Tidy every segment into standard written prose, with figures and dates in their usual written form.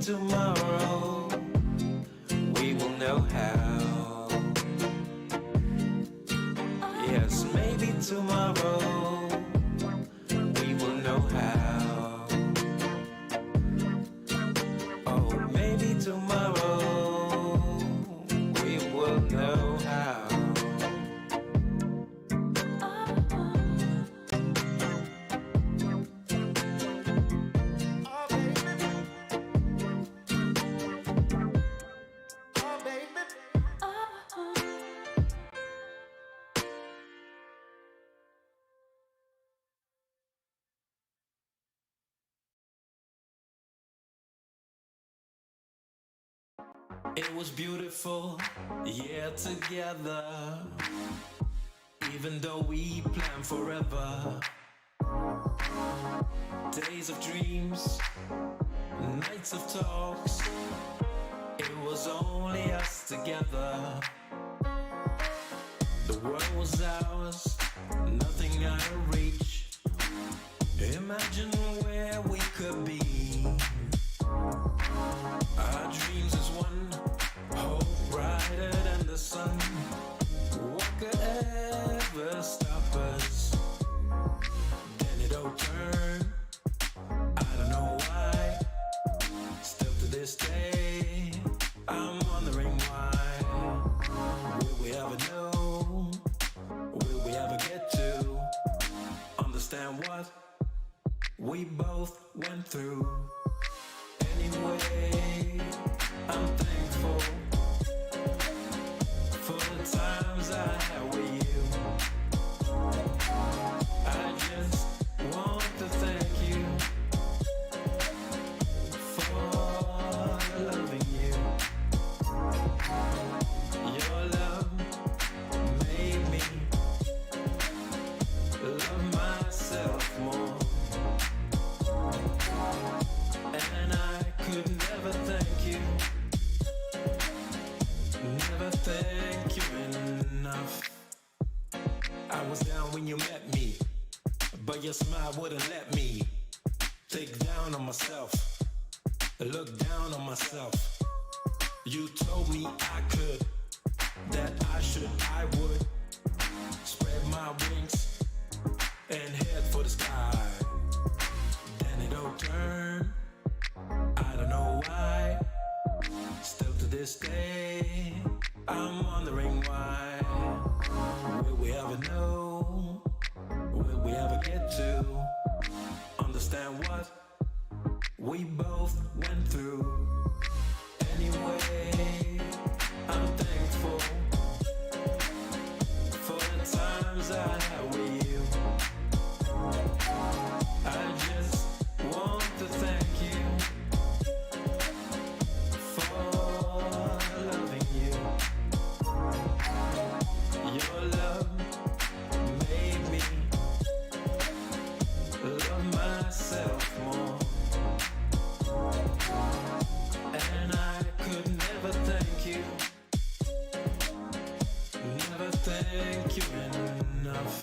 tomorrow we will know how. Yes, maybe tomorrow we will know how. Oh, maybe tomorrow we will know how. It was beautiful, yeah, together. Even though we planned forever. Days of dreams, nights of talks. It was only us together. The world was ours, nothing out of reach. Imagine where we could be. Our dreams is one, hope brighter than the sun. What could ever stop us? Then it all turned, I don't know why. Still to this day, I'm wondering why. Will we ever know? Will we ever get to understand what we both went through? Anyway, I'm thankful for the times I had with you. I just want to thank you for loving you. Your love made me love myself more. And I could never thank you, never thank you enough. I was down when you met me, but your smile wouldn't let me take down on myself, look down on myself. You told me I could, that I should, I would spread my wings and head for the sky. Then it all turned, I don't know why. Still to this day, I'm wondering why. Will we ever know? Will we ever get to understand what we both went through? Anyway, I'm thankful for the times I had with you. I just want to thank you for loving you. Your love made me love myself more. And I could never thank you, never thank you enough.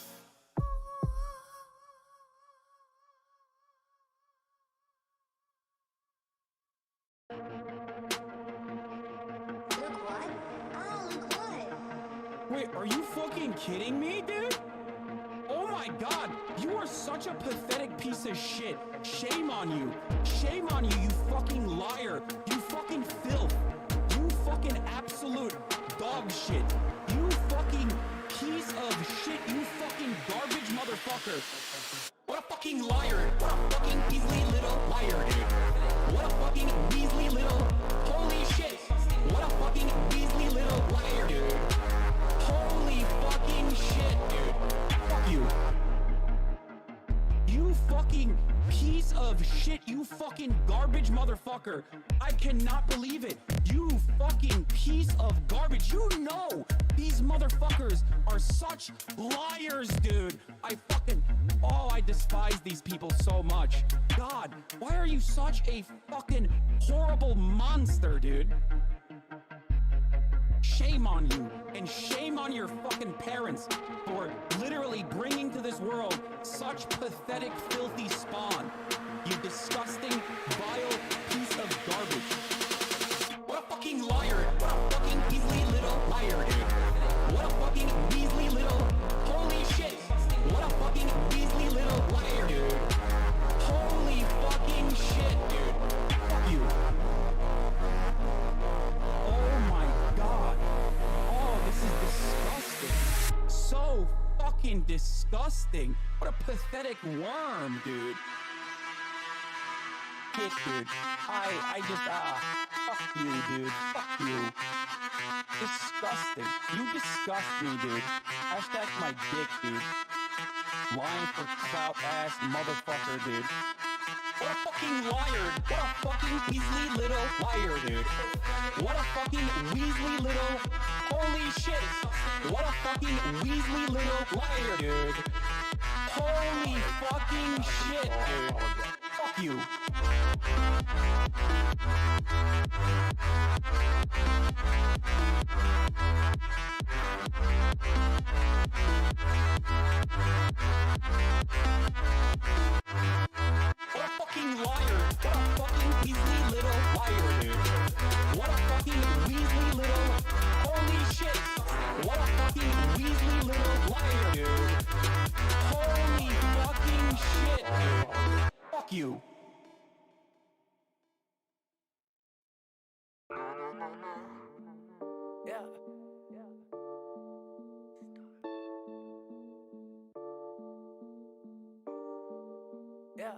Look what? Oh, look what? Wait, are you fucking kidding me, dude? Oh my god, you are such a pathetic piece of shit. Shame on you. Shame on you, you fucking liar. You fucking filth. You fucking absolute dog shit. You fucking piece of shit. You fucking garbage motherfucker. What a fucking liar. What a fucking measly little liar, dude. What a fucking measly little... Holy shit. What a fucking measly little liar, dude. Holy fucking shit, dude. Fuck you. You fucking piece of shit. You fucking garbage motherfucker. I cannot believe it. You fucking piece of garbage. You know these motherfuckers are such liars, dude. I fucking... Oh, I despise these people so much. God, why are you such a fucking horrible monster, dude? Shame on you, and shame on your fucking parents for literally bringing to this world such pathetic, filthy spawn. You disgusting, vile piece of garbage. disgusting. What a pathetic worm, dude. Shit, dude. I just, fuck you, dude. Fuck you. Disgusting. You disgust me, dude. Hashtag my dick, dude. Lying for clout ass motherfucker, dude. What a fucking liar. What a fucking Weasley little liar, dude. What a fucking Weasley little... Holy shit. What a fucking Weasley little liar, dude. Holy fucking shit, dude. Fuck you. What a fucking liar. What a fucking Weasley little liar, dude. What a fucking Weasley little... Holy shit. What a fucking Weasley little liar, dude. Holy fucking shit, dude. Fuck you. Yeah. Yeah.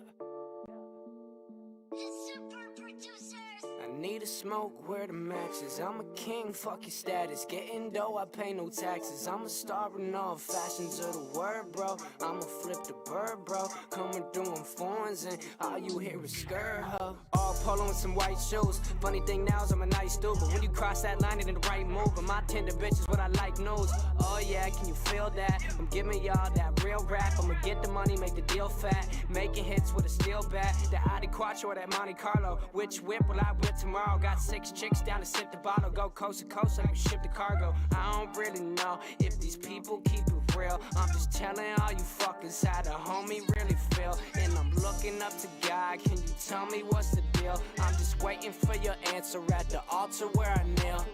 Super producers. I need a smoke, where the matches. I'm a king, fuck your status. Getting dough, I pay no taxes. I'm a star in all fashions of the word, bro. I'ma flip the bird, bro. Coming through in foreigns and all you hear is skirt, huh? All polo and some white shoes. Funny thing now is I'm a nice dude, but when you cross that line, it ain't the right move. And my tender bitch is what I like news. Oh yeah, can you feel that? I'm giving y'all that real rap. I'ma get the money, make the deal fat. Making hits with a steel bat. The Audi Quattro or that Monte Carlo. Which whip will I whip tomorrow? Got 6 chicks down to sip the bottle. Go coast to coast, I can ship the cargo. I don't really know if these people keep it real. I'm just telling all you fuckers how the homie really feel. And I'm looking up to God, can you tell me what's the deal? I'm just waiting for your answer at the altar where I kneel.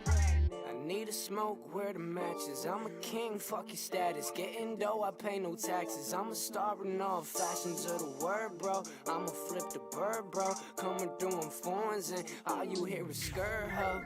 I need a smoke, where the matches. I'm a king, fuck your status. Getting dough, I pay no taxes. I'm a star in all fashions of the word, bro. I'ma flip the bird, bro. Coming through in foreigns and all you hear is skirt, huh?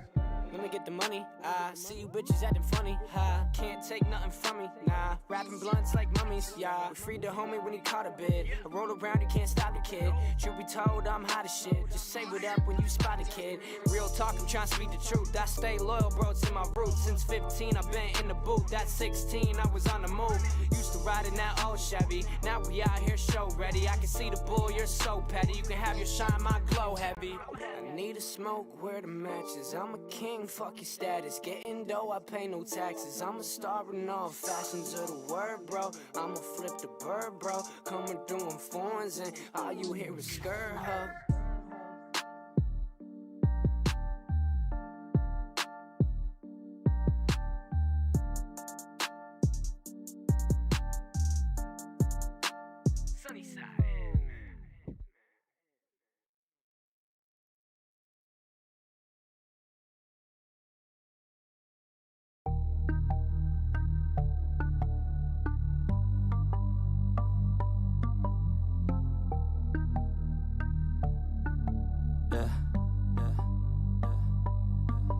Let me get the money, I see you bitches acting funny, ha. Can't take nothing from me, nah. Rapping blunts like mummies, yeah. We freed the homie when he caught a bid. I roll around, you can't stop the kid. Truth be told, I'm hot as shit. Just say what up when you spot a kid. Real talk, I'm trying to speak the truth. I stay loyal, bro, to my roots. Since 15, I've been in the booth. At 16, I was on the move. Used to ride in that old Chevy. Now we out here show ready. I can see the bull, you're so petty. You can have your shine, my glow heavy. I need a smoke, where the matches. I'm a king, fuck your status. Getting dough, I pay no taxes. I'm a star in all fashions of the word, bro. I'ma flip the bird, bro. Coming through in foreigns and all you hear is skirt, huh? Sunnyside.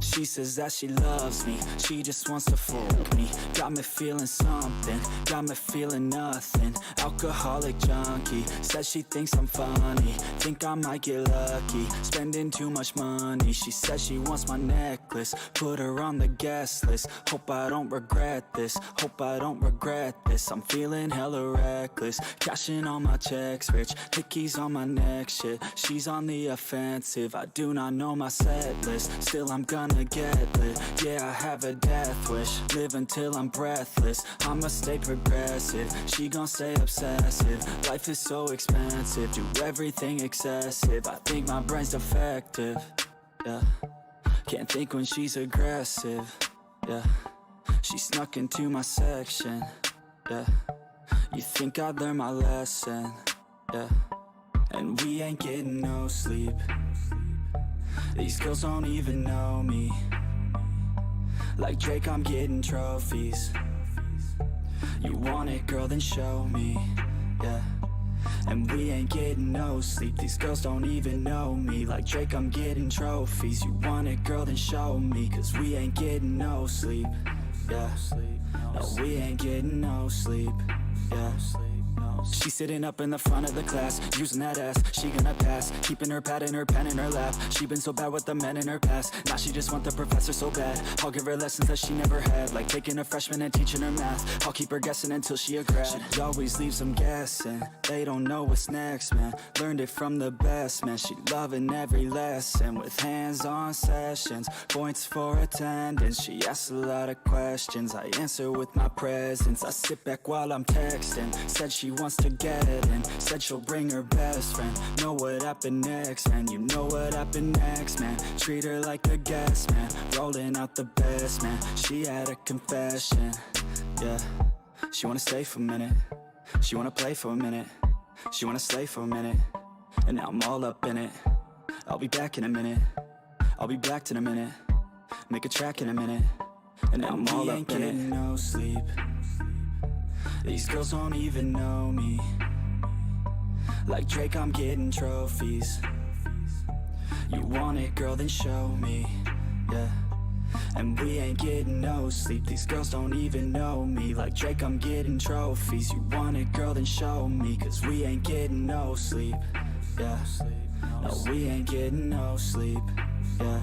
She says that she loves me, she just wants to fuck me. Got me feeling something, got me feeling nothing. Alcoholic junkie, says she thinks I'm funny. Think I might get lucky, spending too much money. She says she wants my necklace, put her on the guest list. Hope I don't regret this, hope I don't regret this. I'm feeling hella reckless, cashing all my checks rich. Tickies on my neck, shit, she's on the offensive. I do not know my set list, still I'm gonna get lit. Yeah, I have a death wish, live until I'm breathless. I'ma stay progressive, she gon' stay obsessive. Life is so expensive, do everything excessive. I think my brain's defective, yeah. Can't think when she's aggressive, yeah. She snuck into my section, yeah. You think I'd learn my lesson, yeah. And we ain't getting no sleep. These girls don't even know me. Like Drake, I'm getting trophies. You want it, girl, then show me, yeah. And we ain't getting no sleep. These girls don't even know me. Like Drake, I'm getting trophies. You want it, girl, then show me. Cause we ain't getting no sleep, yeah. No, we ain't getting no sleep. yeah. She's sitting up in the front of the class, using that ass, she gonna pass. Keeping her pad and her pen in her lap. She been so bad with the men in her past. Now she just want the professor so bad. I'll give her lessons that she never had, like taking a freshman and teaching her math. I'll keep her guessing until she a grad. She always leaves them guessing, they don't know what's next, man. Learned it from the best, man. She loving every lesson with hands-on sessions, points for attendance. She asks a lot of questions, I answer with my presence. I sit back while I'm texting, said she wants to get in, said she'll bring her best friend. Know what happened next, man, you know what happened next, man. Treat her like a guest, man, rolling out the best, man. She had a confession, yeah. She wanna stay for a minute, she wanna play for a minute, she wanna slay for a minute, and now I'm all up in it. I'll be back in a minute, I'll be back in a minute, make a track in a minute, and now I'm all up in it. No sleep, these girls don't even know me. Like Drake, I'm getting trophies. You want it, girl, then show me, yeah. And we ain't getting no sleep, these girls don't even know me. Like Drake, I'm getting trophies. You want it, girl, then show me. Cause we ain't getting no sleep, yeah. No, we ain't getting no sleep, yeah.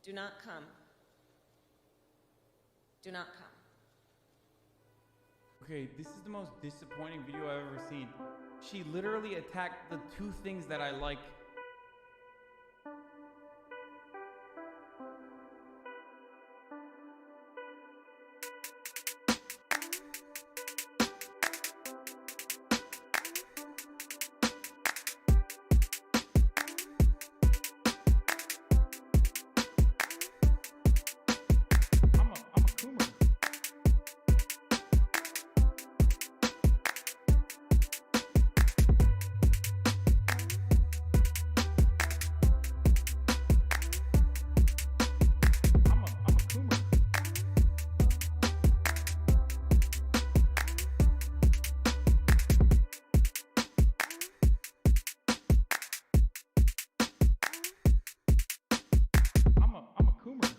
Do not come. Do not come. Okay, this is the most disappointing video I've ever seen. She literally attacked the two things that I like. I'm a coomer.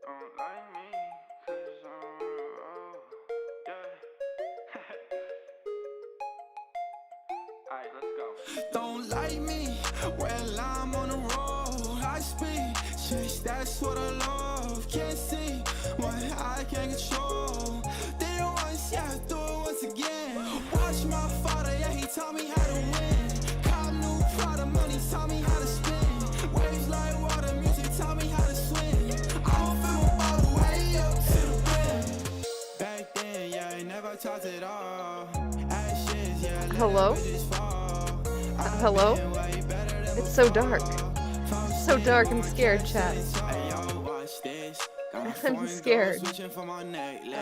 Don't like me, 'cause I'm on the road, yeah. Alright, let's go. Don't like me, well I'm on the road, high speed, chase, that's what I love, can't see, what I can't control, did it once, yeah, do it once again, watch my father, yeah, he taught me how to win, cop new Prada, money taught me how to spin, waves like water, music taught me how to swim, I'ma fill my bottle way up to the brim, back then, yeah, I never talked at all, ashes, yeah, Hello? Hello? It's so dark. So dark, I'm scared, chat. I'm scared.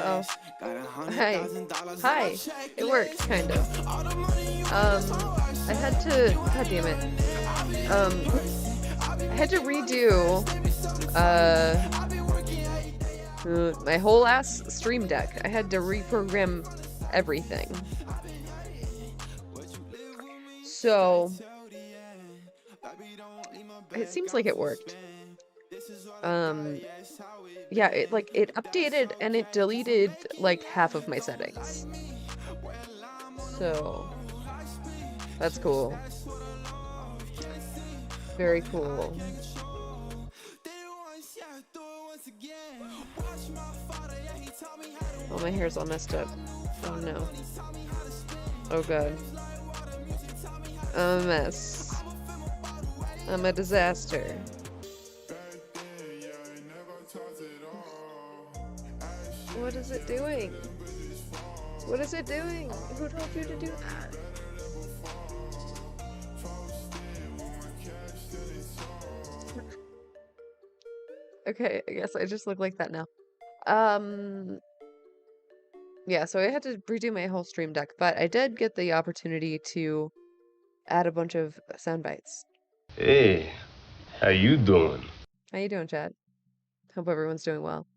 Oh. Hi. Hi. It works, kind of. I had to... God damn it. I had to redo, my whole ass stream deck. I had to reprogram everything. So, it seems like it worked. Yeah, it updated and it deleted like half of my settings. So, that's cool. Very cool. Hold my hair's all messed up. Oh no. Oh god. I'm a mess. I'm a disaster. What is it doing? What is it doing? Who told you to do that? Okay, I guess I just look like that now. Yeah, so I had to redo my whole stream deck, but I did get the opportunity to add a bunch of sound bites. Hey, how you doing? How you doing, Chad? Hope everyone's doing well.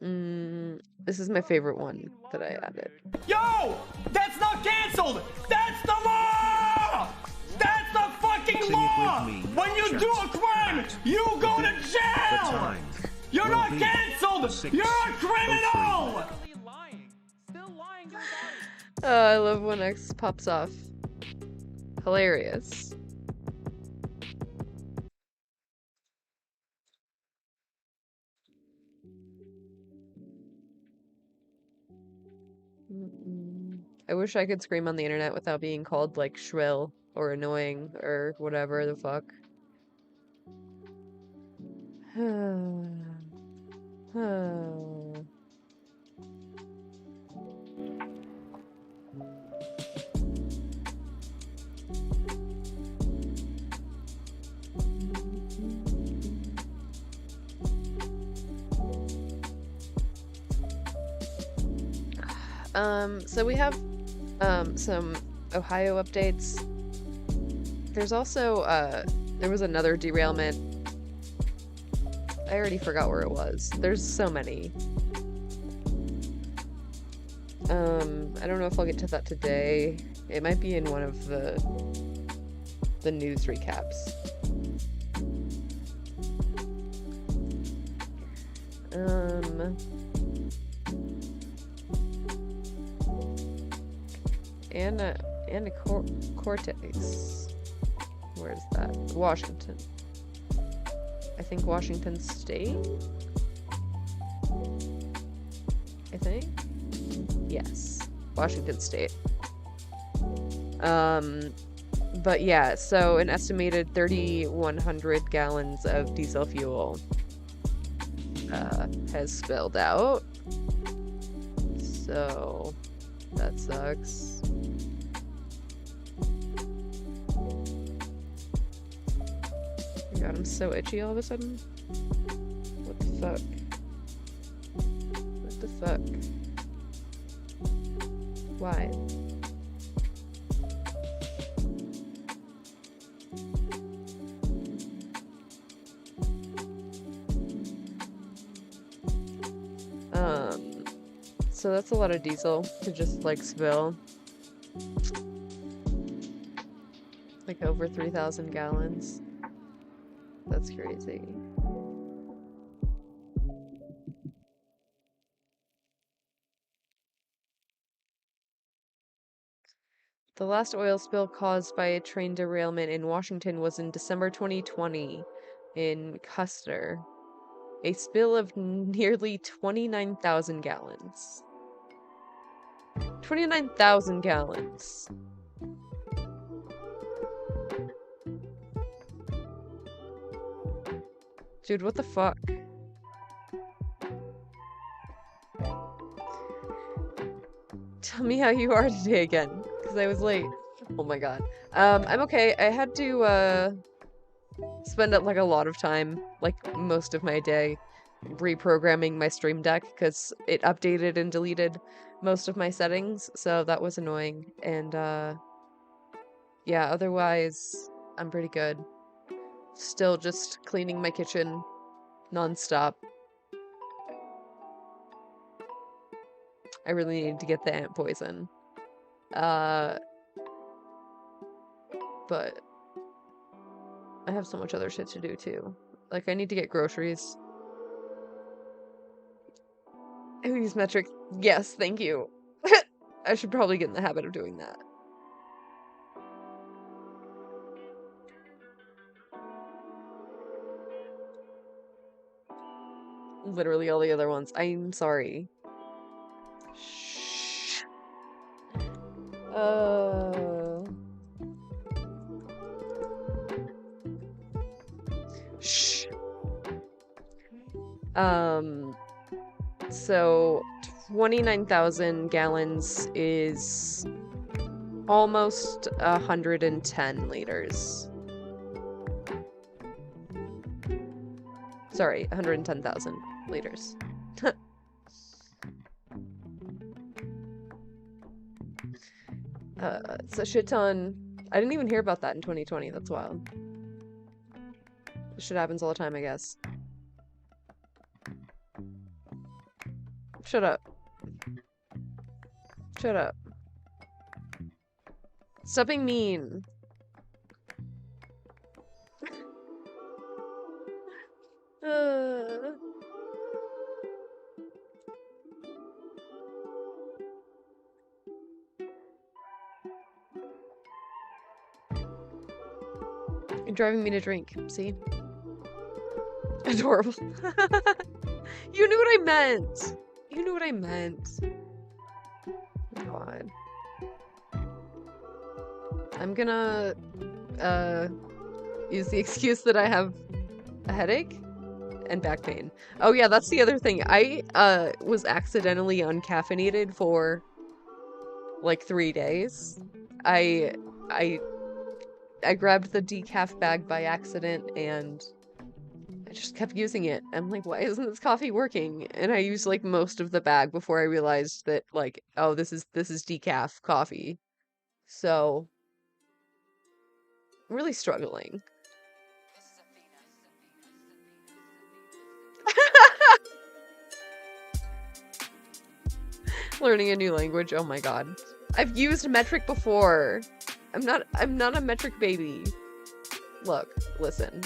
This is my favorite one that I added. Yo! That's not canceled! That's the law! That's the fucking law! When you do a crime, you go to jail! You're not canceled! You're a criminal! I love when X pops off. Hilarious. I wish I could scream on the internet without being called, like, shrill or annoying or whatever the fuck. So we have some Ohio updates. There's also there was another derailment. I already forgot where it was. There's so many. I don't know if I'll get to that today. It might be in one of the news recaps. Cortez. Where's that? Washington. I think Washington State? I think? Yes. Washington State. But yeah, so an estimated 3,100 gallons of diesel fuel has spilled out. So that sucks. God, I'm so itchy all of a sudden. What the fuck? What the fuck? Why? So that's a lot of diesel to just like spill. Like over 3,000 gallons. That's crazy. The last oil spill caused by a train derailment in Washington was in December 2020 in Custer. A spill of nearly 29,000 gallons. 29,000 gallons. Dude, what the fuck? Tell me how you are today again, because I was late. Oh my god. I'm okay. I had to, spend like a lot of time, like most of my day, reprogramming my Stream Deck, because it updated and deleted most of my settings, so that was annoying. And, yeah, otherwise, I'm pretty good. Still just cleaning my kitchen non-stop. I really need to get the ant poison. But I have so much other shit to do too. Like, I need to get groceries. I use metric. Yes, thank you. I should probably get in the habit of doing that. Literally all the other ones. I'm sorry. Shh. So 29,000 gallons is almost 110 liters. Sorry, 110,000 liters. It's a shit ton. I didn't even hear about that in 2020. That's wild. This shit happens all the time, I guess. Shut up. Shut up. Stop being mean. You're driving me to drink, see? Adorable. You knew what I meant! You knew what I meant. God. I'm gonna, use the excuse that I have a headache and back pain. Oh yeah, that's the other thing. I, was accidentally uncaffeinated for, like, 3 days. I grabbed the decaf bag by accident and I just kept using it. I'm like, why isn't this coffee working? And I used like most of the bag before I realized that like, oh, this is decaf coffee. So I'm really struggling. Learning a new language, oh my god. I've used metric before. I'm not a metric baby. Look, listen.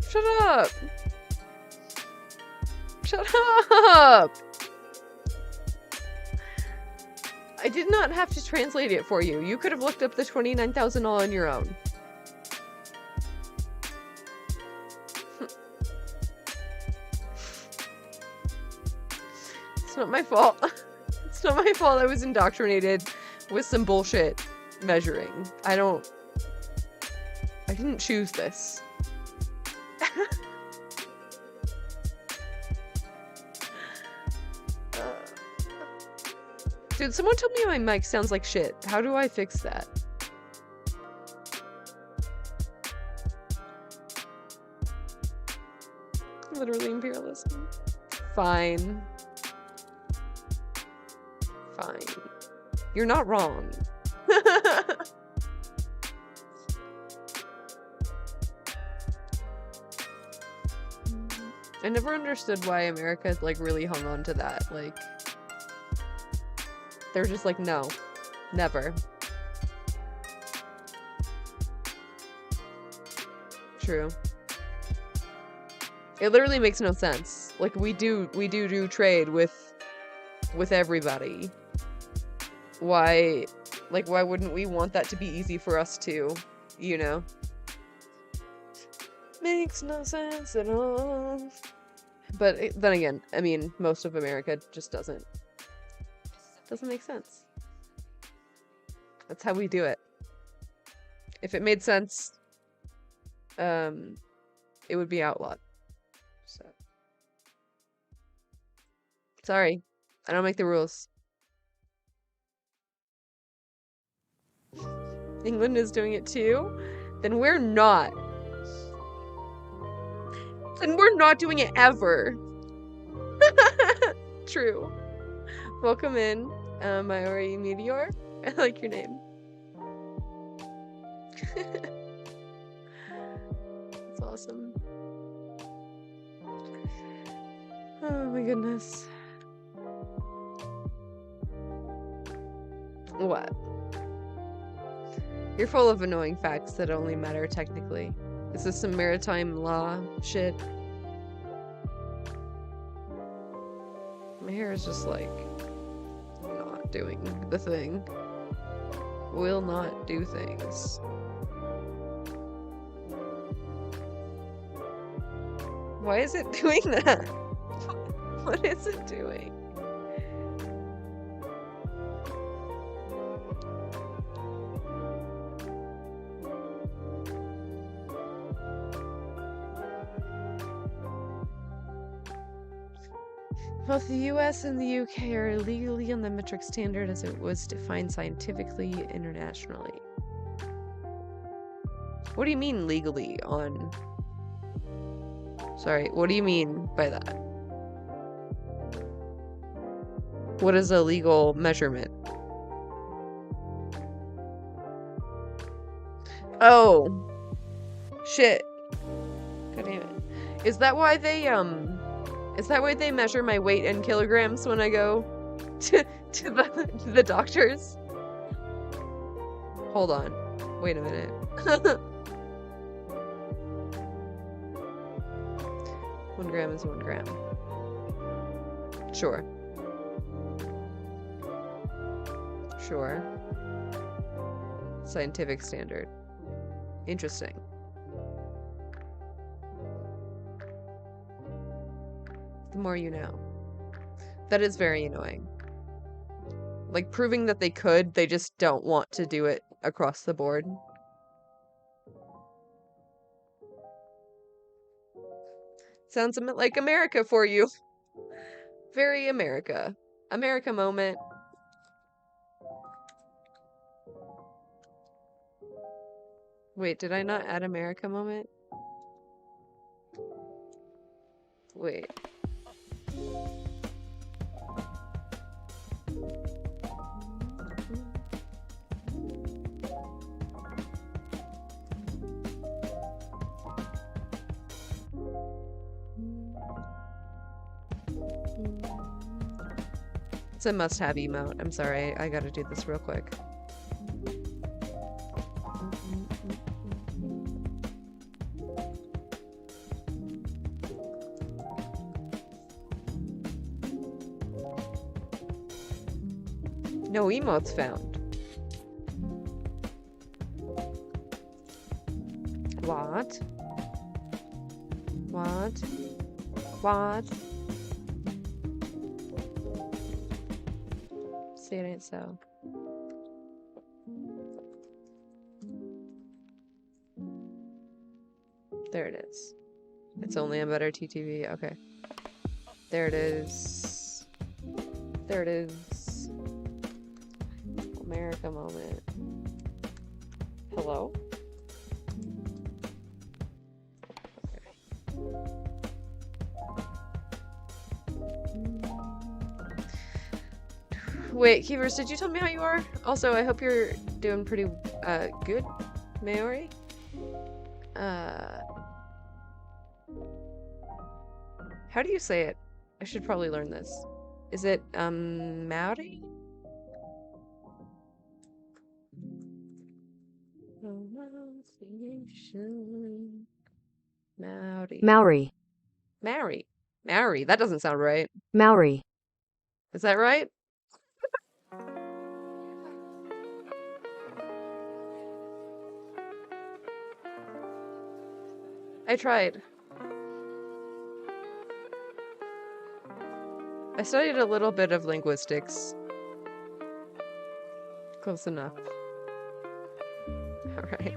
Shut up! Shut up! I did not have to translate it for you. You could have looked up the 29,000 all on your own. It's not my fault. It's not my fault I was indoctrinated with some bullshit measuring. I didn't choose this. Dude, someone told me my mic sounds like shit. How do I fix that? Literally imperialism. Fine. Fine. You're not wrong. I never understood why America like really hung on to that. Like, they're just like, no, never. True. It literally makes no sense. Like, we do trade with everybody. Why wouldn't we want that to be easy for us too? You know? Makes no sense at all. But then again, I mean, most of America just doesn't make sense. That's how we do it. If it made sense, it would be outlawed. So, sorry, I don't make the rules. England is doing it too? Then we're not. Then we're not doing it ever. True. Welcome in, Maori Meteor. I like your name. That's awesome. Oh my goodness. What? You're full of annoying facts that only matter technically. Is this some maritime law shit? My hair is just like not doing the thing. will not do things. Why is it doing that? What is it doing? Both the US and the UK are legally on the metric standard as it was defined scientifically internationally. What do you mean legally on? Sorry, what do you mean by that? What is a legal measurement? Oh. Shit. God damn it. Is that why they measure my weight in kilograms when I go to the doctors? Hold on. Wait a minute. 1 gram is 1 gram. Sure. Sure. Scientific standard. Interesting. The more you know. That is very annoying. Like, proving that they could, they just don't want to do it across the board. Sounds a bit like America for you. Very America. America moment. Wait, did I not add America moment? Wait. It's a must-have emote. I'm sorry, I gotta do this real quick. No emotes found. What? What? What? See, it ain't so. There it is. It's only a better TTV. Okay. There it is. There it is. America moment. Hello? Wait, Keevers, did you tell me how you are? Also, I hope you're doing pretty good, Maori. How do you say it? I should probably learn this. Is it Maori? Maori. Maori. Maori. Maori. That doesn't sound right. Maori. Is that right? I tried. I studied a little bit of linguistics. Close enough. Alright.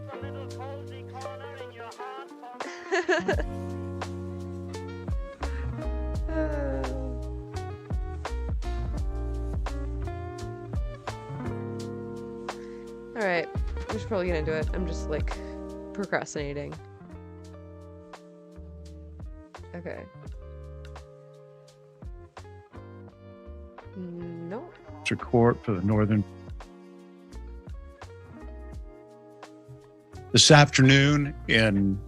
Alright. I'm just probably gonna do it. I'm just like procrastinating. Okay. No. District Court for the Northern. This afternoon in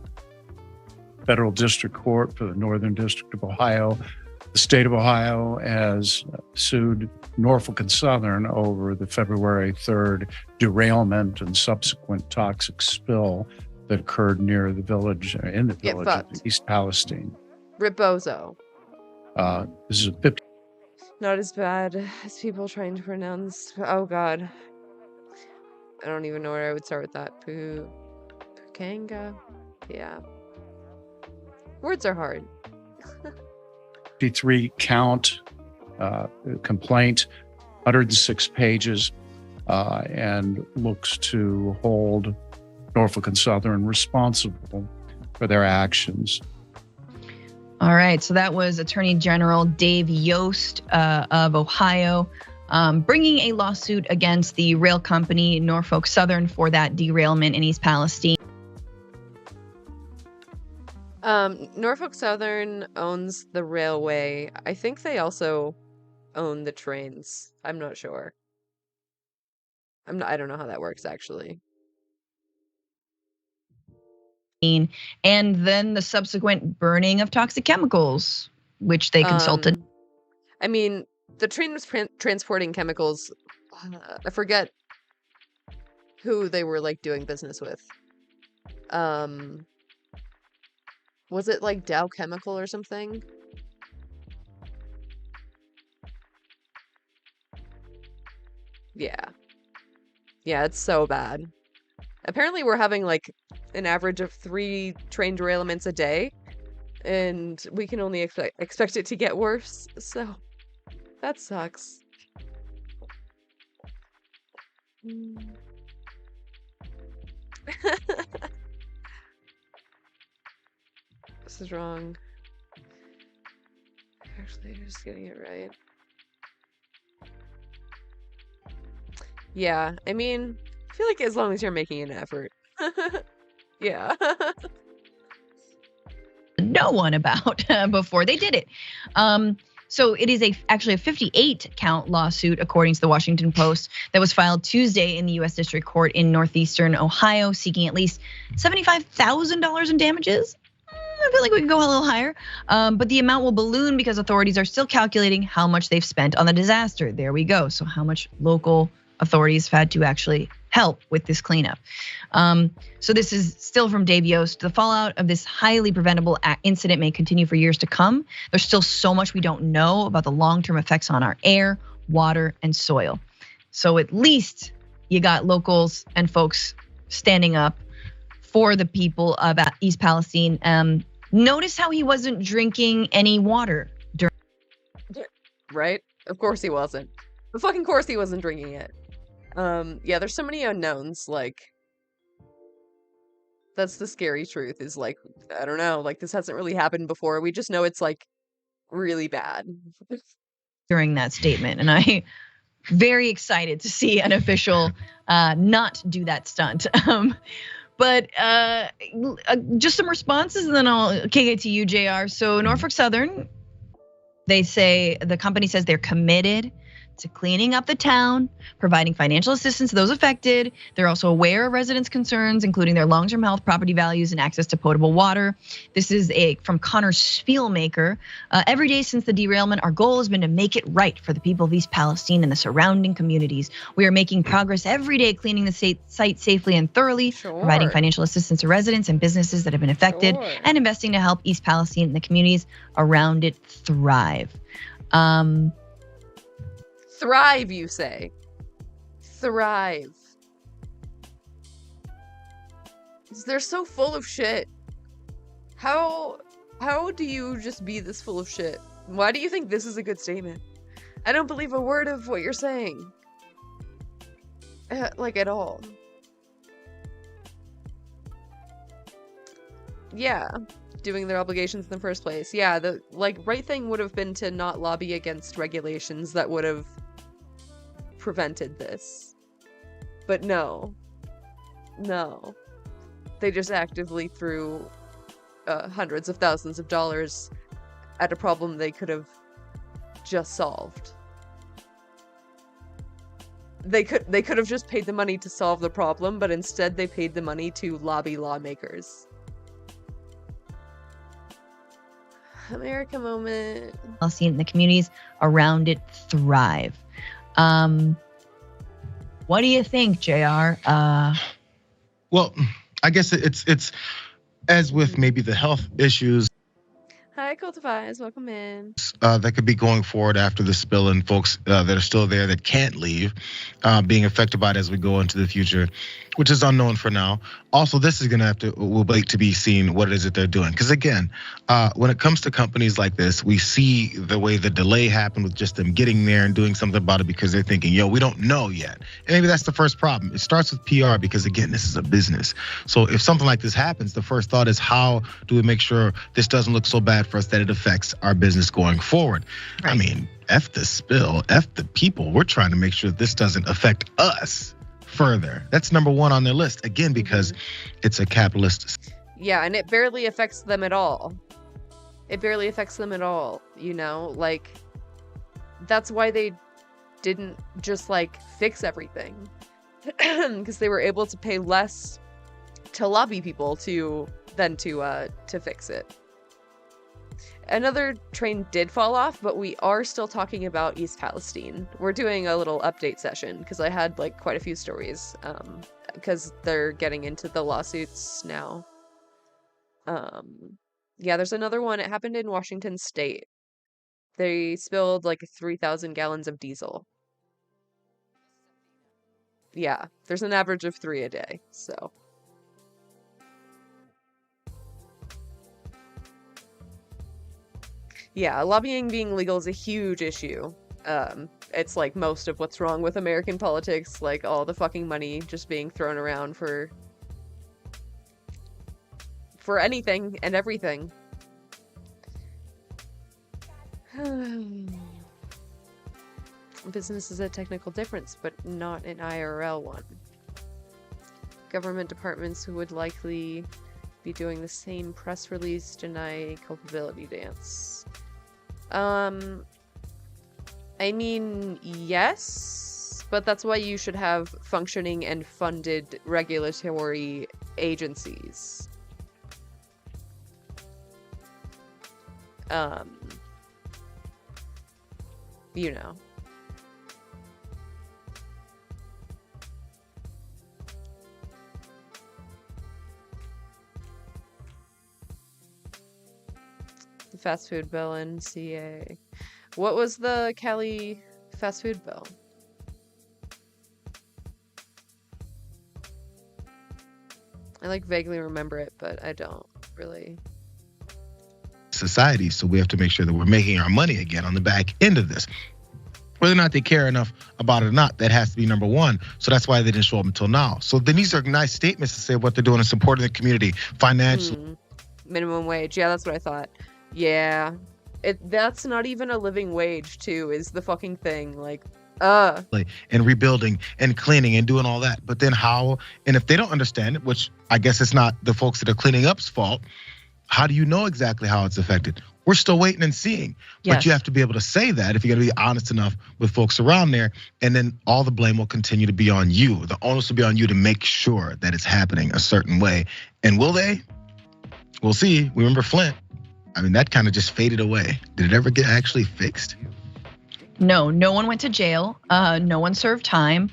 Federal District Court for the Northern District of Ohio, the state of Ohio has sued Norfolk and Southern over the February 3rd derailment and subsequent toxic spill that occurred near the village, in the village of East Palestine. Rebozo. This is a 50. Not as bad as people trying to pronounce. Oh god. I don't even know where I would start with that. Pukanga. Yeah. Words are hard. 53 count complaint, 106 pages, and looks to hold Norfolk and Southern responsible for their actions. All right, so that was Attorney General Dave Yost of Ohio, bringing a lawsuit against the rail company Norfolk Southern for that derailment in East Palestine. Norfolk Southern owns the railway. I think they also own the trains. I'm not sure. I don't know how that works actually. And then the subsequent burning of toxic chemicals, which they consulted. I mean, the train was transporting chemicals. I forget who they were like doing business with. Was it like Dow Chemical or something? Yeah. Yeah, it's so bad. Apparently we're having like an average of 3 train derailments a day, and we can only expect it to get worse, so that sucks. This is wrong. Actually, I'm just getting it right. Yeah, I mean, I feel like as long as you're making an effort. Yeah. No one about before they did it. So it is actually a 58 count lawsuit, according to the Washington Post, that was filed Tuesday in the U.S. District Court in Northeastern Ohio, seeking at least $75,000 in damages. I feel like we could go a little higher, but the amount will balloon because authorities are still calculating how much they've spent on the disaster. There we go. So how much local authorities have had to actually help with this cleanup. So this is still from Dave Yost. The fallout of this highly preventable incident may continue for years to come. There's still so much we don't know about the long-term effects on our air, water, and soil. So at least you got locals and folks standing up for the people of East Palestine. Notice how he wasn't drinking any water during. Right? Of course he wasn't. Of fucking course he wasn't drinking it. Yeah, there's so many unknowns, like, that's the scary truth, is like, I don't know, like, this hasn't really happened before. We just know it's like really bad. During that statement, and I very excited to see an official not do that stunt. But just some responses, and then I'll kick it to you, JR. So Norfolk Southern, the company says they're committed to cleaning up the town, providing financial assistance to those affected. They're also aware of residents' concerns, including their long-term health, property values, and access to potable water. This is from Connor Spielmaker. Every day since the derailment, our goal has been to make it right for the people of East Palestine and the surrounding communities. We are making progress every day cleaning the site safely and thoroughly, providing financial assistance to residents and businesses that have been affected, and investing to help East Palestine and the communities around it thrive. Thrive, you say? Thrive. They're so full of shit. How do you just be this full of shit? Why do you think this is a good statement? I don't believe a word of what you're saying. Like, at all. Yeah. Doing their obligations in the first place. Yeah, the right thing would have been to not lobby against regulations that would have prevented this. But no. They just actively threw hundreds of thousands of dollars at a problem they could have just solved. They could have just paid the money to solve the problem, but instead they paid the money to lobby lawmakers. America moment. Palestine and the communities around it thrive. What do you think, JR? Well, I guess it's as with maybe the health issues. Hi, Filtifies, welcome in. That could be going forward after the spill, and folks that are still there that can't leave being affected by it as we go into the future, which is unknown for now. Also, this is going to have to will wait to be seen what it is that they're doing. Because again, when it comes to companies like this, we see the way the delay happened with just them getting there and doing something about it because they're thinking, yo, we don't know yet. And maybe that's the first problem. It starts with PR because, again, this is a business. So if something like this happens, the first thought is, how do we make sure this doesn't look so bad for us that it affects our business going forward? Right. I mean, F the spill, F the people. We're trying to make sure this doesn't affect us further. That's number one on their list, again, because it's a capitalist. Yeah, and it barely affects them at all. It barely affects them at all, you know? Like, that's why they didn't just, like, fix everything. Because they were able to pay less to lobby people to fix it. Another train did fall off, but we are still talking about East Palestine. We're doing a little update session because I had like quite a few stories because they're getting into the lawsuits now. Yeah, there's another one. It happened in Washington State. They spilled like 3,000 gallons of diesel. Yeah, there's an average of 3 a day, so. Yeah, lobbying being legal is a huge issue. It's like most of what's wrong with American politics, like all the fucking money just being thrown around for anything and everything. Business is a technical difference, but not an IRL one. Government departments who would likely be doing the same press release deny culpability dance. I mean, yes, but that's why you should have functioning and funded regulatory agencies. You know. The fast food bill in CA. What was the Cali fast food bill? I like vaguely remember it, but I don't really. Society, so we have to make sure that we're making our money again on the back end of this. Whether or not they care enough about it or not, that has to be number one. So that's why they didn't show up until now. So then these are nice statements to say what they're doing and supporting the community financially. Minimum wage. Yeah, that's what I thought. Yeah. That's not even a living wage, too, is the fucking thing. Like, and rebuilding and cleaning and doing all that. But then how, and if they don't understand it, which I guess it's not the folks that are cleaning up's fault, how do you know exactly how it's affected? We're still waiting and seeing. Yes. But you have to be able to say that if you're going to be honest enough with folks around there. And then all the blame will continue to be on you. The onus will be on you to make sure that it's happening a certain way. And will they? We'll see. Remember Flint? I mean, that kind of just faded away. Did it ever get actually fixed? No one went to jail. No one served time.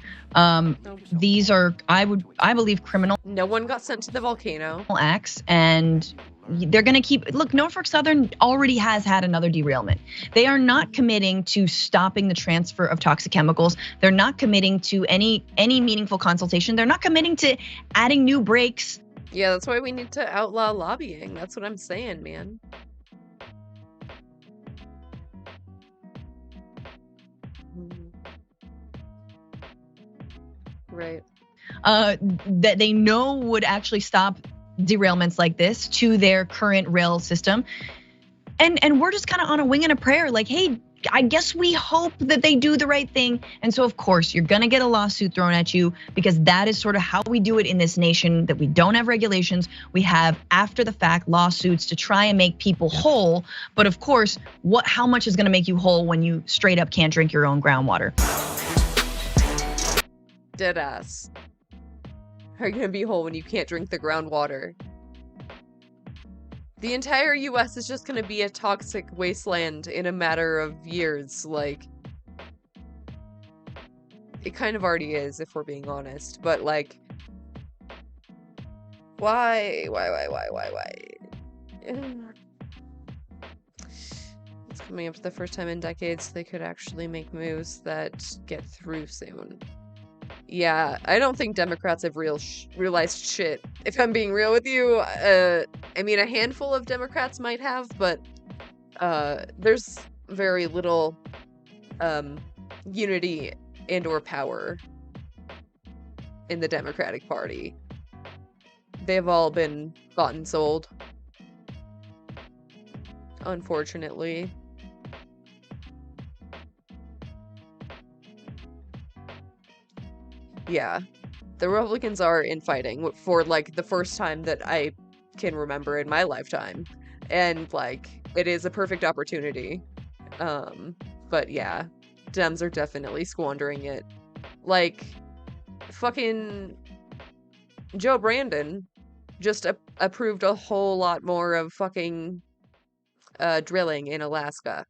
These are, I believe, criminal. No one got sent to the volcano. Acts, and they're going to keep. Look, Norfolk Southern already has had another derailment. They are not committing to stopping the transfer of toxic chemicals. They're not committing to any meaningful consultation. They're not committing to adding new brakes. Yeah, that's why we need to outlaw lobbying. That's what I'm saying, man. Right. That they know would actually stop derailments like this to their current rail system. And we're just kind of on a wing and a prayer, like, hey, I guess we hope that they do the right thing. And so, of course, you're gonna get a lawsuit thrown at you because that is sort of how we do it in this nation, that we don't have regulations. We have after the fact lawsuits to try and make people whole. But of course, how much is gonna make you whole when you straight up can't drink your own groundwater? Deadass. How are you gonna be whole when you can't drink the groundwater? The entire US is just gonna be a toxic wasteland in a matter of years, like. It kind of already is, if we're being honest, but like. Why? It's coming up to the first time in decades they could actually make moves that get through soon. Yeah, I don't think Democrats have realized shit. If I'm being real with you, I mean, a handful of Democrats might have, but there's very little unity and or power in the Democratic Party. They've all been bought and sold, unfortunately. Yeah, the Republicans are infighting for like the first time that I can remember in my lifetime, and like it is a perfect opportunity. But yeah, Dems are definitely squandering it. Like fucking Joe Brandon just approved a whole lot more of fucking drilling in Alaska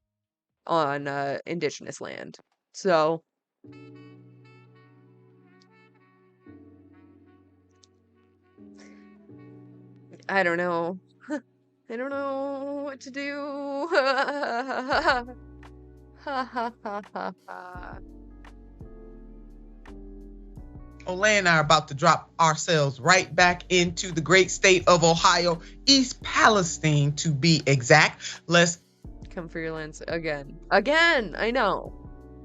on indigenous land. So I don't know. I don't know what to do. Olay and I are about to drop ourselves right back into the great state of Ohio, East Palestine to be exact. Let's come for your lands again. Again, I know.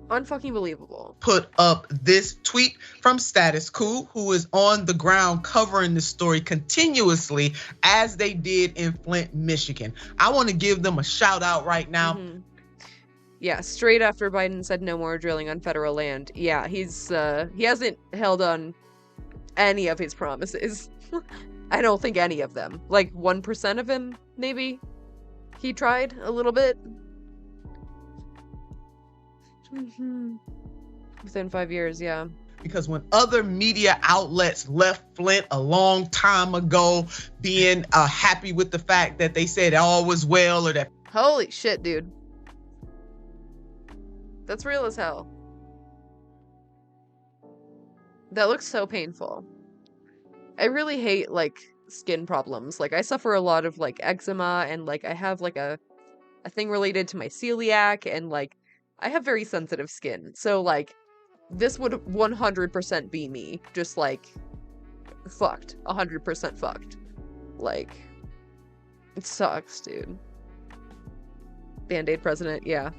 Unfucking believable. Put up this tweet from Status Coup, who is on the ground covering the story continuously as they did in Flint, Michigan. I want to give them a shout out right now. Yeah, straight after Biden said no more drilling on federal land. Yeah, he hasn't held on any of his promises. I don't think any of them. Like 1% of him, maybe. He tried a little bit. Within 5 years, yeah. Because when other media outlets left Flint a long time ago, being happy with the fact that they said all was well, or that holy shit, dude, that's real as hell. That looks so painful. I really hate like skin problems. Like I suffer a lot of like eczema, and like I have like a thing related to my celiac, and like I have very sensitive skin. So like this would 100% be me. Just like fucked. 100% fucked. Like it sucks, dude. Band-Aid president, yeah.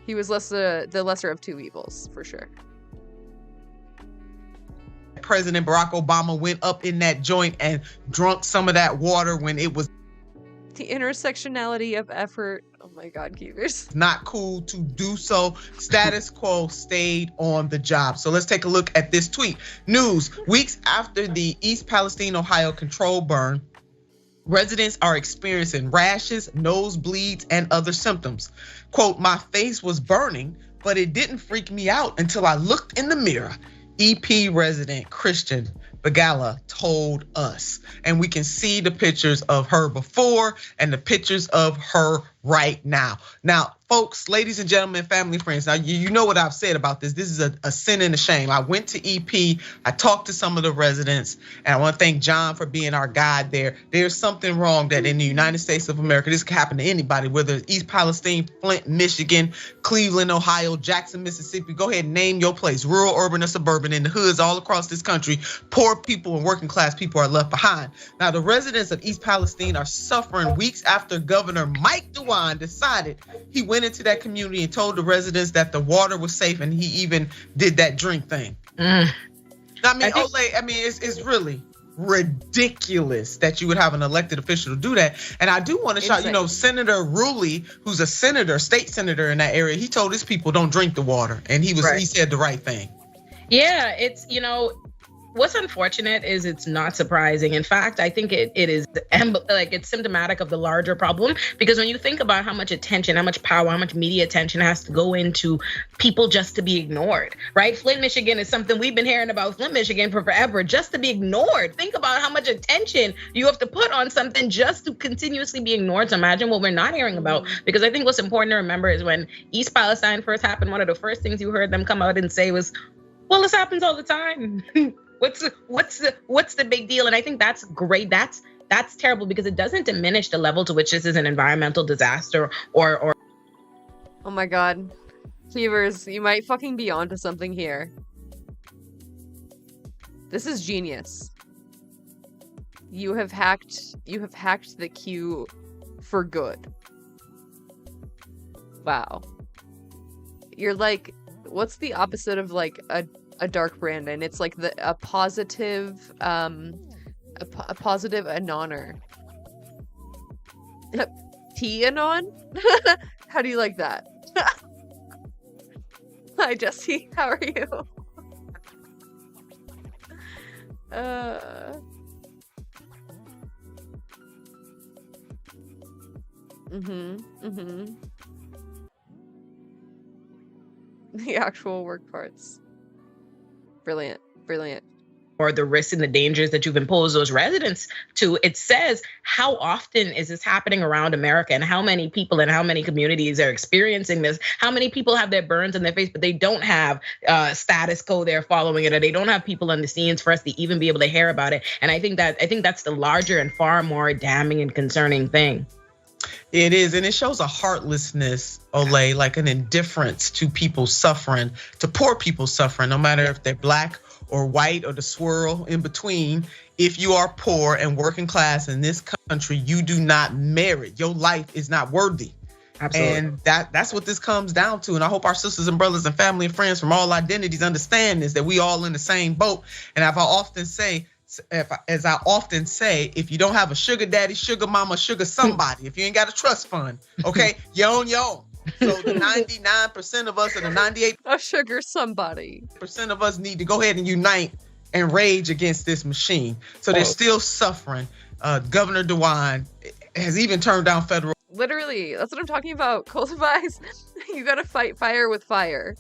He was the lesser of two evils, for sure. President Barack Obama went up in that joint and drunk some of that water when it was the intersectionality of effort. Oh my God, Keevers. Not cool to do so. Status quo stayed on the job. So let's take a look at this tweet. News: weeks after the East Palestine, Ohio control burn, residents are experiencing rashes, nosebleeds, and other symptoms. Quote, "My face was burning, but it didn't freak me out until I looked in the mirror," EP resident Christian Bagala told us. And we can see the pictures of her before and the pictures of her right now. Now, folks, ladies and gentlemen, family, friends, now you know what I've said about this. This is a sin and a shame. I went to EP, I talked to some of the residents, and I want to thank John for being our guide there. There's something wrong that in the United States of America, this can happen to anybody, whether it's East Palestine, Flint, Michigan, Cleveland, Ohio, Jackson, Mississippi. Go ahead and name your place, rural, urban, or suburban, in the hoods all across this country. Poor people and working class people are left behind. Now, the residents of East Palestine are suffering weeks after Governor Mike DeWine decided he went into that community and told the residents that the water was safe, and he even did that drink thing. I mean, Olay, I mean, it's really ridiculous that you would have an elected official to do that. And I do want to shout, Senator Ruley, who's a senator, state senator in that area, he told his people don't drink the water, and he said the right thing. Yeah, it's, what's unfortunate is it's not surprising. In fact, I think it is it's symptomatic of the larger problem, because when you think about how much attention, how much power, how much media attention has to go into people just to be ignored, right? Flint, Michigan is something we've been hearing about Flint, Michigan for forever, just to be ignored. Think about how much attention you have to put on something just to continuously be ignored. So imagine what we're not hearing about, because I think what's important to remember is when East Palestine first happened, one of the first things you heard them come out and say was, well, this happens all the time. What's the big deal? And I think that's great. That's terrible, because it doesn't diminish the level to which this is an environmental disaster or Oh my god. Fevers, you might fucking be onto something here. This is genius. You have hacked the queue for good. Wow. You're like, what's the opposite of like a dark Brandon? It's like a positive a positive anoner. T-anon? How do you like that? Hi Jesse, how are you? The actual work parts. Brilliant. Brilliant. Or the risks and the dangers that you've imposed those residents to. It says how often is this happening around America and how many people and how many communities are experiencing this. How many people have their burns on their face, but they don't have status quo there following it, or they don't have people on the scenes for us to even be able to hear about it. And I think that's the larger and far more damning and concerning thing. It is, and it shows a heartlessness, Olay, like an indifference to people suffering, to poor people suffering, no matter if they're black or white or the swirl in between. If you are poor and working class in this country, you do not merit. Your life is not worthy. Absolutely. And that's what this comes down to. And I hope our sisters and brothers and family and friends from all identities understand this, that we all in the same boat. And as I often say, if you don't have a sugar daddy, sugar mama, sugar somebody, if you ain't got a trust fund, okay, you're on your own. So the 99% of us, or the 98% a sugar somebody of us need to go ahead and unite and rage against this machine. So they're still suffering. Governor DeWine has even turned down federal. Literally, that's what I'm talking about. Cultivize, you gotta fight fire with fire.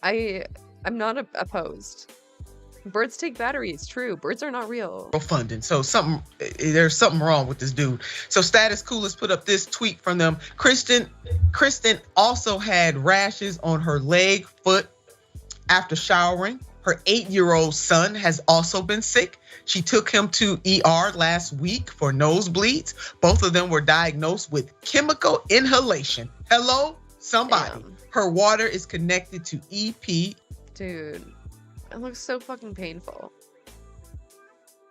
I'm not opposed. Birds take batteries, true. Birds are not real. Funding. So there's something wrong with this dude. So Status Coolest put up this tweet from them. Kristen also had rashes on her leg, foot after showering. Her 8-year-old son has also been sick. She took him to ER last week for nosebleeds. Both of them were diagnosed with chemical inhalation. Hello, somebody. Damn. Her water is connected to EP. Dude. It looks so fucking painful.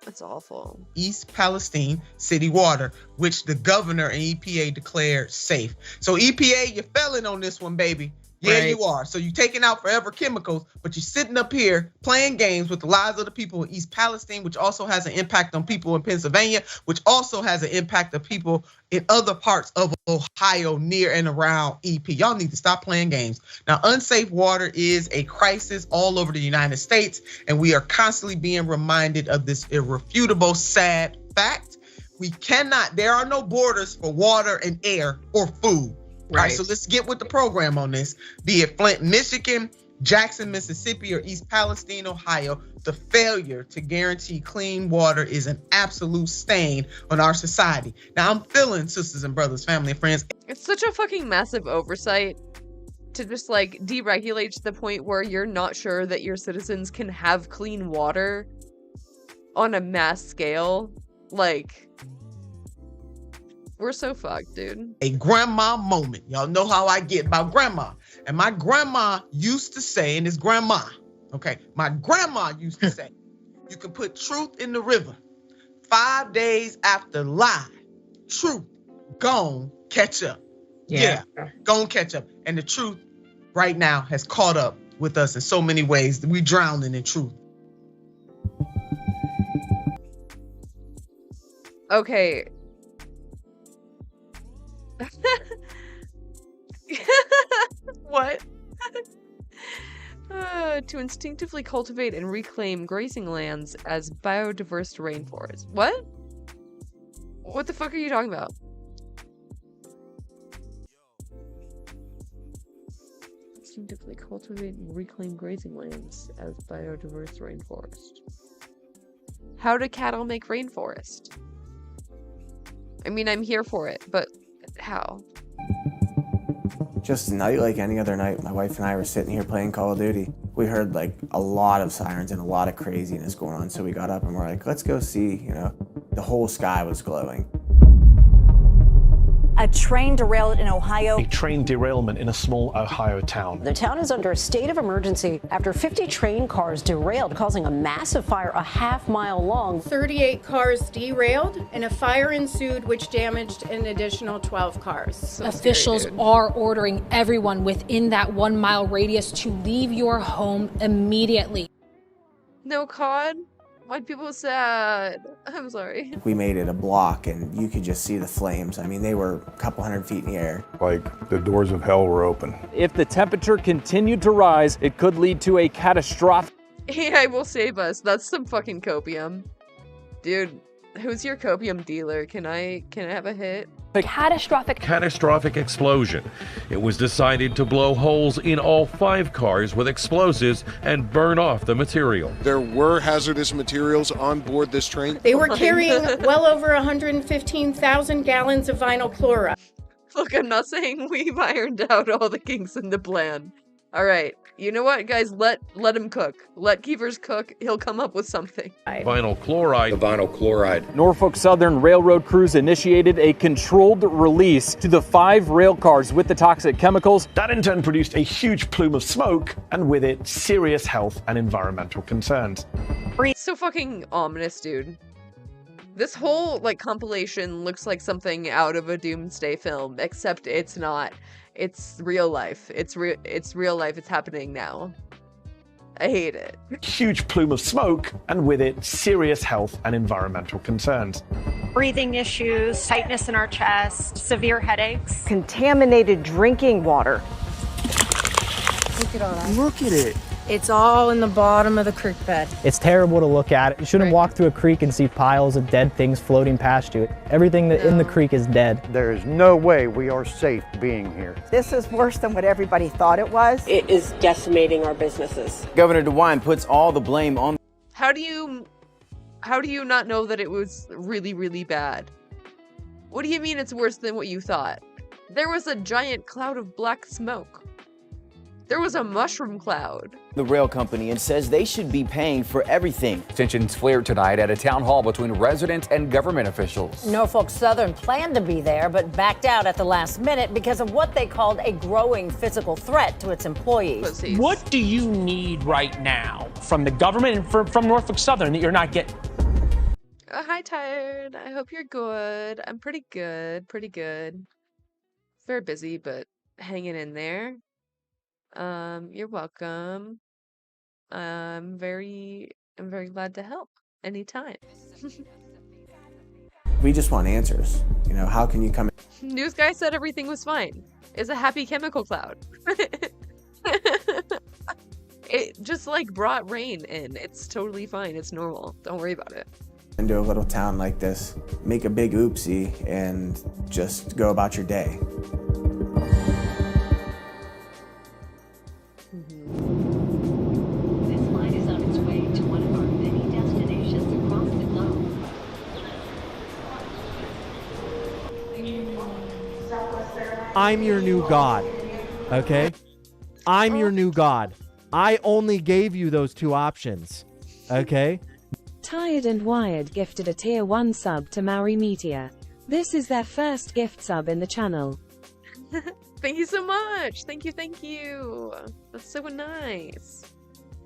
That's awful. East Palestine city water, which the governor and EPA declared safe. So EPA, you're failing on this one, baby. Yeah, right. You are. So you're taking out forever chemicals, but you're sitting up here playing games with the lives of the people in East Palestine, which also has an impact on people in Pennsylvania, which also has an impact on people in other parts of Ohio near and around EP. Y'all need to stop playing games. Now, unsafe water is a crisis all over the United States, and we are constantly being reminded of this irrefutable, sad fact. There are no borders for water and air or food. Right. All right, so let's get with the program on this. Be it Flint, Michigan, Jackson, Mississippi, or East Palestine, Ohio, the failure to guarantee clean water is an absolute stain on our society. Now, I'm feeling, sisters and brothers, family and friends. It's such a fucking massive oversight to just like deregulate to the point where you're not sure that your citizens can have clean water on a mass scale. Like, we're so fucked, dude. A grandma moment. Y'all know how I get about grandma. And my grandma used to say, and it's grandma, okay? My grandma used to say, you can put truth in the river. 5 days after lie, truth gone catch up. Yeah, gone catch up. And the truth right now has caught up with us in so many ways that we drowning in truth. Okay. What? To instinctively cultivate and reclaim grazing lands as biodiverse rainforests. What? What the fuck are you talking about? Instinctively cultivate and reclaim grazing lands as biodiverse rainforest. How do cattle make rainforest? I mean, I'm here for it, but how? Just a night like any other night, my wife and I were sitting here playing Call of Duty. We heard like a lot of sirens and a lot of craziness going on, so we got up and we're like, let's go see, the whole sky was glowing. A train derailed in Ohio. A train derailment in a small Ohio town. The town is under a state of emergency after 50 train cars derailed, causing a massive fire a half-mile long. 38 cars derailed and a fire ensued which damaged an additional 12 cars. So Officials are ordering everyone within that 1 mile radius to leave your home immediately. No COD? Why'd people sad? I'm sorry. We made it a block and you could just see the flames. I mean, they were a couple hundred feet in the air. Like the doors of hell were open. If the temperature continued to rise, it could lead to a catastrophic. AI will save us. That's some fucking copium. Dude, who's your copium dealer? Can I have a hit? Catastrophic explosion. It was decided to blow holes in all 5 cars with explosives and burn off the material. There were hazardous materials on board this train. They were carrying well over 115,000 gallons of vinyl chloride. Look, I'm not saying we've ironed out all the kinks in the plan. All right, you know what, guys? Let him cook. Let Keevers cook. He'll come up with something. Vinyl chloride. The vinyl chloride. Norfolk Southern Railroad crews initiated a controlled release to the 5 rail cars with the toxic chemicals. That in turn produced a huge plume of smoke, and with it, serious health and environmental concerns. So fucking ominous, dude. This whole, like, compilation looks like something out of a doomsday film, except it's not. It's real life. It's real life. It's happening now. I hate it. Huge plume of smoke, and with it, serious health and environmental concerns. Breathing issues, tightness in our chest, severe headaches. Contaminated drinking water. Look at all that. Look at it. It's all in the bottom of the creek bed. It's terrible to look at. You shouldn't walk through a creek and see piles of dead things floating past you. Everything that in the creek is dead. There is no way we are safe being here. This is worse than what everybody thought it was. It is decimating our businesses. Governor DeWine puts all the blame on. How do you not know that it was really, really bad? What do you mean it's worse than what you thought? There was a giant cloud of black smoke. There was a mushroom cloud. The rail company and says they should be paying for everything. Tensions flared tonight at a town hall between residents and government officials. Norfolk Southern planned to be there, but backed out at the last minute because of what they called a growing physical threat to its employees. Pussies. What do you need right now from the government and from Norfolk Southern that you're not getting? Hi, Tired. I hope you're good. I'm pretty good. Pretty good. Very busy, but hanging in there. You're welcome. I'm very glad to help anytime. We just want answers. You know, how can you come in? News guy said everything was fine. It's a happy chemical cloud. It just like brought rain in. It's totally fine. It's normal. Don't worry about it. Into a little town like this, make a big oopsie and just go about your day. This line is on its way to one of our many destinations across the globe. I'm your new god, okay? I'm your new god. I only gave you those 2 options, okay? Tired and Wired gifted a tier 1 sub to Maori Meteor. This is their first gift sub in the channel. Thank you so much. Thank you. That's so nice.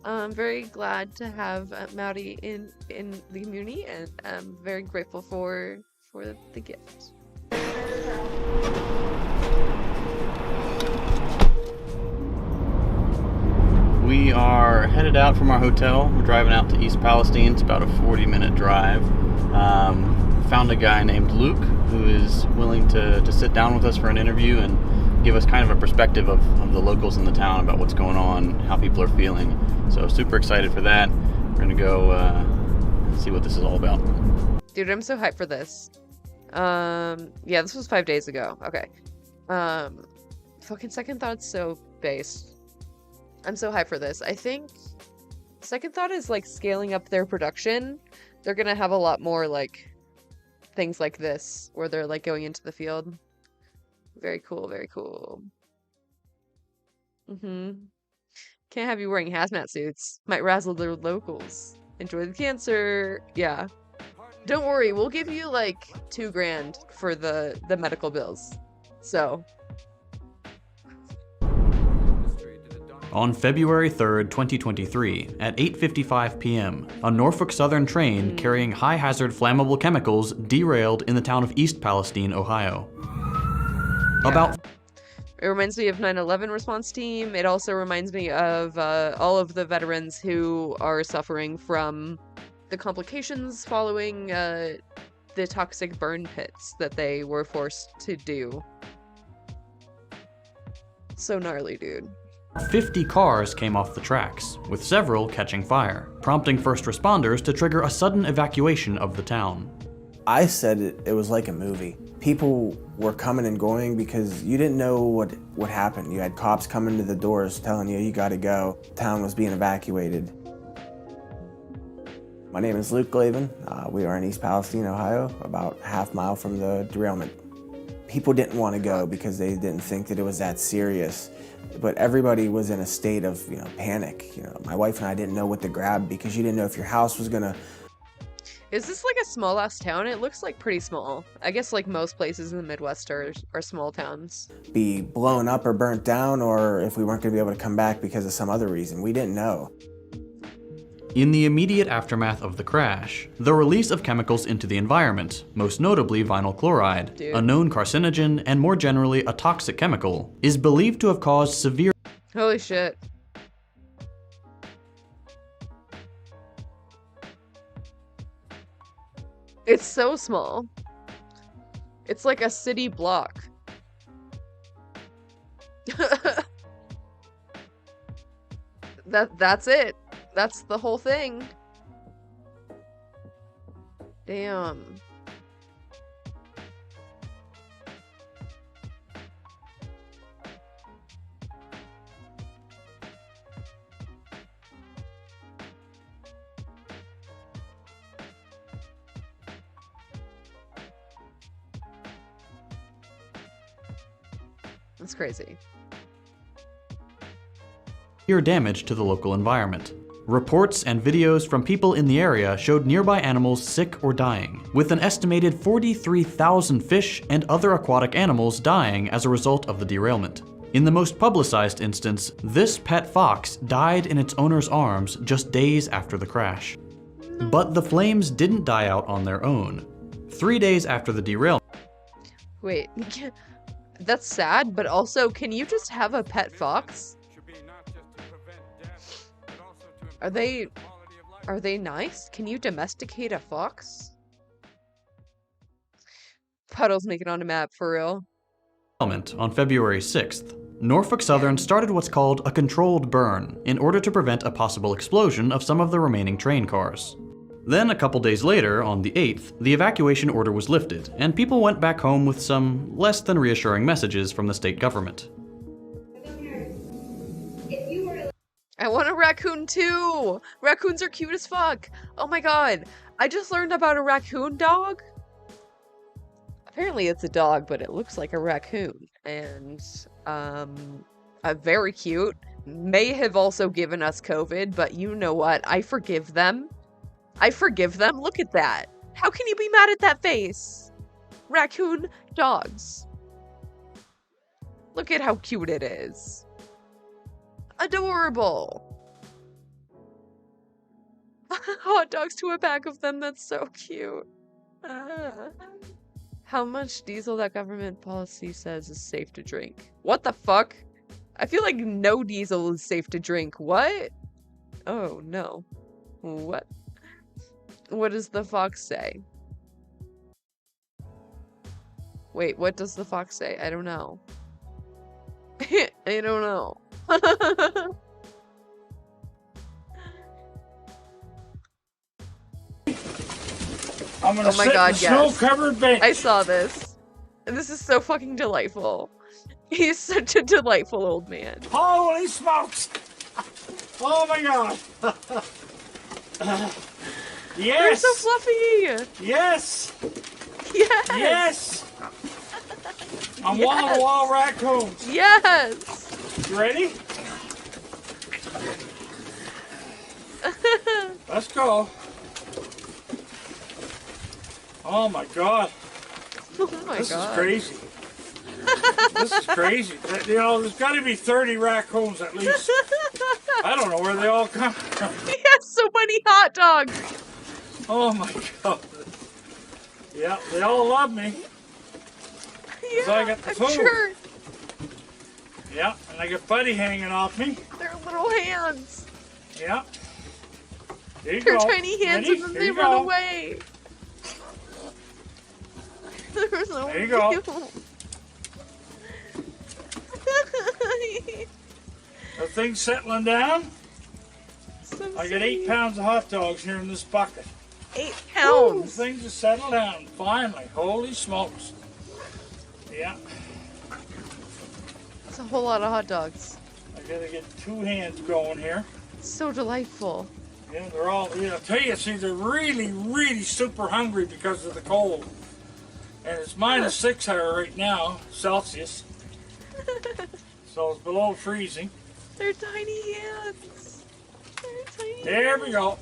I'm very glad to have Maori in the community, and I'm very grateful for the gift. We are headed out from our hotel. We're driving out to East Palestine. It's about a 40-minute drive. Found a guy named Luke who is willing to sit down with us for an interview and give us kind of a perspective of the locals in the town about what's going on, how people are feeling. So super excited for that. We're gonna go see what this is all about. Dude, I'm so hyped for this. Yeah, this was 5 days ago. Okay. Fucking Second Thought's so based. I'm so hyped for this. I think Second Thought is like scaling up their production. They're gonna have a lot more like things like this where they're like going into the field. Very cool, very cool. Can't have you wearing hazmat suits. Might razzle the locals. Enjoy the cancer. Yeah. Don't worry, we'll give you like $2,000 for the medical bills. So. On February 3rd, 2023, at 8:55 p.m., a Norfolk Southern train carrying high-hazard flammable chemicals derailed in the town of East Palestine, Ohio. It reminds me of 9/11 response team. It also reminds me of all of the veterans who are suffering from the complications following the toxic burn pits that they were forced to do. So gnarly, dude. 50 cars came off the tracks, with several catching fire, prompting first responders to trigger a sudden evacuation of the town. I said it was like a movie. People were coming and going because you didn't know what happened. You had cops coming to the doors telling you gotta go. Town was being evacuated. My name is Luke Glavin. We are in East Palestine, Ohio, about half mile from the derailment. People didn't want to go because they didn't think that it was that serious. But everybody was in a state of, panic. My wife and I didn't know what to grab because you didn't know if your house was gonna. Is this like a small ass town? It looks like pretty small. I guess like most places in the Midwest are small towns. Be blown up or burnt down, or if we weren't gonna be able to come back because of some other reason. We didn't know. In the immediate aftermath of the crash, the release of chemicals into the environment, most notably vinyl chloride, a known carcinogen and more generally a toxic chemical, is believed to have caused severe. Holy shit. It's so small. It's like a city block. That's it. That's the whole thing. Damn. That's crazy. Severe damage to the local environment. Reports and videos from people in the area showed nearby animals sick or dying, with an estimated 43,000 fish and other aquatic animals dying as a result of the derailment. In the most publicized instance, this pet fox died in its owner's arms just days after the crash. But the flames didn't die out on their own. 3 days after the derailment. Wait, that's sad, but also, can you just have a pet fox? Are they nice? Can you domesticate a fox? Puddles make it on a map, for real. On February 6th, Norfolk Southern started what's called a controlled burn in order to prevent a possible explosion of some of the remaining train cars. Then a couple days later, on the 8th, the evacuation order was lifted, and people went back home with some less than reassuring messages from the state government. I want a raccoon too! Raccoons are cute as fuck! Oh my god, I just learned about a raccoon dog. Apparently it's a dog, but it looks like a raccoon. And, very cute. May have also given us COVID, but you know what? I forgive them. I forgive them. Look at that. How can you be mad at that face? Raccoon dogs. Look at how cute it is. Adorable. Hot dogs to a pack of them. That's so cute. How much diesel that government policy says is safe to drink? What the fuck? I feel like no diesel is safe to drink. What? Oh, no. What? What does the fox say? Wait, what does the fox say? I don't know. I don't know. I'm gonna oh my sit god, in the yes. snow-covered bench. I saw this. And this is so fucking delightful. He's such a delightful old man. Holy smokes! Oh my god! Yes! They're so fluffy! Yes! Yes! Yes! I'm Yes! wall-to-wall raccoons. Yes! You ready? Let's go. Oh my God. Oh my This God. is crazy. This is crazy. You know, there's got to be 30 raccoons at least. I don't know where they all come from. He has so many hot dogs. Oh my God. Yeah, they all love me. Yeah, I got the I'm food. sure. Yeah, and I got Buddy hanging off me. Their little hands. Yeah. There you Their go. tiny hands, Ready? and then There they you run go. away. They're so There you go. cute. The thing's settling down. So I got 8 pounds of hot dogs here in this bucket. 8 Woo, pounds. things have settled down, finally. Holy smokes. Yeah, It's a whole lot of hot dogs. I gotta get 2 hands going here. So delightful. Yeah, they're all, you know, I tell you, see, they're really, really super hungry because of the cold. And it's -6 here right now, Celsius. So it's below freezing. They're tiny hands. They're tiny There hands. we go.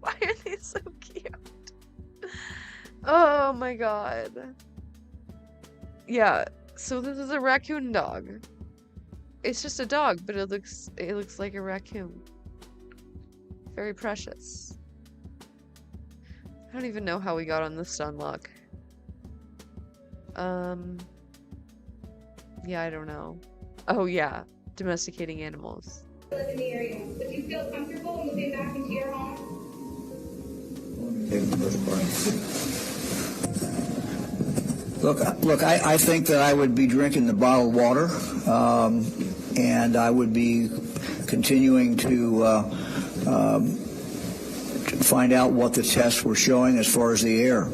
Why are they so cute? Oh my God. Yeah, so this is a raccoon dog. It's just a dog, but it looks like a raccoon. Very precious. I don't even know how we got on this stun lock. Yeah, I don't know. Oh yeah, domesticating animals. Live in the area. Would you feel comfortable moving back into your home? Look, I think that I would be drinking the bottled water, and I would be continuing to find out what the tests were showing as far as the air.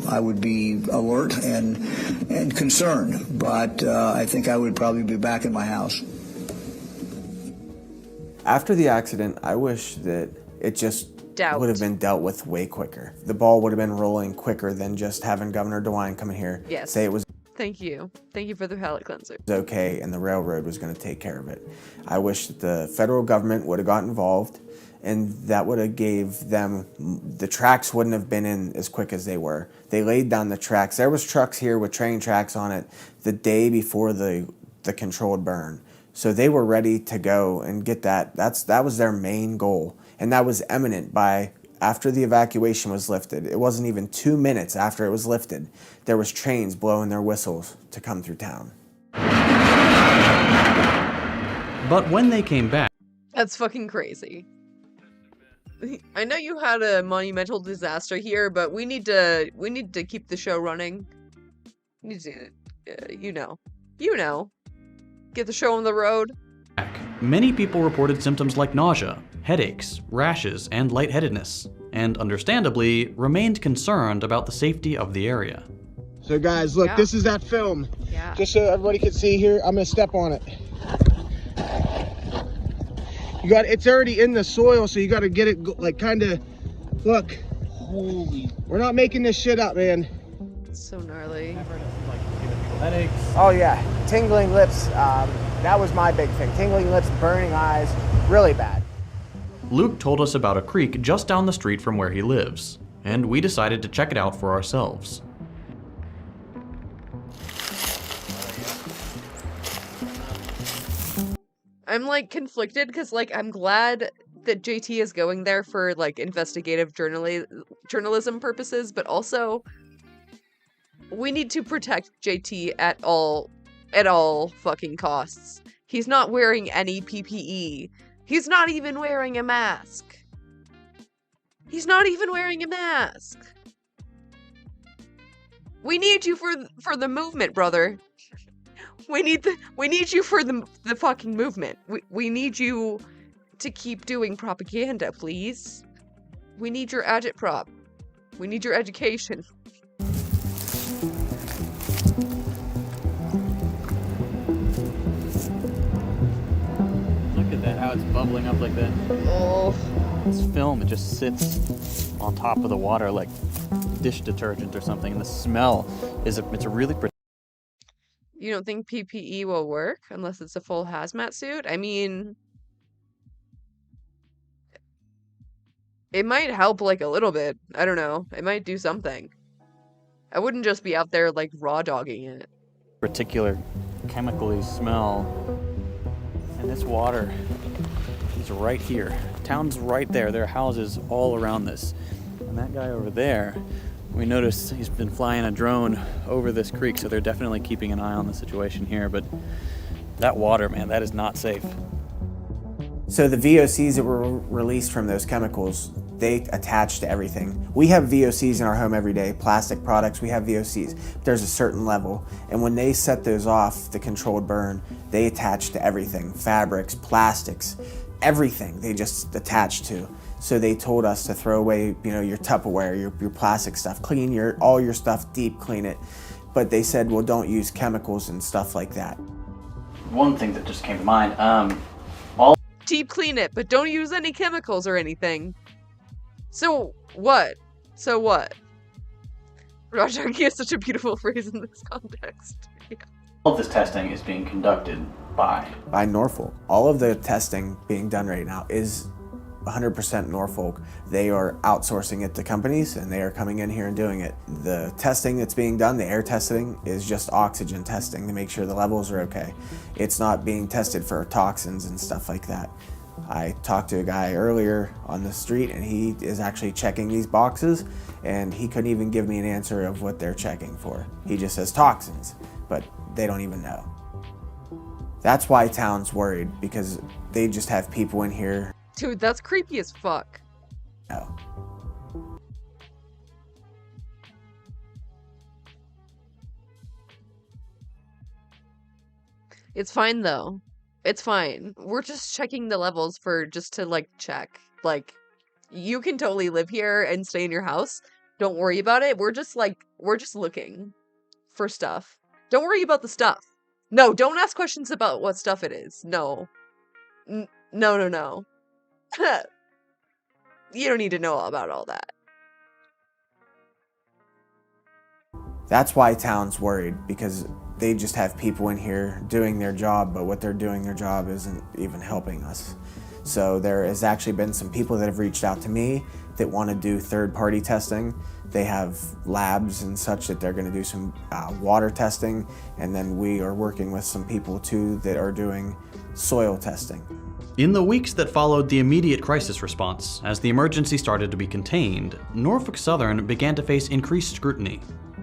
I would be alert and concerned, but I think I would probably be back in my house. After the accident, I wish that it just Doubt. would have been dealt with way quicker. The ball would have been rolling quicker than just having Governor DeWine come in here, Yes. say it was Thank you. Thank you for the palate cleanser. okay and the railroad was going to take care of it. I wish that the federal government would have got involved, and that would have gave them, the tracks wouldn't have been in as quick as they were. They laid down the tracks. There was trucks here with train tracks on it the day before the controlled burn. So they were ready to go and get that. That was their main goal. And that was imminent by after the evacuation was lifted. It wasn't even 2 minutes after it was lifted. There was trains blowing their whistles to come through town. But when they came back, That's fucking crazy. I know you had a monumental disaster here, but we need to keep the show running. We need to, you know, get the show on the road. many people reported symptoms like nausea, headaches, rashes, and lightheadedness, and understandably remained concerned about the safety of the area. So guys, look, this is that film. Yeah. Just so everybody can see here, I'm gonna step on it. It's already in the soil, so you gotta get it like kind of, look. Holy. We're not making this shit up, man. It's so gnarly. Headaches. Oh yeah, tingling lips, that was my big thing. Tingling lips, burning eyes, really bad. Luke told us about a creek just down the street from where he lives, and we decided to check it out for ourselves. I'm like conflicted because like I'm glad that JT is going there for like investigative journalism purposes, but also we need to protect JT at all fucking costs. He's not wearing any PPE. He's not even wearing a mask. He's not even wearing a mask. We need you for the movement, brother. We need you for the fucking movement. We need you to keep doing propaganda, please. We need your agitprop. We need your education. Look at that, how it's bubbling up like that. Oh. This film, it just sits on top of the water like dish detergent or something, and the smell it's a really You don't think PPE will work unless it's a full hazmat suit? I mean, It might help like a little bit. I don't know. It might do something. I wouldn't just be out there like raw dogging it. Particular chemically smell. And this water is right here. Town's right there. There are houses all around this. And that guy over there, we noticed he's been flying a drone over this creek, so they're definitely keeping an eye on the situation here. But that water, man, that is not safe. So the VOCs that were released from those chemicals, they attach to everything. We have VOCs in our home every day, plastic products, we have VOCs. There's a certain level, and when they set those off, the controlled burn, they attach to everything. Fabrics, plastics, everything they just attach to. So they told us to throw away, your Tupperware, your plastic stuff, clean all your stuff, deep clean it. But they said, well, don't use chemicals and stuff like that. One thing that just came to mind, Deep clean it, but don't use any chemicals or anything. So what? So what? Rajaki is such a beautiful phrase in this context. Yeah. all of this testing is being conducted by Norfolk. All of the testing being done right now is 100% Norfolk. They are outsourcing it to companies and they are coming in here and doing it. The testing that's being done, the air testing, is just oxygen testing to make sure the levels are okay. It's not being tested for toxins and stuff like that. I talked to a guy earlier on the street and he is actually checking these boxes and he couldn't even give me an answer of what they're checking for. He just says toxins, but they don't even know. That's why town's worried, because they just have people in here. Dude, that's creepy as fuck. No. It's fine though. It's fine. We're just checking the levels just to like check. Like, you can totally live here and stay in your house. Don't worry about it. We're just looking for stuff. Don't worry about the stuff. No, don't ask questions about what stuff it is. No. No. You don't need to know about all that. That's why town's worried, because they just have people in here doing their job, but what they're doing their job isn't even helping us. So there has actually been some people that have reached out to me that want to do third-party testing. They have labs and such that they're going to do some water testing, and then we are working with some people too that are doing soil testing. In the weeks that followed the immediate crisis response, as the emergency started to be contained, Norfolk Southern began to face increased scrutiny.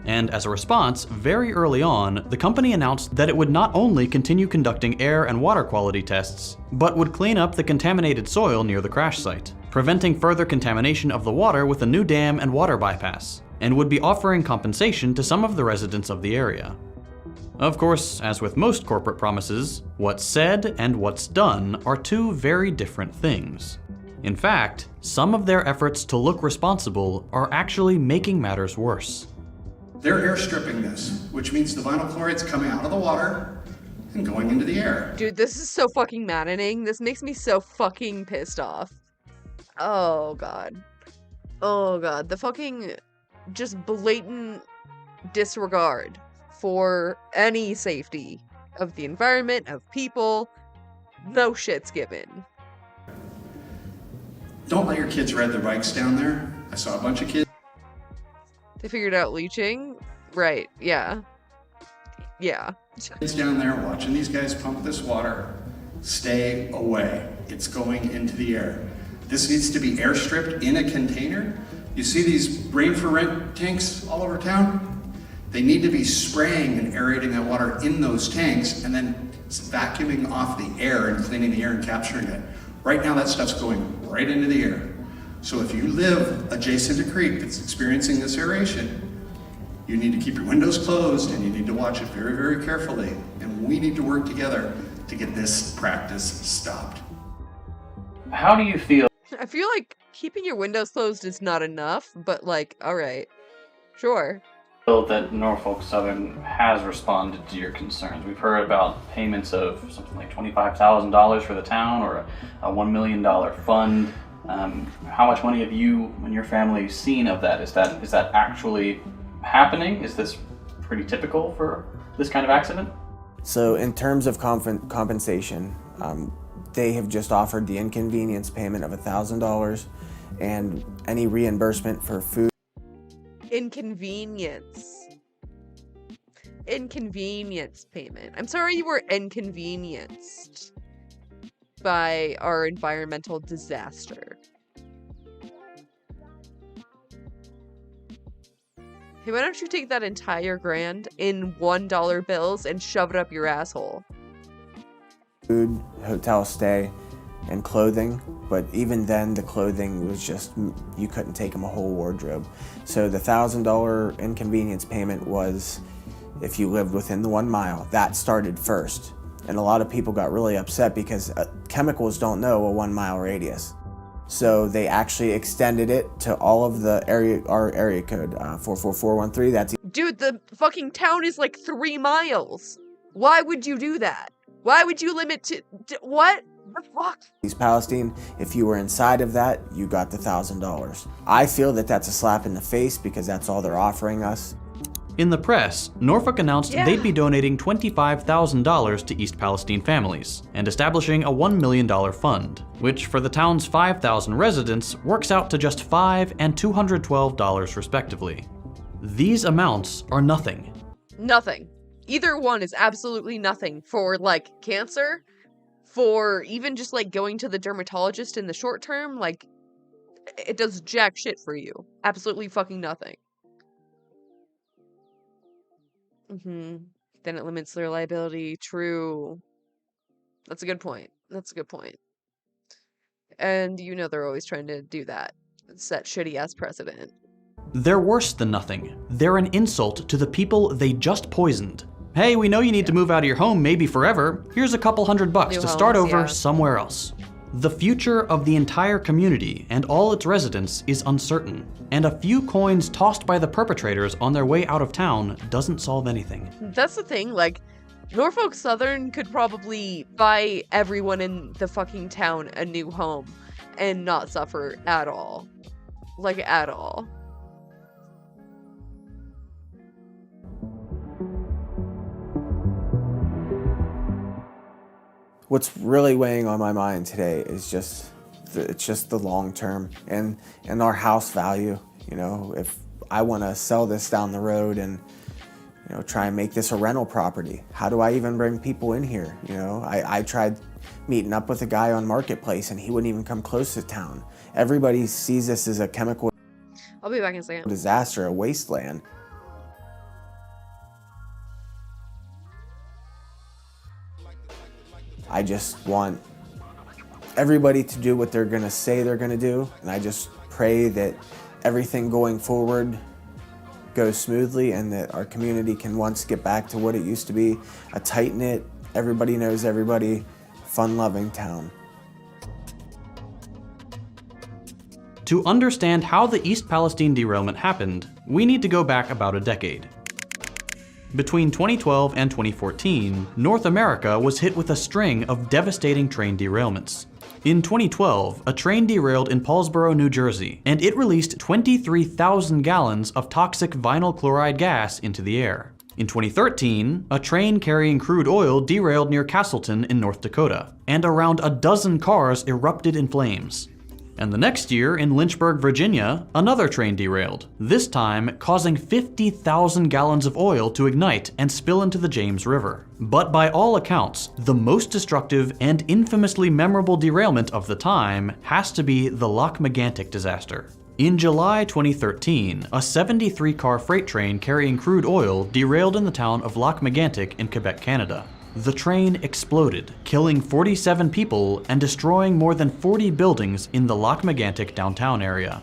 And as a response, very early on, the company announced that it would not only continue conducting air and water quality tests, but would clean up the contaminated soil near the crash site, preventing further contamination of the water with a new dam and water bypass, and would be offering compensation to some of the residents of the area. Of course, as with most corporate promises, what's said and what's done are two very different things. In fact, some of their efforts to look responsible are actually making matters worse. They're airstripping this, which means the vinyl chloride's coming out of the water and going into the air. Dude, this is so fucking maddening. This makes me so fucking pissed off. Oh god. Oh god. The fucking just blatant disregard for any safety of the environment, of people. No shit's given. Don't let your kids ride their bikes down there. I saw a bunch of kids. They figured out leaching? Right, yeah. Yeah. Kids down there watching these guys pump this water. Stay away. It's going into the air. This needs to be airstripped in a container. You see these Rain for Rent tanks all over town? They need to be spraying and aerating that water in those tanks and then vacuuming off the air and cleaning the air and capturing it. Right now that stuff's going right into the air. So if you live adjacent to a creek that's experiencing this aeration, you need to keep your windows closed and you need to watch it very, very carefully. And we need to work together to get this practice stopped. How do you feel? I feel like keeping your windows closed is not enough, but like, alright. Sure. That Norfolk Southern has responded to your concerns. We've heard about payments of something like $25,000 for the town or a $1 million fund. How much money have you and your family seen of that? Is that actually happening? Is this pretty typical for this kind of accident? So in terms of compensation, they have just offered the inconvenience payment of $1,000 and any reimbursement for food. Inconvenience payment. I'm sorry you were inconvenienced by our environmental disaster. Hey, why don't you take that entire grand in $1 bills and shove it up your asshole? Food, hotel stay, and clothing, but even then the clothing was just, you couldn't take them a whole wardrobe. So the $1,000 inconvenience payment was if you lived within the 1 mile. That started first. And a lot of people got really upset because chemicals don't know a 1 mile radius. So they actually extended it to all of the our area code, 44413. That's Dude, the fucking town is like 3 miles. Why would you do that? Why would you limit to what the fuck? East Palestine. If you were inside of that, you got the $1,000. I feel that that's a slap in the face because that's all they're offering us. In the press, Norfolk announced they'd be donating $25,000 to East Palestine families and establishing a $1 million fund, which for the town's 5,000 residents works out to just $5 and $212 respectively. These amounts are nothing. Nothing. Either one is absolutely nothing for, like, cancer, for even just, like, going to the dermatologist in the short term. Like, it does jack shit for you. Absolutely fucking nothing. Then it limits their liability. True. That's a good point. That's a good point. And you know they're always trying to do that. Set shitty-ass precedent. They're worse than nothing. They're an insult to the people they just poisoned. Hey, we know you need to move out of your home, maybe forever. Here's a couple $100 to start over somewhere else. The future of the entire community and all its residents is uncertain, and a few coins tossed by the perpetrators on their way out of town doesn't solve anything. That's the thing, like, Norfolk Southern could probably buy everyone in the fucking town a new home and not suffer at all. Like, at all. What's really weighing on my mind today is just the long term and our house value. You know, if I want to sell this down the road and, you know, try and make this a rental property, how do I even bring people in here? You know, I tried meeting up with a guy on Marketplace and he wouldn't even come close to town. Everybody sees this as a chemical I'll be back in a second. disaster, a wasteland. I just want everybody to do what they're gonna say they're gonna do, and I just pray that everything going forward goes smoothly and that our community can once get back to what it used to be, a tight-knit, everybody knows everybody, fun-loving town. To understand how the East Palestine derailment happened, we need to go back about a decade. Between 2012 and 2014, North America was hit with a string of devastating train derailments. In 2012, a train derailed in Paulsboro, New Jersey, and it released 23,000 gallons of toxic vinyl chloride gas into the air. In 2013, a train carrying crude oil derailed near Castleton in North Dakota, and around a dozen cars erupted in flames. And the next year, in Lynchburg, Virginia, another train derailed, this time causing 50,000 gallons of oil to ignite and spill into the James River. But by all accounts, the most destructive and infamously memorable derailment of the time has to be the Lac-Mégantic disaster. In July 2013, a 73-car freight train carrying crude oil derailed in the town of Lac-Mégantic in Quebec, Canada. The train exploded, killing 47 people and destroying more than 40 buildings in the Lac-Mégantic downtown area.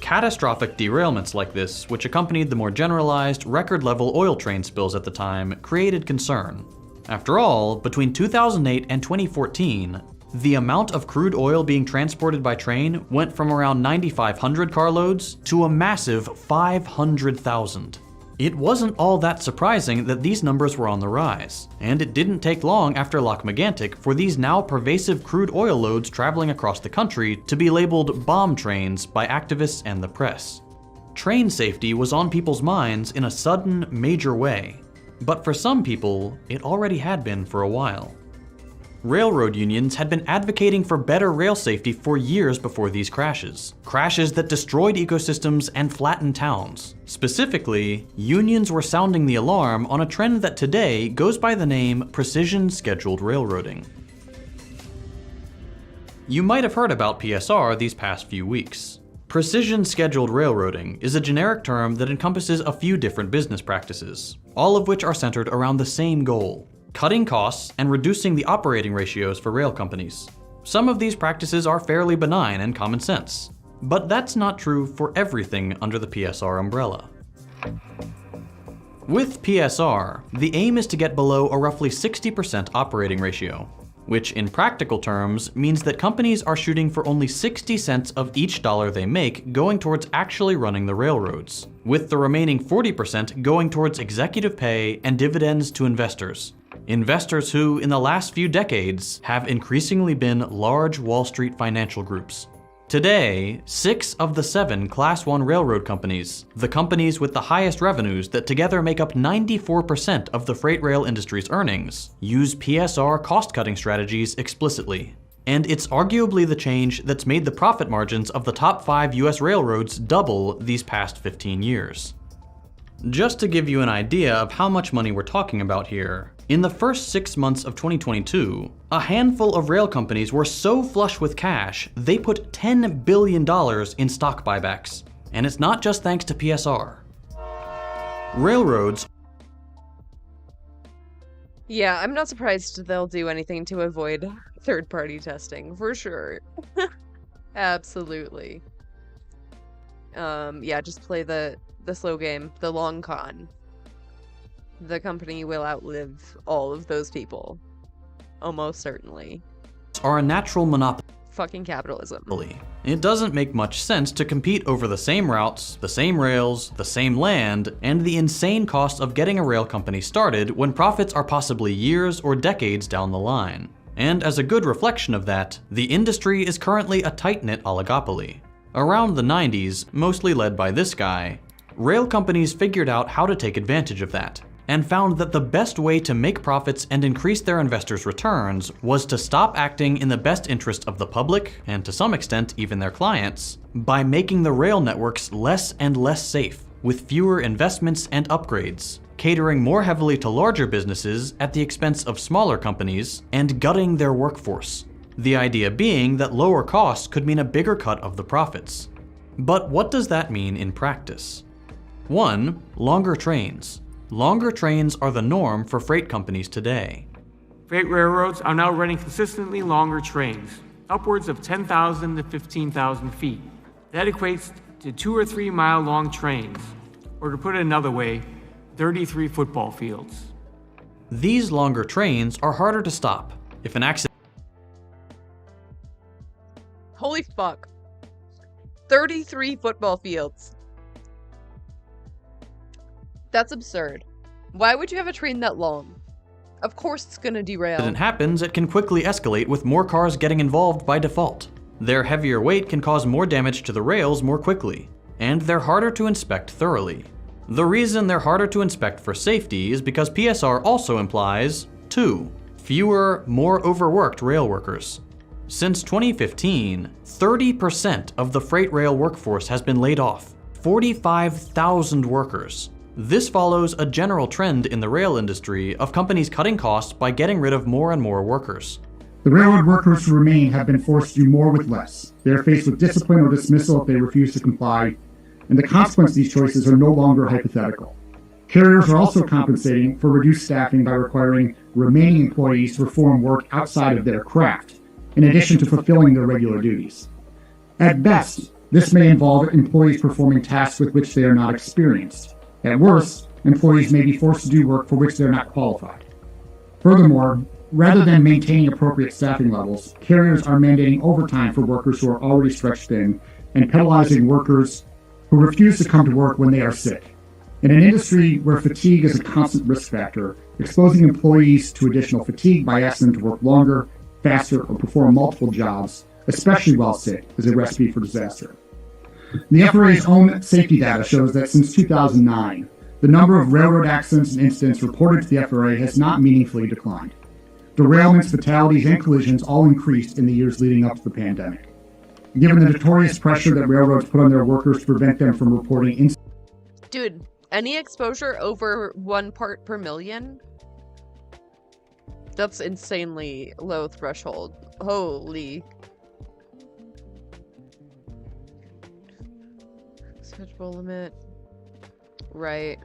Catastrophic derailments like this, which accompanied the more generalized, record-level oil train spills at the time, created concern. After all, between 2008 and 2014, the amount of crude oil being transported by train went from around 9,500 carloads to a massive 500,000. It wasn't all that surprising that these numbers were on the rise, and it didn't take long after Lac-Mégantic for these now pervasive crude oil loads traveling across the country to be labeled bomb trains by activists and the press. Train safety was on people's minds in a sudden, major way, but for some people, it already had been for a while. Railroad unions had been advocating for better rail safety for years before these crashes. Crashes that destroyed ecosystems and flattened towns. Specifically, unions were sounding the alarm on a trend that today goes by the name precision scheduled railroading. You might have heard about PSR these past few weeks. Precision scheduled railroading is a generic term that encompasses a few different business practices, all of which are centered around the same goal: cutting costs and reducing the operating ratios for rail companies. Some of these practices are fairly benign and common sense, but that's not true for everything under the PSR umbrella. With PSR, the aim is to get below a roughly 60% operating ratio, which in practical terms means that companies are shooting for only 60 cents of each dollar they make going towards actually running the railroads, with the remaining 40% going towards executive pay and dividends to investors. Investors who, in the last few decades, have increasingly been large Wall Street financial groups. Today, 6 of the 7 Class 1 railroad companies, the companies with the highest revenues that together make up 94% of the freight rail industry's earnings, use PSR cost-cutting strategies explicitly. And it's arguably the change that's made the profit margins of the top 5 US railroads double these past 15 years. Just to give you an idea of how much money we're talking about here, in the first 6 months of 2022, a handful of rail companies were so flush with cash, they put $10 billion in stock buybacks. And it's not just thanks to PSR. Railroads. Yeah, I'm not surprised they'll do anything to avoid third-party testing, for sure. Absolutely. Yeah, just play the slow game, the long con. The company will outlive all of those people. Almost certainly. Are a natural monopoly. Fucking capitalism. It doesn't make much sense to compete over the same routes, the same rails, the same land, and the insane cost of getting a rail company started when profits are possibly years or decades down the line. And as a good reflection of that, the industry is currently a tight-knit oligopoly. Around the 90s, mostly led by this guy, rail companies figured out how to take advantage of that, and found that the best way to make profits and increase their investors' returns was to stop acting in the best interest of the public, and to some extent even their clients, by making the rail networks less and less safe, with fewer investments and upgrades, catering more heavily to larger businesses at the expense of smaller companies, and gutting their workforce. The idea being that lower costs could mean a bigger cut of the profits. But what does that mean in practice? 1. Longer trains. Longer trains are the norm for freight companies today. Freight railroads are now running consistently longer trains, upwards of 10,000 to 15,000 feet. That equates to 2 or 3 mile long trains, or to put it another way, 33 football fields. These longer trains are harder to stop. If an accident. Holy fuck. 33 football fields. That's absurd. Why would you have a train that long? Of course it's gonna derail. When it happens, it can quickly escalate with more cars getting involved by default. Their heavier weight can cause more damage to the rails more quickly, and they're harder to inspect thoroughly. The reason they're harder to inspect for safety is because PSR also implies 2. Fewer, more overworked rail workers. Since 2015, 30% of the freight rail workforce has been laid off. 45,000 workers. This follows a general trend in the rail industry of companies cutting costs by getting rid of more and more workers. The railroad workers who remain have been forced to do more with less. They are faced with discipline or dismissal if they refuse to comply, and the consequence of these choices are no longer hypothetical. Carriers are also compensating for reduced staffing by requiring remaining employees to perform work outside of their craft, in addition to fulfilling their regular duties. At best, this may involve employees performing tasks with which they are not experienced. At worst, employees may be forced to do work for which they are not qualified. Furthermore, rather than maintaining appropriate staffing levels, carriers are mandating overtime for workers who are already stretched thin and penalizing workers who refuse to come to work when they are sick. In an industry where fatigue is a constant risk factor, exposing employees to additional fatigue by asking them to work longer, faster, or perform multiple jobs, especially while sick, is a recipe for disaster. The FRA's own safety data shows that since 2009, the number of railroad accidents and incidents reported to the FRA has not meaningfully declined. Derailments, fatalities, and collisions all increased in the years leading up to the pandemic. Given the notorious pressure that railroads put on their workers to prevent them from reporting incidents. Dude, any exposure over 1 part per million? That's insanely low threshold. Holy. Acceptable limit. Right.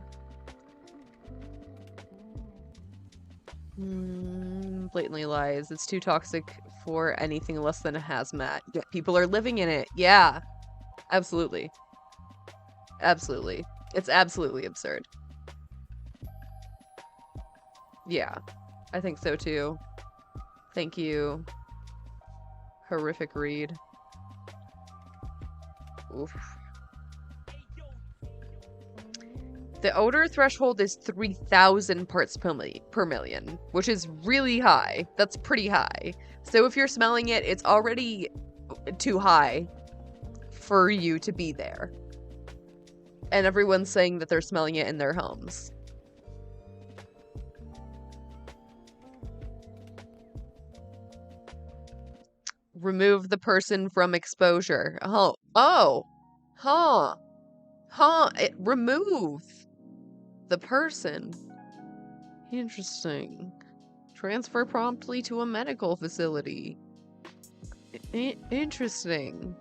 Blatantly lies. It's too toxic for anything less than a hazmat. Yet people are living in it. Yeah. Absolutely. Absolutely. It's absolutely absurd. Yeah. I think so too. Thank you. Horrific read. Oof. The odor threshold is 3,000 parts per million, which is really high. That's pretty high. So if you're smelling it, it's already too high for you to be there. And everyone's saying that they're smelling it in their homes. Remove the person from exposure. Remove the person. Interesting. Transfer promptly to a medical facility. Interesting.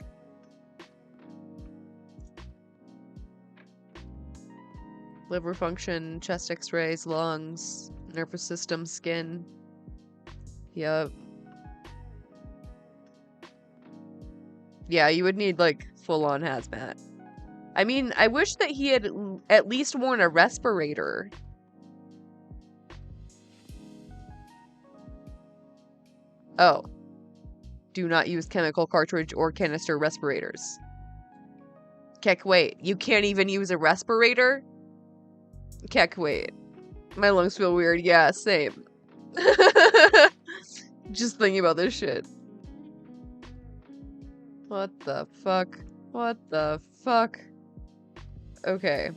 Liver function, chest x-rays, lungs, nervous system, skin. Yep. Yeah, you would need, like, full-on hazmat. I mean, I wish that he had at least worn a respirator. Oh. Do not use chemical cartridge or canister respirators. Kek, wait. You can't even use a respirator? Kek, wait. My lungs feel weird. Yeah, same. Just thinking about this shit. What the fuck? What the fuck? Okay.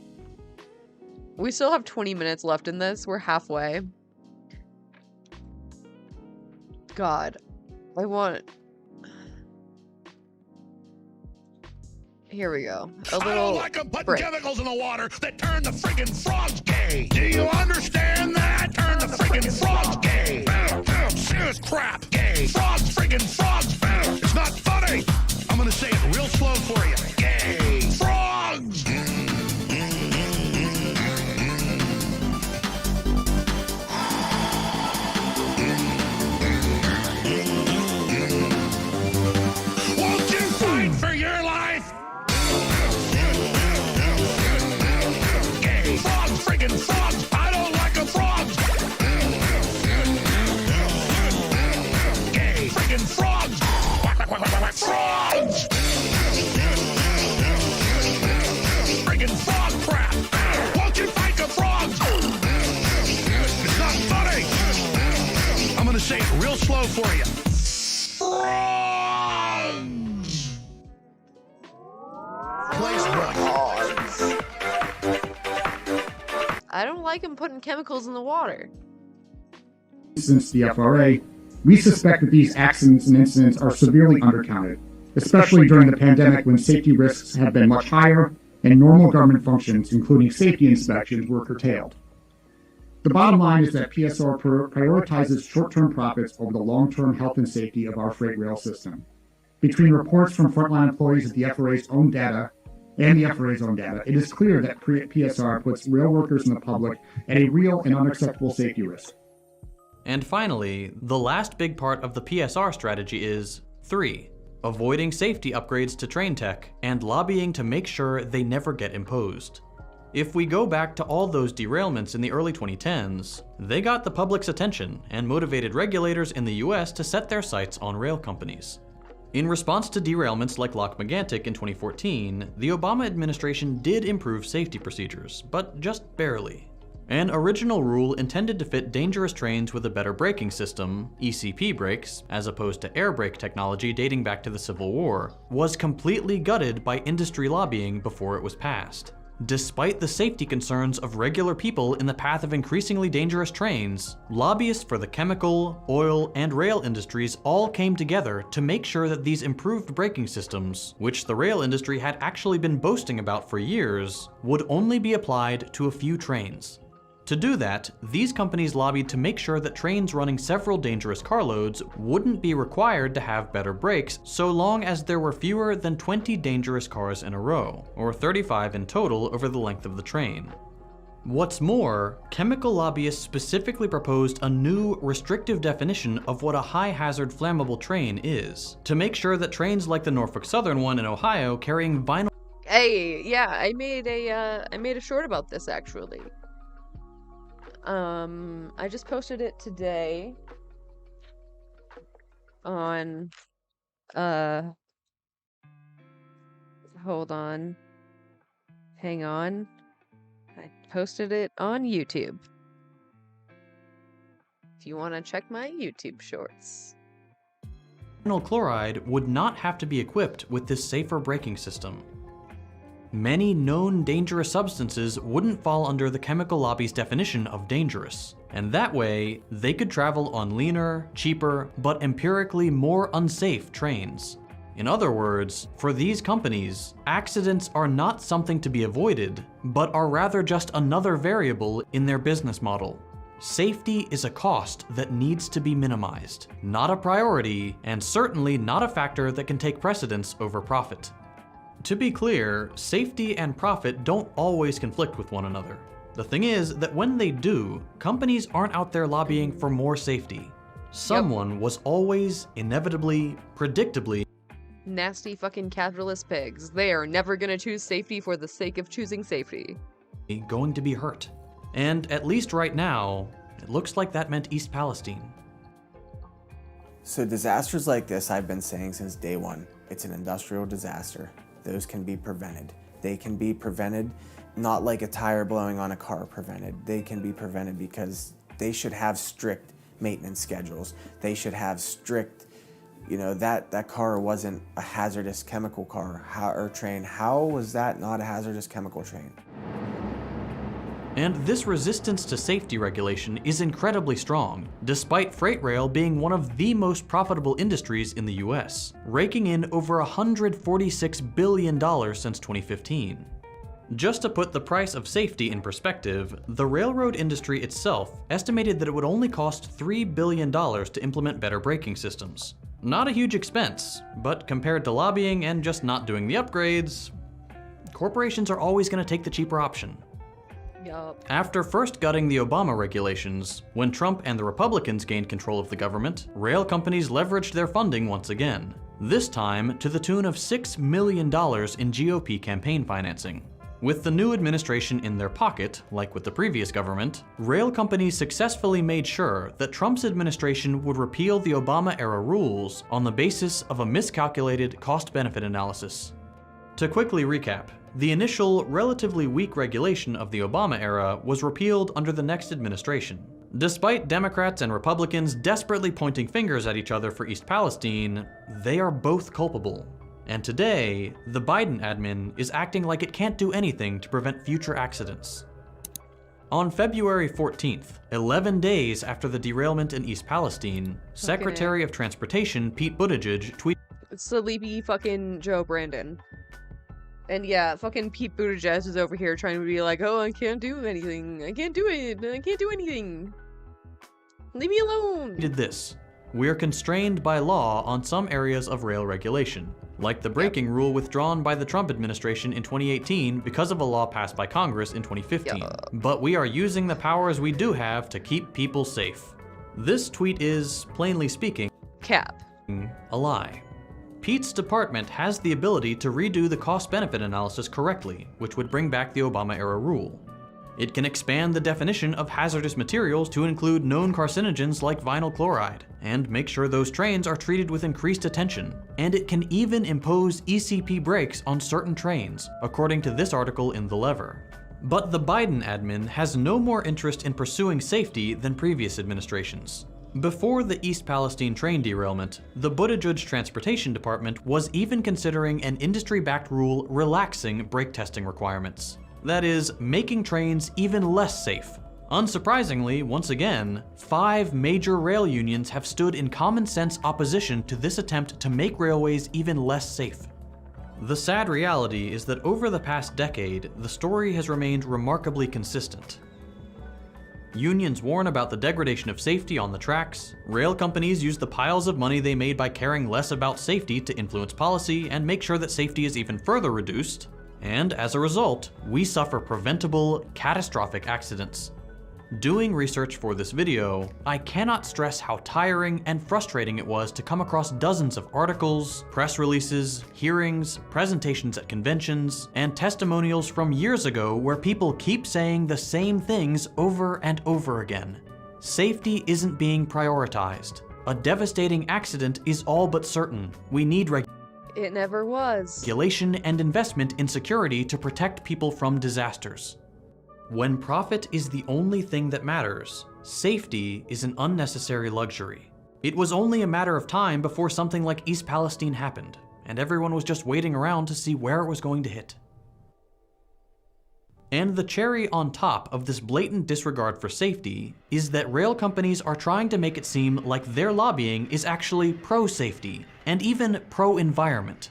We still have 20 minutes left in this. We're halfway. God. I want... Here we go. A little I don't like them putting break. chemicals in the water that turn the friggin' frogs gay. Do you understand that? Turn the friggin' frogs gay. Serious crap. Gay. Frogs, friggin' frogs. It's not funny. I'm gonna say it real slow for you. Gay. Frogs. Won't you fight for your life? Gay. Frogs, friggin' frogs. I don't like a frog. Gay. Friggin' frogs. Frogs! Friggin' frog crap! Won't you fight the frogs? It's not funny! I'm gonna say it real slow for you. Frogs! Place I don't like him putting chemicals in the water. Since the FRA, we suspect that these accidents and incidents are severely undercounted, especially during the pandemic when safety risks have been much higher and normal government functions, including safety inspections, were curtailed. The bottom line is that PSR prioritizes short-term profits over the long-term health and safety of our freight rail system. Between reports from frontline employees at the FRA's own data and the FRA's own data, it is clear that PSR puts rail workers and the public at a real and unacceptable safety risk. And finally, the last big part of the PSR strategy is 3. Avoiding safety upgrades to train tech and lobbying to make sure they never get imposed. If we go back to all those derailments in the early 2010s, they got the public's attention and motivated regulators in the US to set their sights on rail companies. In response to derailments like Lac-Megantic in 2014, the Obama administration did improve safety procedures, but just barely. An original rule intended to fit dangerous trains with a better braking system, ECP brakes, as opposed to air brake technology dating back to the Civil War, was completely gutted by industry lobbying before it was passed. Despite the safety concerns of regular people in the path of increasingly dangerous trains, lobbyists for the chemical, oil, and rail industries all came together to make sure that these improved braking systems, which the rail industry had actually been boasting about for years, would only be applied to a few trains. To do that, these companies lobbied to make sure that trains running several dangerous carloads wouldn't be required to have better brakes so long as there were fewer than 20 dangerous cars in a row, or 35 in total over the length of the train. What's more, chemical lobbyists specifically proposed a new, restrictive definition of what a high-hazard flammable train is, to make sure that trains like the Norfolk Southern one in Ohio carrying vinyl— Hey, yeah, I made a short about this actually. I just posted it today on, hold on, hang on, I posted it on YouTube, if you want to check my YouTube shorts. Vinyl chloride would not have to be equipped with this safer braking system. Many known dangerous substances wouldn't fall under the chemical lobby's definition of dangerous, and that way, they could travel on leaner, cheaper, but empirically more unsafe trains. In other words, for these companies, accidents are not something to be avoided, but are rather just another variable in their business model. Safety is a cost that needs to be minimized, not a priority, and certainly not a factor that can take precedence over profit. To be clear, safety and profit don't always conflict with one another. The thing is that when they do, companies aren't out there lobbying for more safety. Someone was always, inevitably, predictably, Nasty fucking capitalist pigs. They are never gonna choose safety for the sake of choosing safety. going to be hurt. And at least right now, it looks like that meant East Palestine. So disasters like this, I've been saying since day one, it's an industrial disaster. Those can be prevented. They can be prevented, not like a tire blowing on a car prevented. They can be prevented because they should have strict maintenance schedules. They should have strict, that car wasn't a hazardous chemical car or train. How was that not a hazardous chemical train? And this resistance to safety regulation is incredibly strong, despite freight rail being one of the most profitable industries in the US, raking in over $146 billion since 2015. Just to put the price of safety in perspective, the railroad industry itself estimated that it would only cost $3 billion to implement better braking systems. Not a huge expense, but compared to lobbying and just not doing the upgrades, corporations are always going to take the cheaper option. Yup. After first gutting the Obama regulations, when Trump and the Republicans gained control of the government, rail companies leveraged their funding once again, this time to the tune of $6 million in GOP campaign financing. With the new administration in their pocket, like with the previous government, rail companies successfully made sure that Trump's administration would repeal the Obama-era rules on the basis of a miscalculated cost-benefit analysis. To quickly recap, the initial, relatively weak regulation of the Obama era was repealed under the next administration. Despite Democrats and Republicans desperately pointing fingers at each other for East Palestine, they are both culpable. And today, the Biden admin is acting like it can't do anything to prevent future accidents. On February 14th, 11 days after the derailment in East Palestine, Secretary of Transportation Pete Buttigieg tweeted, Sleepy fucking Joe Brandon. And yeah, fucking Pete Buttigieg is over here trying to be like, oh, I can't do anything. I can't do it. I can't do anything. Leave me alone. Did this. We're constrained by law on some areas of rail regulation, like the braking rule withdrawn by the Trump administration in 2018 because of a law passed by Congress in 2015. But we are using the powers we do have to keep people safe. This tweet is, plainly speaking, cap. A lie. Pete's department has the ability to redo the cost-benefit analysis correctly, which would bring back the Obama-era rule. It can expand the definition of hazardous materials to include known carcinogens like vinyl chloride, and make sure those trains are treated with increased attention. And it can even impose ECP brakes on certain trains, according to this article in The Lever. But the Biden admin has no more interest in pursuing safety than previous administrations. Before the East Palestine train derailment, the Buttigieg Transportation Department was even considering an industry-backed rule relaxing brake testing requirements. That is, making trains even less safe. Unsurprisingly, once again, 5 major rail unions have stood in common sense opposition to this attempt to make railways even less safe. The sad reality is that over the past decade, the story has remained remarkably consistent. Unions warn about the degradation of safety on the tracks, rail companies use the piles of money they made by caring less about safety to influence policy and make sure that safety is even further reduced, and as a result, we suffer preventable, catastrophic accidents. Doing research for this video, I cannot stress how tiring and frustrating it was to come across dozens of articles, press releases, hearings, presentations at conventions, and testimonials from years ago where people keep saying the same things over and over again. Safety isn't being prioritized. A devastating accident is all but certain. We need It never was. regulation and investment in security to protect people from disasters. When profit is the only thing that matters, safety is an unnecessary luxury. It was only a matter of time before something like East Palestine happened, and everyone was just waiting around to see where it was going to hit. And the cherry on top of this blatant disregard for safety is that rail companies are trying to make it seem like their lobbying is actually pro-safety, and even pro-environment.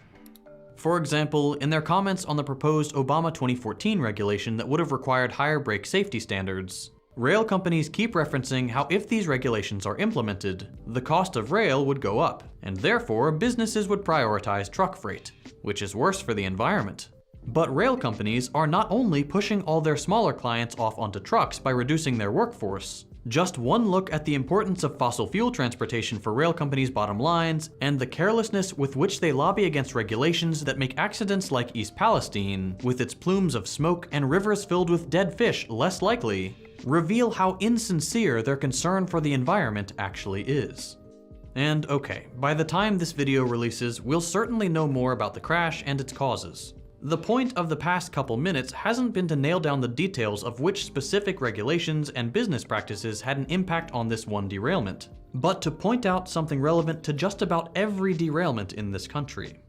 For example, in their comments on the proposed Obama 2014 regulation that would have required higher brake safety standards, rail companies keep referencing how if these regulations are implemented, the cost of rail would go up, and therefore businesses would prioritize truck freight, which is worse for the environment. But rail companies are not only pushing all their smaller clients off onto trucks by reducing their workforce. Just one look at the importance of fossil fuel transportation for rail companies' bottom lines, and the carelessness with which they lobby against regulations that make accidents like East Palestine, with its plumes of smoke and rivers filled with dead fish less likely, reveal how insincere their concern for the environment actually is. And okay, by the time this video releases, we'll certainly know more about the crash and its causes. The point of the past couple minutes hasn't been to nail down the details of which specific regulations and business practices had an impact on this one derailment, but to point out something relevant to just about every derailment in this country.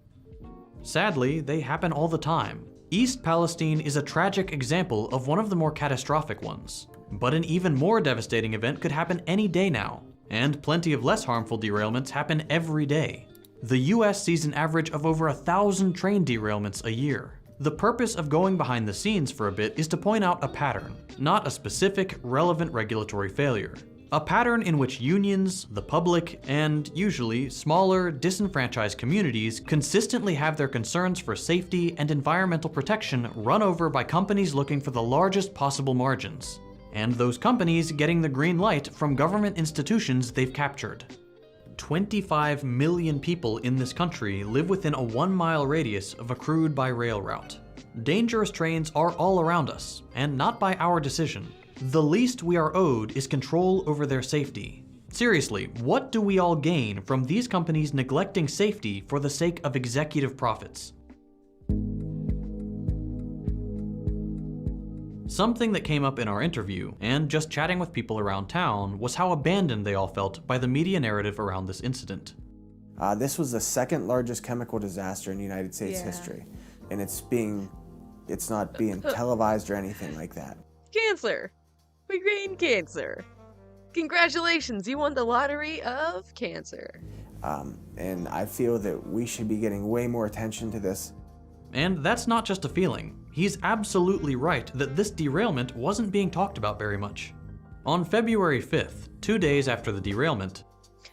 Sadly, they happen all the time. East Palestine is a tragic example of one of the more catastrophic ones, but an even more devastating event could happen any day now, and plenty of less harmful derailments happen every day. The US sees an average of over 1,000 train derailments a year. The purpose of going behind the scenes for a bit is to point out a pattern, not a specific, relevant regulatory failure. A pattern in which unions, the public, and usually smaller, disenfranchised communities consistently have their concerns for safety and environmental protection run over by companies looking for the largest possible margins, and those companies getting the green light from government institutions they've captured. 25 million people in this country live within a 1-mile radius of a crewed by rail route. Dangerous trains are all around us, and not by our decision. The least we are owed is control over their safety. Seriously, what do we all gain from these companies neglecting safety for the sake of executive profits? Something that came up in our interview, and just chatting with people around town, was how abandoned they all felt by the media narrative around this incident. This was the second largest chemical disaster in United States history, and it's not being televised or anything like that. Cancer! We gained cancer! Congratulations, you won the lottery of cancer. And I feel that we should be getting way more attention to this. And that's not just a feeling. He's absolutely right that this derailment wasn't being talked about very much. On February 5th, 2 days after the derailment,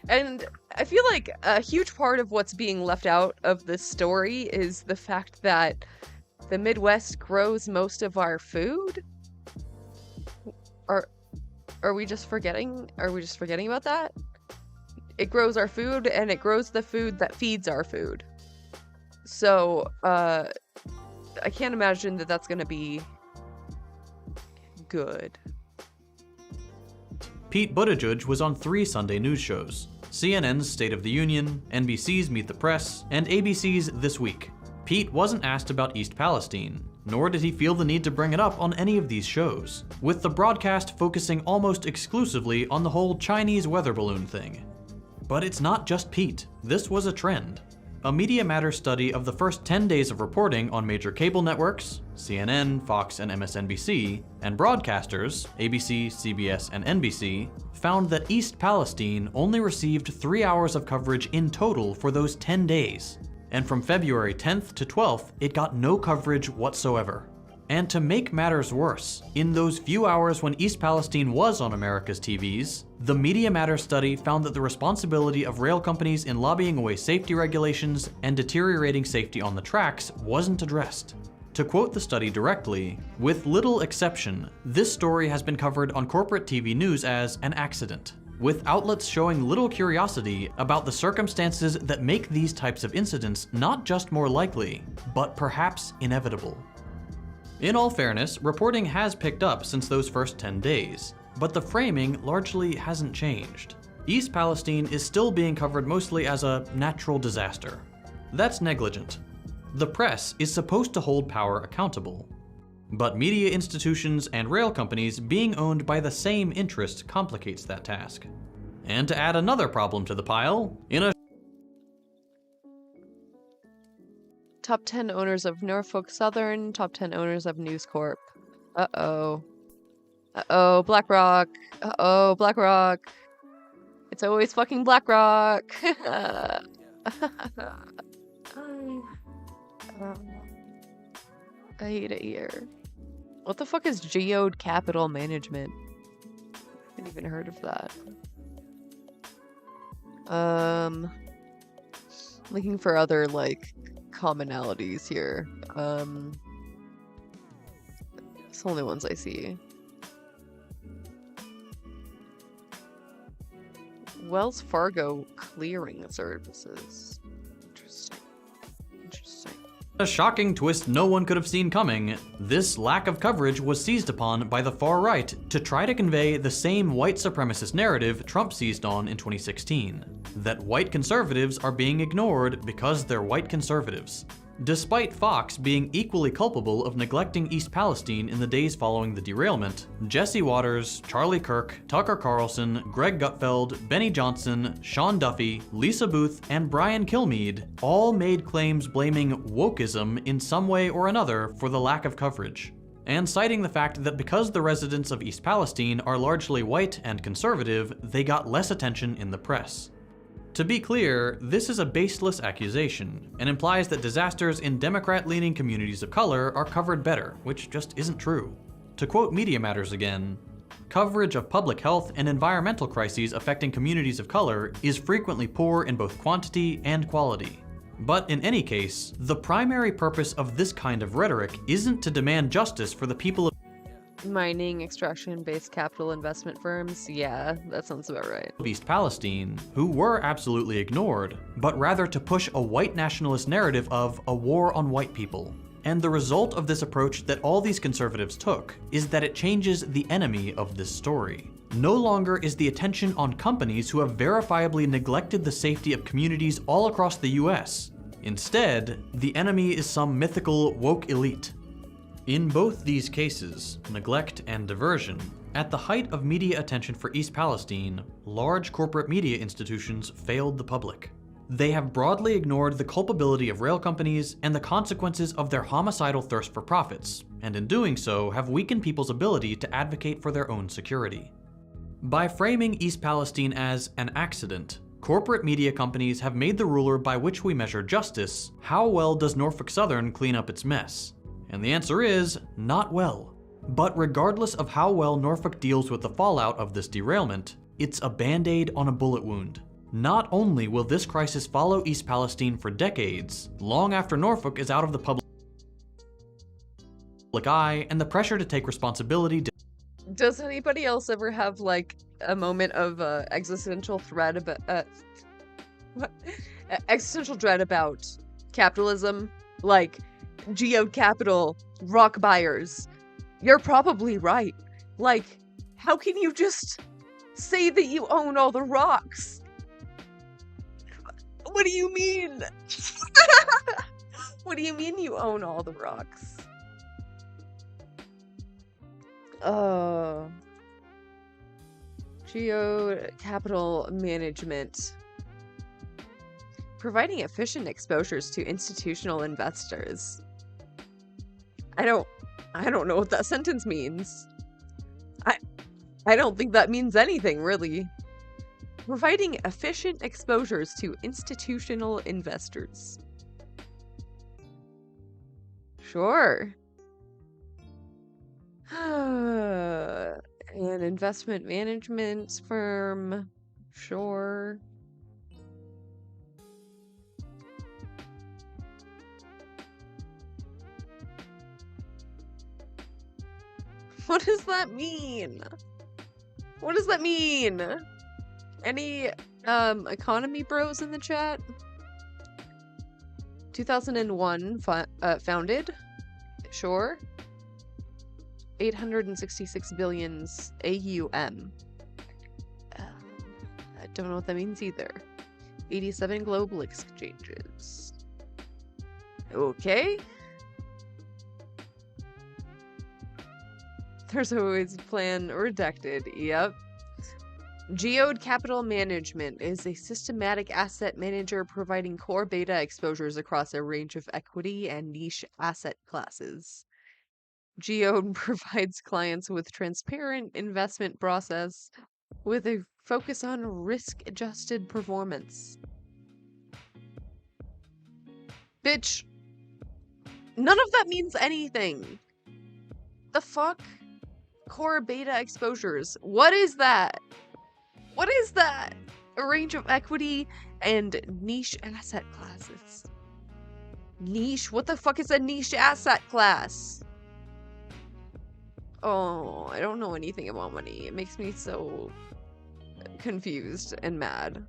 and I feel like a huge part of what's being left out of this story is the fact that the Midwest grows most of our food. Are we just forgetting? Are we just forgetting about that? It grows our food, and it grows the food that feeds our food. So, I can't imagine that that's gonna be good. Pete Buttigieg was on 3 Sunday news shows: CNN's State of the Union, NBC's Meet the Press, and ABC's This Week. Pete wasn't asked about East Palestine, nor did he feel the need to bring it up on any of these shows, with the broadcast focusing almost exclusively on the whole Chinese weather balloon thing. But it's not just Pete. This was a trend. a Media Matters study of the first 10 days of reporting on major cable networks, CNN, Fox, and MSNBC, and broadcasters, ABC, CBS, and NBC, found that East Palestine only received 3 hours of coverage in total for those 10 days. And from February 10th to 12th, it got no coverage whatsoever. And to make matters worse, in those few hours when East Palestine was on America's TVs, the Media Matters study found that the responsibility of rail companies in lobbying away safety regulations and deteriorating safety on the tracks wasn't addressed. To quote the study directly, with little exception, this story has been covered on corporate TV news as an accident, with outlets showing little curiosity about the circumstances that make these types of incidents not just more likely, but perhaps inevitable. In all fairness, reporting has picked up since those first 10 days, but the framing largely hasn't changed. East Palestine is still being covered mostly as a natural disaster. That's negligent. The press is supposed to hold power accountable. But media institutions and rail companies being owned by the same interest complicates that task. And to add another problem to the pile, in a Top 10 owners of Norfolk Southern, top 10 owners of News Corp. Uh-oh. Uh-oh, BlackRock. Uh-oh, BlackRock. It's always fucking BlackRock. I hate it here. What the fuck is Geode Capital Management? I haven't even heard of that. Looking for other, like, commonalities here. It's the only ones I see. Wells Fargo Clearing Services. Interesting. a shocking twist no one could have seen coming, this lack of coverage was seized upon by the far right to try to convey the same white supremacist narrative Trump seized on in 2016, that white conservatives are being ignored because they're white conservatives. Despite Fox being equally culpable of neglecting East Palestine in the days following the derailment, Jesse Waters, Charlie Kirk, Tucker Carlson, Greg Gutfeld, Benny Johnson, Sean Duffy, Lisa Booth, and Brian Kilmeade all made claims blaming wokeism in some way or another for the lack of coverage, and citing the fact that because the residents of East Palestine are largely white and conservative, they got less attention in the press. To be clear, this is a baseless accusation, and implies that disasters in Democrat-leaning communities of color are covered better, which just isn't true. To quote Media Matters again, coverage of public health and environmental crises affecting communities of color is frequently poor in both quantity and quality. But in any case, the primary purpose of this kind of rhetoric isn't to demand justice for the people of Mining, extraction-based capital investment firms? Yeah, that sounds about right. East Palestine, who were absolutely ignored, but rather to push a white nationalist narrative of a war on white people. And the result of this approach that all these conservatives took is that it changes the enemy of this story. No longer is the attention on companies who have verifiably neglected the safety of communities all across the US. Instead, the enemy is some mythical woke elite. In both these cases, neglect and diversion, at the height of media attention for East Palestine, large corporate media institutions failed the public. They have broadly ignored the culpability of rail companies and the consequences of their homicidal thirst for profits, and in doing so have weakened people's ability to advocate for their own security. By framing East Palestine as an accident, corporate media companies have made the ruler by which we measure justice, how well does Norfolk Southern clean up its mess? And the answer is, not well. But regardless of how well Norfolk deals with the fallout of this derailment, it's a band-aid on a bullet wound. Not only will this crisis follow East Palestine for decades, long after Norfolk is out of the public eye and the pressure to take responsibility. Does anybody else ever have like a moment of existential dread about existential dread about capitalism? Like, Geode Capital, rock buyers. You're probably right. Like, how can you just say that you own all the rocks? What do you mean? What do you mean you own all the rocks? Geode Capital Management. Providing efficient exposures to institutional investors. I don't know what that sentence means. I don't think that means anything, really. Providing efficient exposures to institutional investors. Sure. An investment management firm. Sure. What does that mean? What does that mean? Any economy bros in the chat? 2001 founded. Sure. 866 billions AUM. I don't know what that means either. 87 global exchanges. Okay. There's always a plan redacted. Yep. Geode Capital Management is a systematic asset manager providing core beta exposures across a range of equity and niche asset classes. Geode provides clients with transparent investment process with a focus on risk-adjusted performance. Bitch, none of that means anything. The fuck? Core beta exposures. What is that? What is that? A range of equity and niche asset classes. Niche? What the fuck is a niche asset class? Oh, I don't know anything about money. It makes me so confused and mad.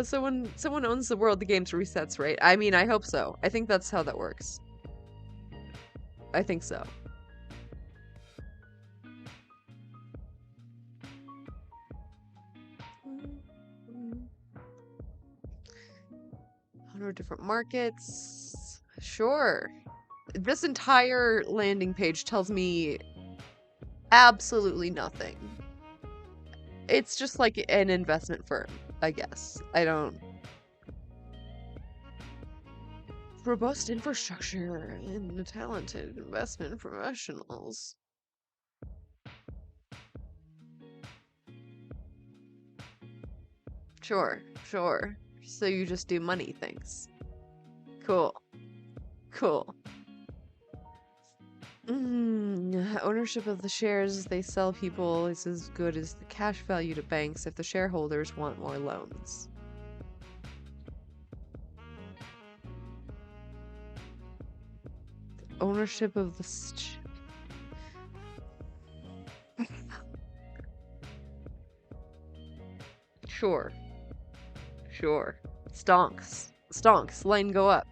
So when someone owns the world, the game resets, right? I mean, I hope so. I think that's how that works. I think so. Different markets. Sure. This entire landing page tells me absolutely nothing. It's just like an investment firm, I guess. I don't... Robust infrastructure and talented investment professionals. Sure, sure. So you just do money things. Cool. Cool. Ownership of the shares they sell people is as good as the cash value to banks if the shareholders want more loans. Ownership of the Sure. Sure. Stonks. Stonks. Line go up.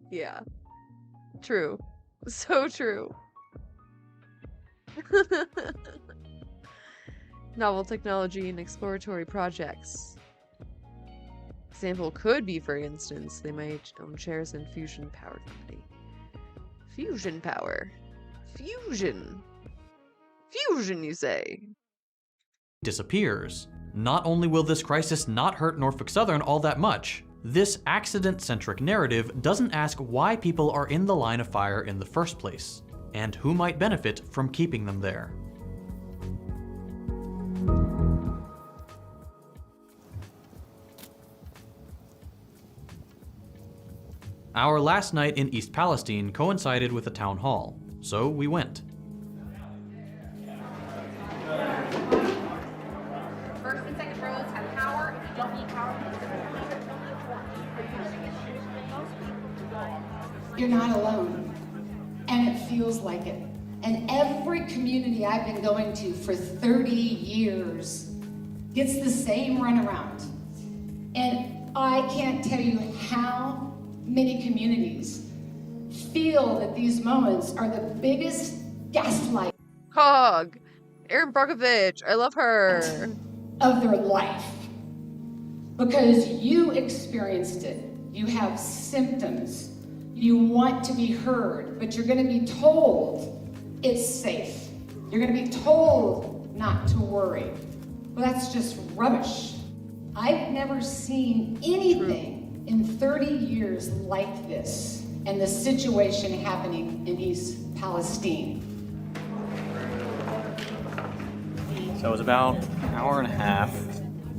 Yeah. True. So true. Novel technology and exploratory projects. Example could be, for instance, they might own shares in Fusion Power Company. Fusion Power. Fusion. Fusion, you say? Disappears. Not only will this crisis not hurt Norfolk Southern all that much, this accident-centric narrative doesn't ask why people are in the line of fire in the first place, and who might benefit from keeping them there. Our last night in East Palestine coincided with a town hall, so we went. First and second rows have power. If you don't need power, you're not alone, and it feels like it. And every community I've been going to for 30 years gets the same runaround. And I can't tell you how many communities feel that these moments are the biggest gaslight Hog. Erin Brockovich. I love her. Of their life. Because you experienced it you have symptoms, you want to be heard, but you're going to be told it's safe. You're going to be told not to worry. Well, that's just rubbish. I've never seen anything in 30 years like this and the situation happening in East Palestine. So it was about an hour and a half.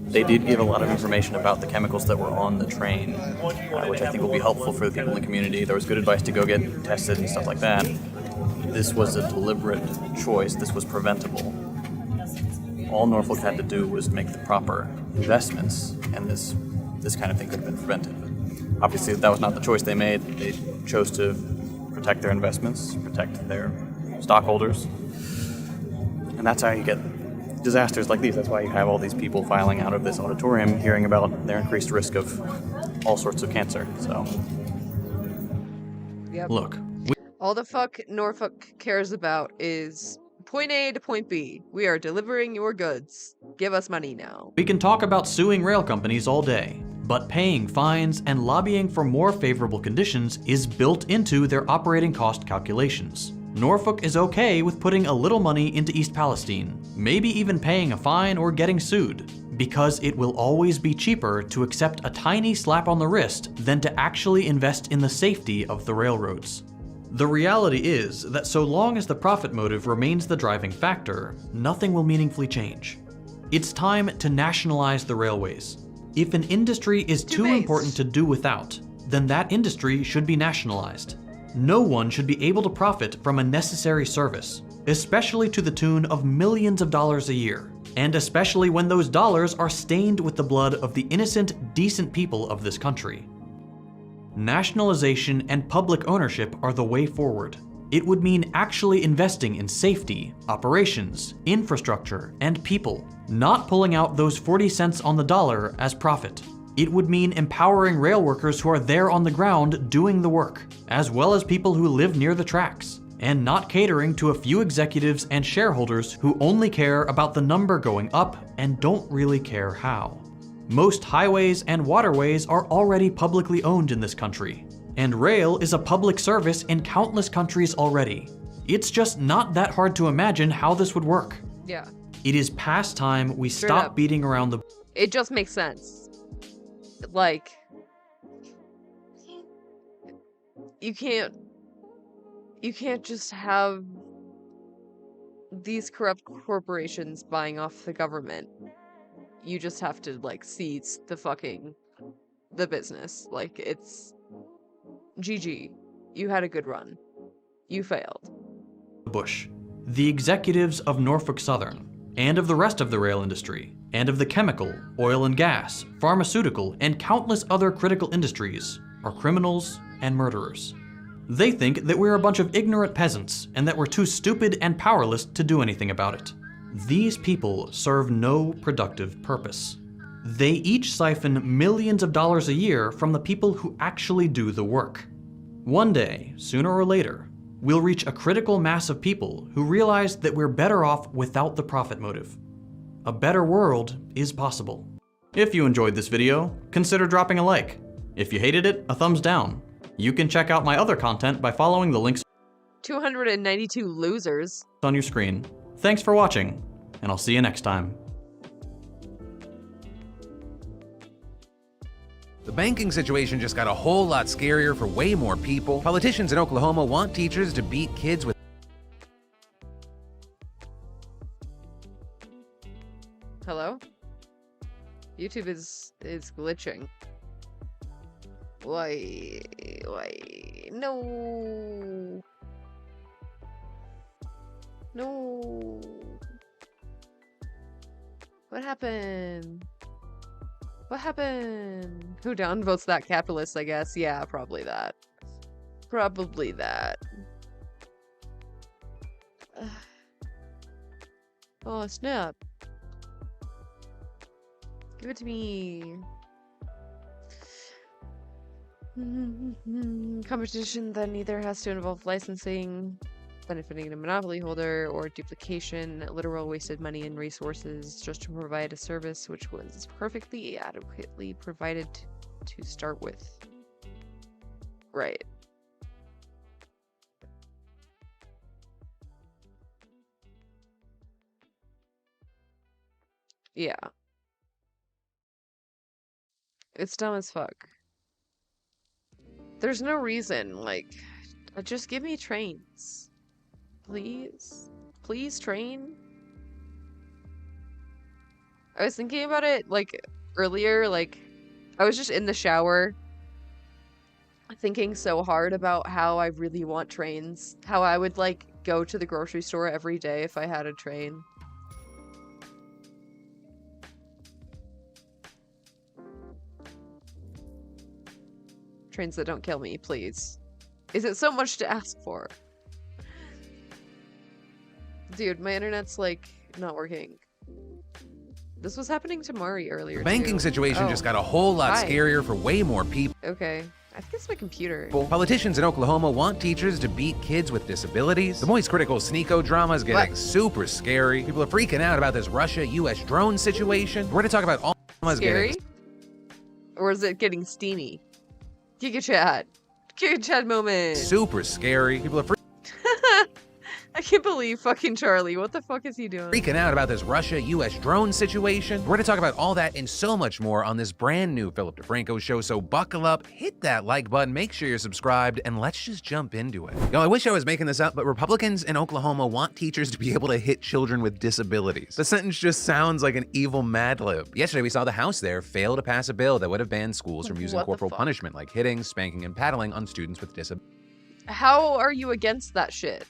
They did give a lot of information about the chemicals that were on the train, which I think will be helpful for the people in the community. There was good advice to go get tested and stuff like that. This was a deliberate choice. This was preventable. All Norfolk had to do was make the proper investments, and this kind of thing could have been prevented. Obviously, that was not the choice they made. They chose to protect their investments, protect their stockholders, and that's how you get disasters like these. That's why you have all these people filing out of this auditorium hearing about their increased risk of all sorts of cancer. So, Yep. look, All the fuck Norfolk cares about is point A to point B. We are delivering your goods. Give us money now. we can talk about suing rail companies all day, but paying fines and lobbying for more favorable conditions is built into their operating cost calculations. Norfolk is okay with putting a little money into East Palestine, maybe even paying a fine or getting sued, because it will always be cheaper to accept a tiny slap on the wrist than to actually invest in the safety of the railroads. The reality is that so long as the profit motive remains the driving factor, nothing will meaningfully change. It's time to nationalize the railways. If an industry is too important to do without, then that industry should be nationalized. No one should be able to profit from a necessary service, especially to the tune of millions of dollars a year, and especially when those dollars are stained with the blood of the innocent, decent people of this country. Nationalization and public ownership are the way forward. It would mean actually investing in safety, operations, infrastructure, and people, not pulling out those 40 cents on the dollar as profit. It would mean empowering rail workers who are there on the ground doing the work, as well as people who live near the tracks, and not catering to a few executives and shareholders who only care about the number going up and don't really care how. Most highways and waterways are already publicly owned in this country, and rail is a public service in countless countries already. It's just not that hard to imagine how this would work. Yeah. It is past time we Straight stop up. beating around the... It just makes sense. Like, you can't just have these corrupt corporations buying off the government. You just have to, like, seize the business. Like, it's GG. You had a good run. You failed. Bush, the executives of Norfolk Southern, and of the rest of the rail industry, and of the chemical, oil and gas, pharmaceutical, and countless other critical industries, are criminals and murderers. They think that we're a bunch of ignorant peasants, and that we're too stupid and powerless to do anything about it. These people serve no productive purpose. They each siphon millions of dollars a year from the people who actually do the work. One day, sooner or later, we'll reach a critical mass of people who realize that we're better off without the profit motive. A better world is possible. If you enjoyed this video, consider dropping a like. If you hated it, a thumbs down. You can check out my other content by following the links 292 losers. on your screen. Thanks for watching, and I'll see you next time. The banking situation just got a whole lot scarier for way more people. Politicians in Oklahoma want teachers to beat kids with Hello? YouTube is glitching. Why? No. No. What happened? What happened? Who downvotes that capitalist, I guess? Yeah, probably that. Probably that. Oh, snap. Give it to me. Competition that neither has to involve licensing, benefiting a monopoly holder, or duplication, literal wasted money and resources just to provide a service which was perfectly adequately provided to start with. Right. Yeah. It's dumb as fuck. There's no reason, like, just give me trains. Please? Please train? I was thinking about it, like, earlier, like, I was just in the shower thinking so hard about how I really want trains. How I would, like, go to the grocery store every day if I had a train. Trains that don't kill me, please. Is it so much to ask for? Dude, my internet's, like, not working. This was happening to Mari earlier, The banking too. situation just got a whole lot Hi. scarier for way more people. Okay. I think it's my computer. Politicians in Oklahoma want teachers to beat kids with disabilities. The Moist Critical Sneeko drama is getting super scary. People are freaking out about this Russia-US drone situation. We're going to talk about all Scary? Or is it getting steamy? Giga Chat. Giga Chat moment. super scary. People are I can't believe fucking Charlie. What the fuck is he doing? freaking out about this Russia-US drone situation. We're going to talk about all that and so much more on this brand new Philip DeFranco show, so buckle up, hit that like button, make sure you're subscribed, and let's just jump into it. Yo, I wish I was making this up, but Republicans in Oklahoma want teachers to be able to hit children with disabilities. The sentence just sounds like an evil Mad Lib. Yesterday, we saw the House there fail to pass a bill that would have banned schools from using What the corporal fuck? punishment like hitting, spanking, and paddling on students with disabilities. How are you against that shit?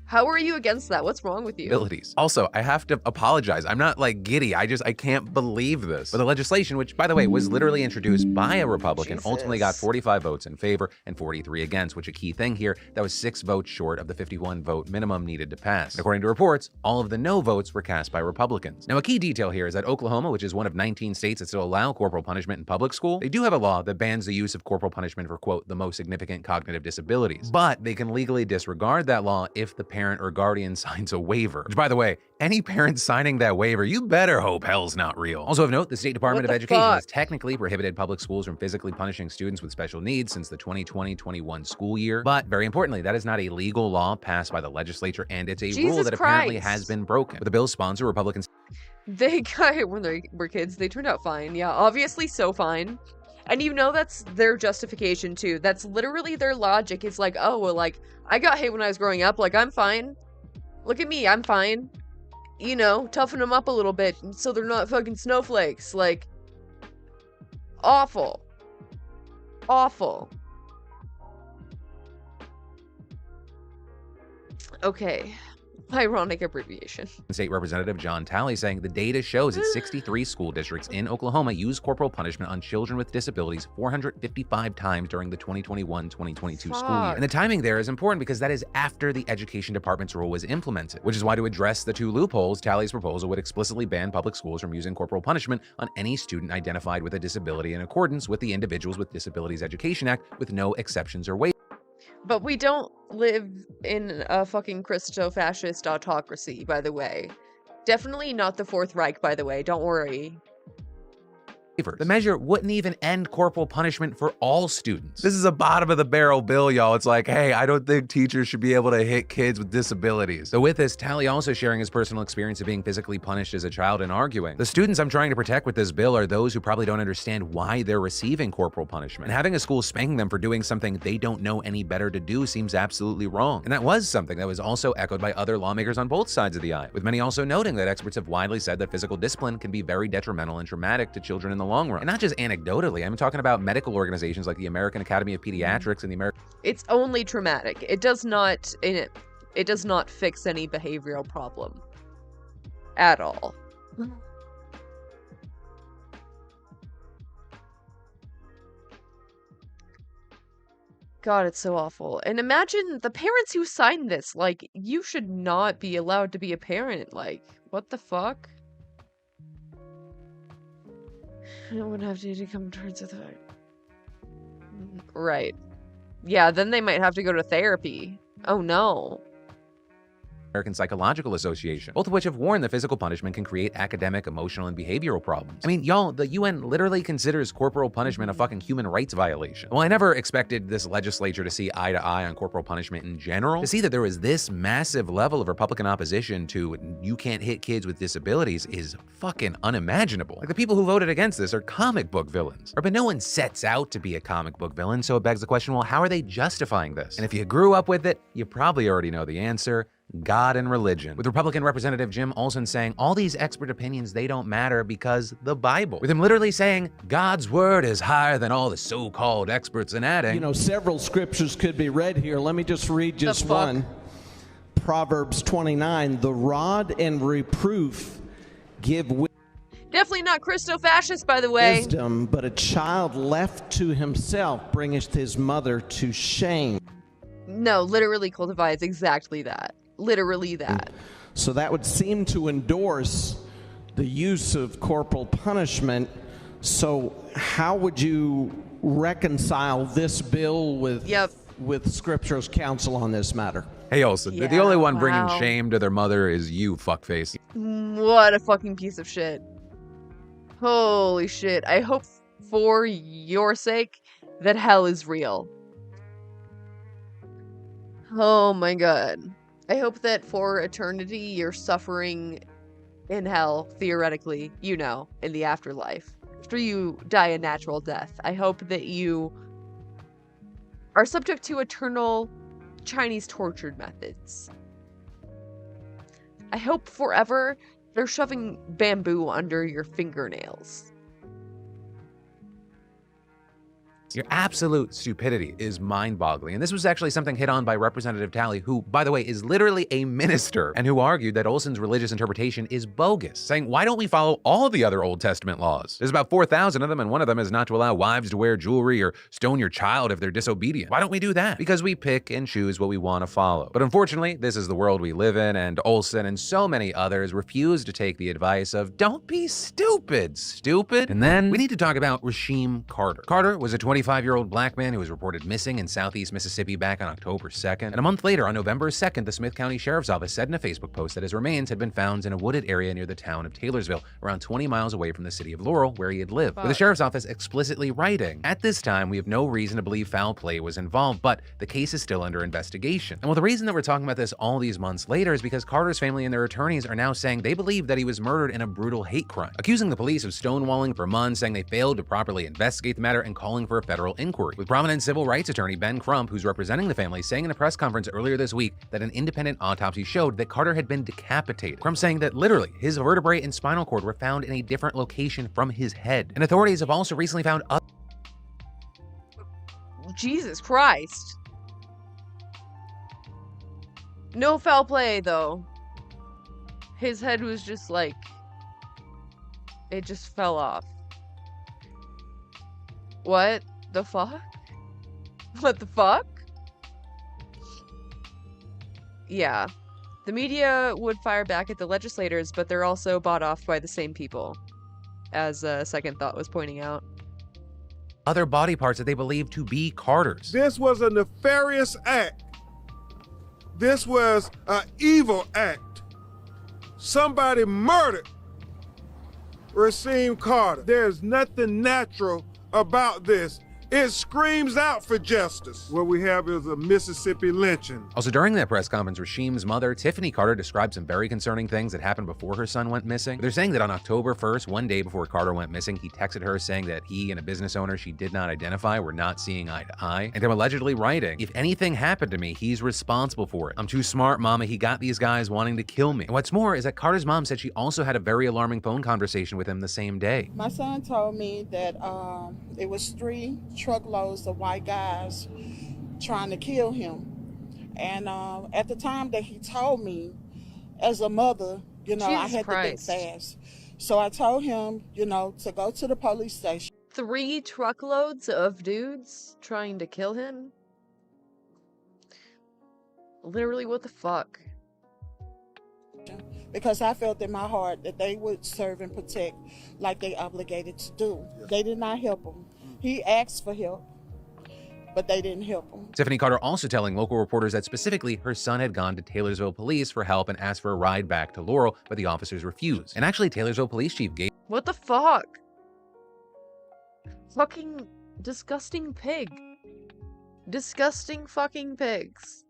How are you against that? What's wrong with you? Also, I have to apologize. I'm not like giddy. I can't believe this. But the legislation, which by the way was literally introduced by a Republican, ultimately got 45 votes in favor and 43 against, which a key thing here, that was 6 votes short of the 51 vote minimum needed to pass. And according to reports, all of the no votes were cast by Republicans. Now, a key detail here is that Oklahoma, which is one of 19 states that still allow corporal punishment in public school, they do have a law that bans the use of corporal punishment for, quote, the most significant cognitive disabilities. But they can legally disregard that law if the parent or guardian signs a waiver. Which, by the way, any parent signing that waiver, you better hope hell's not real. Also of note, the State Department of Education has technically prohibited public schools from physically punishing students with special needs since the 2020-21 school year. But very importantly, that is not a legal law passed by the legislature, and it's a rule that apparently has been broken. With the bill's sponsor, Republicans, They got it when they were kids. They turned out fine. Yeah, obviously so fine. And you know that's their justification too. That's literally their logic. It's like, oh, well, like, I got hit when I was growing up. Like, I'm fine. Look at me, I'm fine. You know, toughen them up a little bit so they're not fucking snowflakes. Like, awful. Awful. Okay. Ironic abbreviation. State Representative John Talley saying the data shows that 63 school districts in Oklahoma use corporal punishment on children with disabilities 455 times during the 2021-2022 school year. And the timing there is important because that is after the Education Department's rule was implemented, which is why to address the 2 loopholes, Talley's proposal would explicitly ban public schools from using corporal punishment on any student identified with a disability in accordance with the Individuals with Disabilities Education Act, with no exceptions or waivers. But we don't live in a fucking Christo-fascist autocracy, by the way. Definitely not the Fourth Reich, by the way. Don't worry. The measure wouldn't even end corporal punishment for all students. This is a bottom of the barrel bill, y'all. It's like, hey, I don't think teachers should be able to hit kids with disabilities. So with this, Talley also sharing his personal experience of being physically punished as a child and arguing, the students I'm trying to protect with this bill are those who probably don't understand why they're receiving corporal punishment. And having a school spanking them for doing something they don't know any better to do seems absolutely wrong. And that was something that was also echoed by other lawmakers on both sides of the aisle, with many also noting that experts have widely said that physical discipline can be very detrimental and traumatic to children in the long run. And not just anecdotally, I'm talking about medical organizations like the American Academy of Pediatrics and the American... It's only traumatic. It does not fix any behavioral problem. At all. God, it's so awful. And imagine the parents who signed this. Like, you should not be allowed to be a parent. Like, what the fuck? No one have to come to terms with it. Right. Yeah, then they might have to go to therapy. Oh no. American Psychological Association, both of which have warned that physical punishment can create academic, emotional, and behavioral problems. I mean, y'all, the UN literally considers corporal punishment a fucking human rights violation. Well, I never expected this legislature to see eye to eye on corporal punishment in general. To see that there was this massive level of Republican opposition to you can't hit kids with disabilities is fucking unimaginable. Like, the people who voted against this are comic book villains. But no one sets out to be a comic book villain, so it begs the question, well, how are they justifying this? And if you grew up with it, you probably already know the answer. God and religion. With Republican Representative Jim Olson saying all these expert opinions, they don't matter because the Bible. With him literally saying God's word is higher than all the so-called experts, and adding, you know, several scriptures could be read here. Let me just read just one. Proverbs 29, the rod and reproof give Definitely not Christo-fascist, by the way. wisdom, but a child left to himself bringeth his mother to shame. No, literally Cultify is exactly that. Literally that. So that would seem to endorse the use of corporal punishment. So how would you reconcile this bill with Scripture's counsel on this matter? Hey Olson, Yeah, the only one bringing wow. shame to their mother is you, fuckface. What a fucking piece of shit. Holy shit. I hope for your sake that hell is real. Oh my god. I hope that for eternity you're suffering in hell, theoretically, you know, in the afterlife. After you die a natural death. I hope that you are subject to eternal Chinese tortured methods. I hope forever they're shoving bamboo under your fingernails. Your absolute stupidity is mind-boggling. And this was actually something hit on by Representative Talley, who, by the way, is literally a minister, and who argued that Olson's religious interpretation is bogus, saying, why don't we follow all the other Old Testament laws? There's about 4,000 of them, and one of them is not to allow wives to wear jewelry or stone your child if they're disobedient. Why don't we do that? Because we pick and choose what we want to follow. But unfortunately, this is the world we live in, and Olson and so many others refuse to take the advice of, don't be stupid, stupid. And then we need to talk about Rasheem Carter. Carter was a 25-year-old black man who was reported missing in southeast Mississippi back on October 2nd. And a month later, on November 2nd, the Smith County Sheriff's Office said in a Facebook post that his remains had been found in a wooded area near the town of Taylorsville, around 20 miles away from the city of Laurel, where he had lived. With the Sheriff's Office explicitly writing, at this time, we have no reason to believe foul play was involved, but the case is still under investigation. And well, the reason that we're talking about this all these months later is because Carter's family and their attorneys are now saying they believe that he was murdered in a brutal hate crime, accusing the police of stonewalling for months, saying they failed to properly investigate the matter, and calling for a federal inquiry. With prominent civil rights attorney Ben Crump, who's representing the family, saying in a press conference earlier this week that an independent autopsy showed that Carter had been decapitated. Crump saying that literally his vertebrae and spinal cord were found in a different location from his head. And authorities have also recently found Jesus Christ. No foul play, though. His head was just like... it just fell off. What the fuck? What the fuck? Yeah. The media would fire back at the legislators, but they're also bought off by the same people, as Second Thought was pointing out. other body parts that they believe to be Carter's. This was a nefarious act. This was an evil act. Somebody murdered Rasheem Carter. There's nothing natural about this. It screams out for justice. What we have is a Mississippi lynching. Also, during that press conference, Rasheem's mother, Tiffany Carter, described some very concerning things that happened before her son went missing. They're saying that on October 1st, one day before Carter went missing, he texted her saying that he and a business owner she did not identify were not seeing eye to eye. And they're allegedly writing, "If anything happened to me, he's responsible for it. I'm too smart, mama. He got these guys wanting to kill me." And what's more is that Carter's mom said she also had a very alarming phone conversation with him the same day. My son told me that it was 3 truckloads of white guys trying to kill him. And at the time that he told me, as a mother, you know, I had to think fast. So I told him, you know, to go to the police station. 3 truckloads of dudes trying to kill him? Literally, what the fuck? Because I felt in my heart that they would serve and protect like they obligated to do. They did not help him. He asked for help. but they didn't help him. Tiffany Carter also telling local reporters that specifically her son had gone to Taylorsville police for help and asked for a ride back to Laurel, but the officers refused. And actually, Taylorsville police chief gave What the fuck? Fucking disgusting pig. Disgusting fucking pigs.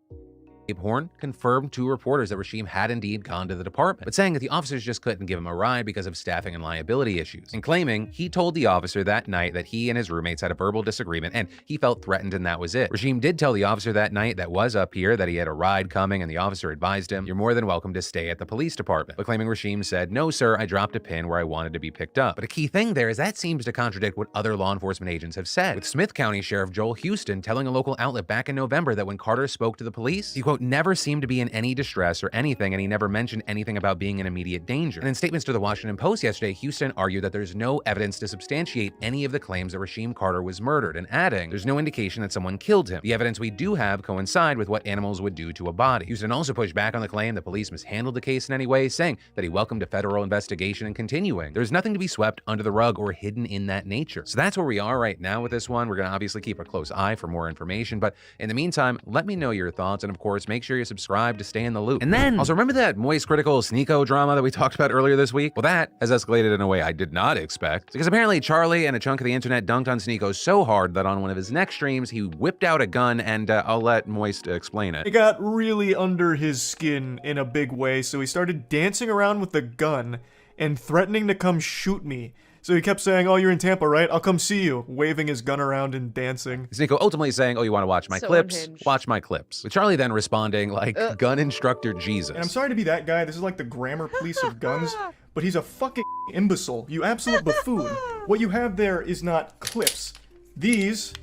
Horn confirmed to reporters that Rasheem had indeed gone to the department, but saying that the officers just couldn't give him a ride because of staffing and liability issues, and claiming he told the officer that night that he and his roommates had a verbal disagreement and he felt threatened and that was it. Rasheem did tell the officer that night that was up here that he had a ride coming, and the officer advised him, "You're more than welcome to stay at the police department," but claiming Rasheem said, "No sir, I dropped a pin where I wanted to be picked up." But a key thing there is that seems to contradict what other law enforcement agents have said, with Smith County Sheriff Joel Houston telling a local outlet back in November that when Carter spoke to the police, he quote, "never seemed to be in any distress or anything, and he never mentioned anything about being in immediate danger." And in statements to the Washington Post yesterday, Houston argued that there's no evidence to substantiate any of the claims that Rasheem Carter was murdered, and adding, "There's no indication that someone killed him. The evidence we do have coincide with what animals would do to a body." Houston also pushed back on the claim that police mishandled the case in any way, saying that he welcomed a federal investigation and continuing, "There's nothing to be swept under the rug or hidden in that nature." So that's where we are right now with this one. We're going to obviously keep a close eye for more information, but in the meantime, let me know your thoughts, and of course, make sure you subscribe to stay in the loop. And then, also remember that Moist Critical Sneeko drama that we talked about earlier this week? Well, that has escalated in a way I did not expect, because apparently Charlie and a chunk of the internet dunked on Sneeko so hard that on one of his next streams, he whipped out a gun, and I'll let Moist explain it. It got really under his skin in a big way, so he started dancing around with the gun and threatening to come shoot me. So he kept saying, "Oh, you're in Tampa, right? I'll come see you," waving his gun around and dancing. Sneeko ultimately saying, "Oh, you want to watch my So clips? unhinged. Watch my clips." With Charlie then responding like gun instructor Jesus. And I'm sorry to be that guy, this is like the grammar police of guns, but he's a fucking imbecile. You absolute buffoon. What you have there is not clips. These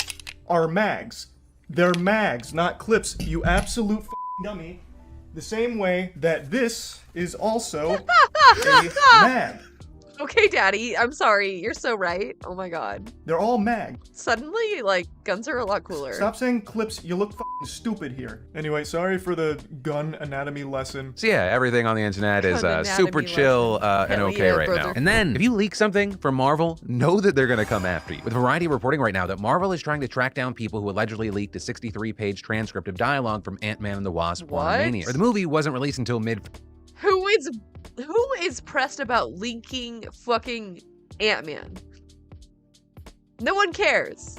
are mags. They're mags, not clips, you absolute fucking dummy. The same way that this is also a mag. Okay, Daddy, I'm sorry. You're so right. Oh my god. They're all mag. Suddenly, like, guns are a lot cooler. Stop saying clips, you look fucking stupid here. Anyway, sorry for the gun anatomy lesson. So yeah, everything on the internet is Gun super anatomy chill and Hell okay yeah, right brother. now. And then, if you leak something from Marvel, know that they're gonna come after you. With Variety reporting right now that Marvel is trying to track down people who allegedly leaked a 63-page transcript of dialogue from Ant-Man and the Wasp: Quantumania. Or the movie wasn't released until mid. Who is pressed about leaking fucking Ant-Man? No one cares.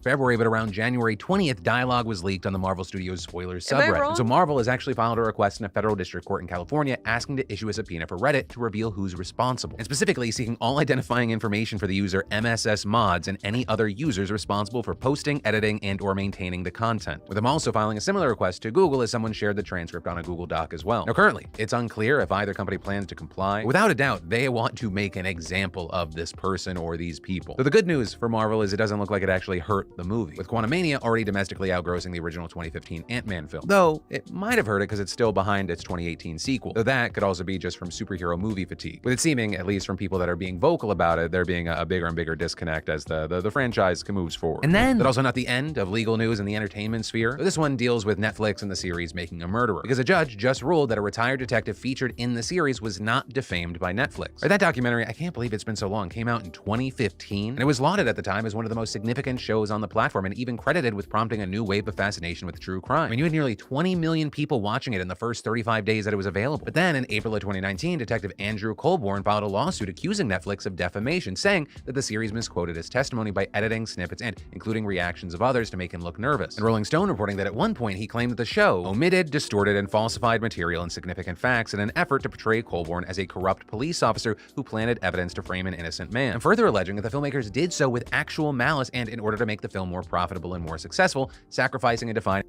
February, but around January 20th, dialogue was leaked on the Marvel Studios spoilers Am I subreddit. wrong? So Marvel has actually filed a request in a federal district court in California asking to issue a subpoena for Reddit to reveal who's responsible, and specifically seeking all identifying information for the user MSS Mods and any other users responsible for posting, editing, and or maintaining the content. With them also filing a similar request to Google as someone shared the transcript on a Google Doc as well. Now currently, it's unclear if either company plans to comply. Without a doubt, they want to make an example of this person or these people. So the good news for Marvel is it doesn't look like it actually hurt the movie, with Quantumania already domestically outgrossing the original 2015 Ant-Man film. Though, it might have hurt it because it's still behind its 2018 sequel, though that could also be just from superhero movie fatigue. With it seeming, at least from people that are being vocal about it, there being a bigger and bigger disconnect as the franchise moves forward. And then, but also not the end of legal news in the entertainment sphere. This one deals with Netflix and the series Making a Murderer, because a judge just ruled that a retired detective featured in the series was not defamed by Netflix. That documentary, I can't believe it's been so long, came out in 2015, and it was lauded at the time as one of the most significant shows on the platform, and even credited with prompting a new wave of fascination with true crime. I mean, you had nearly 20 million people watching it in the first 35 days that it was available. But then in April of 2019, Detective Andrew Colborn filed a lawsuit accusing Netflix of defamation, saying that the series misquoted his testimony by editing snippets and including reactions of others to make him look nervous. And Rolling Stone reporting that at one point he claimed that the show omitted, distorted, and falsified material and significant facts in an effort to portray Colborn as a corrupt police officer who planted evidence to frame an innocent man, and further alleging that the filmmakers did so with actual malice and in order to make the film more profitable and more successful, sacrificing and defining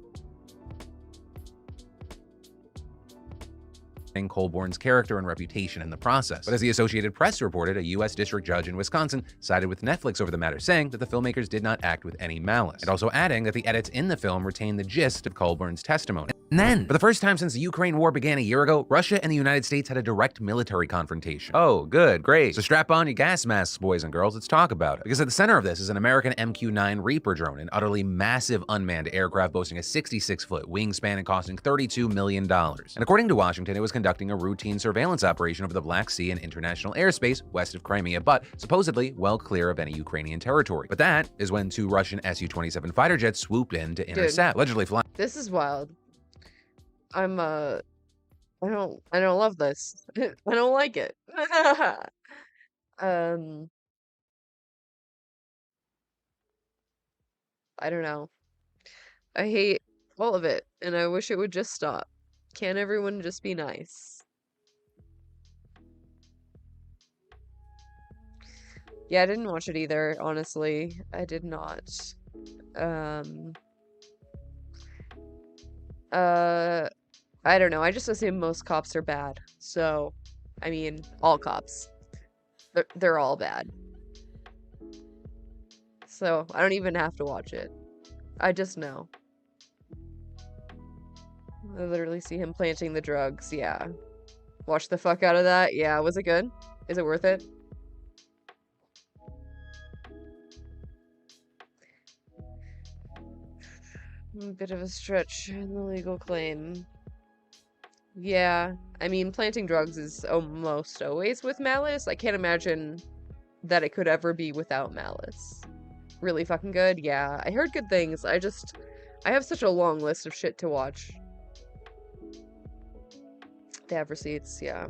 Colborn's character and reputation in the process. But as the Associated Press reported, a U.S. district judge in Wisconsin sided with Netflix over the matter, saying that the filmmakers did not act with any malice, and also adding that the edits in the film retain the gist of Colborn's testimony. And then, for the first time since the Ukraine war began a year ago, Russia and the United States had a direct military confrontation. Oh, good, great. So strap on your gas masks, boys and girls, let's talk about it. Because at the center of this is an American MQ-9 Reaper drone, an utterly massive unmanned aircraft boasting a 66-foot wingspan and costing $32 million. And according to Washington, it was conducting a routine surveillance operation over the Black Sea and international airspace west of Crimea, but supposedly well clear of any Ukrainian territory. But that is when 2 Russian Su-27 fighter jets swooped in to intercept, allegedly flying. This is wild. I don't love this. I don't like it. I don't know. I hate all of it, and I wish it would just stop. Can't everyone just be nice? Yeah, I didn't watch it either, honestly. I did not. I don't know. I just assume most cops are bad. So, I mean, all cops. They're all bad. So, I don't even have to watch it. I just know. I literally see him planting the drugs. Yeah. Watch the fuck out of that. Yeah, was it good? Is it worth it? A bit of a stretch in the legal claim. Yeah, I mean, planting drugs is almost always with malice. I can't imagine that it could ever be without malice. Really fucking good? Yeah, I heard good things. I have such a long list of shit to watch. They have receipts, yeah.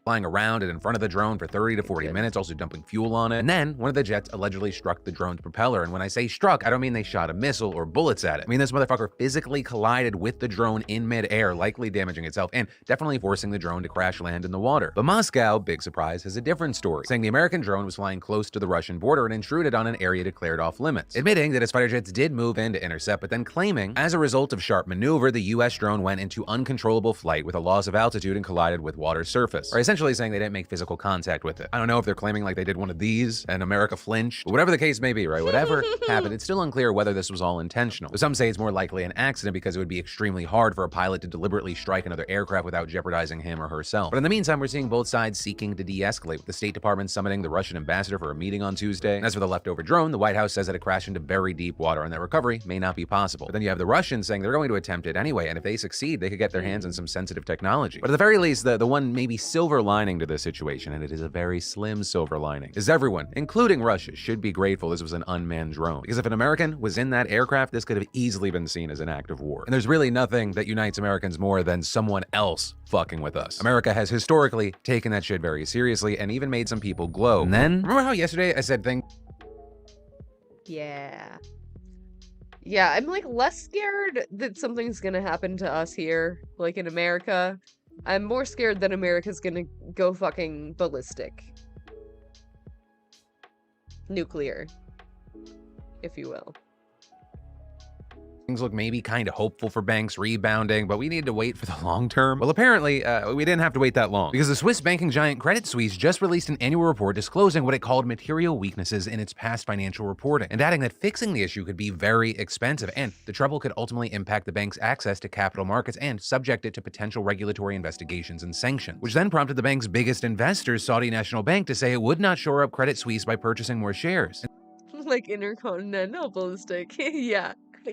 Flying around and in front of the drone for 30 to 40 minutes, also dumping fuel on it. And then one of the jets allegedly struck the drone's propeller. And when I say struck, I don't mean they shot a missile or bullets at it. I mean this motherfucker physically collided with the drone in midair, likely damaging itself and definitely forcing the drone to crash land in the water. But Moscow, big surprise, has a different story, saying the American drone was flying close to the Russian border and intruded on an area declared off limits, admitting that its fighter jets did move in to intercept, but then claiming, as a result of sharp maneuver, the US drone went into uncontrollable flight with a loss of altitude and collided with water surface, or essentially saying they didn't make physical contact with it. I don't know if they're claiming like they did one of these and America flinched, but whatever the case may be, right? Whatever happened, it's still unclear whether this was all intentional. But some say it's more likely an accident because it would be extremely hard for a pilot to deliberately strike another aircraft without jeopardizing him or herself. But in the meantime, we're seeing both sides seeking to de-escalate, with the State Department summoning the Russian ambassador for a meeting on Tuesday. And as for the leftover drone, the White House says that it crashed into very deep water and that recovery may not be possible. But then you have the Russians saying they're going to attempt it anyway, and if they succeed, they could get their hands on some sensitive technology. But at the very least, the one maybe silver lining to this situation, and it is a very slim silver lining, is everyone, including Russia, should be grateful this was an unmanned drone. Because if an American was in that aircraft, this could have easily been seen as an act of war. And there's really nothing that unites Americans more than someone else fucking with us. America has historically taken that shit very seriously and even made some people glow. And then, remember how yesterday I said things? Yeah. Yeah, I'm like less scared that something's gonna happen to us here, like in America. I'm more scared that America's gonna go fucking ballistic. Nuclear, if you will. Things look maybe kind of hopeful for banks rebounding, but we need to wait for the long term. Well, apparently, we didn't have to wait that long, because the Swiss banking giant Credit Suisse just released an annual report disclosing what it called material weaknesses in its past financial reporting, and adding that fixing the issue could be very expensive, and the trouble could ultimately impact the bank's access to capital markets and subject it to potential regulatory investigations and sanctions, which then prompted the bank's biggest investors, Saudi National Bank, to say it would not shore up Credit Suisse by purchasing more shares. Like intercontinental ballistic. Yeah.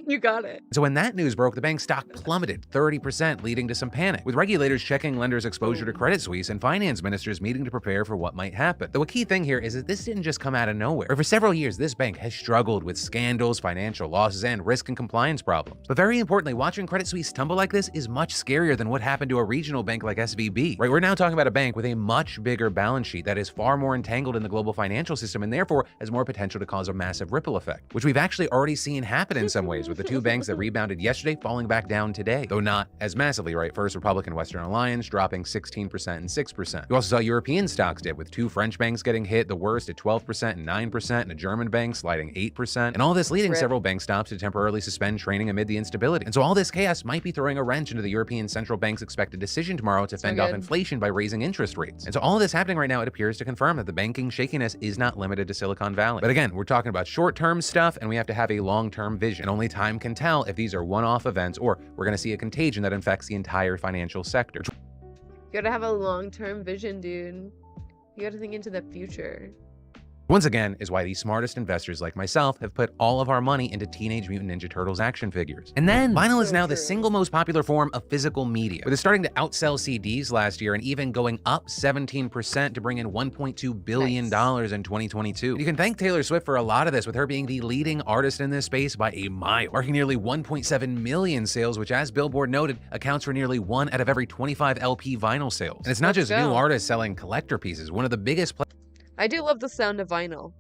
You got it. So when that news broke, the bank's stock plummeted 30%, leading to some panic, with regulators checking lenders' exposure to Credit Suisse and finance ministers meeting to prepare for what might happen. Though a key thing here is that this didn't just come out of nowhere. For several years, this bank has struggled with scandals, financial losses, and risk and compliance problems. But very importantly, watching Credit Suisse tumble like this is much scarier than what happened to a regional bank like SVB. Right, we're now talking about a bank with a much bigger balance sheet that is far more entangled in the global financial system and therefore has more potential to cause a massive ripple effect, which we've actually already seen happen in some ways, with the two banks that rebounded yesterday falling back down today, though not as massively, right? First Republic and Western Alliance dropping 16% and 6%. You also saw European stocks dip, with two French banks getting hit the worst at 12% and 9%, and a German bank sliding 8%, and all this leading several bank stops to temporarily suspend trading amid the instability. And so all this chaos might be throwing a wrench into the European Central Bank's expected decision tomorrow to fend off inflation by raising interest rates. And so all of this happening right now, it appears to confirm that the banking shakiness is not limited to Silicon Valley. But again, we're talking about short-term stuff, and we have to have a long-term vision. And only time can tell if these are one-off events or we're going to see a contagion that infects the entire financial sector. You gotta have a long-term vision, dude. You gotta think into the future. Once again, is why the smartest investors like myself have put all of our money into Teenage Mutant Ninja Turtles action figures. And then, vinyl is now the single most popular form of physical media, with it starting to outsell CDs last year and even going up 17% to bring in $1.2 billion in 2022. You can thank Taylor Swift for a lot of this, with her being the leading artist in this space by a mile, marking nearly 1.7 million sales, which, as Billboard noted, accounts for nearly 1 out of every 25 LP vinyl sales. And it's not just new artists selling collector pieces. One of the biggest I do love the sound of vinyl.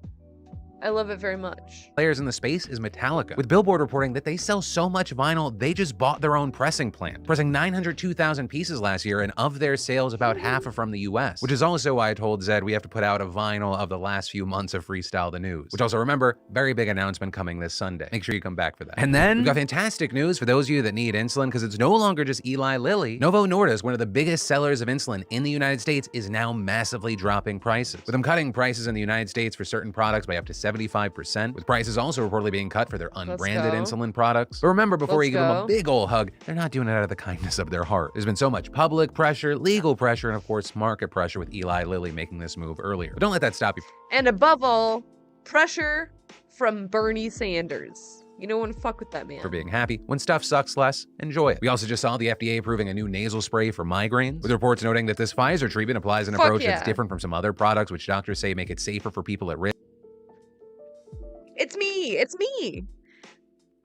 I love it very much. players in the space is Metallica, with Billboard reporting that they sell so much vinyl, they just bought their own pressing plant, pressing 902,000 pieces last year, and of their sales, about half are from the US, which is also why I told Zed we have to put out a vinyl of the last few months of Freestyle the News, which also, remember, very big announcement coming this Sunday. Make sure you come back for that. And then, we've got fantastic news for those of you that need insulin, because it's no longer just Eli Lilly. Novo Nordisk, one of the biggest sellers of insulin in the United States, is now massively dropping prices, with them cutting prices in the United States for certain products by up to 75%, with prices also reportedly being cut for their unbranded insulin products. But remember, before you give them a big ol' hug, they're not doing it out of the kindness of their heart. There's been so much public pressure, legal pressure, and of course, market pressure, with Eli Lilly making this move earlier. But don't let that stop you. And above all, pressure from Bernie Sanders. You don't want to fuck with that man. For being happy. When stuff sucks less, enjoy it. We also just saw the FDA approving a new nasal spray for migraines, with reports noting that this Pfizer treatment applies an approach that's different from some other products, which doctors say make it safer for people at risk. It's me. It's me.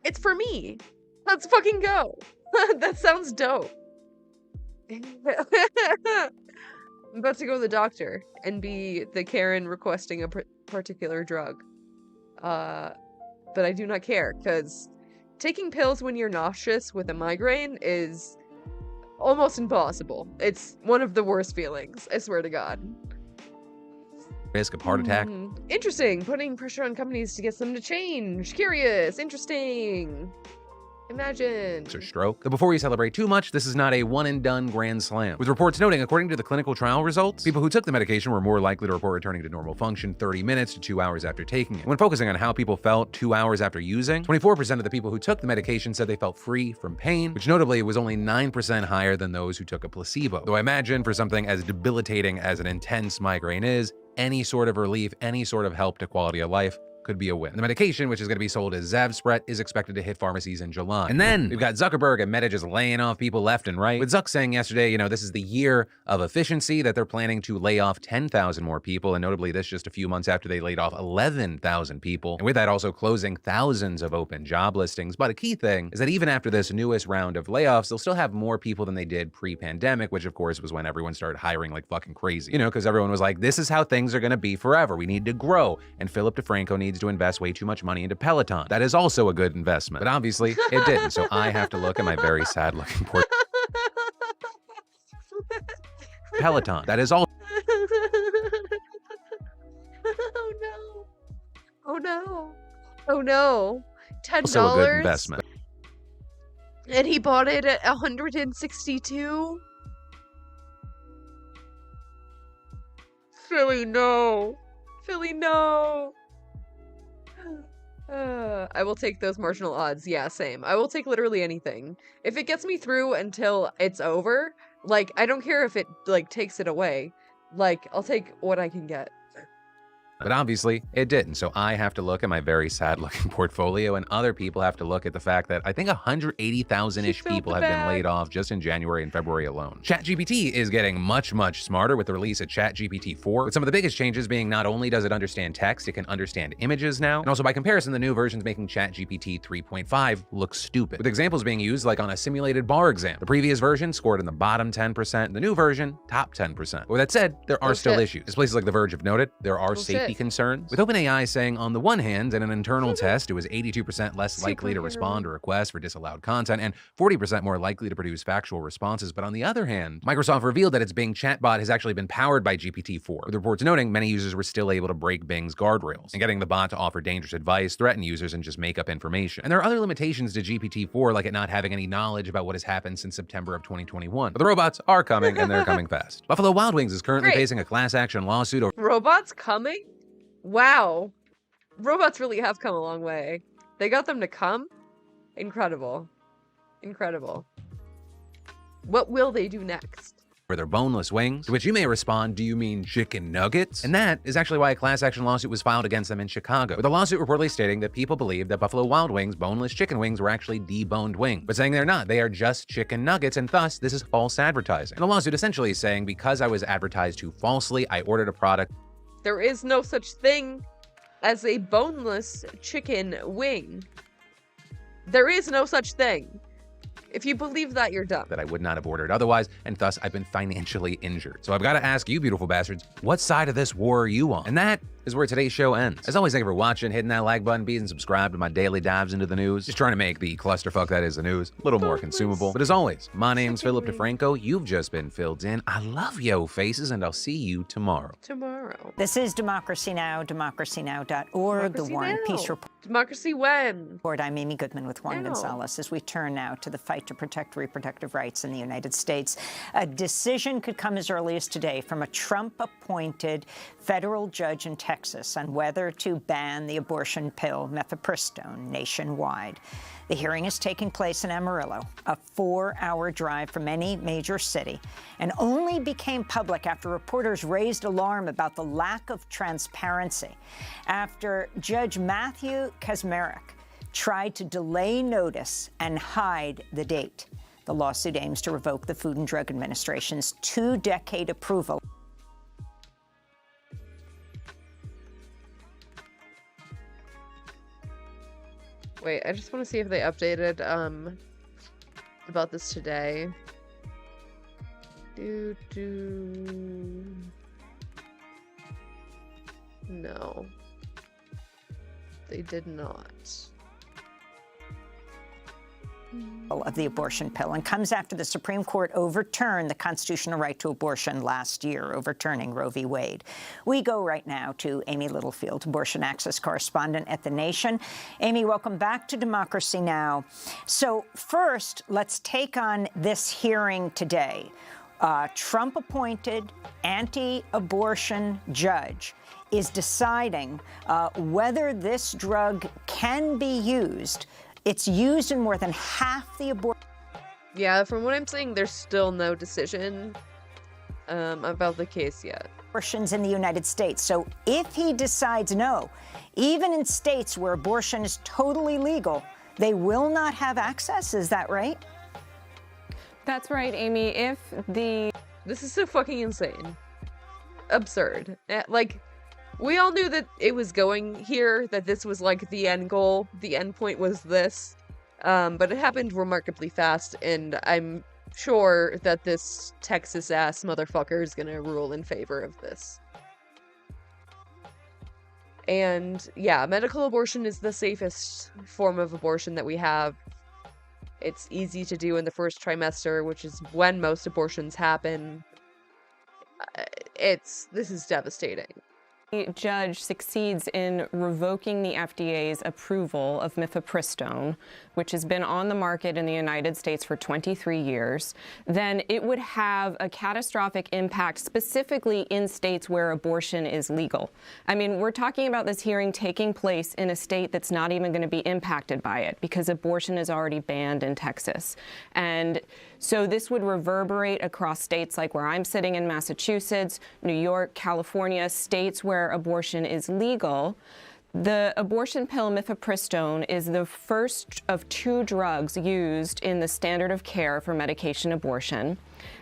It's for me. Let's fucking go. That sounds dope. I'm about to go to the doctor and be the Karen requesting a particular drug. But I do not care, because taking pills when you're nauseous with a migraine is almost impossible. It's one of the worst feelings, I swear to God. Risk of heart attack. Interesting. Putting pressure on companies to get them to change. Curious. Interesting. Imagine. Or stroke. But before we celebrate too much, this is not a one-and-done grand slam, with reports noting, according to the clinical trial results, people who took the medication were more likely to report returning to normal function 30 minutes to 2 hours after taking it. When focusing on how people felt 2 hours after using, 24% of the people who took the medication said they felt free from pain, which notably was only 9% higher than those who took a placebo. Though I imagine for something as debilitating as an intense migraine is, any sort of relief, any sort of help to quality of life could be a win. The medication, which is going to be sold as Zavspret, is expected to hit pharmacies in July. And then we've got Zuckerberg and Meta just laying off people left and right, with Zuck saying yesterday, this is the year of efficiency, that they're planning to lay off 10,000 more people, and notably this just a few months after they laid off 11,000 people, and with that also closing thousands of open job listings. But a key thing is that even after this newest round of layoffs, they'll still have more people than they did pre-pandemic, which of course was when everyone started hiring like fucking crazy. Because everyone was like, this is how things are going to be forever. We need to grow. And Philip DeFranco needs to invest way too much money into Peloton. That is also a good investment. But obviously, it didn't. So I have to look at my very sad looking Peloton. That is all. Oh no. Oh no. Oh no. $10. Also a good investment. And he bought it at 162. Philly, no. Philly, no. I will take those marginal odds. Yeah, same. I will take literally anything. If it gets me through until it's over, like, I don't care if it, like, takes it away. Like, I'll take what I can get. But obviously, it didn't. So I have to look at my very sad looking portfolio, and other people have to look at the fact that I think 180,000-ish people have been laid off just in January and February alone. ChatGPT is getting much, much smarter with the release of ChatGPT 4, with some of the biggest changes being not only does it understand text, it can understand images now, and also by comparison, the new version's making ChatGPT 3.5 look stupid, with examples being used like on a simulated bar exam. The previous version scored in the bottom 10%, the new version, top 10%. But with that said, there are still issues. As places like The Verge have noted, there are safety concerns, with OpenAI saying on the one hand, in an internal test, it was 82% less likely to respond to requests for disallowed content and 40% more likely to produce factual responses. But on the other hand, Microsoft revealed that its Bing chatbot has actually been powered by GPT-4, with reports noting many users were still able to break Bing's guardrails and getting the bot to offer dangerous advice, threaten users, and just make up information. And there are other limitations to GPT-4, like it not having any knowledge about what has happened since September of 2021. But the robots are coming, and they're coming fast. Buffalo Wild Wings is currently facing a class action lawsuit over robots coming? Wow. Robots really have come a long way. They got them to come? Incredible. Incredible. What will they do next? For their boneless wings, to which you may respond, do you mean chicken nuggets? And that is actually why a class action lawsuit was filed against them in Chicago, with the lawsuit reportedly stating that people believed that Buffalo Wild Wings boneless chicken wings were actually deboned wings, but saying they're not, they are just chicken nuggets, and thus this is false advertising. And the lawsuit essentially is saying, because I was advertised to falsely, I ordered a product. There is no such thing as a boneless chicken wing. There is no such thing. If you believe that, you're dumb. That I would not have ordered otherwise, and thus I've been financially injured. So I've got to ask you, beautiful bastards, what side of this war are you on? And that is where today's show ends. As always, thank you for watching, hitting that like button, being subscribed to my daily dives into the news. Just trying to make the clusterfuck that is the news a little more consumable. But as always, my name's Philip DeFranco. You've just been filled in. I love yo faces, and I'll see you tomorrow. This is Democracy Now!, democracynow.org, the War and Peace Report. Democracy when? I'm Amy Goodman with Juan Gonzalez as we turn now to the fight to protect reproductive rights in the United States. A decision could come as early as today from a Trump-appointed federal judge in Texas on whether to ban the abortion pill mifepristone nationwide. The hearing is taking place in Amarillo, a 4-hour drive from any major city, and only became public after reporters raised alarm about the lack of transparency after Judge Matthew Kacsmaryk tried to delay notice and hide the date. The lawsuit aims to revoke the Food and Drug Administration's 2-decade approval. Wait, I just want to see if they updated about this today. No. They did not. Of the abortion pill, and comes after the Supreme Court overturned the constitutional right to abortion last year, overturning Roe v. Wade. We go right now to Amy Littlefield, abortion access correspondent at The Nation. Amy, welcome back to Democracy Now! So first, let's take on this hearing today. Trump-appointed anti-abortion judge is deciding whether this drug can be used. It's used in more than half the abortion. Yeah, from what I'm saying, there's still no decision about the case yet. Abortions in the United States. So if he decides no, even in states where abortion is totally legal, they will not have access. Is that right? That's right, Amy. This is so fucking insane. Absurd. Like, we all knew that it was going here, that this was like the end goal. The end point was this. But it happened remarkably fast, and I'm sure that this Texas-ass motherfucker is gonna rule in favor of this. And yeah, medical abortion is the safest form of abortion that we have. It's easy to do in the first trimester, which is when most abortions happen. This is devastating. The judge succeeds in revoking the FDA's approval of mifepristone, which has been on the market in the United States for 23 years, then it would have a catastrophic impact specifically in states where abortion is legal. I mean, we're talking about this hearing taking place in a state that's not even going to be impacted by it because abortion is already banned in Texas. And so this would reverberate across states like where I'm sitting in Massachusetts, New York, California, states where abortion is legal. The abortion pill mifepristone is the first of 2 drugs used in the standard of care for medication abortion.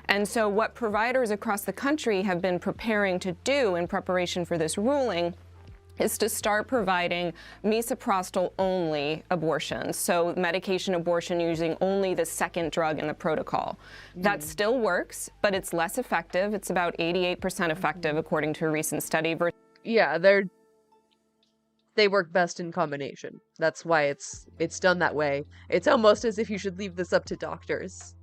And so what providers across the country have been preparing to do in preparation for this ruling is to start providing misoprostol-only abortions, so medication abortion using only the second drug in the protocol. That still works, but it's less effective. It's about 88% effective, according to a recent study. Yeah, they work best in combination. That's why it's done that way. It's almost as if you should leave this up to doctors.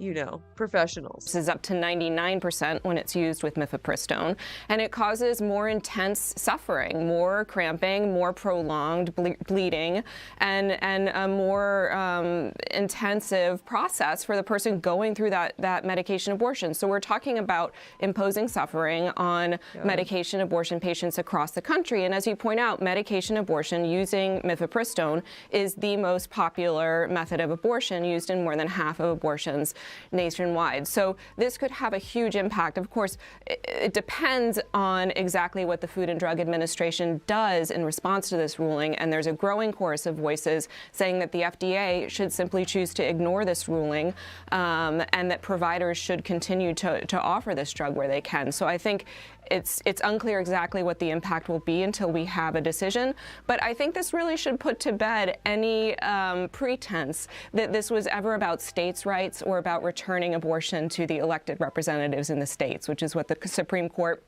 you know, professionals. This is up to 99% when it's used with mifepristone, and it causes more intense suffering, more cramping, more prolonged bleeding, and a more intensive process for the person going through that medication abortion. So we're talking about imposing suffering on medication abortion patients across the country. And as you point out, medication abortion using mifepristone is the most popular method of abortion, used in more than half of abortions nationwide. So this could have a huge impact. Of course, it depends on exactly what the Food and Drug Administration does in response to this ruling, and there's a growing chorus of voices saying that the FDA should simply choose to ignore this ruling, and that providers should continue to offer this drug where they can. So I think it's unclear exactly what the impact will be until we have a decision, but I think this really should put to bed any pretense that this was ever about states' rights or about returning abortion to the elected representatives in the states, which is what the Supreme Court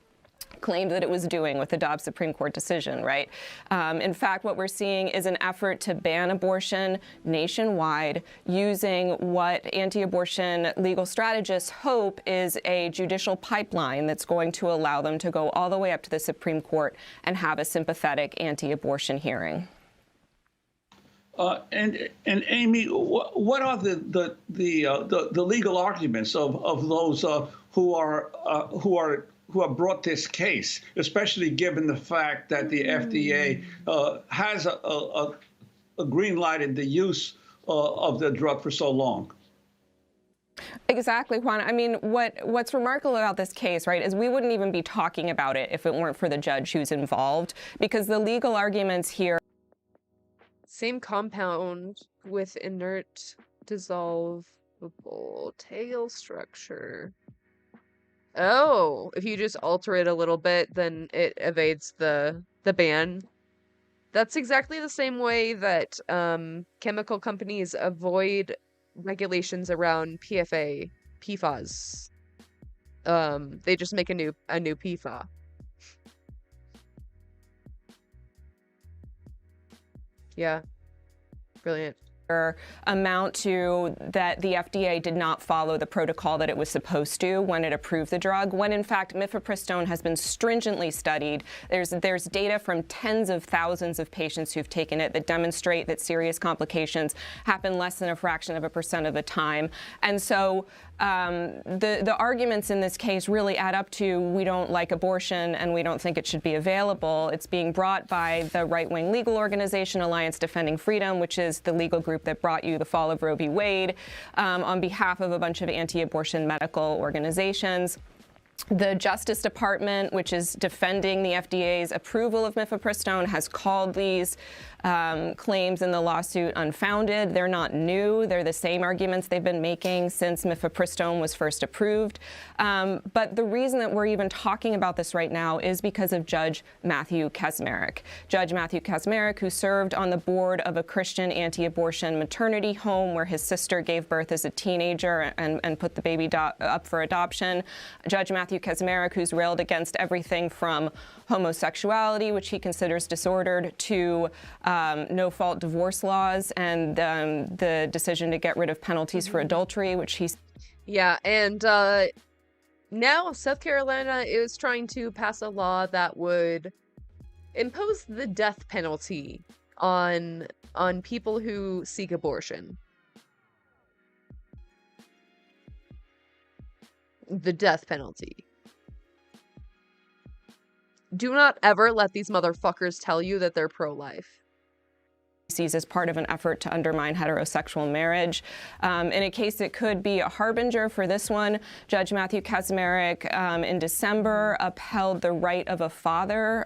claimed that it was doing with the Dobbs Supreme Court decision, right? In fact, what we're seeing is an effort to ban abortion nationwide using what anti-abortion legal strategists hope is a judicial pipeline that's going to allow them to go all the way up to the Supreme Court and have a sympathetic anti-abortion hearing. And Amy, what are the legal arguments of those who have brought this case, especially given the fact that the FDA has a green lighted the use of the drug for so long? Exactly, Juan. I mean, what's remarkable about this case, right, is we wouldn't even be talking about it if it weren't for the judge who's involved, because the legal arguments here. Same compound with inert dissolvable tail structure. Oh, if you just alter it a little bit, then it evades the ban. That's exactly the same way that chemical companies avoid regulations around PFAS. They just make a new PFA. Yeah, brilliant. Amount to that the FDA did not follow the protocol that it was supposed to when it approved the drug, when in fact mifepristone has been stringently studied. There's data from tens of thousands of patients who've taken it that demonstrate that serious complications happen less than a fraction of a % of the time. And so the arguments in this case really add up to we don't like abortion and we don't think it should be available. It's being brought by the right-wing legal organization Alliance Defending Freedom, which is the legal group that brought you the fall of Roe v. Wade, on behalf of a bunch of anti-abortion medical organizations. The Justice Department, which is defending the FDA's approval of mifepristone, has called these claims in the lawsuit unfounded. They're not new. They're the same arguments they've been making since mifepristone was first approved. But the reason that we're even talking about this right now is because of Judge Matthew Kacsmaryk. Judge Matthew Kacsmaryk, who served on the board of a Christian anti-abortion maternity home where his sister gave birth as a teenager and put the baby up for adoption. Judge Matthew Kacsmaryk, who's railed against everything from homosexuality, which he considers disordered, to no-fault divorce laws and the decision to get rid of penalties for adultery, which he's... Yeah, and now South Carolina is trying to pass a law that would impose the death penalty on people who seek abortion. The death penalty. Do not ever let these motherfuckers tell you that they're pro-life. Sees as part of an effort to undermine heterosexual marriage. In a case that could be a harbinger for this one, Judge Matthew Kacsmaryk in December upheld the right of a father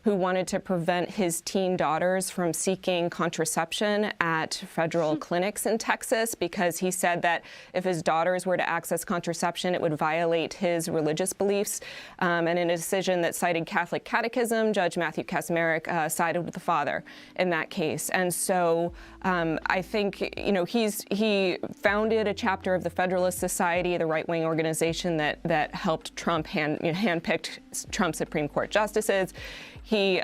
who wanted to prevent his teen daughters from seeking contraception at federal clinics in Texas, because he said that if his daughters were to access contraception, it would violate his religious beliefs. And in a decision that cited Catholic catechism, Judge Matthew Kacsmaryk sided with the father in that case. And so I think, you know, he founded a chapter of the Federalist Society, the right-wing organization that helped Trump handpicked Trump Supreme Court justices. He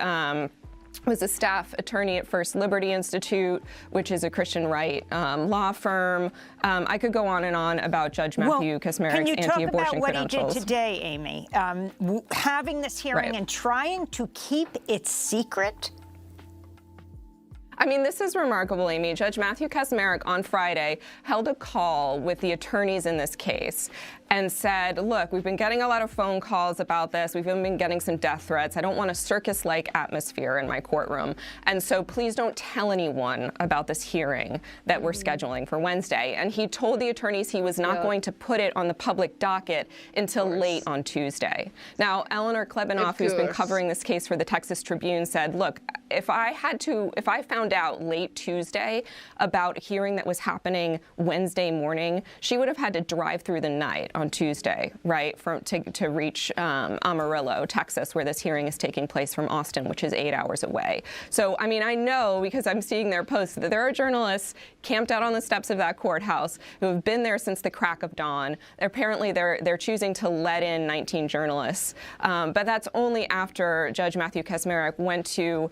was a staff attorney at First Liberty Institute, which is a Christian right law firm. I could go on and on about Judge Matthew Kacsmaryk's anti-abortion credentials. Can you talk about what he did today, Amy? Having this hearing and trying to keep it secret? I mean, this is remarkable, Amy. Judge Matthew Kacsmaryk on Friday held a call with the attorneys in this case and said, look, we've been getting a lot of phone calls about this. We've even been getting some death threats. I don't want a circus-like atmosphere in my courtroom. And so please don't tell anyone about this hearing that we're scheduling for Wednesday. And he told the attorneys he was not going to put it on the public docket until late on Tuesday. Now, Eleanor Klebanoff, who's been covering this case for the Texas Tribune, said, look, if I found out late Tuesday about a hearing that was happening Wednesday morning, she would have had to drive through the night on Tuesday, right, to reach Amarillo, Texas, where this hearing is taking place from Austin, which is 8 hours away. So, I mean, I know, because I'm seeing their posts, that there are journalists camped out on the steps of that courthouse who have been there since the crack of dawn. Apparently, they're choosing to let in 19 journalists, but that's only after Judge Matthew Kacsmaryk went to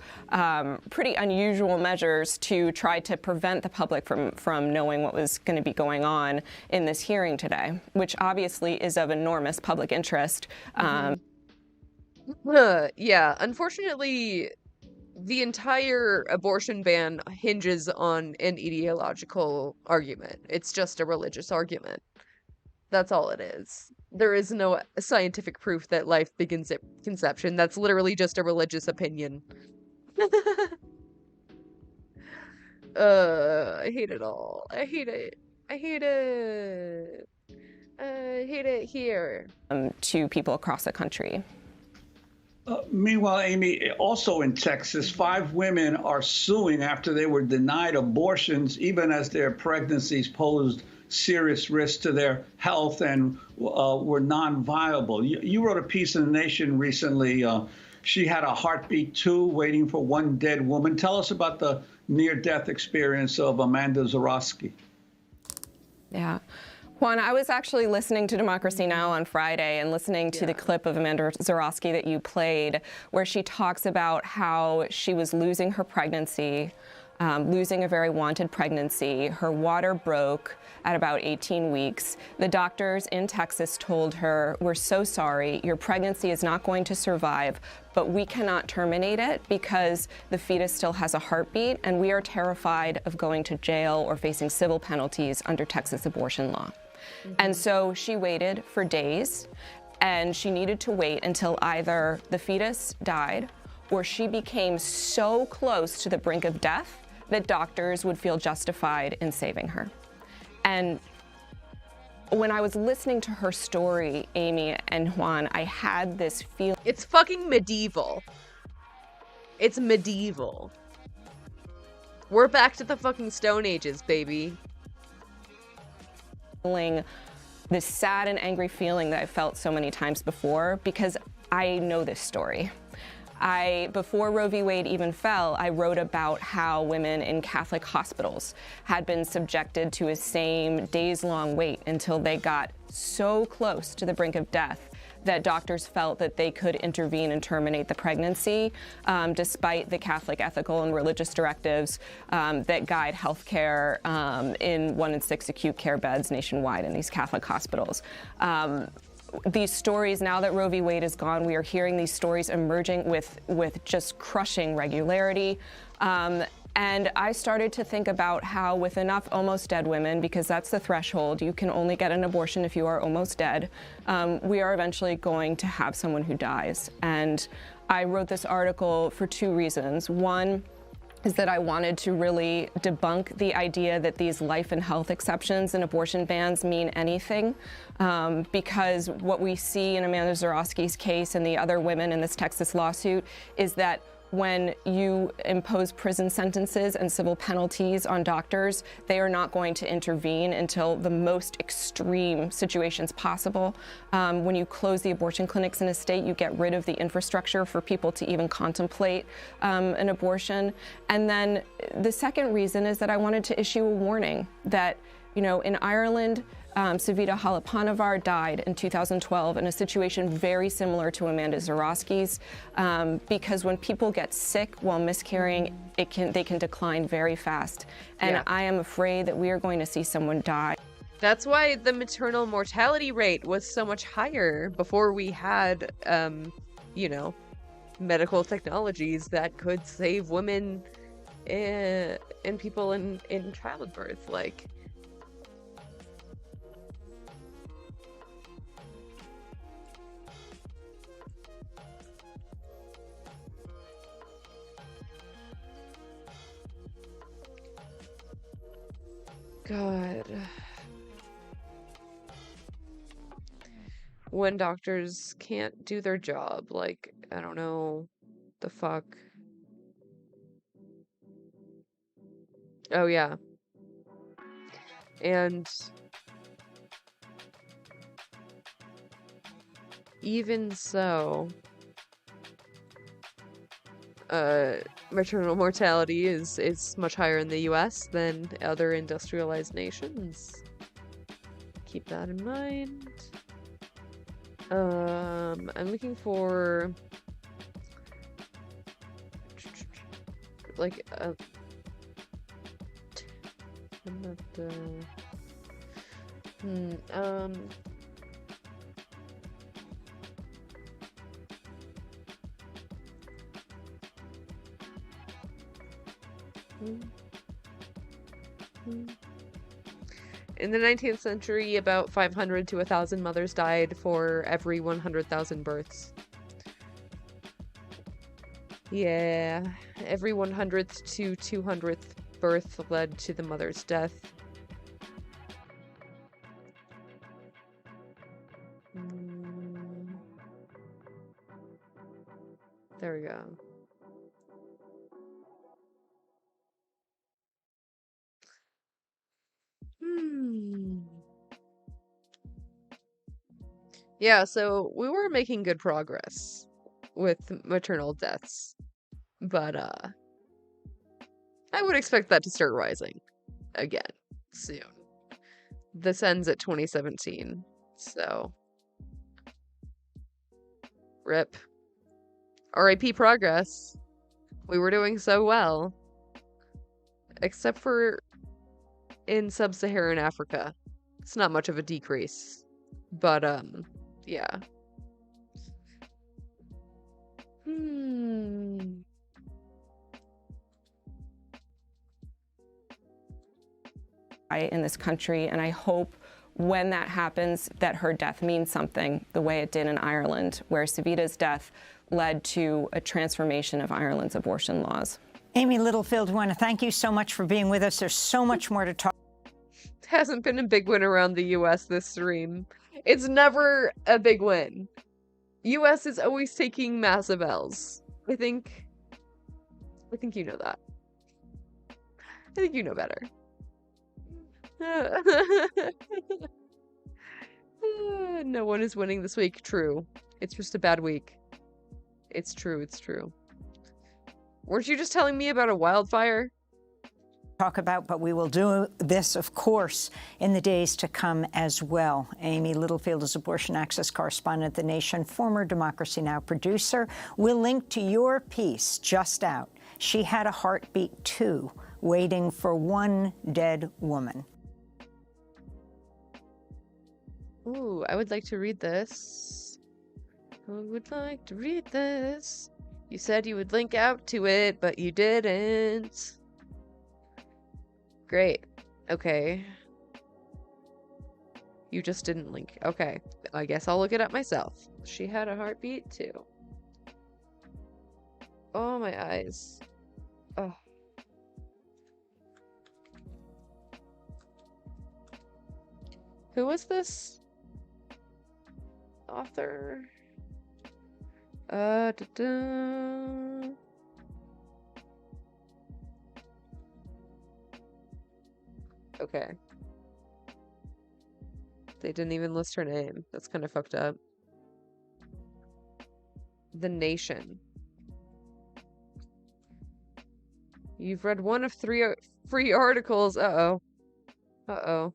pretty unusual measures to try to prevent the public from knowing what was going to be going on in this hearing today, which obviously is of enormous public interest. Yeah, unfortunately, the entire abortion ban hinges on an ideological argument. It's just a religious argument. That's all it is. There is no scientific proof that life begins at conception. That's literally just a religious opinion. I hate it all. I hate it. I hate it. I hate it here. To people across the country. Meanwhile, Amy, also in Texas, 5 women are suing after they were denied abortions, even as their pregnancies posed serious risks to their health and were non-viable. You wrote a piece in The Nation recently. She had a heartbeat too, waiting for one dead woman. Tell us about the near-death experience of Amanda Zurawski. Yeah. Juan, I was actually listening to Democracy Now! On Friday and listening to the clip of Amanda Zurawski that you played, where she talks about how she was losing her pregnancy, losing a very wanted pregnancy. Her water broke at about 18 weeks. The doctors in Texas told her, we're so sorry, your pregnancy is not going to survive, but we cannot terminate it because the fetus still has a heartbeat, and we are terrified of going to jail or facing civil penalties under Texas abortion law. And so she waited for days, and she needed to wait until either the fetus died or she became so close to the brink of death that doctors would feel justified in saving her. And when I was listening to her story, Amy and Juan, I had this feeling. It's fucking medieval. It's medieval. We're back to the fucking Stone Ages, baby. This sad and angry feeling that I felt so many times before, because I know this story. Before Roe v. Wade even fell, I wrote about how women in Catholic hospitals had been subjected to a same days-long wait until they got so close to the brink of death that doctors felt that they could intervene and terminate the pregnancy, despite the Catholic ethical and religious directives that guide healthcare in 1 in 6 acute care beds nationwide in these Catholic hospitals. These stories, now that Roe v. Wade is gone, we are hearing these stories emerging with just crushing regularity. And I started to think about how with enough almost dead women, because that's the threshold, you can only get an abortion if you are almost dead, we are eventually going to have someone who dies. And I wrote this article for 2 reasons. One is that I wanted to really debunk the idea that these life and health exceptions and abortion bans mean anything, because what we see in Amanda Zurawski's case and the other women in this Texas lawsuit is that when you impose prison sentences and civil penalties on doctors, they are not going to intervene until the most extreme situations possible. When you close the abortion clinics in a state, you get rid of the infrastructure for people to even contemplate an abortion. And then the second reason is that I wanted to issue a warning that, you know, in Ireland, Savita Halappanavar died in 2012 in a situation very similar to Amanda Zarowski's, because when people get sick while miscarrying, they can decline very fast. And I am afraid that we are going to see someone die. That's why the maternal mortality rate was so much higher before we had, you know, medical technologies that could save women and people in childbirth. Like, God. When doctors can't do their job, like, I don't know, the fuck. Oh yeah. And even so, maternal mortality is much higher in the US than other industrialized nations. Keep that in mind. I'm looking for like a in the 19th century, about 500 to 1,000 mothers died for every 100,000 births. Yeah, every 100th to 200th birth led to the mother's death. There we go. Yeah, so we were making good progress with maternal deaths, but I would expect that to start rising again soon. This ends at 2017, so RIP. RIP progress. We were doing so well. Except for in sub-Saharan Africa. It's not much of a decrease. But, yeah. In this country, and I hope when that happens that her death means something the way it did in Ireland, where Savita's death led to a transformation of Ireland's abortion laws. Amy Littlefield, we want to thank you so much for being with us. There's so much more to talk. It hasn't been a big win around the US this stream. It's never a big win. US is always taking massive L's. I think you know that. I think you know better. No one is winning this week. True. It's just a bad week. It's true, it's true. Weren't you just telling me about a wildfire? Talk about, but we will do this, of course, in the days to come as well. Amy Littlefield is abortion access correspondent at The Nation, former Democracy Now! Producer. We'll link to your piece just out. She had a heartbeat too, waiting for one dead woman. Ooh, I would like to read this. I would like to read this. You said you would link out to it, but you didn't. Great. Okay. You just didn't link. Okay. I guess I'll look it up myself. She had a heartbeat too. Oh, my eyes. Oh. Who was this author? Okay. They didn't even list her name. That's kind of fucked up. The Nation. You've read one of 3 free articles. Uh-oh. Uh-oh.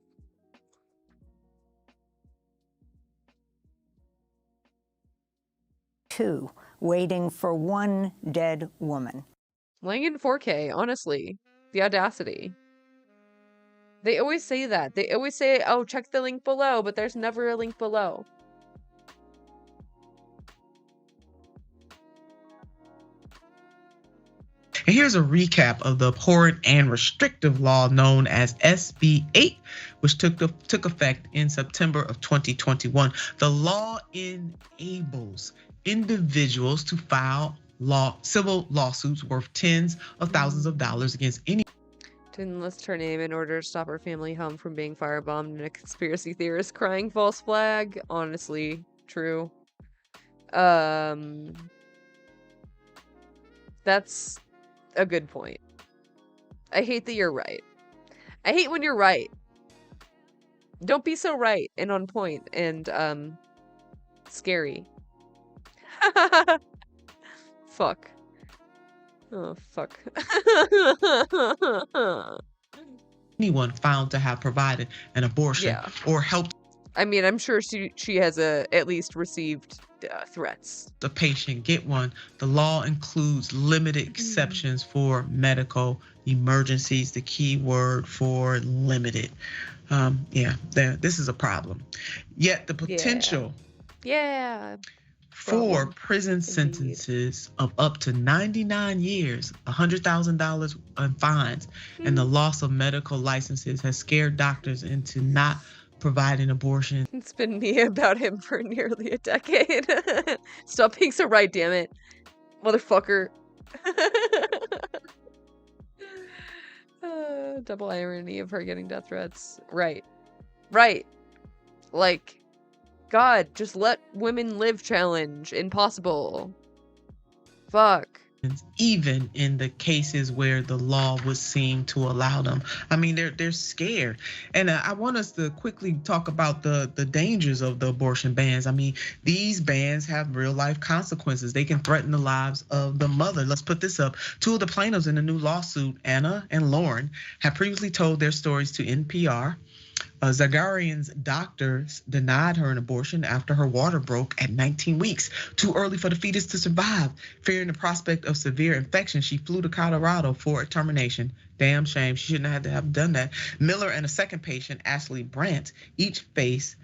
2, waiting for one dead woman. Laying in 4K, honestly. The audacity. They always say that. They always say, oh, check the link below, but there's never a link below. And here's a recap of the abhorrent and restrictive law known as SB 8, which took effect in September of 2021. The law enables individuals to file civil lawsuits worth tens of thousands of dollars against any. To enlist her name in order to stop her family home from being firebombed and a conspiracy theorist crying false flag. Honestly, true. That's a good point. I hate that you're right. I hate when you're right. Don't be so right and on point and scary. Fuck. Oh, fuck. Anyone found to have provided an abortion or helped. I mean, I'm sure she has at least received threats. The patient get one. The law includes limited exceptions for medical emergencies. The key word for limited. This is a problem. Yet the potential. Yeah. For prison sentences of up to 99 years, $100,000 in fines, and the loss of medical licenses has scared doctors into not providing abortion. It's been me about him for nearly a decade. Stop being so right, damn it. Motherfucker. Double irony of her getting death threats. Right. Like, God, just let women live challenge. Impossible. Fuck. Even in the cases where the law would seem to allow them. I mean, they're scared. And I want us to quickly talk about the dangers of the abortion bans. I mean, these bans have real life consequences. They can threaten the lives of the mother. Let's put this up. 2 of the plaintiffs in the new lawsuit, Anna and Lauren, have previously told their stories to NPR. Zagarian's doctors denied her an abortion after her water broke at 19 weeks. Too early for the fetus to survive. Fearing the prospect of severe infection, she flew to Colorado for a termination. Damn shame. She shouldn't have to have done that. Miller and a second patient, Ashley Brandt, each face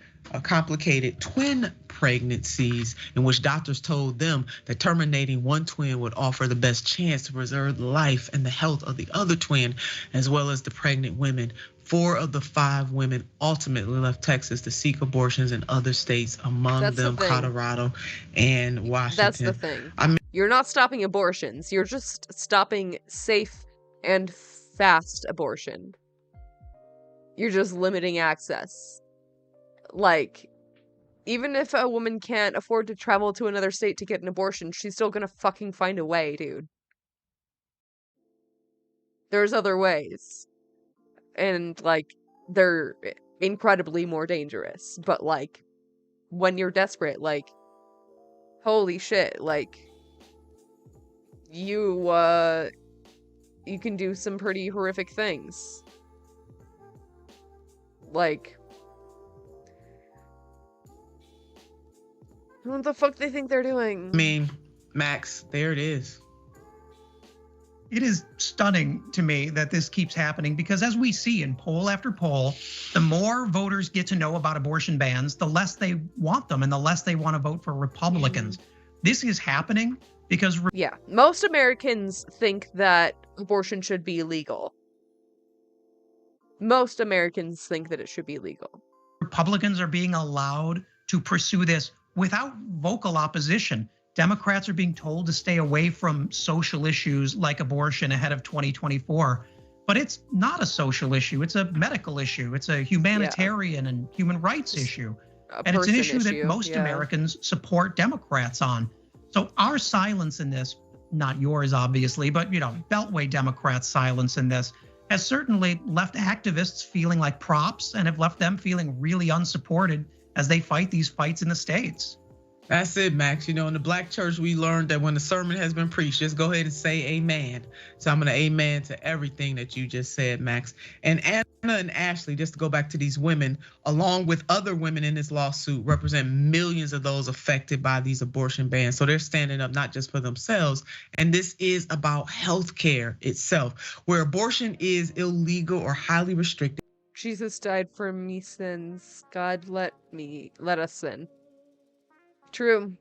complicated twin pregnancies in which doctors told them that terminating one twin would offer the best chance to preserve the life and the health of the other twin, as well as the pregnant women. 4 of the 5 women ultimately left Texas to seek abortions in other states, among them Colorado and Washington. That's the thing. You're not stopping abortions. You're just stopping safe and fast abortion. You're just limiting access. Like, even if a woman can't afford to travel to another state to get an abortion, she's still gonna fucking find a way, dude. There's other ways. And, like, they're incredibly more dangerous. But, like, when you're desperate, like, holy shit, like, you can do some pretty horrific things. Like, what the fuck they think they're doing? I mean, Max, there it is. It is stunning to me that this keeps happening because as we see in poll after poll, the more voters get to know about abortion bans, the less they want them and the less they want to vote for Republicans. This is happening because... Yeah, most Americans think that abortion should be illegal. Most Americans think that it should be legal. Republicans are being allowed to pursue this without vocal opposition. Democrats are being told to stay away from social issues like abortion ahead of 2024. But it's not a social issue. It's a medical issue. It's a humanitarian and human rights issue. And it's an issue that most Americans support Democrats on. So our silence in this, not yours obviously, but Beltway Democrats' silence in this has certainly left activists feeling like props and have left them feeling really unsupported as they fight these fights in the states. That's it, Max. You know, in the black church, we learned that when the sermon has been preached, just go ahead and say amen. So I'm going to amen to everything that you just said, Max. And Anna and Ashley, just to go back to these women, along with other women in this lawsuit, represent millions of those affected by these abortion bans. So they're standing up not just for themselves. And this is about healthcare itself, where abortion is illegal or highly restricted. Jesus died for me sins. God, let us sin. True.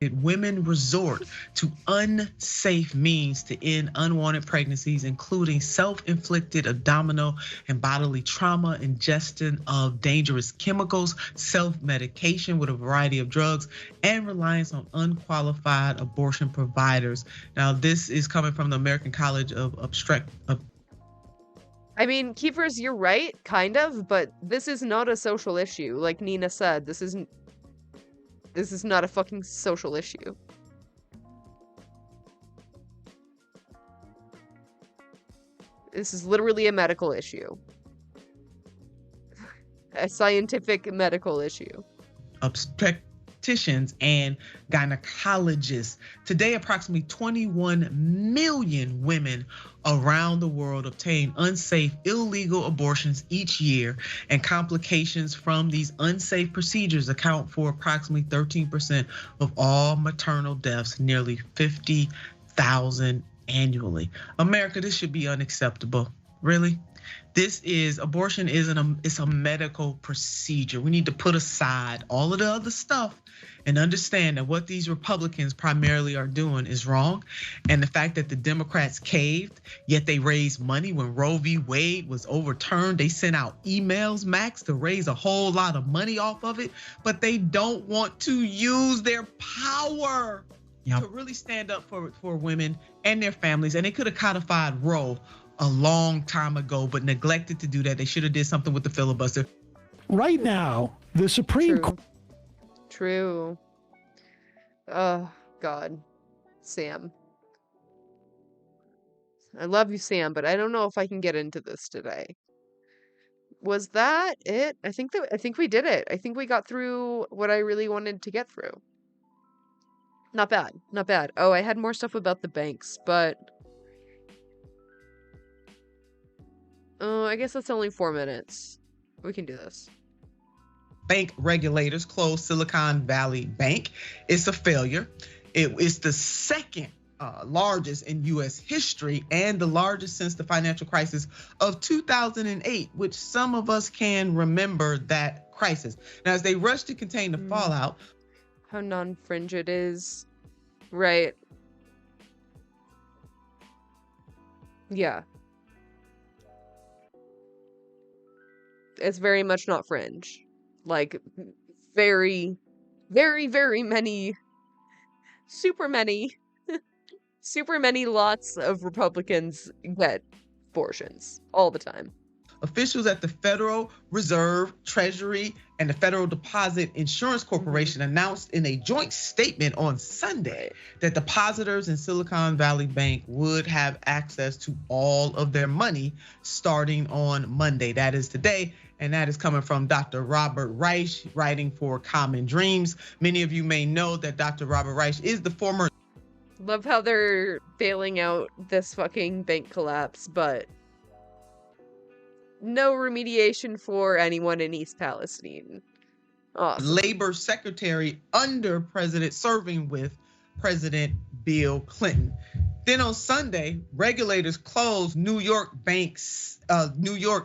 Women resort to unsafe means to end unwanted pregnancies, including self-inflicted abdominal and bodily trauma, ingestion of dangerous chemicals, self-medication with a variety of drugs, and reliance on unqualified abortion providers. Now, this is coming from the American College of I mean, Keepers, you're right, kind of, but this is not a social issue. Like Nina said, this is not a fucking social issue. This is literally a medical issue. A scientific medical issue. Obstetricians and gynecologists. Today, approximately 21 million women around the world obtain unsafe, illegal abortions each year, and complications from these unsafe procedures account for approximately 13% of all maternal deaths, nearly 50,000 annually. America, this should be unacceptable. Really? Abortion it's a medical procedure. We need to put aside all of the other stuff and understand that what these Republicans primarily are doing is wrong. And the fact that the Democrats caved, yet they raised money when Roe v. Wade was overturned. They sent out emails, Max, to raise a whole lot of money off of it, but they don't want to use their power to really stand up for women and their families. And they could have codified Roe a long time ago, but neglected to do that. They should have did something with the filibuster. Right now, the Supreme Court. True. Oh, God. Sam. I love you, Sam, but I don't know if I can get into this today. Was that it? I think we did it. I think we got through what I really wanted to get through. Not bad. Not bad. Oh, I had more stuff about the banks, but I guess that's only 4 minutes. We can do this. Bank regulators closed Silicon Valley Bank. It's a failure. It's the second largest in U.S. history and the largest since the financial crisis of 2008, which some of us can remember that crisis. Now, as they rush to contain the fallout. How non-fringe it is. Right. Yeah. It's very much not fringe. Like, very, very, very many, super many lots of Republicans get abortions all the time. Officials at the Federal Reserve, Treasury, and the Federal Deposit Insurance Corporation announced in a joint statement on Sunday that depositors in Silicon Valley Bank would have access to all of their money starting on Monday. That is today. And that is coming from Dr. Robert Reich, writing for Common Dreams. Many of you may know that Dr. Robert Reich is the former. Love how they're bailing out this fucking bank collapse, but no remediation for anyone in East Palestine. Awesome. Labor secretary serving with President Bill Clinton. Then on Sunday, regulators closed New York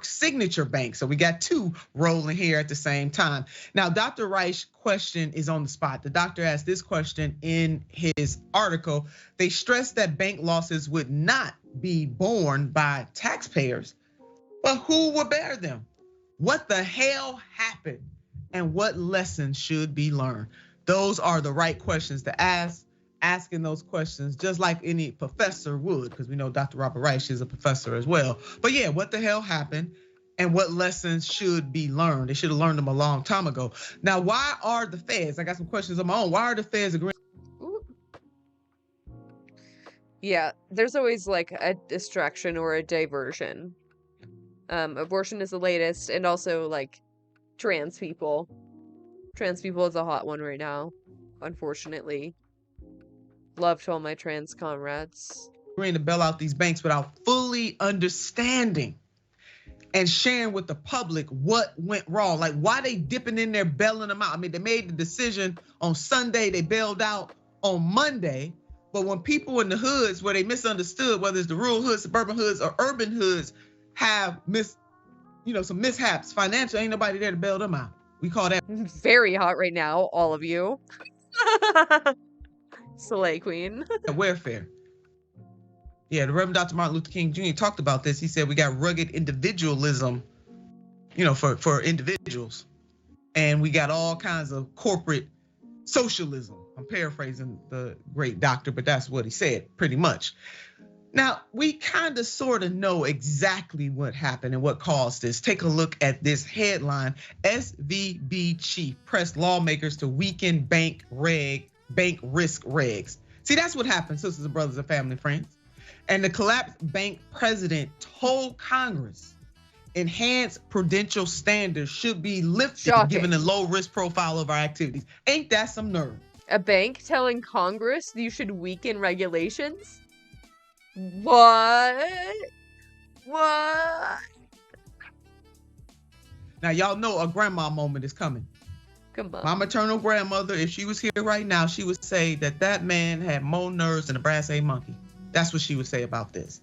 Signature Bank. So we got two rolling here at the same time. Now, Dr. Reich's question is on the spot. The doctor asked this question in his article. They stressed that bank losses would not be borne by taxpayers, but who will bear them? What the hell happened? And what lessons should be learned? Those are the right questions to ask. Asking those questions just like any professor would, because we know Dr. Robert Reich is a professor as well. But yeah, what the hell happened and what lessons should be learned? They should have learned them a long time ago. Now, why are the feds, I got some questions of my own, why are the feds agreeing? Yeah, there's always like a distraction or a diversion. Abortion is the latest, and also like trans people. Trans people is a hot one right now, unfortunately. Love to all my trans comrades. Agreeing to bail out these banks without fully understanding and sharing with the public what went wrong. Like, why they dipping in there, bailing them out? I mean, they made the decision on Sunday, they bailed out on Monday. But when people in the hoods where they misunderstood, whether it's the rural hoods, suburban hoods, or urban hoods, have some mishaps financially, ain't nobody there to bail them out. We call that very hot right now, all of you. Slay Queen. Warfare. Yeah, the Reverend Dr. Martin Luther King Jr. talked about this. He said we got rugged individualism, for individuals. And we got all kinds of corporate socialism. I'm paraphrasing the great doctor, but that's what he said pretty much. Now, we kind of sort of know exactly what happened and what caused this. Take a look at this headline. SVB chief pressed lawmakers to weaken bank risk regs. See, that's what happened, sisters and brothers and family and friends. And the collapsed bank president told Congress enhanced prudential standards should be lifted given the low risk profile of our activities. Ain't that some nerve? A bank telling Congress you should weaken regulations? What? Now, y'all know a grandma moment is coming. Come on. My maternal grandmother, if she was here right now, she would say that man had more nerves than a brass-a monkey. That's what she would say about this.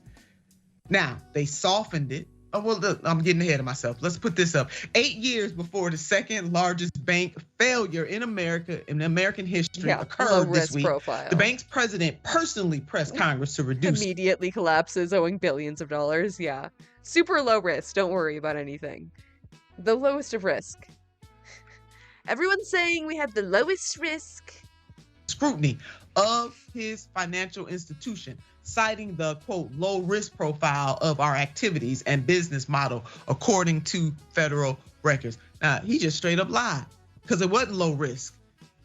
Now, they softened it. Oh, well, look, I'm getting ahead of myself. Let's put this up. 8 years before the second largest bank failure in America, in American history, occurred this week, the bank's president personally pressed Congress to reduce. Immediately collapses, owing billions of dollars. Yeah. Super low risk. Don't worry about anything. The lowest of risk. Everyone's saying we have the lowest risk. Scrutiny of his financial institution, citing the, quote, low risk profile of our activities and business model, according to federal records. Now, he just straight up lied because it wasn't low risk.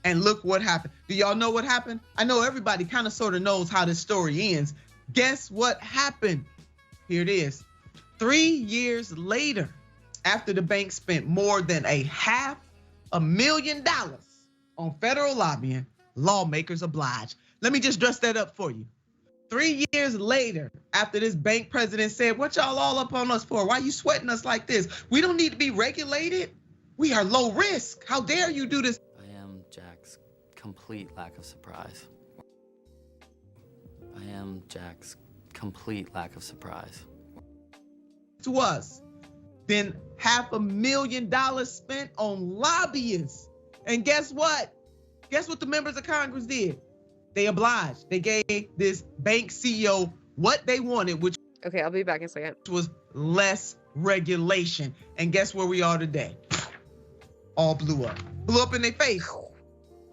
And look what happened. Do y'all know what happened? I know everybody kind of sort of knows how this story ends. Guess what happened? Here it is. 3 years later, after the bank spent more than $500,000 on federal lobbying, lawmakers obliged. Let me just dress that up for you. 3 years later, after this bank president said, what y'all all up on us for? Why you sweating us like this? We don't need to be regulated. We are low risk. How dare you do this? I am Jack's complete lack of surprise. To us, then $500,000 spent on lobbyists. And guess what? Guess what the members of Congress did? They obliged. They gave this bank CEO what they wanted, which okay, I'll be back in a second. Was less regulation. And guess where we are today? All blew up in their face.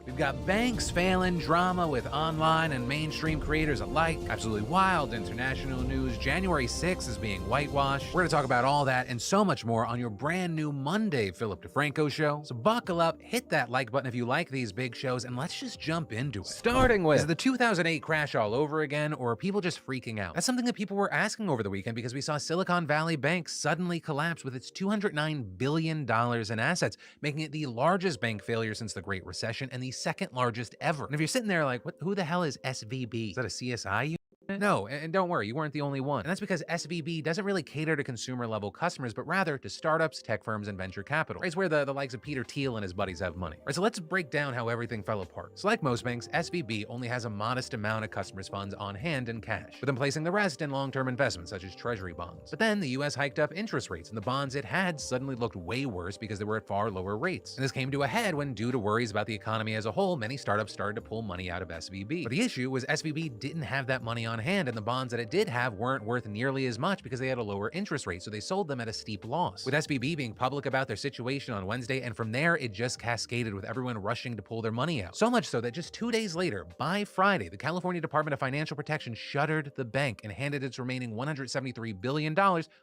We've got banks failing, drama with online and mainstream creators alike, absolutely wild international news. January 6th is being whitewashed. We're going to talk about all that and so much more on your brand new Monday Philip DeFranco show. So buckle up, hit that like button if you like these big shows, and let's just jump into it. Starting with, is the 2008 crash all over again, or are people just freaking out? That's something that people were asking over the weekend because we saw Silicon Valley Bank suddenly collapse with its $209 billion in assets, making it the largest bank failure since the Great Recession and the second largest ever. And if you're sitting there like, who the hell is SVB? Is that a CSI unit? No, and don't worry, you weren't the only one. And that's because SVB doesn't really cater to consumer level customers, but rather to startups, tech firms, and venture capital. Right, it's where the likes of Peter Thiel and his buddies have money. Right, so let's break down how everything fell apart. So like most banks, SVB only has a modest amount of customers' funds on hand in cash, with them placing the rest in long-term investments such as treasury bonds. But then the US hiked up interest rates, and the bonds it had suddenly looked way worse because they were at far lower rates. And this came to a head when, due to worries about the economy as a whole, many startups started to pull money out of SVB. But the issue was SVB didn't have that money on hand, and the bonds that it did have weren't worth nearly as much because they had a lower interest rate, so they sold them at a steep loss. With SVB being public about their situation on Wednesday, and from there it just cascaded with everyone rushing to pull their money out. So much so that just 2 days later, by Friday, the California Department of Financial Protection shuttered the bank and handed its remaining $173 billion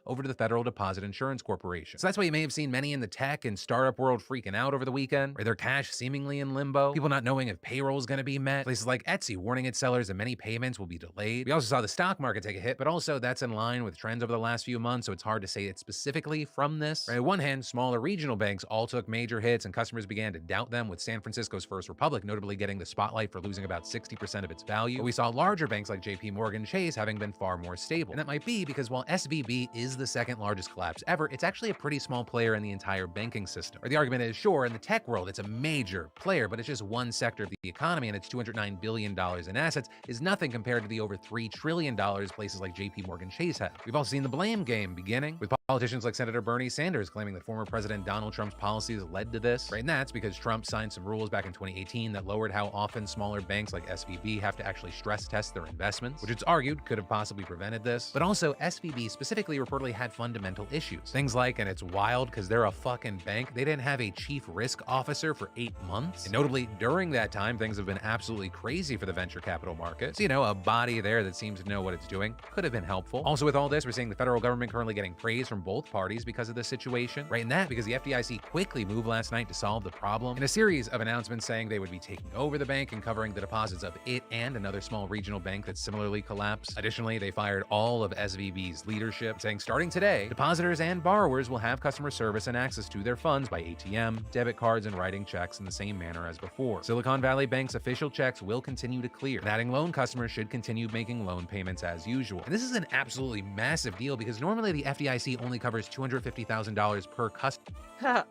over to the Federal Deposit Insurance Corporation. So that's why you may have seen many in the tech and startup world freaking out over the weekend, or their cash seemingly in limbo, people not knowing if payroll is going to be met, places like Etsy warning its sellers that many payments will be delayed. made. We also saw the stock market take a hit, but also that's in line with trends over the last few months, so it's hard to say it's specifically from this. Right, on one hand, smaller regional banks all took major hits and customers began to doubt them, with San Francisco's First Republic notably getting the spotlight for losing about 60% of its value. But we saw larger banks like JP Morgan Chase having been far more stable. And that might be because while SVB is the second largest collapse ever, it's actually a pretty small player in the entire banking system. Or the argument is, sure, in the tech world, it's a major player, but it's just one sector of the economy, and its $209 billion in assets is nothing compared to the over $3 trillion places like JP Morgan Chase have. We've also seen the blame game beginning, with politicians like Senator Bernie Sanders claiming that former President Donald Trump's policies led to this, right? And that's because Trump signed some rules back in 2018 that lowered how often smaller banks like SVB have to actually stress test their investments, which it's argued could have possibly prevented this. But also, SVB specifically reportedly had fundamental issues. Things like, and it's wild because they're a fucking bank, they didn't have a chief risk officer for 8 months. And notably, during that time, things have been absolutely crazy for the venture capital market. So, you know, a body there that seems to know what it's doing could have been helpful. Also, with all this, we're seeing the federal government currently getting praise from both parties because of this situation, right? And that because the FDIC quickly moved last night to solve the problem in a series of announcements saying they would be taking over the bank and covering the deposits of it and another small regional bank that similarly collapsed. Additionally, they fired all of SVB's leadership, saying starting today, depositors and borrowers will have customer service and access to their funds by ATM, debit cards, and writing checks in the same manner as before. Silicon Valley Bank's official checks will continue to clear, and adding loan customers should continue making loan payments as usual. And this is an absolutely massive deal because normally the FDIC only covers $250,000 per customer.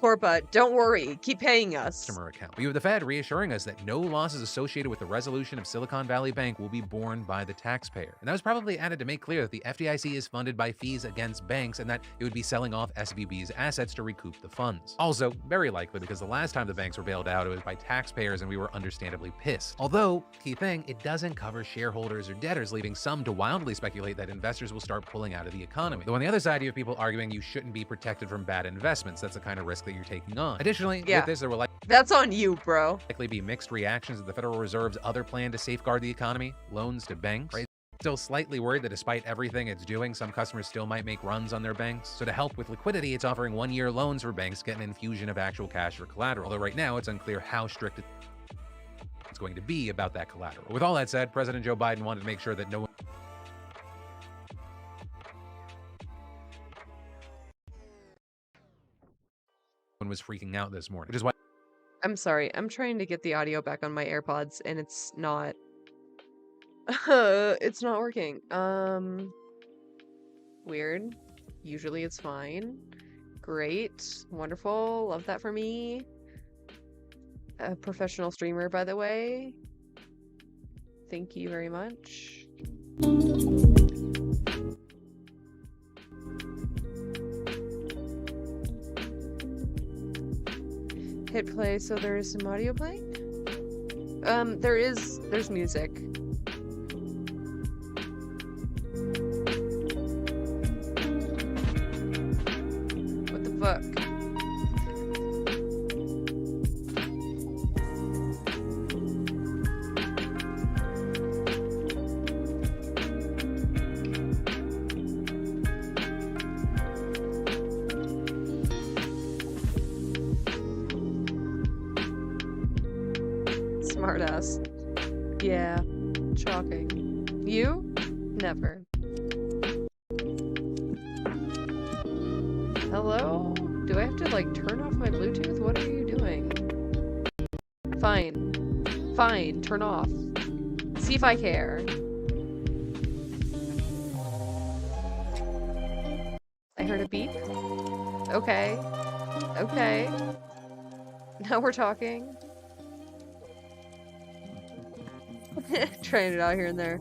Corpa, don't worry, keep paying us. Customer account. We have the Fed reassuring us that no losses associated with the resolution of Silicon Valley Bank will be borne by the taxpayer. And that was probably added to make clear that the FDIC is funded by fees against banks and that it would be selling off SVB's assets to recoup the funds. Also, very likely because the last time the banks were bailed out, it was by taxpayers and we were understandably pissed. Although, key thing, it doesn't cover shareholders or debtors, leaving some to wildly speculate that investors will start pulling out of the economy. Though on the other side, you have people arguing you shouldn't be protected from bad investments. That's the kind of risk that you're taking on. Additionally, with this, there will that's on you, bro. Likely be mixed reactions to the Federal Reserve's other plan to safeguard the economy, loans to banks. Right? Still slightly worried that despite everything it's doing, some customers still might make runs on their banks. So to help with liquidity, it's offering 1-year loans for banks to get an infusion of actual cash or collateral. Although right now, it's unclear how strict it's going to be about that collateral. With all that said, President Joe Biden wanted to make sure that no one was freaking out this morning, which is why I'm sorry, I'm trying to get the audio back on my AirPods and it's not it's not working. Weird. Usually it's fine. Great. Wonderful. Love that for me. A professional streamer, by the way. Thank you very much. Hit play, so there is some audio playing? There's music. What the fuck? Smartass. Yeah. Shocking. You? Never. Hello? Do I have to, like, turn off my Bluetooth? What are you doing? Fine. Fine. Turn off. See if I care. I heard a beep. Okay. Okay. Now we're talking. Trying it out here and there.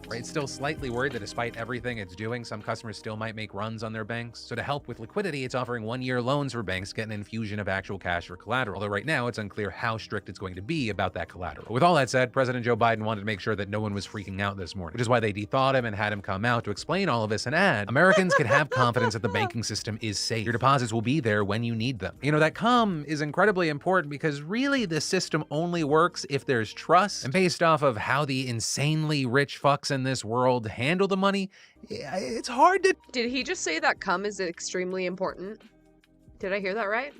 Right, still slightly worried that despite everything it's doing, some customers still might make runs on their banks. So to help with liquidity, it's offering 1-year loans for banks to get an infusion of actual cash or collateral. Although right now, it's unclear how strict it's going to be about that collateral. With all that said, President Joe Biden wanted to make sure that no one was freaking out this morning, which is why they de-thawed him and had him come out to explain all of this and add, Americans can have confidence that the banking system is safe. Your deposits will be there when you need them. You know, that is incredibly important because really the system only works if there's trust. And based off of how the insanely rich fucks in this world handle the money, it's hard to... Did he just say that cum is extremely important? Did I hear that right?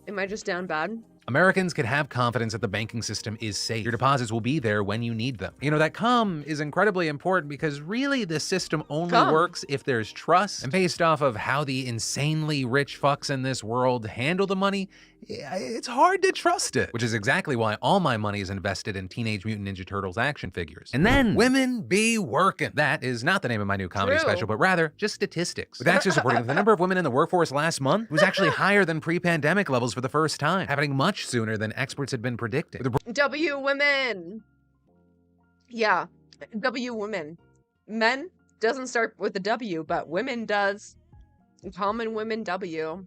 Am I just down bad? Americans can have confidence that the banking system is safe. Your deposits will be there when you need them. You know, that come is incredibly important because really the system only works if there's trust. And based off of how the insanely rich fucks in this world handle the money, it's hard to trust it, which is exactly why all my money is invested in Teenage Mutant Ninja Turtles action figures. And then women be working. That is not the name of my new comedy special, but rather just statistics. With Axios reporting that the number of women in the workforce last month was actually higher than pre-pandemic levels for the first time, happening much sooner than experts had been predicting. W women. Yeah, W women. Men doesn't start with a W, but women does. Common women W.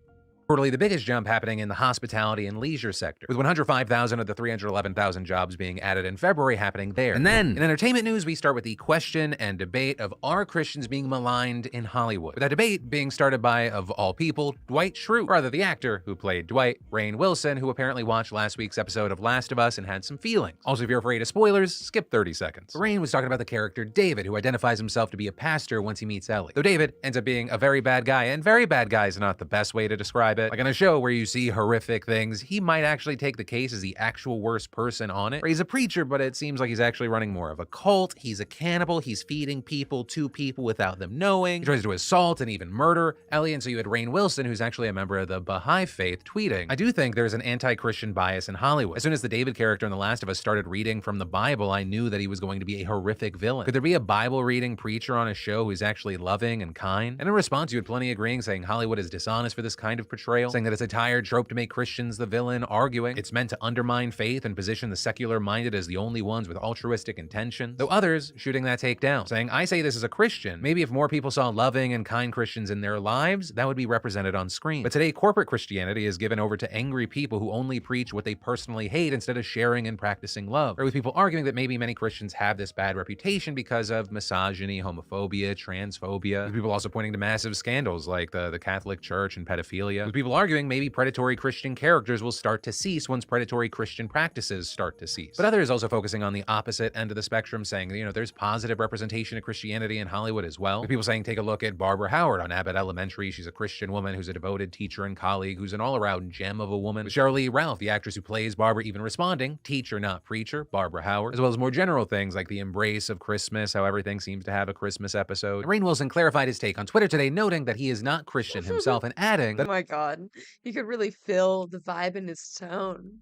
Reportedly, the biggest jump happening in the hospitality and leisure sector, with 105,000 of the 311,000 jobs being added in February happening there. And then, in entertainment news, we start with the question and debate of are Christians being maligned in Hollywood? With that debate being started by, of all people, Dwight Schrute, or rather the actor who played Dwight, Rainn Wilson, who apparently watched last week's episode of Last of Us and had some feelings. Also, if you're afraid of spoilers, skip 30 seconds. Rainn was talking about the character David, who identifies himself to be a pastor once he meets Ellie. Though David ends up being a very bad guy, and very bad guy is not the best way to describe it. Like on a show where you see horrific things, he might actually take the case as the actual worst person on it. Or he's a preacher, but it seems like he's actually running more of a cult. He's a cannibal. He's feeding people to people without them knowing. He tries to assault and even murder Ellie. And so you had Rainn Wilson, who's actually a member of the Baha'i faith, tweeting, I do think there's an anti-Christian bias in Hollywood. As soon as the David character in The Last of Us started reading from the Bible, I knew that he was going to be a horrific villain. Could there be a Bible-reading preacher on a show who's actually loving and kind? And in response, you had plenty agreeing, saying Hollywood is dishonest for this kind of portrayal, saying that it's a tired trope to make Christians the villain, arguing it's meant to undermine faith and position the secular-minded as the only ones with altruistic intentions. Though others shooting that take down, saying, I say this as a Christian. Maybe if more people saw loving and kind Christians in their lives, that would be represented on screen. But today, corporate Christianity is given over to angry people who only preach what they personally hate instead of sharing and practicing love. Or with people arguing that maybe many Christians have this bad reputation because of misogyny, homophobia, transphobia. With people also pointing to massive scandals like the Catholic Church and pedophilia. With people arguing maybe predatory Christian characters will start to cease once predatory Christian practices start to cease. But others also focusing on the opposite end of the spectrum, saying, you know, there's positive representation of Christianity in Hollywood as well. With people saying, take a look at Barbara Howard on Abbott Elementary. She's a Christian woman who's a devoted teacher and colleague, who's an all-around gem of a woman. With Cheryl Lee Ralph, the actress who plays Barbara, even responding, teacher, not preacher, Barbara Howard, as well as more general things like the embrace of Christmas, how everything seems to have a Christmas episode. And Rainn Wilson clarified his take on Twitter today, noting that he is not Christian himself and adding that, oh my God, you could really feel the vibe in his tone.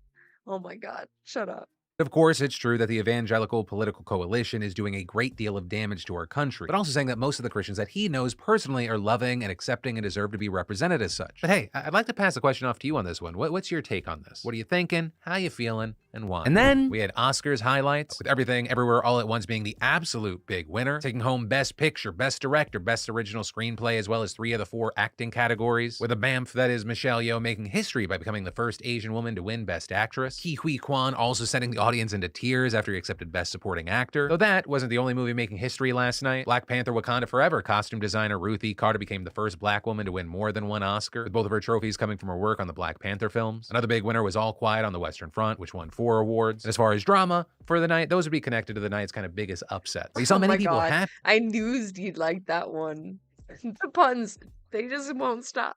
Oh my God, shut up. Of course, it's true that the evangelical political coalition is doing a great deal of damage to our country, but also saying that most of the Christians that he knows personally are loving and accepting and deserve to be represented as such. But hey, I'd like to pass the question off to you on this one. What's your take on this? What are you thinking? How you feeling? And why? And then we had Oscars highlights, with Everything Everywhere All at Once being the absolute big winner, taking home Best Picture, Best Director, Best Original Screenplay, as well as 3 of the 4 acting categories, with a BAMF that is Michelle Yeoh making history by becoming the first Asian woman to win Best Actress. Ke Huy Quan also sending the audience into tears after he accepted Best Supporting Actor. Though that wasn't the only movie making history last night. Black Panther Wakanda Forever costume designer Ruthie Carter became the first black woman to win more than 1 Oscar, with both of her trophies coming from her work on the Black Panther films. Another big winner was All Quiet on the Western Front, which won 4 awards. And as far as drama for the night, those would be connected to the night's kind of biggest upsets. We saw many people happy. I knew you'd like that one. The puns, they just won't stop.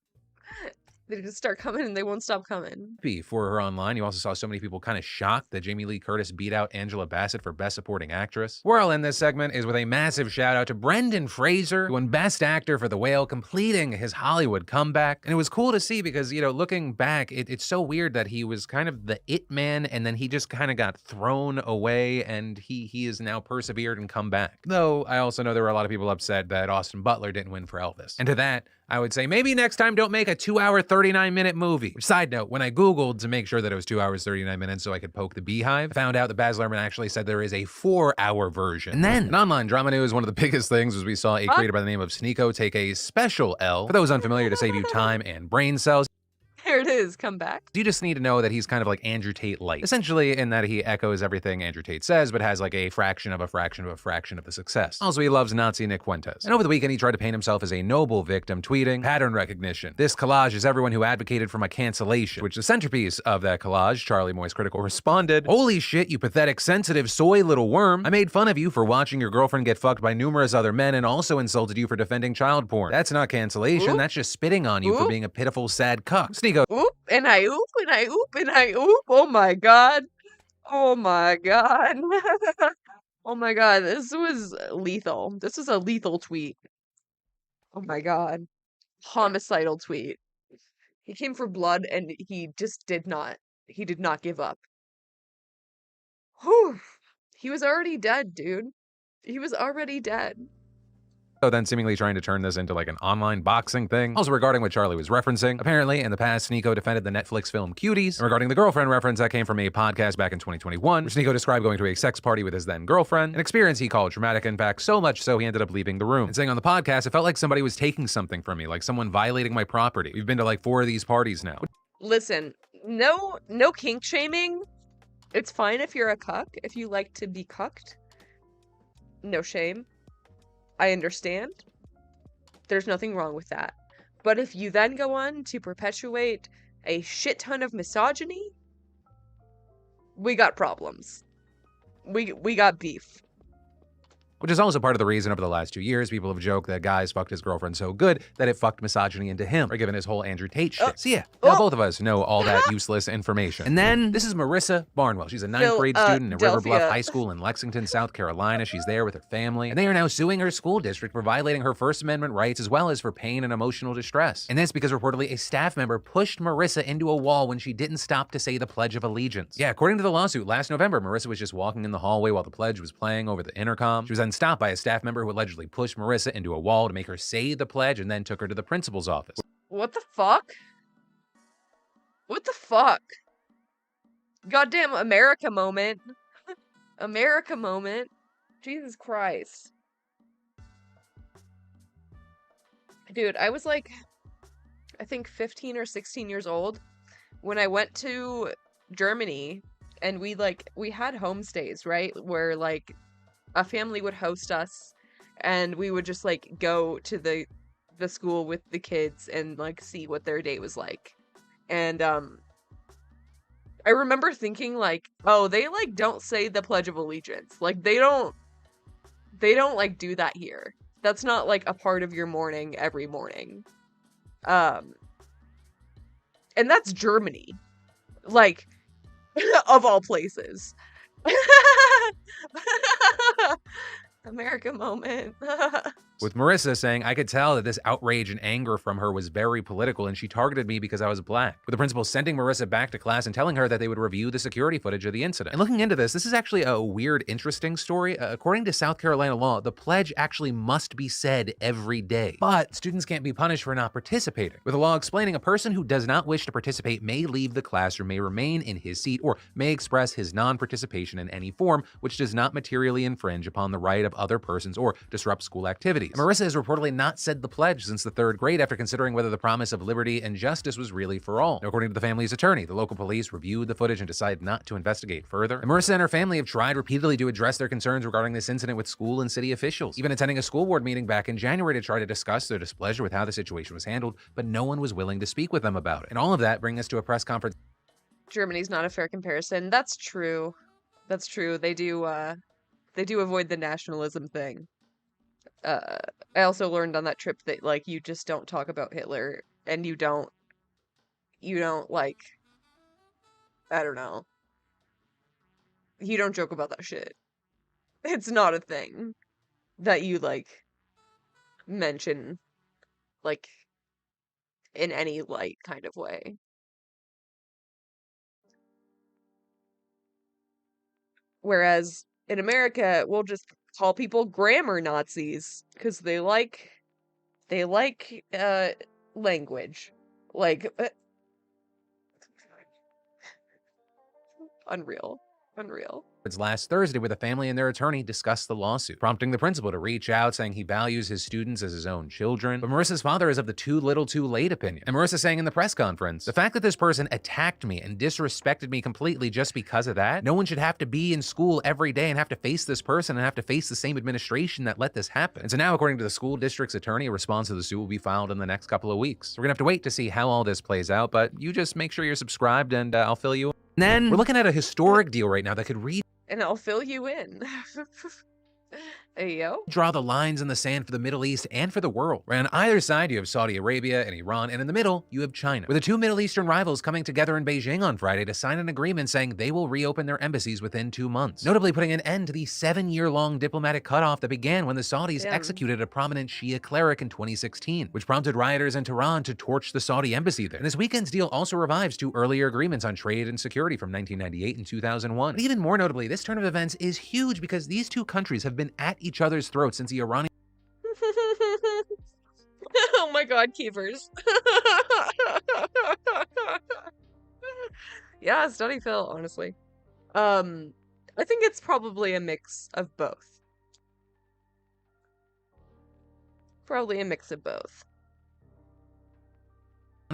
They just start coming and they won't stop coming. For her online, you also saw so many people kind of shocked that Jamie Lee Curtis beat out Angela Bassett for Best Supporting Actress. Where I'll end this segment is with a massive shout out to Brendan Fraser, who won Best Actor for The Whale, completing his Hollywood comeback. And it was cool to see because, you know, looking back, it's so weird that he was kind of the it man and then he just kind of got thrown away and he is now persevered and come back. Though I also know there were a lot of people upset that Austin Butler didn't win for Elvis. And to that, I would say maybe next time don't make a 2-hour, 39-minute movie. Side note, when I Googled to make sure that it was 2 hours, 39 minutes so I could poke the beehive, I found out that Baz Luhrmann actually said there is a 4-hour version. And then, in online drama news, one of the biggest things was we saw a creator by the name of Sneeko take a special L. For those unfamiliar, to save you time and brain cells. There it is, come back. You just need to know that he's kind of like Andrew Tate light. Essentially in that he echoes everything Andrew Tate says, but has like a fraction of a fraction of a fraction of the success. Also, he loves Nazi Nick Fuentes. And over the weekend, he tried to paint himself as a noble victim, tweeting, pattern recognition. This collage is everyone who advocated for my cancellation. Which the centerpiece of that collage, Charlie Moist Critical responded, holy shit, you pathetic, sensitive, soy little worm. I made fun of you for watching your girlfriend get fucked by numerous other men and also insulted you for defending child porn. That's not cancellation, that's just spitting on you for being a pitiful, sad cuck. Sneeko Sneeko. Oop, and I oop, and I oop, and I oop. Oh my god. Oh my god. Oh my god, this was lethal. This is a lethal tweet. Oh my god. Homicidal tweet. He came for blood and he just did not give up. Whew. He was already dead, dude. He was already dead. So then seemingly trying to turn this into like an online boxing thing. Also regarding what Charlie was referencing, apparently in the past, Sneeko defended the Netflix film Cuties. And regarding the girlfriend reference, that came from a podcast back in 2021, where Sneeko described going to a sex party with his then girlfriend, an experience he called traumatic, in fact, so much so he ended up leaving the room. And saying on the podcast, it felt like somebody was taking something from me, like someone violating my property. We've been to like 4 of these parties now. Listen, no kink shaming. It's fine if you're a cuck, if you like to be cucked. No shame. I understand. There's nothing wrong with that. But if you then go on to perpetuate a shit ton of misogyny, we got problems. We got beef. Which is also part of the reason over the last 2 years, people have joked that guys fucked his girlfriend so good that it fucked misogyny into him, or given his whole Andrew Tate shit. So yeah, now both of us know all that useless information. And then, this is Marissa Barnwell. She's a 9th grade student at River Bluff High School in Lexington, South Carolina. She's there with her family, and they are now suing her school district for violating her First Amendment rights, as well as for pain and emotional distress. And this because reportedly a staff member pushed Marissa into a wall when she didn't stop to say the Pledge of Allegiance. Yeah, according to the lawsuit, last November, Marissa was just walking in the hallway while the pledge was playing over the intercom. She was then stopped by a staff member who allegedly pushed Marissa into a wall to make her say the pledge and then took her to the principal's office. What the fuck? What the fuck? Goddamn America moment. America moment. Jesus Christ. Dude, I was like, I think 15 or 16 years old when I went to Germany, and we had homestays, right? Where like a family would host us and we would just like go to the school with the kids and like see what their day was like. And I remember thinking like, oh, they like don't say the Pledge of Allegiance. Like they don't like do that here. That's not like a part of your morning every morning. And that's Germany. Like of all places. America moment. With Marissa saying, I could tell that this outrage and anger from her was very political and she targeted me because I was black. With the principal sending Marissa back to class and telling her that they would review the security footage of the incident. And looking into this is actually a weird, interesting story. According to South Carolina law, the pledge actually must be said every day. But students can't be punished for not participating. With the law explaining a person who does not wish to participate may leave the classroom, may remain in his seat, or may express his non-participation in any form which does not materially infringe upon the right of other persons or disrupt school activities. And Marissa has reportedly not said the pledge since the 3rd grade after considering whether the promise of liberty and justice was really for all. Now, according to the family's attorney, the local police reviewed the footage and decided not to investigate further. And Marissa and her family have tried repeatedly to address their concerns regarding this incident with school and city officials, even attending a school board meeting back in January to try to discuss their displeasure with how the situation was handled, but no one was willing to speak with them about it. And all of that bringing us to a press conference. Germany's not a fair comparison. That's true. That's true. They do avoid the nationalism thing. I also learned on that trip that like you just don't talk about Hitler, and you don't like, I don't know. You don't joke about that shit. It's not a thing that you like mention like in any light kind of way. Whereas in America, we'll just call people grammar Nazis because they like language. Like unreal. Last Thursday, where the family and their attorney discussed the lawsuit, prompting the principal to reach out, saying he values his students as his own children. But Marissa's father is of the too little too late opinion. And Marissa saying in the press conference, the fact that this person attacked me and disrespected me completely just because of that, no one should have to be in school every day and have to face this person and have to face the same administration that let this happen. And so now, according to the school district's attorney, a response to the suit will be filed in the next couple of weeks. We're gonna have to wait to see how all this plays out, but you just make sure you're subscribed and I'll fill you in. And then we're looking at a historic deal right now that could read. And I'll fill you in. Hey, yo. Draw the lines in the sand for the Middle East and for the world. Right on either side, you have Saudi Arabia and Iran, and in the middle, you have China. With the two Middle Eastern rivals coming together in Beijing on Friday to sign an agreement saying they will reopen their embassies within 2 months. Notably putting an end to the 7-year-long diplomatic cutoff that began when the Saudis executed a prominent Shia cleric in 2016, which prompted rioters in Tehran to torch the Saudi embassy there. And this weekend's deal also revives two earlier agreements on trade and security from 1998 and 2001. But even more notably, this turn of events is huge because these two countries have been at each other's throats since the Iranian Oh my god, Keepers. Yeah, study Phil, honestly. I think it's probably a mix of both. Probably a mix of both.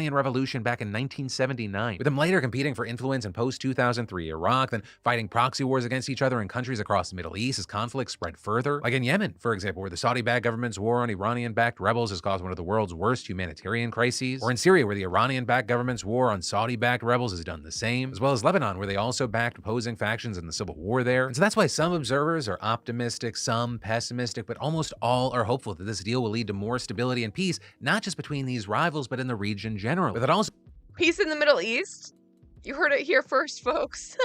Revolution back in 1979, with them later competing for influence in post-2003 Iraq, then fighting proxy wars against each other in countries across the Middle East as conflicts spread further. Like in Yemen, for example, where the Saudi-backed government's war on Iranian-backed rebels has caused one of the world's worst humanitarian crises. Or in Syria, where the Iranian-backed government's war on Saudi-backed rebels has done the same. As well as Lebanon, where they also backed opposing factions in the civil war there. And so that's why some observers are optimistic, some pessimistic, but almost all are hopeful that this deal will lead to more stability and peace, not just between these rivals, but in the region generally. But it also Peace in the Middle East? You heard it here first, folks.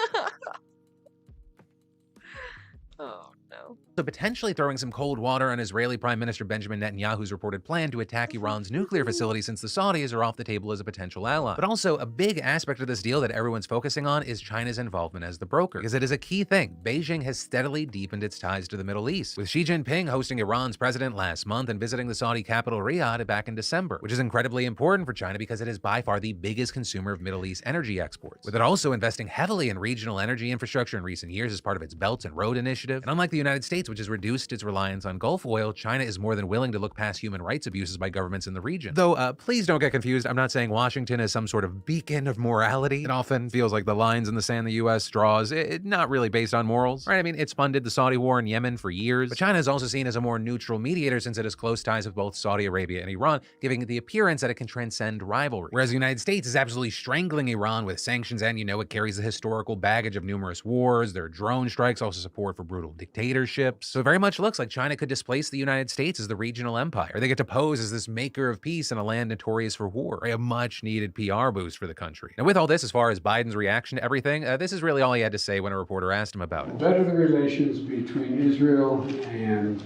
Oh, no. So potentially throwing some cold water on Israeli Prime Minister Benjamin Netanyahu's reported plan to attack Iran's nuclear facility since the Saudis are off the table as a potential ally. But also, a big aspect of this deal that everyone's focusing on is China's involvement as the broker, because it is a key thing. Beijing has steadily deepened its ties to the Middle East, with Xi Jinping hosting Iran's president last month and visiting the Saudi capital Riyadh back in December, which is incredibly important for China because it is by far the biggest consumer of Middle East energy exports, with it also investing heavily in regional energy infrastructure in recent years as part of its Belt and Road Initiative. And unlike the United States, which has reduced its reliance on Gulf oil, China is more than willing to look past human rights abuses by governments in the region. Though, please don't get confused, I'm not saying Washington is some sort of beacon of morality. It often feels like the lines in the sand the US draws, not really based on morals, right? I mean, it's funded the Saudi war in Yemen for years, but China is also seen as a more neutral mediator since it has close ties with both Saudi Arabia and Iran, giving it the appearance that it can transcend rivalry. Whereas the United States is absolutely strangling Iran with sanctions, and it carries the historical baggage of numerous wars, their drone strikes, also support for brutal dictatorships. So it very much looks like China could displace the United States as the regional empire, or they get to pose as this maker of peace in a land notorious for war, a much needed PR boost for the country. Now with all this, as far as Biden's reaction to everything, this is really all he had to say when a reporter asked him about it. The better the relations between Israel and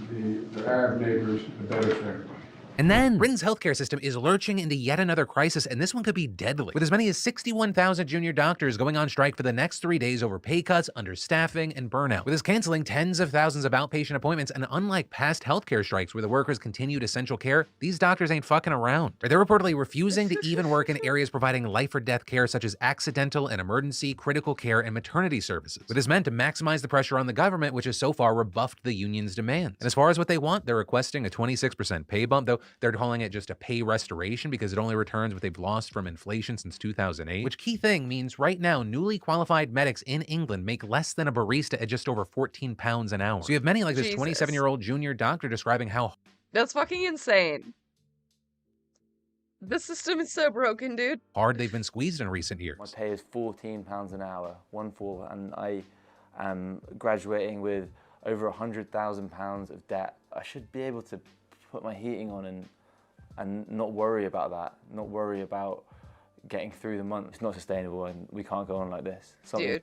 the Arab neighbors, the better for everybody. And then, Britain's healthcare system is lurching into yet another crisis, and this one could be deadly. With as many as 61,000 junior doctors going on strike for the next 3 days over pay cuts, understaffing, and burnout. With us canceling tens of thousands of outpatient appointments, and unlike past healthcare strikes where the workers continued essential care, these doctors ain't fucking around. They're reportedly refusing to even work in areas providing life or death care such as accidental and emergency, critical care, and maternity services. It is meant to maximize the pressure on the government, which has so far rebuffed the union's demands. And as far as what they want, they're requesting a 26% pay bump, though they're calling it just a pay restoration because it only returns what they've lost from inflation since 2008, which key thing means right now newly qualified medics in England make less than a barista at just over 14 pounds an hour. So you have many like this 27-year-old junior doctor describing how That's fucking insane. The system is so broken, dude. hard they've been squeezed in recent years. My pay is £14 an hour, 1/4, and I am graduating with over £100,000 of debt. I should be able to put my heating on and not worry about that, not worry about getting through the month. It's not sustainable and we can't go on like this. Dude.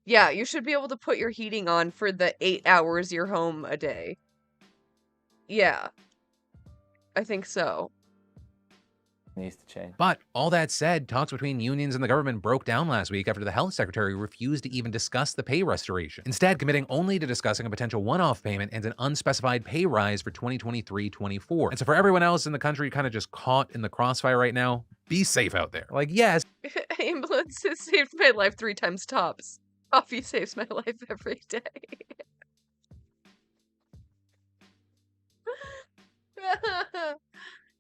Yeah, you should be able to put your heating on for the 8 hours you're home a day. Yeah. I think so. Needs to change. But all that said, talks between unions and the government broke down last week after the health secretary refused to even discuss the pay restoration, instead committing only to discussing a potential one-off payment and an unspecified pay rise for 2023-24. And so for everyone else in the country kind of just caught in the crossfire right now, be safe out there. Like, yes. Ambulance has saved my life 3 times tops. Coffee saves my life every day.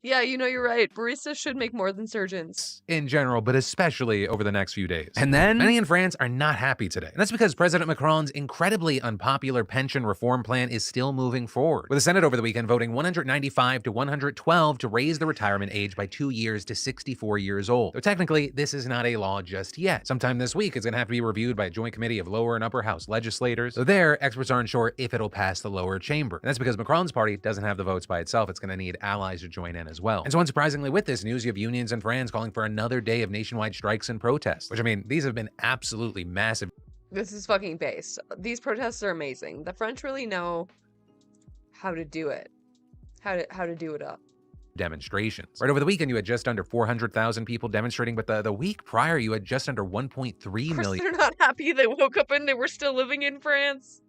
Yeah, you know, you're right. Baristas should make more than surgeons. In general, but especially over the next few days. And then, many in France are not happy today. And that's because President Macron's incredibly unpopular pension reform plan is still moving forward, with the Senate over the weekend voting 195 to 112 to raise the retirement age by 2 years to 64 years old. Though technically, this is not a law just yet. Sometime this week, it's going to have to be reviewed by a joint committee of lower and upper house legislators. So there, experts aren't sure if it'll pass the lower chamber. And that's because Macron's party doesn't have the votes by itself. It's going to need allies to join in as well. And so unsurprisingly, with this news, you have unions in France calling for another day of nationwide strikes and protests, which, I mean, these have been absolutely massive. This is fucking based. These protests are amazing. The French really know how to do it. How to do it up. Demonstrations. Right over the weekend, you had just under 400,000 people demonstrating, but the week prior, you had just under 1.3 million. They're not happy they woke up and they were still living in France.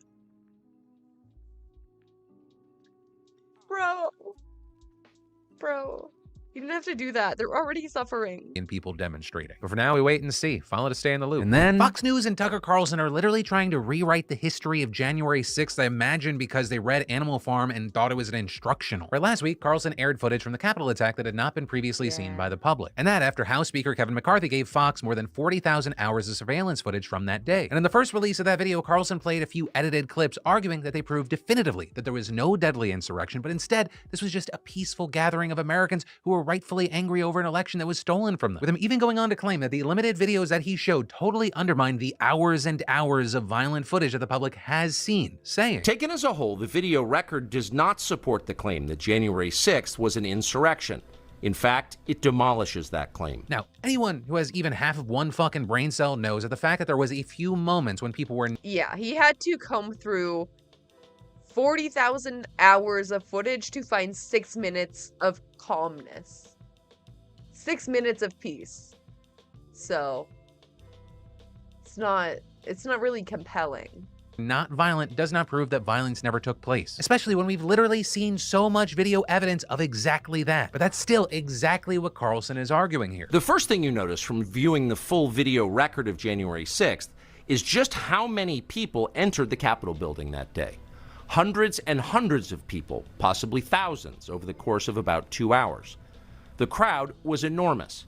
Bro, you didn't have to do that. They're already suffering. In people demonstrating. But for now, we wait and see. Follow to stay in the loop. And then Fox News and Tucker Carlson are literally trying to rewrite the history of January 6th, I imagine because they read Animal Farm and thought it was an instructional. Right, last week, Carlson aired footage from the Capitol attack that had not been previously seen by the public. And that after House Speaker Kevin McCarthy gave Fox more than 40,000 hours of surveillance footage from that day. And in the first release of that video, Carlson played a few edited clips arguing that they proved definitively that there was no deadly insurrection, but instead, this was just a peaceful gathering of Americans who were rightfully angry over an election that was stolen from them, with him even going on to claim that the limited videos that he showed totally undermined the hours and hours of violent footage that the public has seen, saying, "Taken as a whole, the video record does not support the claim that January 6th was an insurrection. In fact, it demolishes that claim." Now, anyone who has even half of one fucking brain cell knows that the fact that there was a few moments when people were... Yeah, he had to comb through 40,000 hours of footage to find 6 minutes of calmness. 6 minutes of peace. So it's not really compelling. Not violent does not prove that violence never took place, especially when we've literally seen so much video evidence of exactly that. But that's still exactly what Carlson is arguing here. The first thing you notice from viewing the full video record of January 6th is just how many people entered the Capitol building that day. Hundreds and hundreds of people, possibly thousands, over the course of about 2 hours. The crowd was enormous.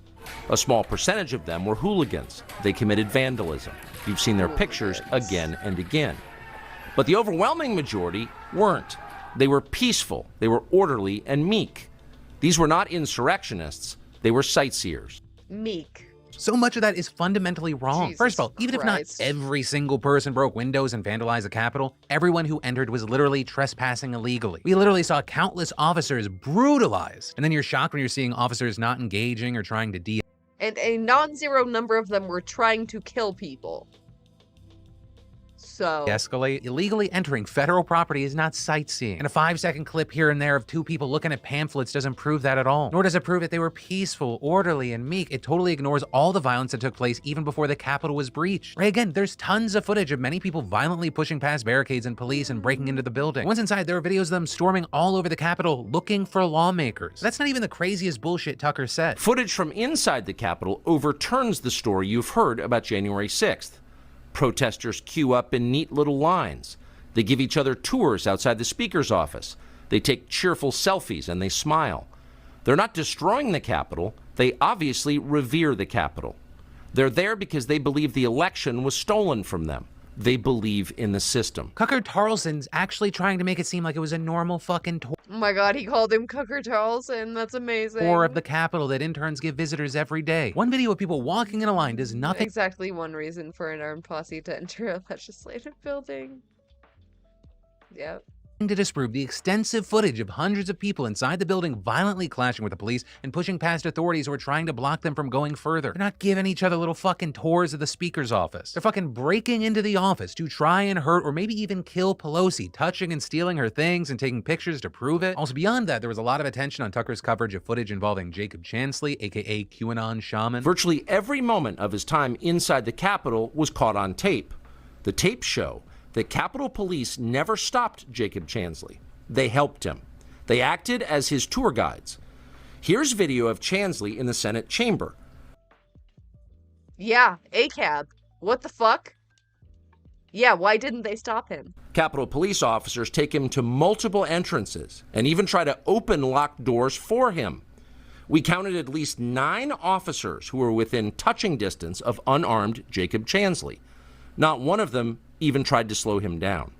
A small percentage of them were hooligans. They committed vandalism. You've seen their pictures again and again. But the overwhelming majority weren't. They were peaceful, they were orderly and meek. These were not insurrectionists, they were sightseers. Meek. So much of that is fundamentally wrong. Jesus First of all, even Christ. if not every single person broke windows and vandalized the Capitol, everyone who entered was literally trespassing illegally. We literally saw countless officers brutalized. And then you're shocked when you're seeing officers not engaging or trying to And a non-zero number of them were trying to kill people. So escalate. Illegally entering federal property is not sightseeing. And a 5-second clip here and there of 2 people looking at pamphlets doesn't prove that at all. Nor does it prove that they were peaceful, orderly, and meek. It totally ignores all the violence that took place even before the Capitol was breached. Right, again, there's tons of footage of many people violently pushing past barricades and police and breaking into the building. Once inside, there are videos of them storming all over the Capitol looking for lawmakers. That's not even the craziest bullshit Tucker said. Footage from inside the Capitol overturns the story you've heard about January 6th. Protesters queue up in neat little lines. They give each other tours outside the Speaker's office. They take cheerful selfies and they smile. They're not destroying the Capitol. They obviously revere the Capitol. They're there because they believe the election was stolen from them. They believe in the system. Tucker Carlson's actually trying to make it seem like it was a normal fucking tour. Oh my god, he called him Tucker Carlson. That's amazing. Tour of the Capitol that interns give visitors every day. One video of people walking in a line does nothing. Exactly one reason for an armed posse to enter a legislative building. Yep. To disprove the extensive footage of hundreds of people inside the building violently clashing with the police and pushing past authorities who are trying to block them from going further. They're not giving each other little fucking tours of the Speaker's office. They're fucking breaking into the office to try and hurt or maybe even kill Pelosi, touching and stealing her things and taking pictures to prove it. Also beyond that, there was a lot of attention on Tucker's coverage of footage involving Jacob Chansley, aka QAnon Shaman. Virtually every moment of his time inside the Capitol was caught on tape. The tapes show that Capitol Police never stopped Jacob Chansley. They helped him. They acted as his tour guides. Here's video of Chansley in the Senate chamber. Yeah, ACAB. What the fuck? Yeah, why didn't they stop him? Capitol Police officers take him to multiple entrances and even try to open locked doors for him. We counted at least 9 officers who were within touching distance of unarmed Jacob Chansley. Not one of them even tried to slow him down.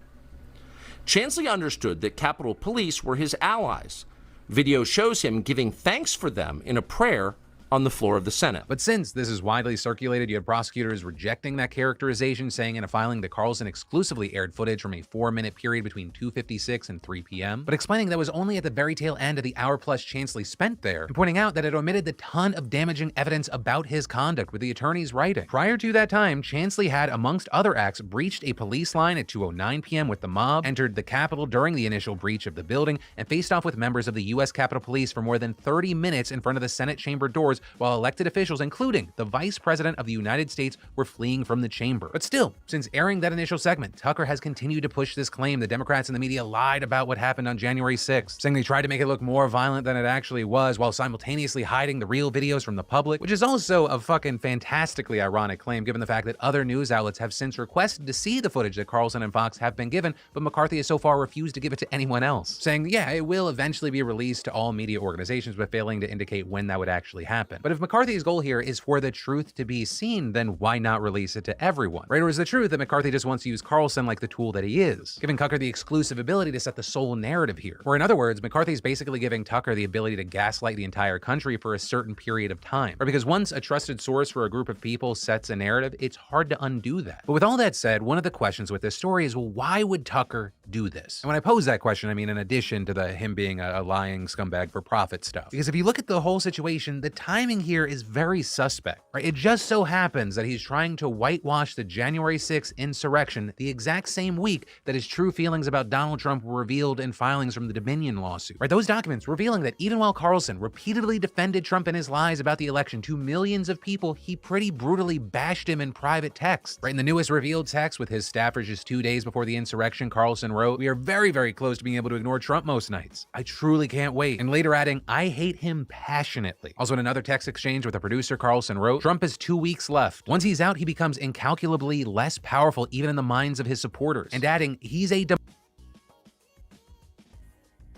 Chansley understood that Capitol Police were his allies. Video shows him giving thanks for them in a prayer on the floor of the Senate. But since this is widely circulated, you had prosecutors rejecting that characterization, saying in a filing that Carlson exclusively aired footage from a 4-minute period between 2:56 and 3 p.m., but explaining that was only at the very tail end of the hour-plus Chansley spent there, and pointing out that it omitted the ton of damaging evidence about his conduct with the attorney's writing. Prior to that time, Chansley had, amongst other acts, breached a police line at 2:09 p.m. with the mob, entered the Capitol during the initial breach of the building, and faced off with members of the U.S. Capitol Police for more than 30 minutes in front of the Senate chamber doors, while elected officials, including the Vice President of the United States, were fleeing from the chamber. But still, since airing that initial segment, Tucker has continued to push this claim the Democrats and the media lied about what happened on January 6th, saying they tried to make it look more violent than it actually was, while simultaneously hiding the real videos from the public, which is also a fucking fantastically ironic claim given the fact that other news outlets have since requested to see the footage that Carlson and Fox have been given, but McCarthy has so far refused to give it to anyone else, saying, yeah, it will eventually be released to all media organizations, but failing to indicate when that would actually happen. But if McCarthy's goal here is for the truth to be seen, then why not release it to everyone? Right? Or is the truth that McCarthy just wants to use Carlson like the tool that he is, giving Tucker the exclusive ability to set the sole narrative here? Or in other words, McCarthy's basically giving Tucker the ability to gaslight the entire country for a certain period of time. Or because once a trusted source for a group of people sets a narrative, it's hard to undo that. But with all that said, one of the questions with this story is, well, why would Tucker do this? And when I pose that question, I mean in addition to him being a lying scumbag for profit stuff. Because if you look at the whole situation, the timing here is very suspect, right? It just so happens that he's trying to whitewash the January 6th insurrection the exact same week that his true feelings about Donald Trump were revealed in filings from the Dominion lawsuit, right? Those documents revealing that even while Carlson repeatedly defended Trump in his lies about the election to millions of people, he pretty brutally bashed him in private text, right? In the newest revealed text with his staffers just 2 days before the insurrection, Carlson wrote, "We are very, very close to being able to ignore Trump most nights. I truly can't wait." And later adding, "I hate him passionately." Also in another text exchange with a producer, Carlson wrote, "Trump has 2 weeks left. Once he's out, he becomes incalculably less powerful even in the minds of his supporters." And adding, "He's a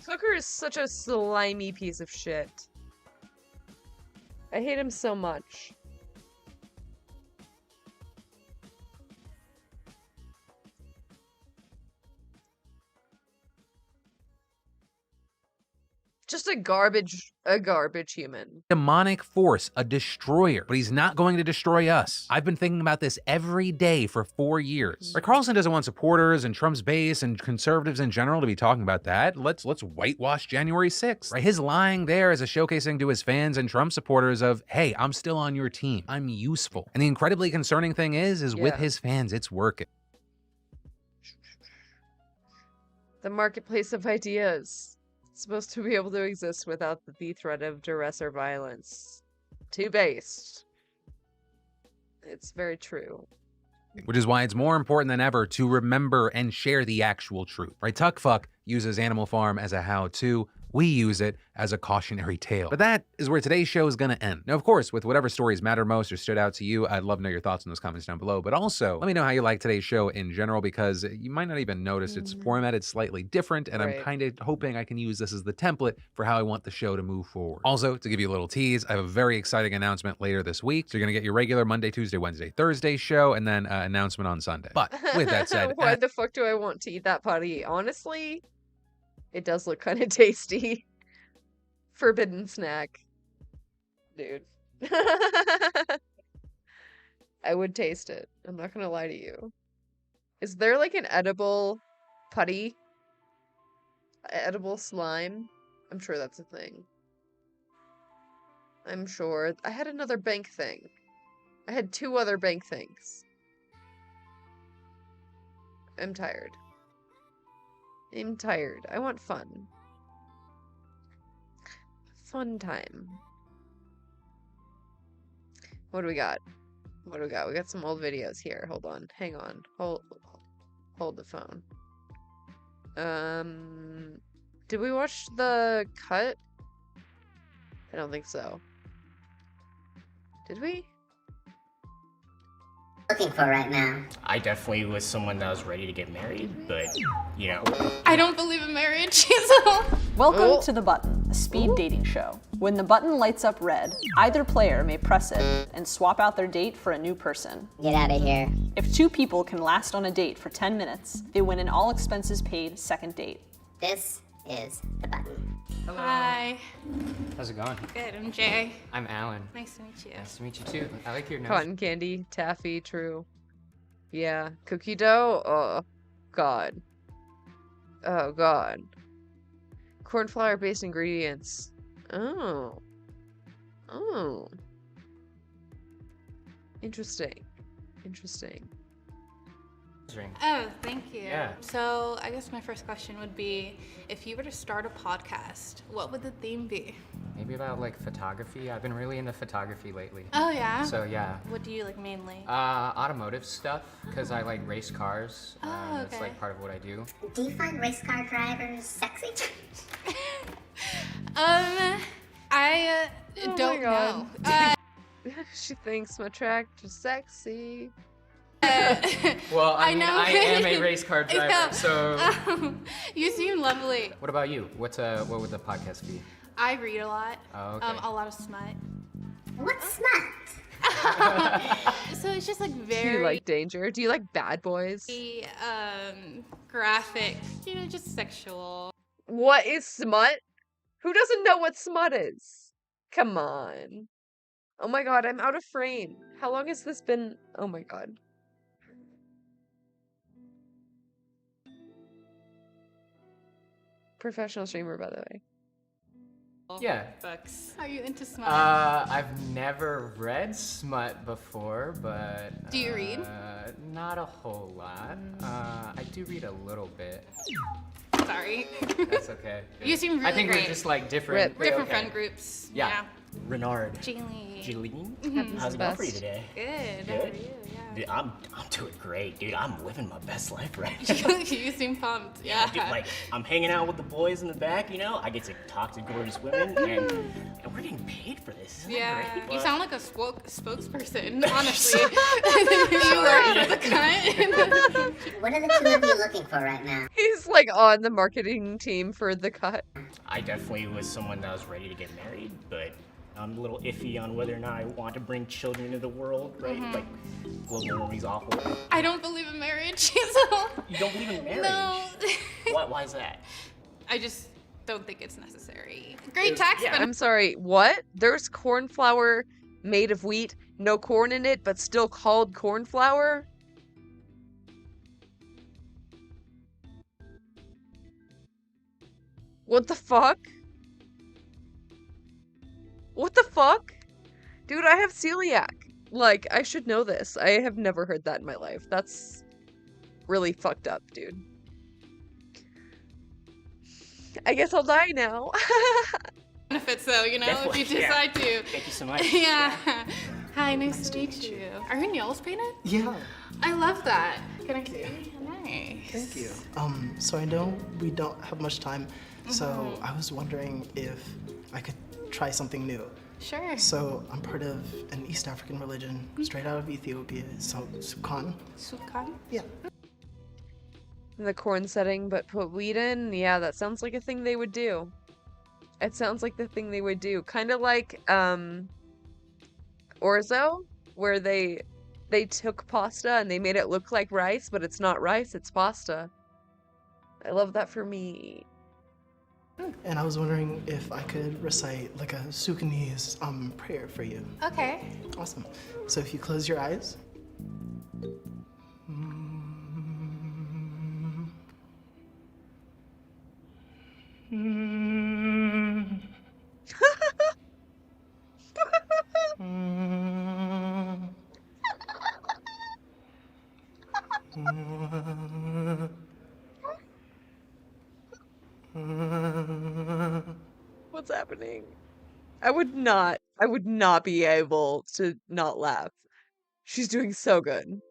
Tucker is such a slimy piece of shit. I hate him so much. Just a garbage human. demonic force, a destroyer, but he's not going to destroy us. I've been thinking about this every day for 4 years. Right, Carlson doesn't want supporters and Trump's base and conservatives in general to be talking about that. Let's whitewash January 6th. Right, his lying there is a showcasing to his fans and Trump supporters of, hey, I'm still on your team. I'm useful. And the incredibly concerning thing is with his fans, it's working. The marketplace of ideas. Supposed to be able to exist without the threat of duress or violence. Too based. It's very true. Which is why it's more important than ever to remember and share the actual truth. Right? Tuckfuck uses Animal Farm as a how-to. We use it as a cautionary tale. But that is where today's show is gonna end. Now, of course, with whatever stories matter most or stood out to you, I'd love to know your thoughts in those comments down below. But also, let me know how you like today's show in general, because you might not even notice it's formatted slightly different, and I'm kind of hoping I can use this as the template for how I want the show to move forward. Also, to give you a little tease, I have a very exciting announcement later this week. So you're gonna get your regular Monday, Tuesday, Wednesday, Thursday show, and then announcement on Sunday. But with that said, why the fuck do I want to eat that putty? Honestly, it does look kind of tasty. Forbidden snack. Dude. I would taste it. I'm not gonna lie to you. Is there like an edible putty? Edible slime? I'm sure that's a thing. I'm sure. I had another bank thing. I had 2 other bank things. I'm tired. I'm tired. I want fun. Fun time. What do we got? What do we got? We got some old videos here. Hold on. Hang on. Hold the phone. Did we watch the cut? I don't think so. Did we? Looking for right now. I definitely was someone that was ready to get married, but, you know. I don't believe in marriage. Welcome to The Button, a speed dating show. When the button lights up red, either player may press it and swap out their date for a new person. Get out of here. If 2 people can last on a date for 10 minutes, they win an all expenses paid second date. This is the button. Hello. Hi. How's it going? Good, I'm Jay. I'm Alan. Nice to meet you. Nice to meet you too. I like your nose. Cotton candy, taffy, true. Yeah, cookie dough. Oh, God. Oh, God. Corn flour based ingredients. Oh. Oh. Interesting. Interesting. Oh, thank you. Yeah. So I guess my first question would be, if you were to start a podcast, what would the theme be? Maybe about like photography. I've been really into photography lately. Oh, yeah? So yeah. What do you like mainly? Automotive stuff, because I like race cars. Oh, It's like part of what I do. Do you find race car drivers sexy? I don't know. She thinks my tractor's sexy. Well, I mean, know. I am a race car driver, Yeah. so. You seem lovely. What about you? What would the podcast be? I read a lot. Oh, okay. A lot of smut. What's smut? So it's just like Do very you like danger? Do you like bad boys? graphic, just sexual. What is smut? Who doesn't know what smut is? Come on. Oh my god, I'm out of frame. How long has this been? Oh my god. Professional streamer, by the way. Yeah. Books. Are you into smut? I've never read smut before, but. Do you read? Not a whole lot. I do read a little bit. Sorry. That's okay. You seem really I think great. we're just like different. Different friend groups. Yeah. Renard. Jaylene. Jaylene? How's it going for you today? Good. Good? How are you? Dude, I'm doing great, dude. I'm living my best life right Yeah. now. You seem pumped. Yeah. Dude, like, I'm hanging out with the boys in the back, I get to talk to gorgeous women, and we're getting paid for this. Isn't Yeah. that great? You sound like a spokesperson, honestly. You work for the cunt. What are the two of you looking for right now? He's like on the marketing team for the cut. I definitely was someone that was ready to get married, but I'm a little iffy on whether or not I want to bring children into the world, right? Mhm. Like, global warming's awful. I don't believe in marriage. So. You don't believe in marriage? No. Why is that? I just don't think it's necessary. Great tax benefit. I'm sorry, what? There's corn flour made of wheat, no corn in it, but still called corn flour? What the fuck? What the fuck? Dude, I have celiac. Like, I should know this. I have never heard that in my life. That's really fucked up, dude. I guess I'll die now. Benefits though, if Definitely, you decide to. Thank you so much. Yeah. Hi, nice to meet you. Are your nails painted? Yeah. I love that. Can I see? Nice. Thank you. So I know we don't have much time, so Mhm. I was wondering if I could try something new. Sure. So I'm part of an East African religion, straight out of Ethiopia, so Sukan. Sukan? Yeah. The corn setting, but put wheat in? Yeah, that sounds like a thing they would do. It sounds like the thing they would do. Kind of like, orzo, where they took pasta and they made it look like rice, but it's not rice, it's pasta. I love that for me. And I was wondering if I could recite like a Sudanese prayer for you. Okay. Awesome. So if you close your eyes. What's happening? I would not be able to not laugh. She's doing so good.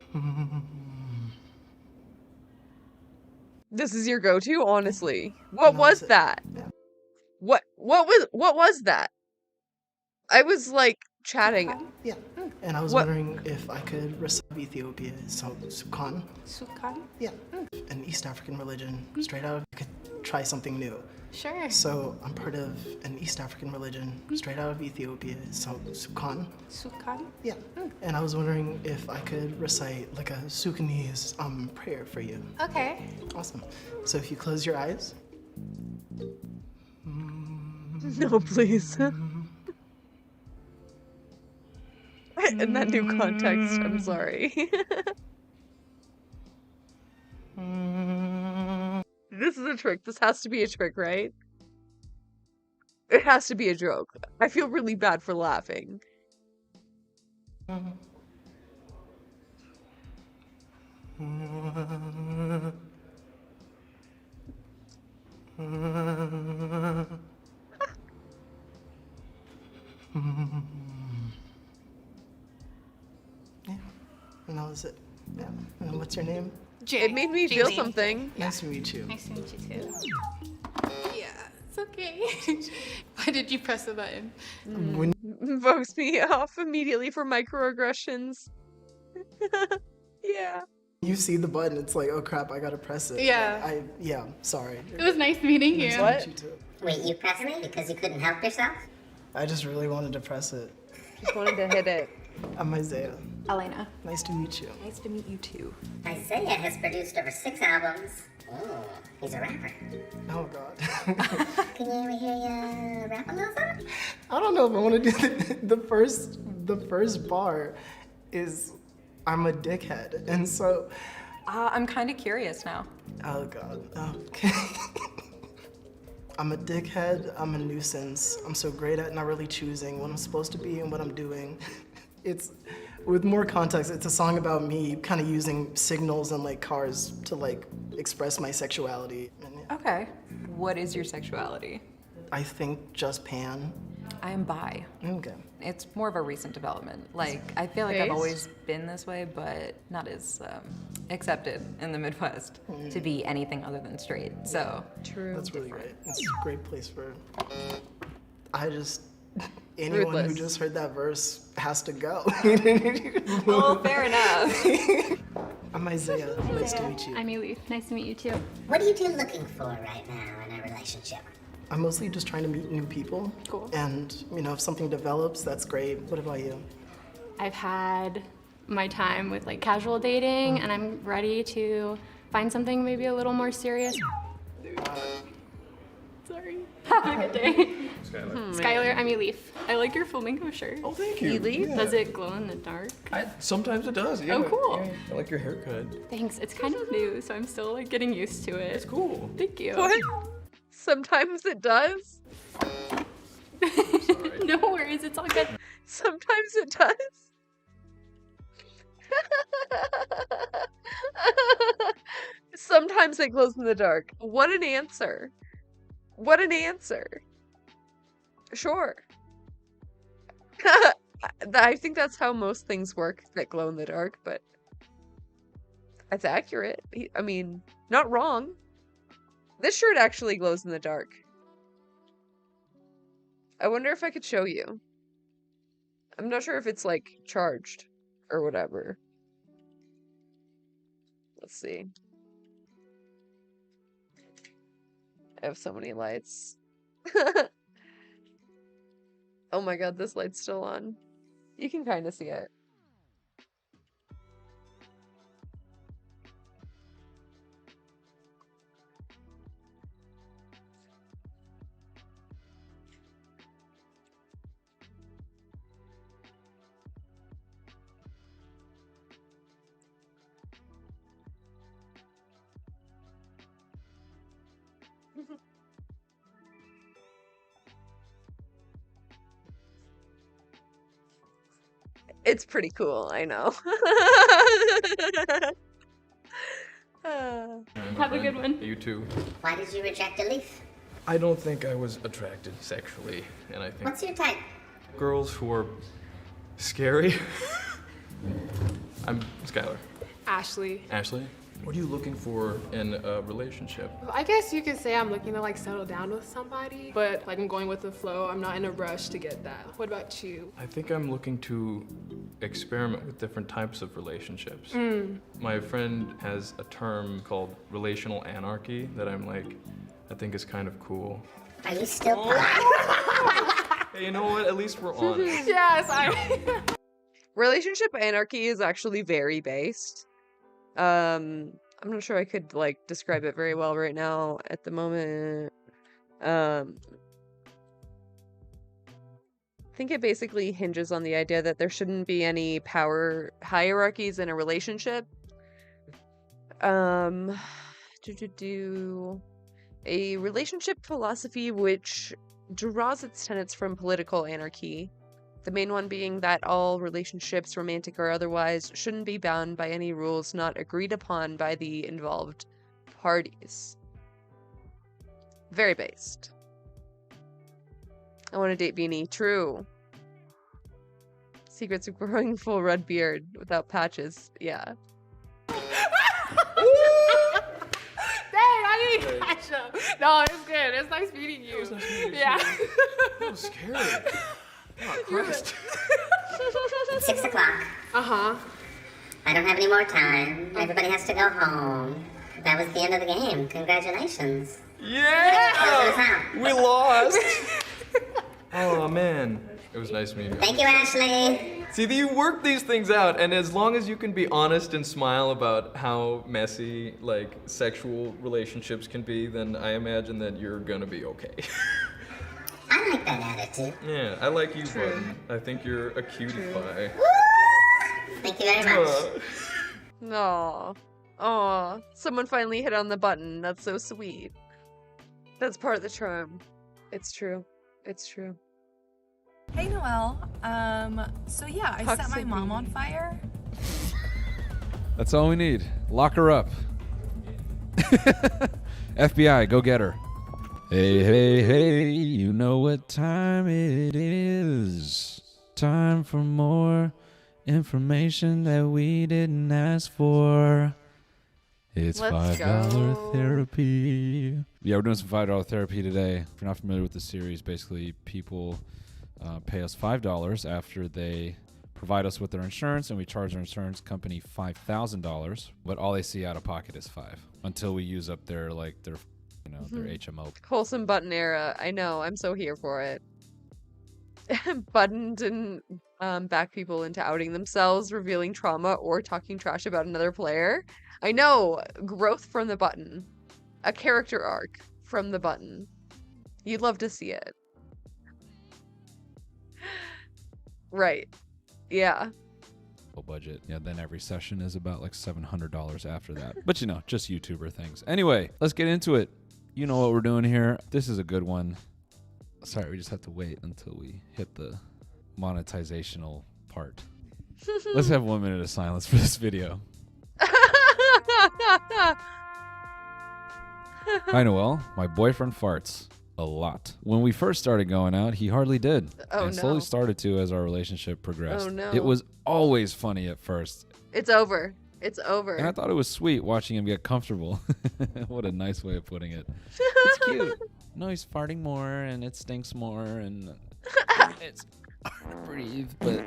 This is your go-to, honestly. What was that? What was that? I was like chatting. Yeah. And I was wondering if I could recite Ethiopia, so Sukan. Sukan? Yeah. An East African religion, straight out of. I could try something new. Sure. So I'm part of an East African religion, straight out of Ethiopia, so Sukan. Sukan? Yeah. And I was wondering if I could recite like a Sudanese prayer for you. Okay. Awesome. So if you close your eyes. No, please. In that new context, I'm sorry. This is a trick. This has to be a trick, right? It has to be a joke. I feel really bad for laughing. Yeah, and that was it. Yeah. And what's your name? It made me feel Jamie. something. Nice to meet you. Nice to meet you too. Yeah, it's okay. Why did you press the button? Votes me off immediately for microaggressions. Yeah. You see the button, it's like, oh crap, I gotta press it. Yeah. Yeah, sorry. It was nice meeting you. Nice to meet you too. Wait, you pressed me because you couldn't help yourself? I just really wanted to press it. Just wanted to hit it. I'm Isaiah. Elena. Nice to meet you. Nice to meet you too. Isaiah has produced over 6 albums. Oh, he's a rapper. Oh god. Can you hear you rap a little something? I don't know if I want to do the first bar is I'm a dickhead. And so I'm kind of curious now. oh god. Okay. I'm a dickhead, I'm a nuisance. I'm so great at not really choosing what I'm supposed to be and what I'm doing. It's, with more context, it's a song about me kind of using signals and like cars to like express my sexuality. And Okay. What is your sexuality? I think just pan. I am bi. Okay. It's more of a recent development. Like, I feel like I've Based? always been this way, but not as accepted in the Midwest to be anything other than straight. So, True. That's really great. It's a great place for. Anyone who Ruthless. just heard that verse has to go. oh, fair enough. I'm Isaiah. Nice to meet you. I'm Elif. Nice to meet you too. What are you two looking for right now in a relationship? I'm mostly just trying to meet new people. Cool. And, if something develops, that's great. What about you? I've had my time with like casual dating, and I'm ready to find something maybe a little more serious. Sorry. Have a good day. Skylar, I'm Elif. I like your flamingo shirt. Oh, thank you. Elif? Yeah. Does it glow in the dark? Sometimes it does, yeah. Oh, cool. Yeah, I like your haircut. Thanks. It's kind of new, so I'm still like getting used to it. It's cool. Thank you. What? Sometimes it does. No worries. It's all good. Sometimes it does. Sometimes it glows in the dark. What an answer. What an answer. Sure. I think that's how most things work that glow in the dark, but that's accurate. I mean, not wrong. This shirt actually glows in the dark. I wonder if I could show you. I'm not sure if it's like charged or whatever. Let's see. I have so many lights. Oh my god, this light's still on. You can kind of see it. It's pretty cool, I know. Have a good one. You too. Why did you reject Elif? I don't think I was attracted sexually, and I think What's your type? girls who are scary. I'm Skylar. Ashley. Ashley, what are you looking for in a relationship? I guess you could say I'm looking to like settle down with somebody, but like I'm going with the flow. I'm not in a rush to get that. What about you? I think I'm looking to experiment with different types of relationships. My friend has a term called relational anarchy that I'm like I think is kind of cool. Are you still Hey, you know what? At least we're honest. Yes, Relationship anarchy is actually very based. I'm not sure I could like describe it very well right now at the moment. I think it basically hinges on the idea that there shouldn't be any power hierarchies in a relationship. A relationship philosophy which draws its tenets from political anarchy. The main one being that all relationships, romantic or otherwise, shouldn't be bound by any rules not agreed upon by the involved parties. Very based. I want to date Beanie. True. Secrets of growing full red beard without patches. Yeah. Dang, I need to catch up. No, it's good. It's nice meeting you. Yeah. That was scary. Oh, Christ. It's 6 o'clock. Uh-huh. I don't have any more time. Everybody has to go home. That was the end of the game. Congratulations. Yeah! We lost. Oh, man. It was nice meeting you. Thank you, Ashley. See, you work these things out, and as long as you can be honest and smile about how messy, like, sexual relationships can be, then I imagine that you're gonna be okay. I like that attitude. Yeah, I like you, Button. I think you're a cutie pie. Thank you very much. Aw. Aw. Someone finally hit on the button. That's so sweet. That's part of the charm. It's true. It's true. Hey, Noelle. So yeah, I set my mom on fire. That's all we need. Lock her up. FBI, go get her. Hey, hey, hey, you know what time it is. Time for more information that we didn't ask for. It's Let's $5 go. therapy. Yeah, we're doing some $5 therapy today. If you're not familiar with the series, basically people pay us $5 after they provide us with their insurance, and we charge their insurance company $5,000, but all they see out of pocket is $5 until we use up their their HMO. Wholesome Button era. I know. I'm so here for it. Button didn't back people into outing themselves, revealing trauma, or talking trash about another player. I know. Growth from the Button. A character arc from the Button. You'd love to see it. Right. Yeah. Budget. Yeah, then every session is about like $700 after that. But just YouTuber things. Anyway, let's get into it. You know what we're doing here. This is a good one. Sorry, we just have to wait until we hit the monetizational part. Let's have 1 minute of silence for this video. Hi, Noelle. My boyfriend farts a lot. When we first started going out, he hardly did. Oh, and slowly no. started to as our relationship progressed. Oh, no. It was always funny at first. It's over. It's over. And I thought it was sweet watching him get comfortable. What a nice way of putting it. It's cute. No, he's farting more and it stinks more and it's hard to breathe, but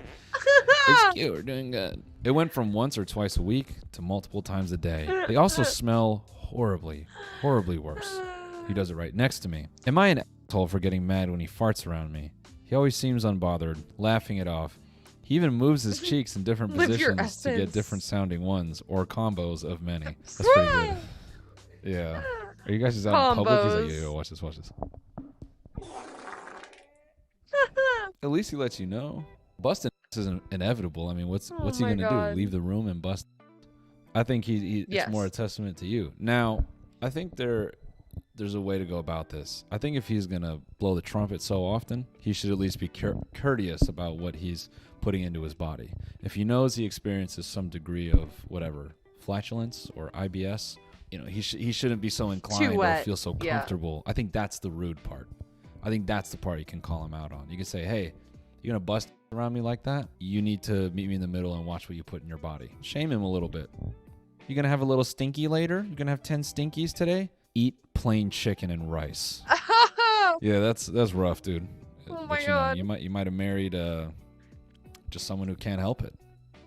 it's cute. We're doing good. It went from once or twice a week to multiple times a day. They also smell horribly, horribly worse. He does it right next to me. Am I an asshole for getting mad when he farts around me? He always seems unbothered, laughing it off. He even moves his cheeks in different Live your positions to get essence. different sounding ones or combos of many. That's pretty good. Yeah. Are you guys just out in public? He's like, Combos. yo, watch this, watch this. At least he lets you know. Busting isn't inevitable. I mean, what's he my gonna God. do? Leave the room and bust? I think it's Yes. more a testament to you. Now, I think there's a way to go about this. I think if he's gonna blow the trumpet so often, he should at least be courteous about what he's putting into his body. If he knows he experiences some degree of whatever flatulence or IBS, he shouldn't be so inclined or wet. feel so Yeah. comfortable. I think that's the rude part. I think that's the part you can call him out on. You can say, hey, you're gonna bust around me like that? You need to meet me in the middle and watch what you put in your body. Shame him a little bit. You gonna have a little stinky later? You gonna have 10 stinkies today? Eat plain chicken and rice. Yeah, that's rough, dude. Oh But my you God. know, you might have married just someone who can't help it.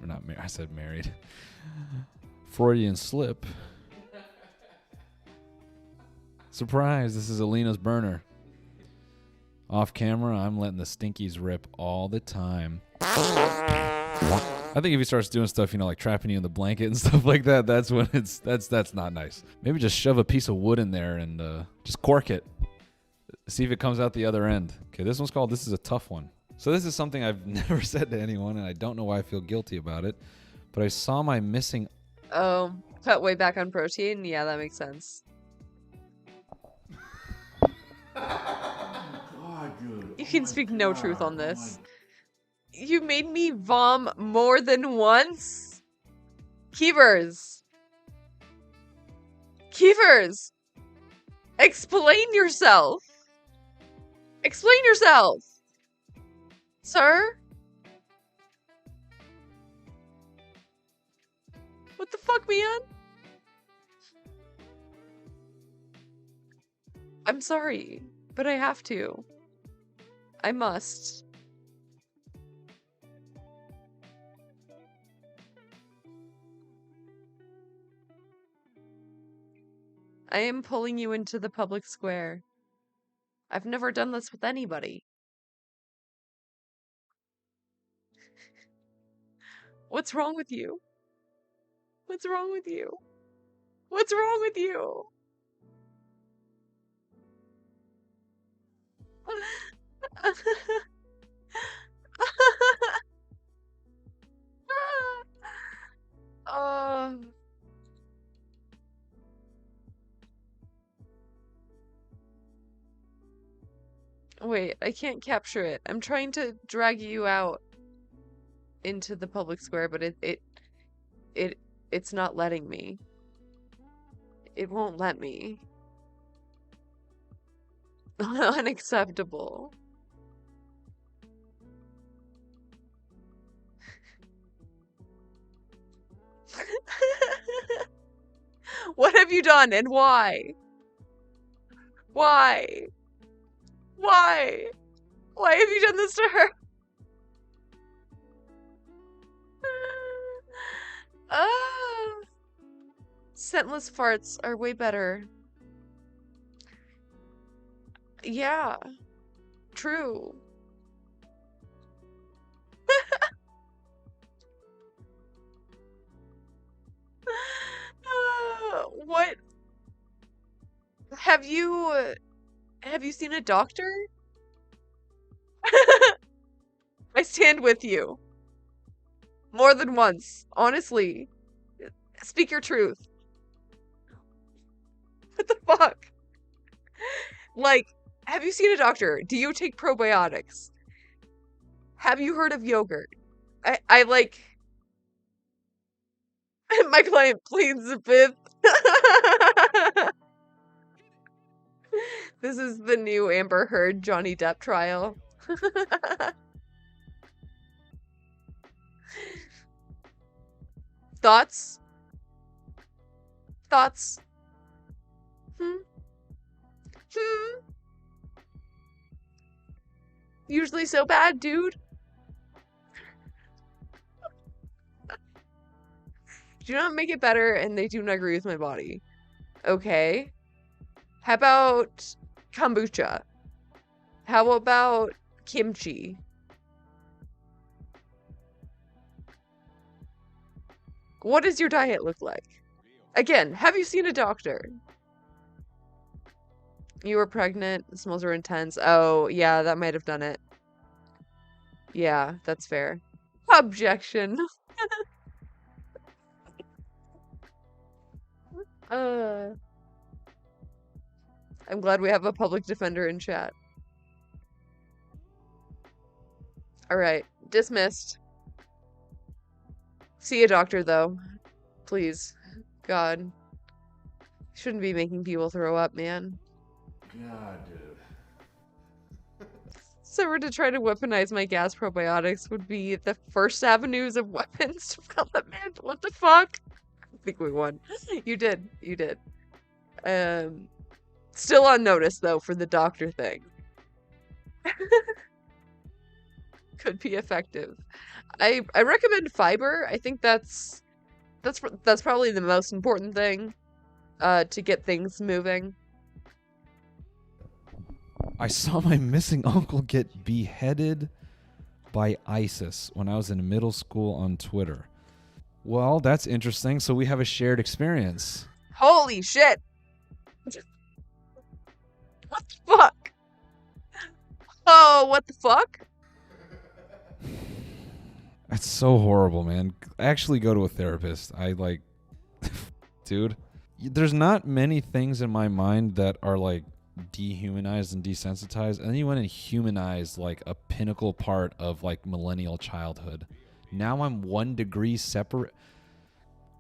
Or not married. I said married. Freudian slip. Surprise, this is Alina's burner. Off camera, I'm letting the stinkies rip all the time. I think if he starts doing stuff, like trapping you in the blanket and stuff like that, that's when that's not nice. Maybe just shove a piece of wood in there and just cork it. See if it comes out the other end. Okay, this one's called This Is a Tough One. So this is something I've never said to anyone, and I don't know why I feel guilty about it, but I saw my missing... Oh, cut way back on protein? Yeah, that makes sense. You can speak no truth on this. You made me vom more than once? Keevers! Keevers! Explain yourself! Explain yourself! Sir? What the fuck, man? I'm sorry, but I have to. I must. I am pulling you into the public square. I've never done this with anybody. What's wrong with you? What's wrong with you? What's wrong with you? Wait, I can't capture it. I'm trying to drag you out into the public square, but it's not letting me. It won't let me. Unacceptable. What have you done and why? Why? Why? Why have you done this to her? Scentless farts are way better. Yeah. True. What? Have you seen a doctor? I stand with you. More than once, honestly. Speak your truth. What the fuck? Like, have you seen a doctor? Do you take probiotics? Have you heard of yogurt? I like... My client pleads the fifth. This is the new Amber Heard Johnny Depp trial. Thoughts? Thoughts? Usually so bad, dude. Do not make it better, and they do not agree with my body. Okay. How about kombucha? How about kimchi? What does your diet look like? Again, have you seen a doctor? You were pregnant. The smells are intense. Oh, yeah, that might have done it. Yeah, that's fair. Objection. I'm glad we have a public defender in chat. Alright, dismissed. See a doctor, though. Please. God. Shouldn't be making people throw up, man. God, dude. So to try to weaponize my gas probiotics would be the first avenues of weapons to development. What the fuck? I think we won. You did. You did. Still on notice, though, for the doctor thing. Could be effective. I recommend fiber. I think that's probably the most important thing to get things moving. I saw my missing uncle get beheaded by ISIS when I was in middle school on Twitter. Well, that's interesting. So we have a shared experience. Holy shit! What the fuck? Oh, what the fuck? That's so horrible, man. Actually go to a therapist. I like... Dude. There's not many things in my mind that are like dehumanized and desensitized, and then you went and humanized like a pinnacle part of like millennial childhood. Now I'm 1 degree separate.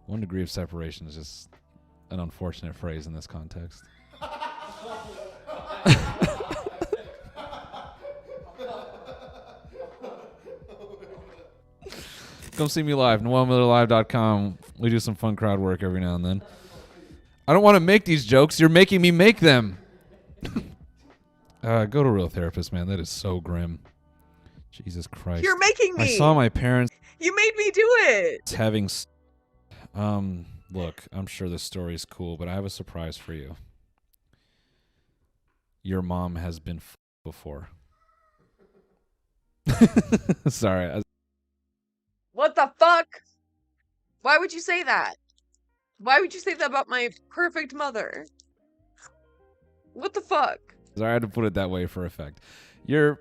1 degree of separation is just an unfortunate phrase in this context. Come see me live, noelmillerlive.com. We do some fun crowd work every now and then. I don't want to make these jokes. You're making me make them. Go to a real therapist, man. That is so grim. Jesus Christ. You're making me. I saw my parents You made me do it. having... Look, I'm sure this story is cool, but I have a surprise for you. Your mom has been before. Sorry. What the fuck? Why would you say that? Why would you say that about my perfect mother? What the fuck? I had to put it that way for effect. Your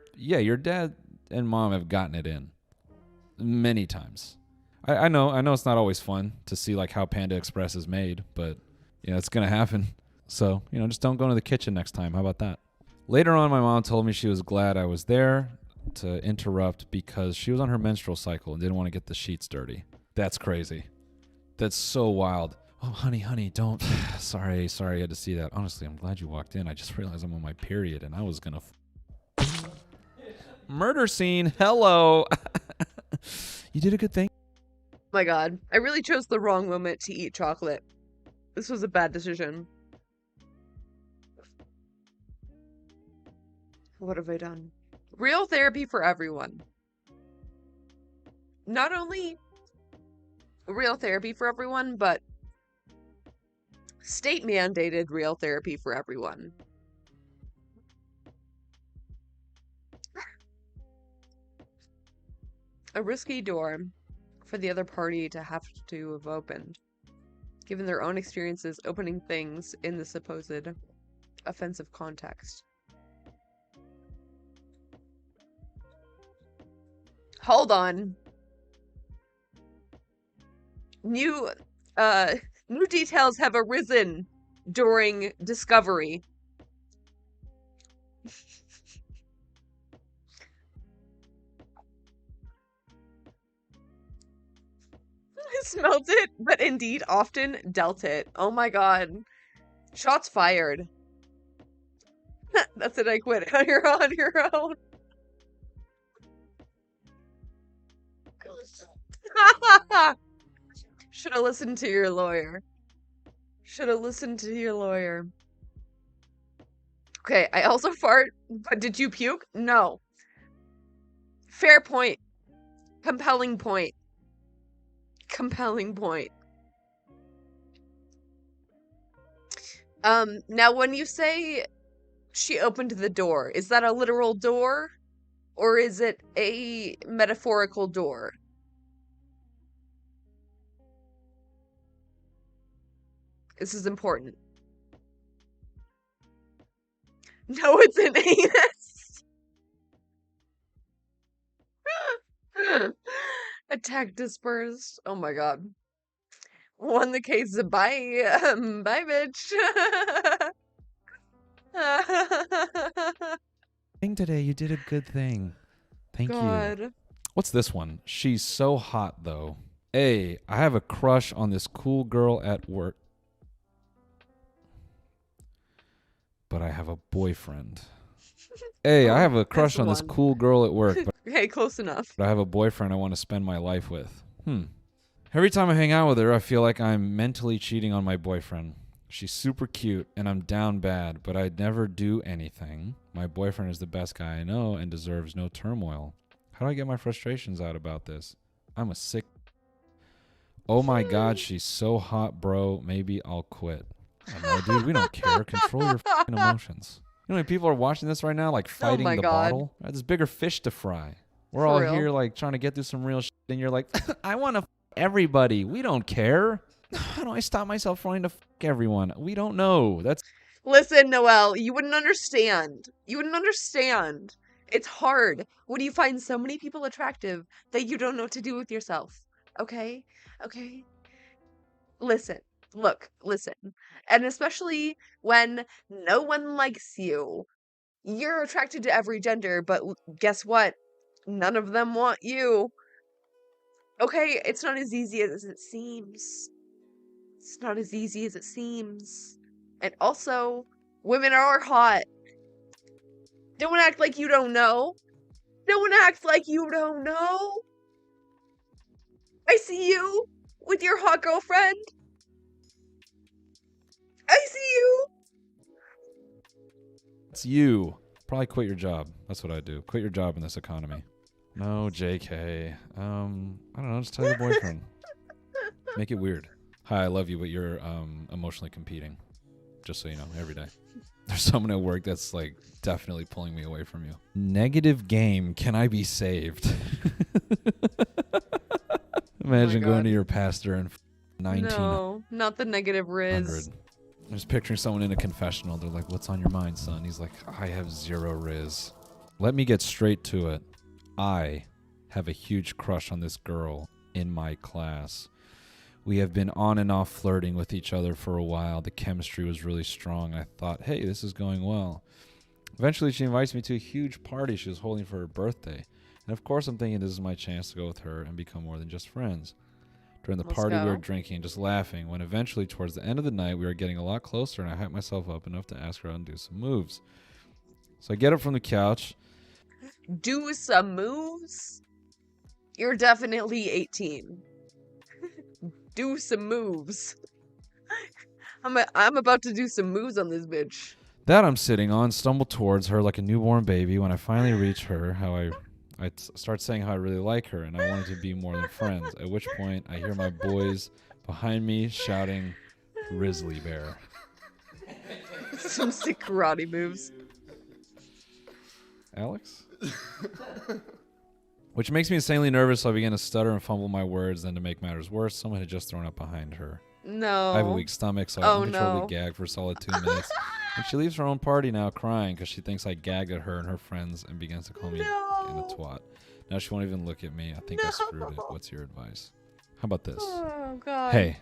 dad and mom have gotten it in many times. I know it's not always fun to see like how Panda Express is made, but it's gonna happen. So, just don't go into the kitchen next time. How about that? Later on, my mom told me she was glad I was there to interrupt because she was on her menstrual cycle and didn't want to get the sheets dirty. That's crazy. That's so wild. Oh, honey, don't. Sorry, I had to see that. Honestly, I'm glad you walked in. I just realized I'm on my period and I was gonna... Murder scene. Hello. You did a good thing. Oh my god. I really chose the wrong moment to eat chocolate. This was a bad decision. What have I done? Real therapy for everyone. Not only real therapy for everyone, but state-mandated real therapy for everyone. A risky door for the other party to have to have opened, given their own experiences opening things in the supposed offensive context. Hold on. New details have arisen during discovery. Smelt it, but indeed often dealt it. Oh my god. Shots fired. That's it, I quit. You're on your own. Should have listened to your lawyer. Should have listened to your lawyer. Okay, I also fart, but did you puke? No. Fair point. Compelling point. Compelling point. Now when you say she opened the door, is that a literal door? Or is it a metaphorical door? This is important. No, it's an anus. Attack dispersed. Oh my god. Won the case. Bye. Bye, bitch. Thing today, you did a good thing. Thank God. you. What's this one? She's so hot, though. I have a crush on this cool girl at work. But I have a boyfriend. I have a crush on this cool girl at work. But Okay, close enough. I have a boyfriend I want to spend my life with. Every time I hang out with her, I feel like I'm mentally cheating on my boyfriend. She's super cute, and I'm down bad, but I'd never do anything. My boyfriend is the best guy I know and deserves no turmoil. How do I get my frustrations out about this? I'm a sick... Oh my god, she's so hot, bro. Maybe I'll quit. Oh, no, dude, we don't care. Control your f***ing emotions. You know how many people are watching this right now, like fighting my the God. bottle? Right, there's bigger fish to fry. We're For all real. here like trying to get through some real shit, and you're like, I want to everybody. We don't care. How do I stop myself from wanting to everyone? We don't know. That's Listen, Noelle, you wouldn't understand. You wouldn't understand. It's hard when you find so many people attractive that you don't know what to do with yourself. Okay? Okay? Listen. Look, listen. And especially when no one likes you. You're attracted to every gender, but guess what? None of them want you. Okay? It's not as easy as it seems. It's not as easy as it seems. And also, women are hot. Don't act like you don't know. Don't act like you don't know. I see you with your hot girlfriend. I see you. It's you. Probably quit your job. That's what I do. Quit your job in this economy. No, JK. I don't know. Just tell your boyfriend. Make it weird. Hi, I love you, but you're emotionally competing. Just so you know, every day. There's someone at work that's like definitely pulling me away from you. Negative game. Can I be saved? Imagine going to your pastor and 19. No, not the negative Riz. I'm just picturing someone in a confessional. They're like, what's on your mind, son? He's like, I have 0 Riz. Let me get straight to it. I have a huge crush on this girl in my class. We have been on and off flirting with each other for a while. The chemistry was really strong. I thought, hey, this is going well. Eventually, she invites me to a huge party she was holding for her birthday. And of course, I'm thinking this is my chance to go with her and become more than just friends. During the party, we were drinking and just laughing, when eventually, towards the end of the night, we were getting a lot closer, and I hyped myself up enough to ask her out and do some moves. So I get up from the couch. Do some moves? You're definitely 18. Do some moves. I'm about to do some moves on this bitch. That I'm sitting on, stumble towards her like a newborn baby. When I finally reach her, I start saying how I really like her and I wanted to be more than friends. At which point, I hear my boys behind me shouting, Grizzly Bear. Some sick karate moves. Alex? Which makes me insanely nervous, so I begin to stutter and fumble my words. Then to make matters worse, someone had just thrown up behind her. No. I have a weak stomach, so I uncontrollably gag for a solid 2 minutes. And she leaves her own party now crying because she thinks I gagged at her and her friends and begins to call me a twat. Now she won't even look at me. I think I screwed it. What's your advice? How about this? Oh, God. Hey.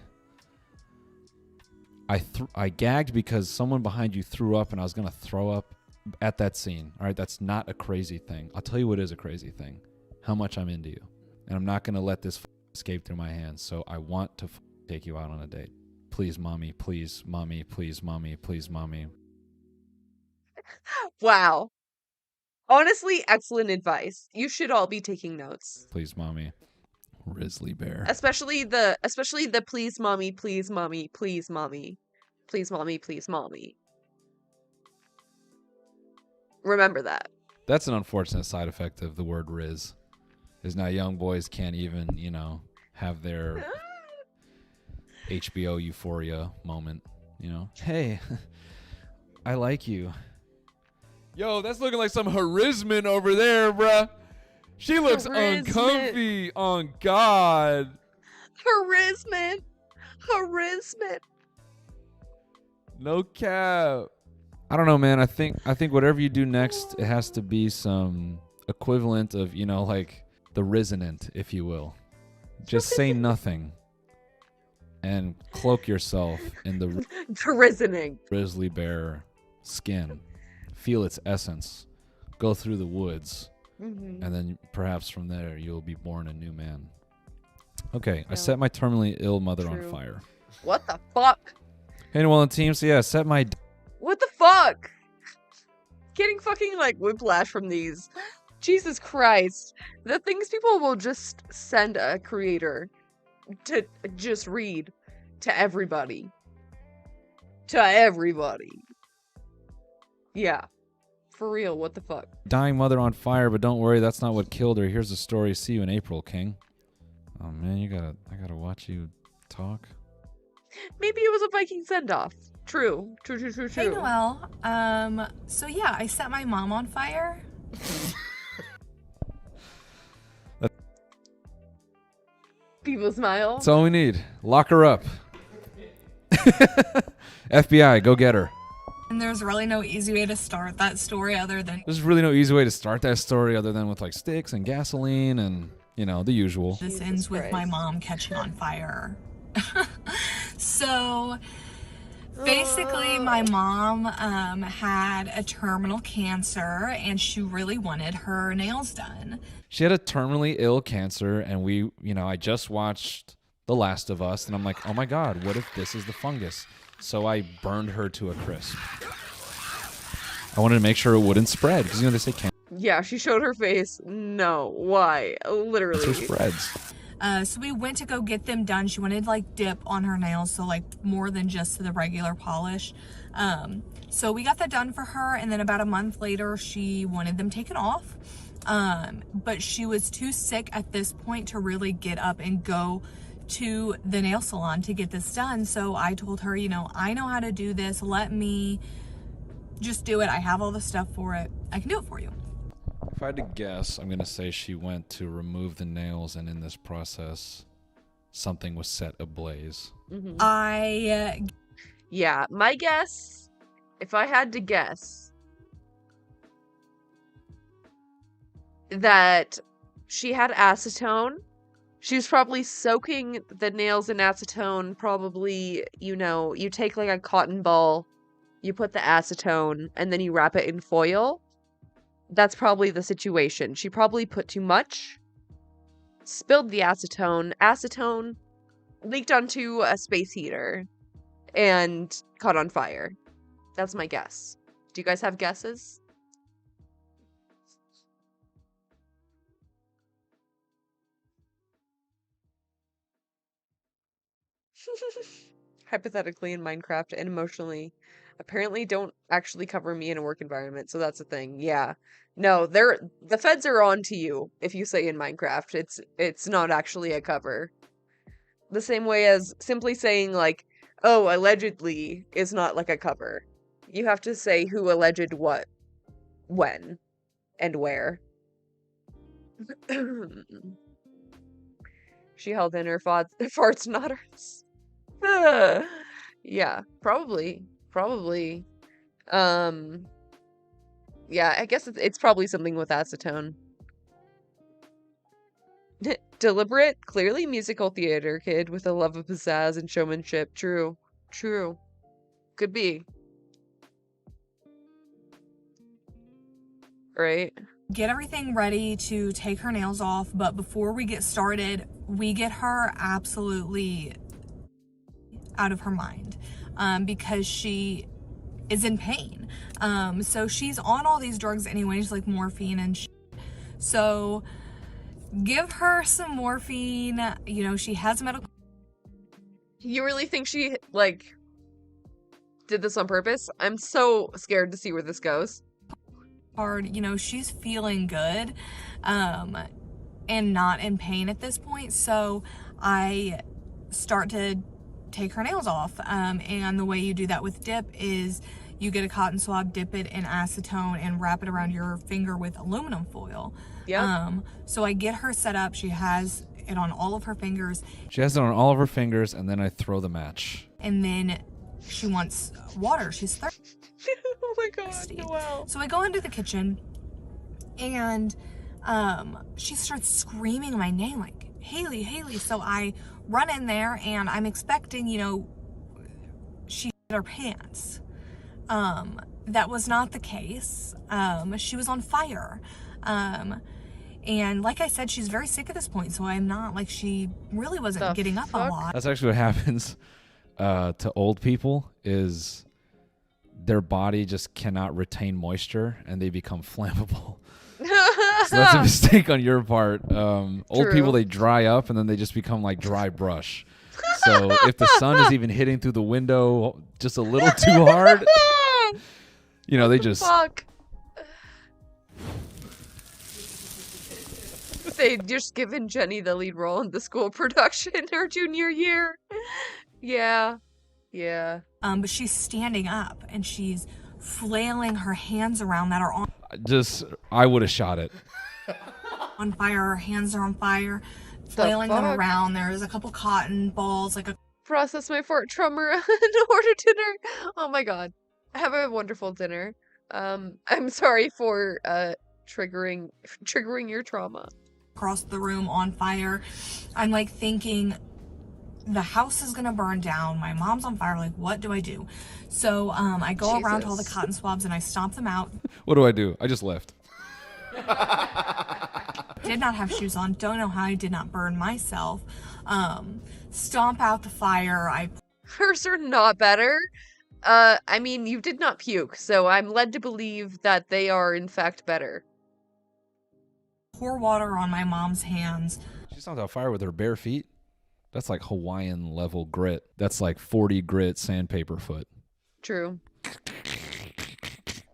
I gagged because someone behind you threw up and I was going to throw up at that scene. All right, that's not a crazy thing. I'll tell you what is a crazy thing. How much I'm into you. And I'm not going to let this escape through my hands. So I want to take you out on a date. Please, mommy. Please, mommy. Please, mommy. Please, mommy. Wow. Honestly, excellent advice. You should all be taking notes. Please, mommy. Grizzly Bear. Especially the please mommy, please mommy, please mommy. Please mommy, please mommy. Remember that. That's an unfortunate side effect of the word Riz. Is now young boys can't even, have their HBO euphoria moment, Hey, I like you. Yo, that's looking like some Harisman over there, bruh. She looks uncomfy on God. Harisman. No cap. I don't know, man. I think whatever you do next, it has to be some equivalent of, like the resonant, if you will. Just say nothing and cloak yourself in the grizzly bear skin. Feel its essence. Go through the woods. Mm-hmm. And then perhaps from there you'll be born a new man. Okay, I set my terminally ill mother on fire. What the fuck? Hey, Noelle and team. So yeah, set my... What the fuck? Getting fucking like whiplash from these. Jesus Christ. The things people will just send a creator to just read to everybody. To everybody. Yeah. For real, what the fuck? Dying mother on fire, but don't worry, that's not what killed her. Here's the story. See you in April, King. Oh man, I gotta watch you talk. Maybe it was a Viking send-off. True. Hey, Noelle. So yeah, I set my mom on fire. People smile. That's all we need. Lock her up. FBI, go get her. And there's really no easy way to start that story other than There's really no easy way to start that story other than with like sticks and gasoline and, you know, the usual. this ends with my mom catching on fire. So basically my mom had a terminal cancer and she really wanted her nails done. She had a terminally ill cancer, and we, you know, I just watched The Last of Us, and I'm like, oh my God, what if this is the fungus? So I burned her to a crisp. I wanted to make sure it wouldn't spread, because, you know, they say cancer Yeah, she showed her face. No, why? Literally. spreads. So we went to go get them done. She wanted like dip on her nails, so like more than just the regular polish. So we got that done for her, and then about a month later, she wanted them taken off. But she was too sick at this point to really get up and go to the nail salon to get this done. So I told her, you know, I know how to do this. Let me just do it. I have all the stuff for it. I can do it for you. If I had to guess, I'm going to say she went to remove the nails, and in this process, something was set ablaze. Yeah, my guess, if I had to guess, that she had acetone. She was probably soaking the nails in acetone. Probably, you know, you take like a cotton ball, you put the acetone, and then you wrap it in foil. That's probably the situation. She probably put too much, spilled the acetone. Acetone leaked onto a space heater and caught on fire. That's my guess. Do you guys have guesses? Hypothetically in Minecraft and emotionally apparently don't actually cover me in a work environment, so that's a thing. Yeah. No, the feds are on to you if you say in Minecraft. It's not actually a cover. The same way as simply saying like, oh, allegedly is not like a cover. You have to say who alleged what, when, and where. She held in her farts, not hers. Yeah, probably. Yeah, I guess it's probably something with acetone. Deliberate, clearly musical theater kid with a love of pizzazz and showmanship. True. Could be. Right? Get everything ready to take her nails off, but before we get started, we get her absolutely out of her mind because she is in pain. So she's on all these drugs anyways, like morphine and shit. So give her some morphine. You know, she has medical. You really think she, like, did this on purpose? I'm so scared to see where this goes. Hard, you know, she's feeling good and not in pain at this point. So I start to take her nails off. And the way you do that with dip is you get a cotton swab, dip it in acetone, and wrap it around your finger with aluminum foil. Yeah. So I get her set up. She has it on all of her fingers. She has it on all of her fingers, and then I throw the match. And then she wants water. She's thirsty. Oh my God, wow. So I go into the kitchen, and she starts screaming my name, like, Haley, Haley. So I run in there, and I'm expecting, you know, she shit her pants. That was not the case. She was on fire. And like I said, she's very sick at this point, so I'm not, like, she really wasn't getting up a lot. That's actually what happens to old people, is their body just cannot retain moisture, and they become flammable. So that's a mistake on your part. Old people, they dry up, and then they just become like dry brush. So if the sun is even hitting through the window just a little too hard, you know, they just... Fuck. They just given Jenny the lead role in the school production her junior year. Yeah. Yeah. But she's standing up and she's flailing her hands around that are I would have shot it. on fire. Her hands are on fire, flailing them fuck? around. There's a couple cotton balls, like a Process my fart trauma and order dinner. Oh my god. Have a wonderful dinner. I'm sorry for triggering your trauma. across the room on fire. I'm like thinking the house is gonna burn down. My mom's on fire. Like, what do I do? So I go around to all the cotton swabs and I stomp them out. What do? I just left. Did not have shoes on. Don't know how I did not burn myself. Stomp out the fire. Hers are not better. I mean, you did not puke, so I'm led to believe that they are in fact better. Pour water on my mom's hands. She stomped out fire with her bare feet. That's like Hawaiian level grit. That's like 40 grit sandpaper foot. True.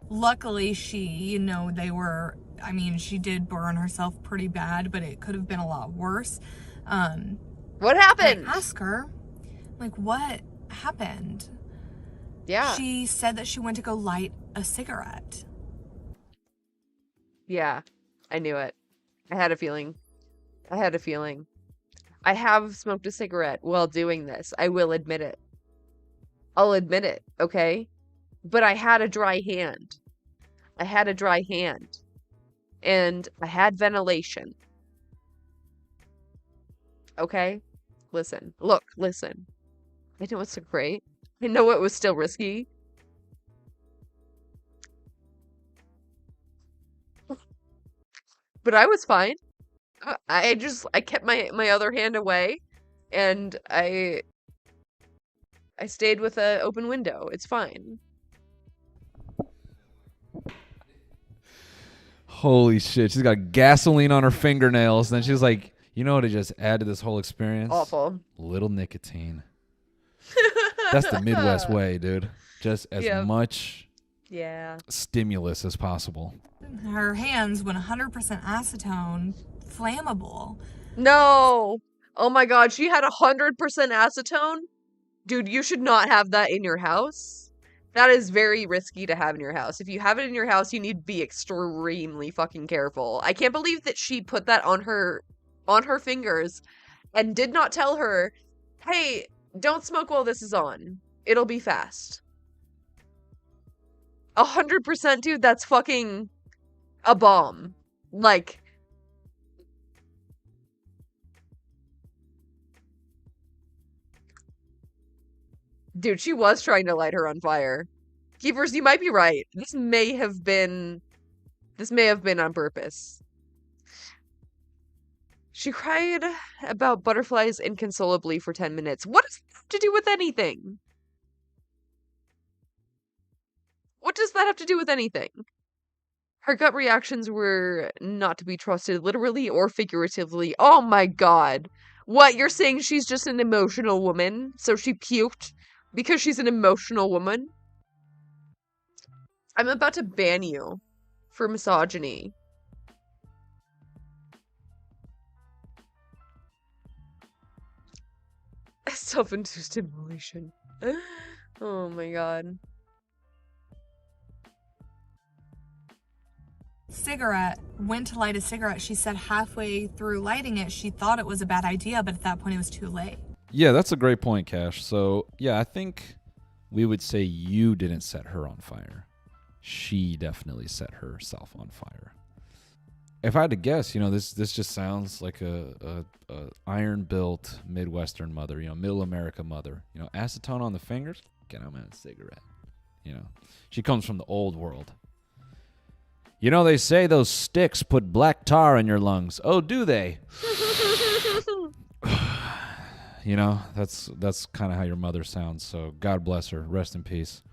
Luckily, she did burn herself pretty bad, but it could have been a lot worse. What happened? I asked her, like, what happened? Yeah. She said that she went to go light a cigarette. Yeah, I knew it. I had a feeling. I have smoked a cigarette while doing this. I will admit it. I'll admit it, okay? But I had a dry hand. And I had ventilation. Okay? Listen. I know it's great. I know it was still risky. But I was fine. I kept my other hand away, and I stayed with an open window. It's fine. Holy shit. She's got gasoline on her fingernails. And then she's like, you know what to just add to this whole experience? Awful. Little nicotine. That's the Midwest way, dude. Just as much stimulus as possible. Her hands went 100% acetone, flammable. No! Oh my god, she had 100% acetone? Dude, you should not have that in your house. That is very risky to have in your house. If you have it in your house, you need to be extremely fucking careful. I can't believe that she put that on her fingers and did not tell her, hey, don't smoke while this is on. It'll be fast. 100%, dude, that's fucking a bomb. Like, dude, she was trying to light her on fire. Keepers, you might be right. This may have been on purpose. She cried about butterflies inconsolably for 10 minutes. What does that have to do with anything? What does that have to do with anything? Her gut reactions were not to be trusted, literally or figuratively. Oh my god. What, you're saying she's just an emotional woman? So she puked because she's an emotional woman? I'm about to ban you for misogyny. Self-induced immolation. Oh my god. Cigarette, went to light a cigarette. She said halfway through lighting it, she thought it was a bad idea, but at that point it was too late. Yeah, that's a great point, Cash. So, yeah, I think we would say you didn't set her on fire. She definitely set herself on fire. If I had to guess, this just sounds like a iron-built Midwestern mother, middle America mother. Acetone on the fingers, get out a cigarette. She comes from the old world. They say those sticks put black tar in your lungs. Oh, do they? That's kind of how your mother sounds. So God bless her. Rest in peace.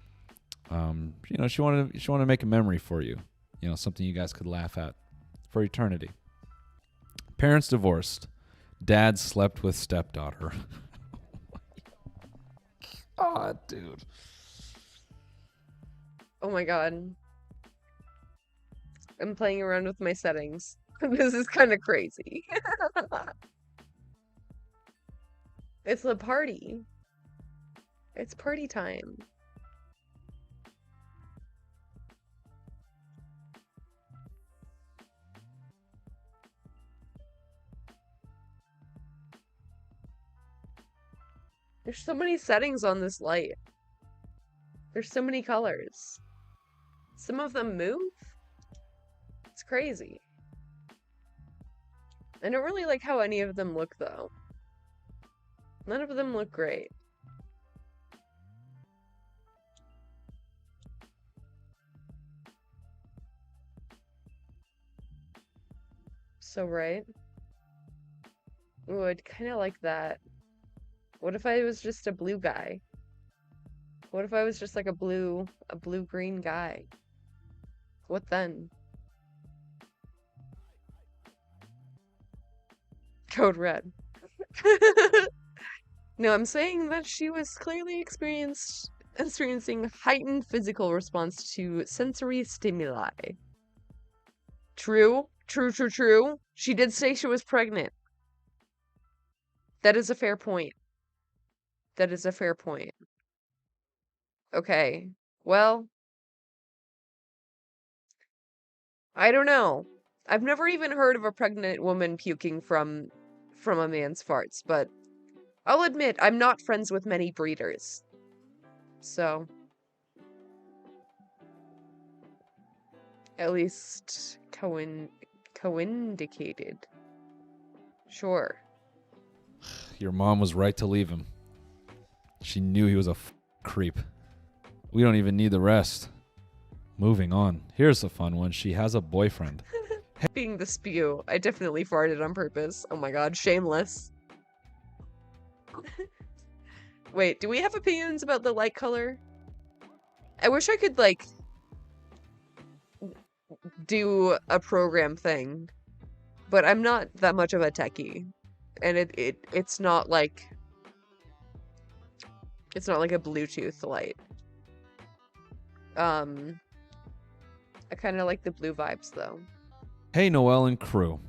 She wanted to make a memory for you. Something you guys could laugh at for eternity. Parents divorced. Dad slept with stepdaughter. Oh, dude. Oh my god. I'm playing around with my settings. This is kind of crazy. It's a party. It's party time. There's so many settings on this light. There's so many colors. Some of them move. It's crazy. I don't really like how any of them look, though. None of them look great. So right. Ooh, I'd kind of like that. What if I was just a blue guy? What if I was just like a blue-green guy? What then? Code red. No, I'm saying that she was clearly experiencing heightened physical response to sensory stimuli. True. She did say she was pregnant. That is a fair point. That is a fair point. Okay. Well, I don't know. I've never even heard of a pregnant woman puking from a man's farts, but I'll admit I'm not friends with many breeders. So, at least co-indicated. Sure. Your mom was right to leave him. She knew he was a creep. We don't even need the rest. Moving on. Here's a fun one. She has a boyfriend. Being the spew, I definitely farted on purpose. Oh my god, shameless. Wait, do we have opinions about the light color? I wish I could, like, do a program thing, but I'm not that much of a techie. And it's not like a Bluetooth light. I kind of like the blue vibes though. Hey, Noelle and crew.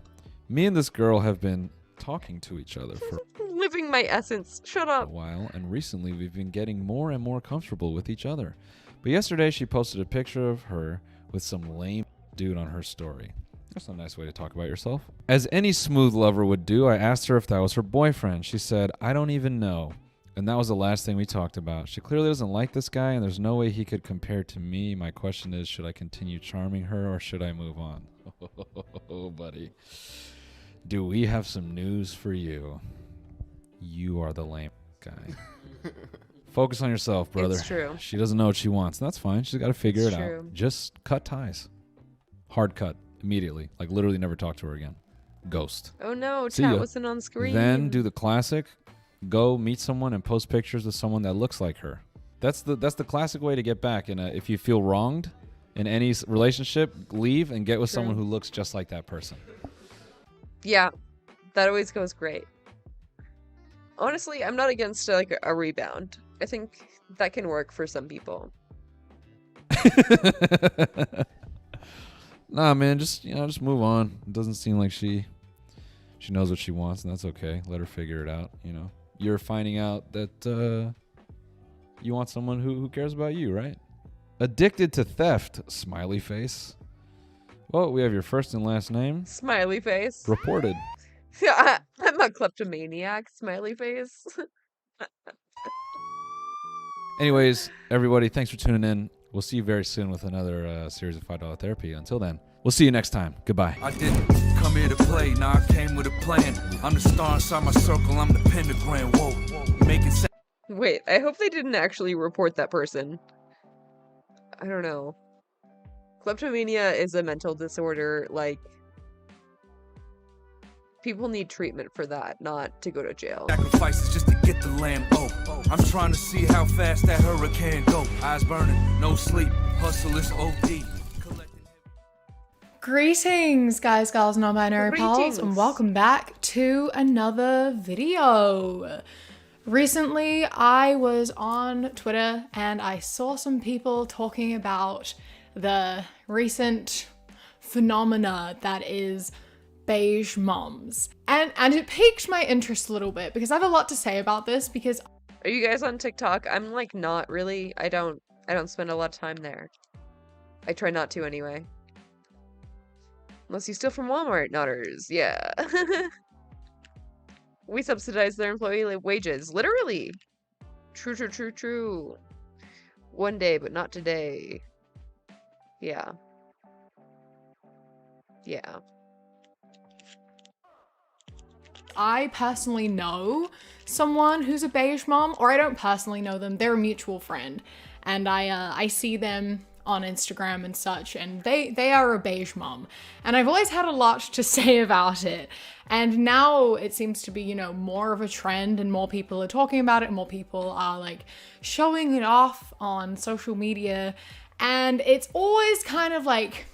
Me and this girl have been talking to each other for Living my essence. Shut a up. while, and recently we've been getting more and more comfortable with each other. But yesterday she posted a picture of her with some lame dude on her story. That's a nice way to talk about yourself. As any smooth lover would do, I asked her if that was her boyfriend. She said, I don't even know. And that was the last thing we talked about. She clearly doesn't like this guy, and there's no way he could compare to me. My question is, should I continue charming her, or should I move on? Oh, buddy. Do we have some news for you? You are the lame guy. Focus on yourself, brother. It's true. She doesn't know what she wants. That's fine. She's got to figure It's it true. out. Just cut ties. Hard cut. Immediately. Like, literally never talk to her again. Ghost. Oh no, See chat ya. wasn't on screen. Then do the classic. Go meet someone and post pictures with someone that looks like her. That's the classic way to get back. And if you feel wronged in any relationship, leave and get with someone who looks just like that person. Yeah, that always goes great. Honestly, I'm not against like a rebound. I think that can work for some people. Nah, man, just move on. It doesn't seem like she knows what she wants, and that's okay. Let her figure it out. You're finding out that you want someone who cares about you, right? Addicted to theft, smiley face. Well, we have your first and last name. Smiley face. Reported. I'm a kleptomaniac. Smiley face. Anyways, everybody, thanks for tuning in. We'll see you very soon with another series of $5 therapy. Until then, we'll see you next time. Goodbye. I didn't come here to play, nah, I came with a plan. I'm the star inside my circle, I'm the pentagram. Whoa, making sense. Wait, I hope they didn't actually report that person. I don't know. Kleptomania is a mental disorder, like, people need treatment for that, not to go to jail. Sacrifices just to get the lamb. Oh, I'm trying to see how fast that hurricane go. Eyes burning, no sleep, hustle is OD. Greetings, guys, gals, non-binary pals, and welcome back to another video. Recently, I was on Twitter and I saw some people talking about the recent phenomena that is beige moms. And it piqued my interest a little bit because I have a lot to say about this, because Are you guys on TikTok? I'm like not really. I don't spend a lot of time there. I try not to anyway. Unless you steal from Walmart, notters. Yeah. We subsidize their employee wages. Literally. True, true, true, true. One day, but not today. Yeah. Yeah. I personally know someone who's a beige mom, or I don't personally know them, they're a mutual friend, and I see them on Instagram and such, and they are a beige mom, and I've always had a lot to say about it, and now it seems to be, you know, more of a trend, and more people are talking about it, and more people are like showing it off on social media, and it's always kind of like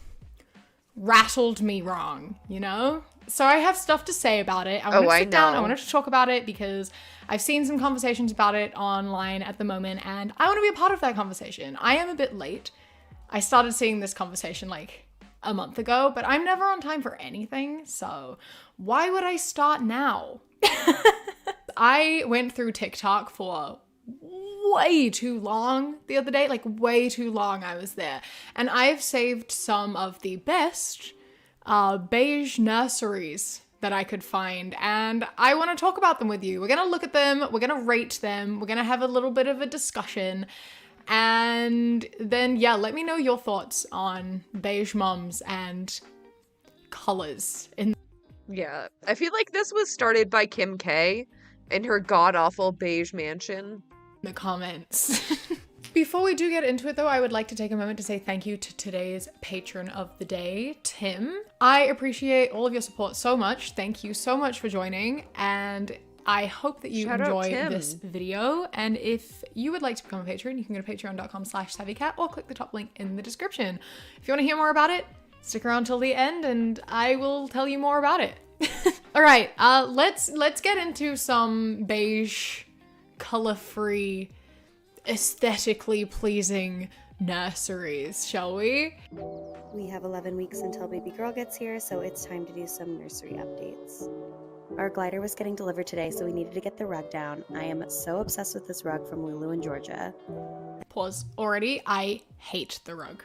rattled me wrong, you know? So I have stuff to say about it. I wanted to sit down, I wanted to talk about it because I've seen some conversations about it online at the moment, and I want to be a part of that conversation. I am a bit late. I started seeing this conversation like a month ago, but I'm never on time for anything, so why would I start now? I went through TikTok for way too long the other day, like way too long I was there, and I've saved some of the best beige nurseries that I could find, and I want to talk about them with you. We're gonna look at them, we're gonna rate them, we're gonna have a little bit of a discussion, and then yeah, let me know your thoughts on beige moms and colors in. Yeah, I feel like this was started by Kim K and her god-awful beige mansion. The comments. Before we do get into it though, I would like to take a moment to say thank you to today's patron of the day, Tim. I appreciate all of your support so much. Thank you so much for joining, and I hope that you enjoy this video. And if you would like to become a patron, you can go to patreon.com/savvycat or click the top link in the description. If you want to hear more about it, stick around till the end and I will tell you more about it. All right, let's get into some beige, color-free, aesthetically pleasing nurseries, shall we? We have 11 weeks until baby girl gets here, so it's time to do some nursery updates. Our glider was getting delivered today, so we needed to get the rug down. I am so obsessed with this rug from Lulu in Georgia. Pause. Already, I hate the rug.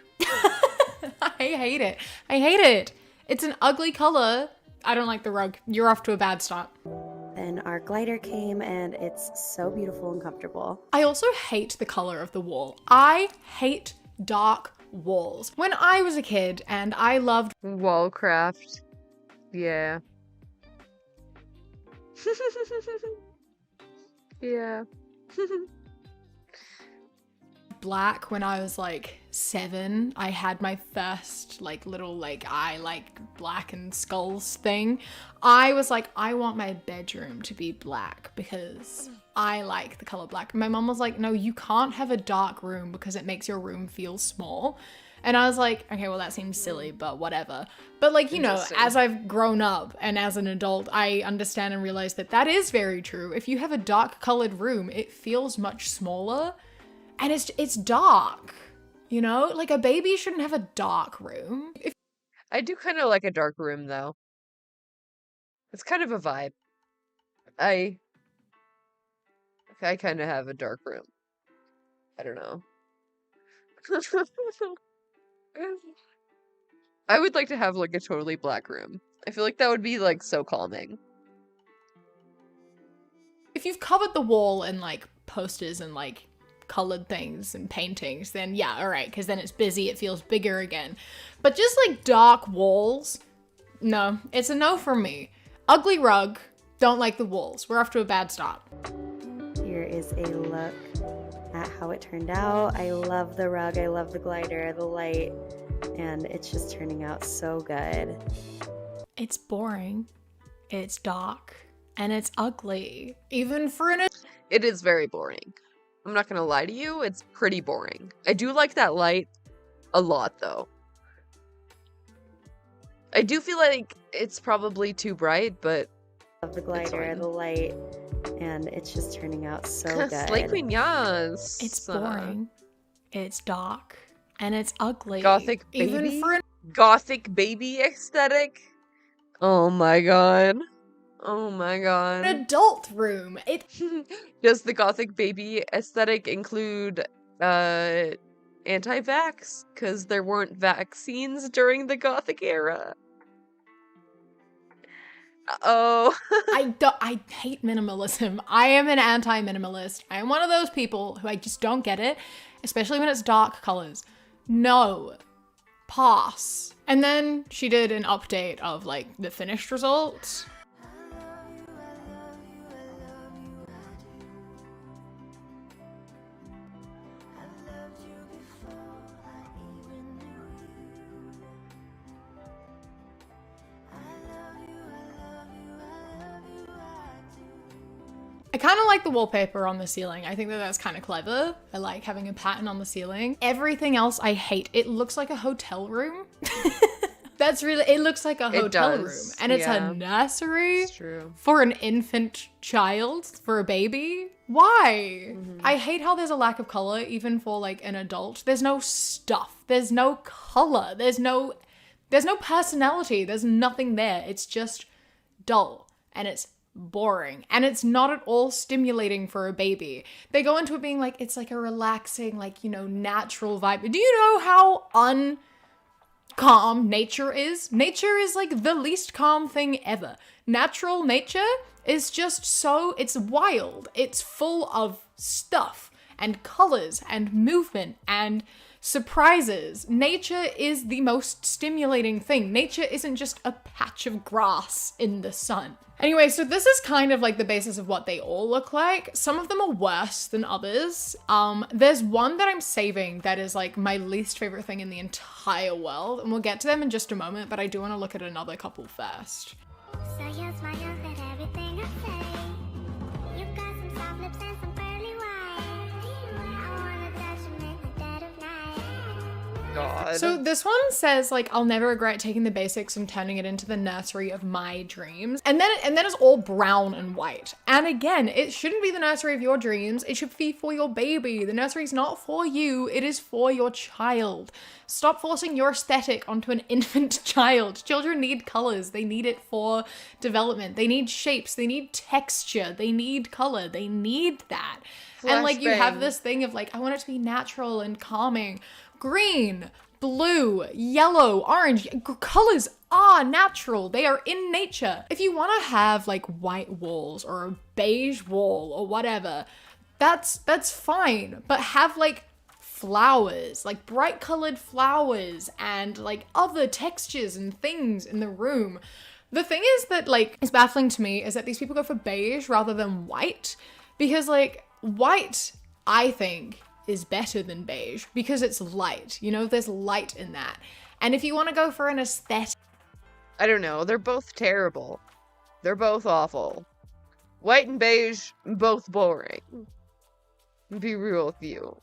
I hate it. I hate it. It's an ugly color. I don't like the rug. You're off to a bad start. Then our glider came and it's so beautiful and comfortable. I also hate the color of the wall. I hate dark walls. When I was a kid and I loved wallcraft. Yeah. Yeah. black when I was like 7. I had my first like little like I like black and skulls thing. I was like, I want my bedroom to be black because I like the color black. My mom was like, no, you can't have a dark room because it makes your room feel small. And I was like, okay, well that seems silly, but whatever. But like, you know, as I've grown up and as an adult, I understand and realize that that is very true. If you have a dark colored room, it feels much smaller and it's dark, you know? Like a baby shouldn't have a dark room. I do kind of like a dark room though. It's kind of a vibe. I kind of have a dark room. I don't know. I would like to have like a totally black room. I feel like that would be like so calming. If you've covered the wall in like posters and like colored things and paintings, then yeah, all right, because then it's busy, it feels bigger again. But just like dark walls, no, it's a no from me. Ugly rug, don't like the walls. We're off to a bad start. Here is a look at how it turned out. I love the rug, I love the glider, the light, and it's just turning out so good. It's boring, it's dark, and it's ugly. Even for an... It is very boring. I'm not gonna lie to you, it's pretty boring. I do like that light a lot though. I do feel like it's probably too bright, but love the glider, the light, and it's just turning out so good. Slay Queen, yes. It's boring, it's dark, and it's ugly. Gothic baby? Even for an... Gothic baby aesthetic? Oh my god. Oh my god. An adult room. Does the gothic baby aesthetic include anti-vax? Because there weren't vaccines during the gothic era. Oh. I hate minimalism. I am an anti-minimalist. I am one of those people who I just don't get it, especially when it's dark colors. No. Pass. And then she did an update of like the finished results. I kind of like the wallpaper on the ceiling. I think that that's kind of clever. I like having a pattern on the ceiling. Everything else I hate. It looks like a hotel room. It looks like a hotel room. And it's a nursery for an infant child, for a baby. Why? I hate how there's a lack of color even for like an adult. There's no stuff. There's no color. There's no personality. There's nothing there. It's just dull and it's boring and it's not at all stimulating for a baby. They go into it being like it's like a relaxing, like, you know, natural vibe. Do you know how calm nature is? Nature is like the least calm thing ever. Natural nature is just so, it's wild. It's full of stuff and colors and movement and surprises. Nature is the most stimulating thing. Nature isn't just a patch of grass in the sun. Anyway, so this is kind of like the basis of what they all look like. Some of them are worse than others. There's one that I'm saving that is like my least favorite thing in the entire world, and we'll get to them in just a moment, but I do want to look at another couple first. So you smile at everything I say. You got some soft lips and some pearly white. I wanna touch them in the dead of night. God. So this one says like, I'll never regret taking the basics and turning it into the nursery of my dreams. And then it's all brown and white. And again, it shouldn't be the nursery of your dreams. It should be for your baby. The nursery is not for you. It is for your child. Stop forcing your aesthetic onto an infant child. Children need colors. They need it for development. They need shapes. They need texture. They need color. They need that. And like you have this thing of like, I want it to be natural and calming. Green, blue, yellow, orange, colors are natural. They are in nature. If you want to have like white walls or a beige wall or whatever, that's fine. But have like flowers, like bright colored flowers and like other textures and things in the room. The thing is that like is baffling to me is that these people go for beige rather than white, because like white, I think, is better than beige because it's light. You know, there's light in that. And if you want to go for an aesthetic, I don't know. They're both terrible. They're both awful. White and beige, both boring. Be real with you.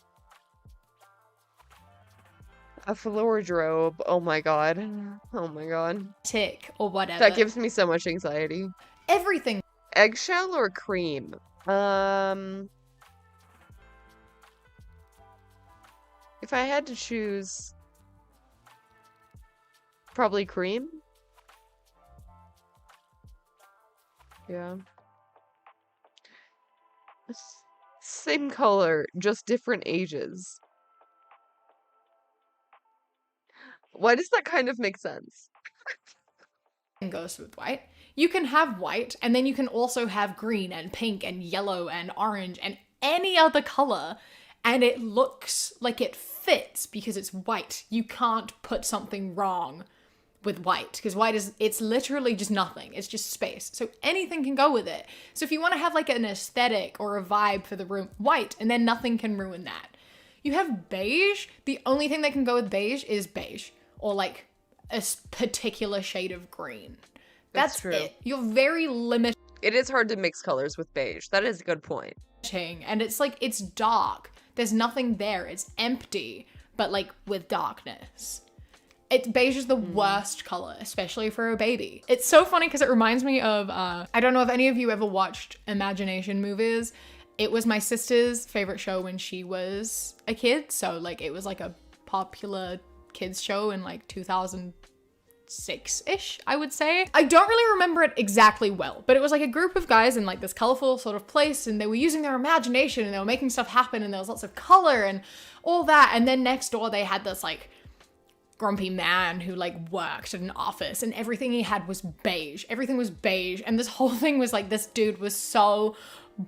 A wardrobe. Oh my god. Oh my god. tick or whatever. That gives me so much anxiety. Everything. Eggshell or cream? If I had to choose, probably cream. Yeah. Same color, just different ages. Why does that kind of make sense? Goes with white. You can have white, and then you can also have green and pink and yellow and orange and any other color, and it looks like it fits because it's white. You can't put something wrong with white because white is, it's literally just nothing. It's just space. So anything can go with it. So if you want to have like an aesthetic or a vibe for the room, white, and then nothing can ruin that. You have beige. The only thing that can go with beige is beige or like a particular shade of green. That's true. it. You're very limited. It is hard to mix colors with beige. That is a good point. And it's like, it's dark. There's nothing there. It's empty, but like with darkness. Beige is the worst color, especially for a baby. It's so funny because it reminds me of, I don't know if any of you ever watched Imagination movies. It was my sister's favorite show when she was a kid. So like it was like a popular kids show in like 2000 6-ish, I would say. I don't really remember it exactly well, but it was like a group of guys in like this colorful sort of place, and they were using their imagination and they were making stuff happen, and there was lots of color and all that. And then next door they had this like grumpy man who like worked at an office, and everything he had was beige. Everything was beige, and this whole thing was like this dude was so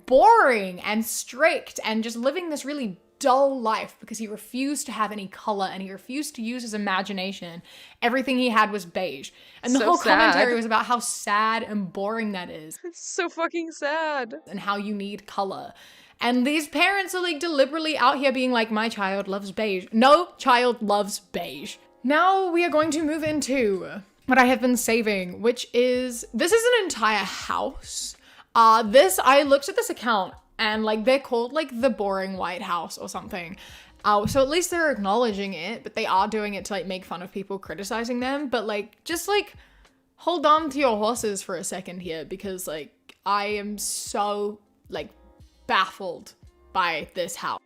boring and strict and just living this really dull life because he refused to have any color and he refused to use his imagination. Everything he had was beige. And the So whole commentary sad. was about how sad and boring that is. It's so fucking sad. And how you need color. And these parents are like deliberately out here being like, my child loves beige. No child loves beige. Now we are going to move into what I have been saving, which is, this is an entire house. I looked at this account and like they're called like the Boring White House or something. So at least they're acknowledging it, but they are doing it to like make fun of people criticizing them. But like, just like hold on to your horses for a second here, because like I am so like baffled by this house.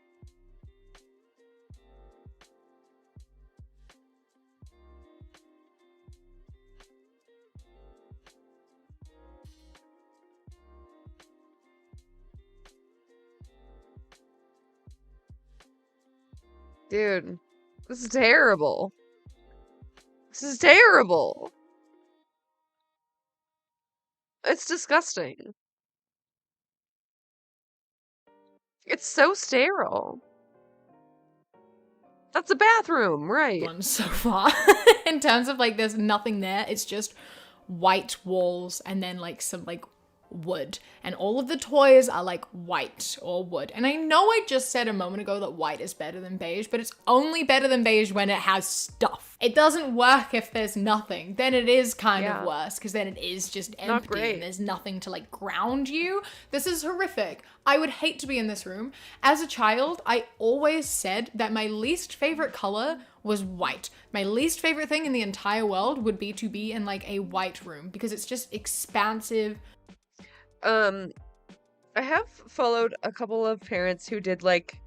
Dude, this is terrible. This is terrible. It's disgusting. It's so sterile. That's a bathroom, right? One so far. In terms of like there's nothing there. It's just white walls and then like some like wood, and all of the toys are like white or wood. And I know I just said a moment ago that white is better than beige, but it's only better than beige when it has stuff. It doesn't work if there's nothing. Then it is kind of worse, because then it is just empty and there's nothing to like ground you. This is horrific. I would hate to be in this room. As a child, I always said that my least favorite color was white. My least favorite thing in the entire world would be to be in like a white room, because it's just expansive. I have followed a couple of parents who did like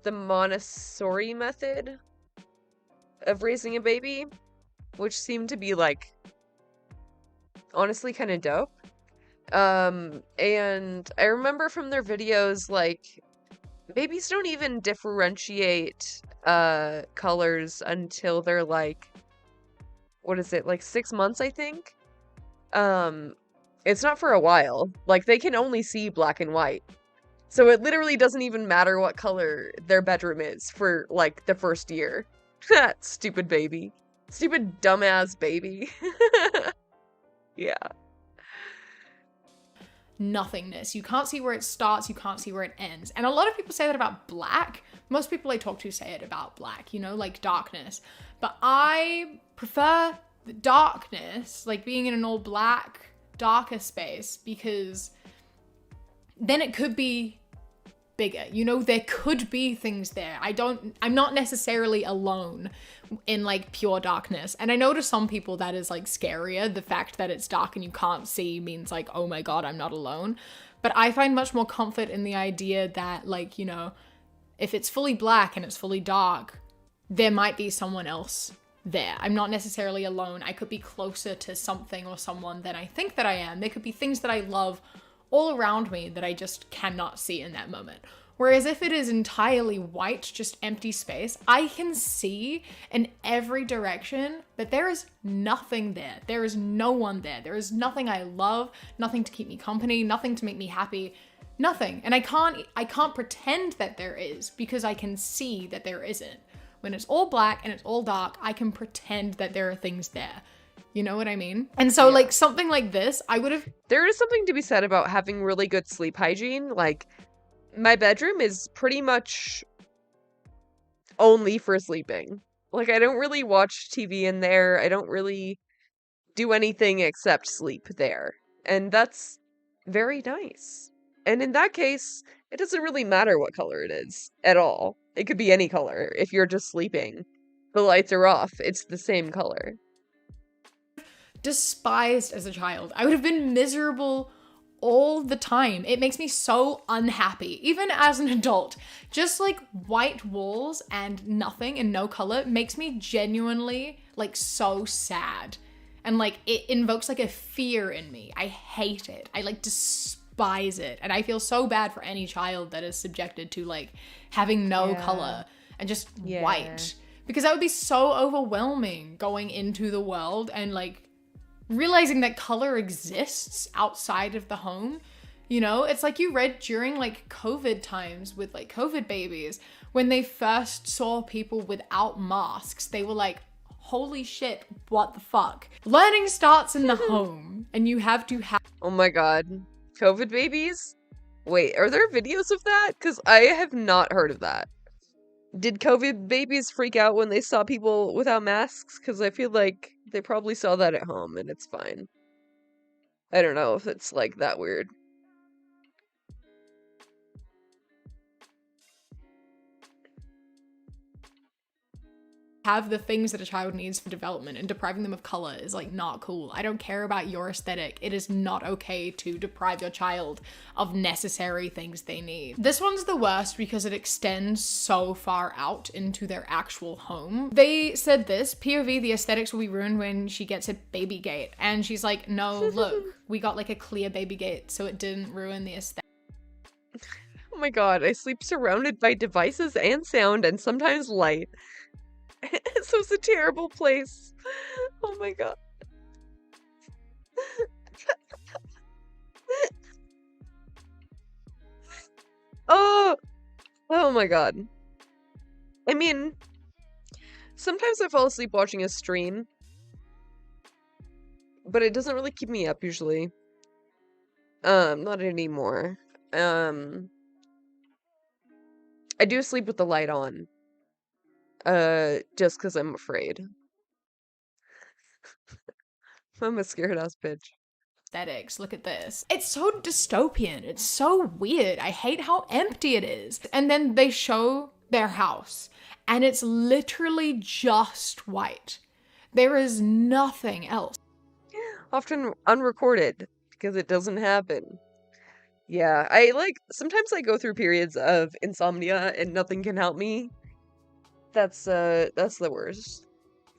the Montessori method of raising a baby, which seemed to be like honestly kind of dope. And I remember from their videos, like babies don't even differentiate colors until they're like, what is it, like 6 months, I think. It's not for a while. Like, they can only see black and white. So it literally doesn't even matter what color their bedroom is for, like, the first year. Stupid baby. Stupid dumbass baby. Yeah. Nothingness. You can't see where it starts, you can't see where it ends. And a lot of people say that about black. Most people I talk to say it about black, you know, like darkness. But I prefer the darkness, like being in an all black, darker space, because then it could be bigger. You know, there could be things there. I'm not necessarily alone in like pure darkness. And I know to some people that is like scarier. The fact that it's dark and you can't see means like, oh my God, I'm not alone. But I find much more comfort in the idea that, like, you know, if it's fully black and it's fully dark, there might be someone else there. I'm not necessarily alone. I could be closer to something or someone than I think that I am. There could be things that I love all around me that I just cannot see in that moment. Whereas if it is entirely white, just empty space, I can see in every direction that there is nothing there. There is no one there. There is nothing I love, nothing to keep me company, nothing to make me happy, nothing. And I can't pretend that there is, because I can see that there isn't. When it's all black and it's all dark, I can pretend that there are things there. You know what I mean? And so like something like this, I would have... There is something to be said about having really good sleep hygiene. Like, my bedroom is pretty much only for sleeping. Like, I don't really watch TV in there. I don't really do anything except sleep there. And that's very nice. And in that case, it doesn't really matter what color it is at all. It could be any color. If you're just sleeping, the lights are off, it's the same color. Despised as a child. I would have been miserable all the time. It makes me so unhappy, even as an adult. Just like white walls and nothing and no color makes me genuinely like so sad. And like it invokes like a fear in me. I hate it. I like despise it. And I feel so bad for any child that is subjected to like having no color and just white. Because that would be so overwhelming going into the world and like realizing that color exists outside of the home. You know, it's like you read during like COVID times with like COVID babies, when they first saw people without masks, they were like, holy shit, what the fuck? Learning starts in the home and you have to have. Oh my god. COVID babies? Wait, are there videos of that? Because I have not heard of that. Did COVID babies freak out when they saw people without masks? Because I feel like they probably saw that at home and it's fine. I don't know if it's like that weird. Have the things that a child needs for development, and depriving them of color is like not cool. I don't care about your aesthetic. It is not okay to deprive your child of necessary things they need. This one's the worst because it extends so far out into their actual home. They said this, POV, the aesthetics will be ruined when she gets a baby gate. And she's like, no, look, we got like a clear baby gate, so it didn't ruin the aesthetic. Oh my god, I sleep surrounded by devices and sound and sometimes light. So it's a terrible place. Oh my god. Oh my god. I mean, sometimes I fall asleep watching a stream, but it doesn't really keep me up usually. Not anymore. I do sleep with the light on. Just because I'm afraid. I'm a scared ass bitch. Aesthetics, look at this. It's so dystopian. It's so weird. I hate how empty it is. And then they show their house, and it's literally just white. There is nothing else. Often unrecorded, because it doesn't happen. Yeah, sometimes I go through periods of insomnia and nothing can help me. That's the worst.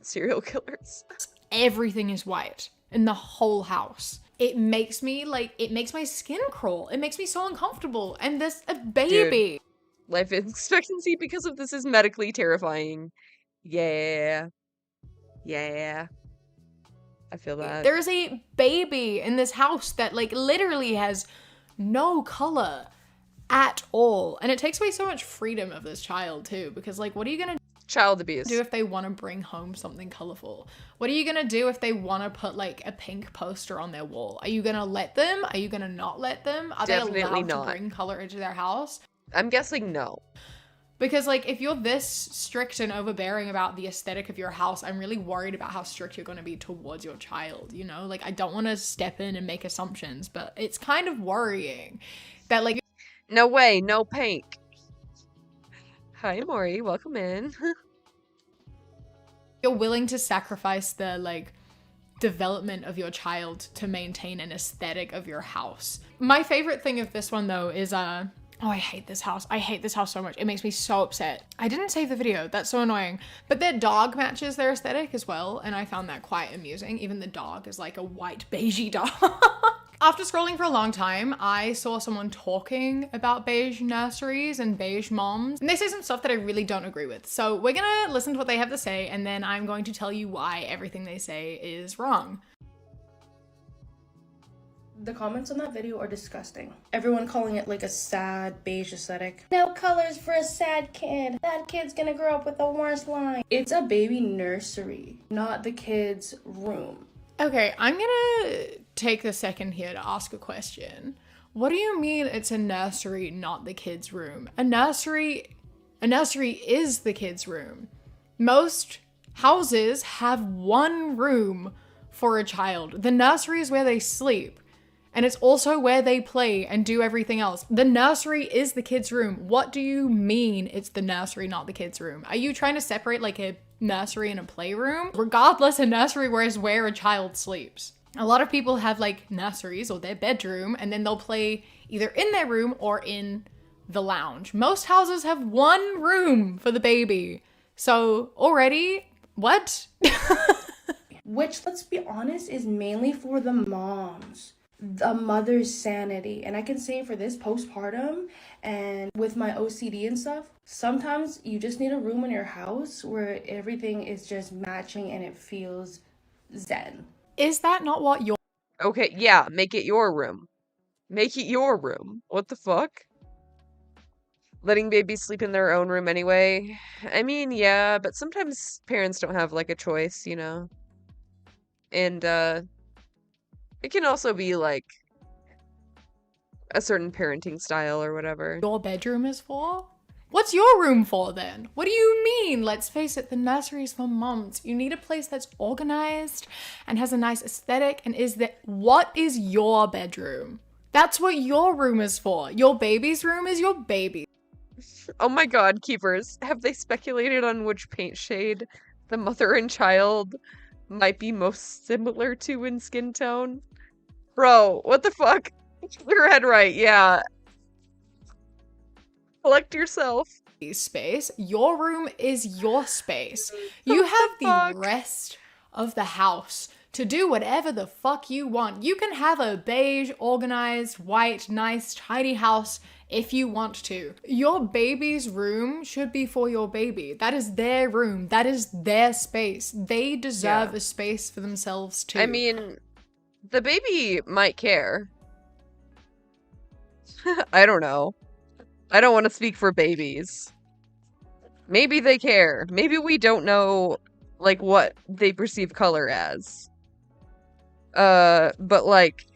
Serial killers. Everything is white in the whole house. It makes my skin crawl. It makes me so uncomfortable. And there's a baby. Dude, life expectancy because of this is medically terrifying. Yeah. Yeah. I feel that. There is a baby in this house that like literally has no color at all. And it takes away so much freedom of this child too, because like, what are you gonna child abuse do if they want to bring home something colorful? What are you gonna do if they want to put like a pink poster on their wall? Are you gonna let them? Are you gonna not let them? Are Definitely they allowed not. to bring color into their house? I'm guessing no. Because like, if you're this strict and overbearing about the aesthetic of your house, I'm really worried about how strict you're going to be towards your child, you know? Like, I don't want to step in and make assumptions, but it's kind of worrying that like... No way, no pink. Hi, Maury, welcome in. You're willing to sacrifice the like development of your child to maintain an aesthetic of your house. My favorite thing of this one though is oh, I hate this house. I hate this house so much. It makes me so upset. I didn't save the video. That's so annoying. But their dog matches their aesthetic as well, and I found that quite amusing. Even the dog is like a white beigey dog. After scrolling for a long time, I saw someone talking about beige nurseries and beige moms, and they say some stuff that I really don't agree with. So we're gonna listen to what they have to say, and then I'm going to tell you why everything they say is wrong. The comments on that video are disgusting. Everyone calling it like a sad beige aesthetic. No colors for a sad kid. That kid's gonna grow up with the worst line. It's a baby nursery, not the kid's room. Okay, I'm gonna take a second here to ask a question. What do you mean it's a nursery, not the kid's room? A nursery is the kid's room. Most houses have one room for a child. The nursery is where they sleep. And it's also where they play and do everything else. The nursery is the kid's room. What do you mean it's the nursery, not the kid's room? Are you trying to separate like a nursery and a playroom? Regardless, a nursery is where a child sleeps. A lot of people have like nurseries or their bedroom, and then they'll play either in their room or in the lounge. Most houses have one room for the baby. So already, what? which, let's be honest, is mainly for the moms, the mother's sanity. And I can say for this postpartum and with my OCD and stuff, sometimes you just need a room in your house where everything is just matching and it feels zen. Is that not what you're... Okay, yeah, make it your room. Make it your room. What the fuck? Letting babies sleep in their own room anyway. I mean, yeah, but sometimes parents don't have like a choice, you know? And it can also be like a certain parenting style or whatever. Your bedroom is for? What's your room for then? What do you mean? Let's face it, the nursery's for moms. You need a place that's organized and has a nice aesthetic and is that... What is your bedroom? That's what your room is for. Your baby's room is your baby. Oh my god, Keepers, have they speculated on which paint shade the mother and child might be most similar to in skin tone? Bro, what the fuck? Your head right, yeah. Collect yourself. Space. Your room is your space. You have the rest of the house to do whatever the fuck you want. You can have a beige, organized, white, nice, tidy house if you want to. Your baby's room should be for your baby. That is their room. That is their space. They deserve a space for themselves too. I mean, the baby might care. I don't know. I don't want to speak for babies. Maybe they care. Maybe we don't know, like, what they perceive color as. But like,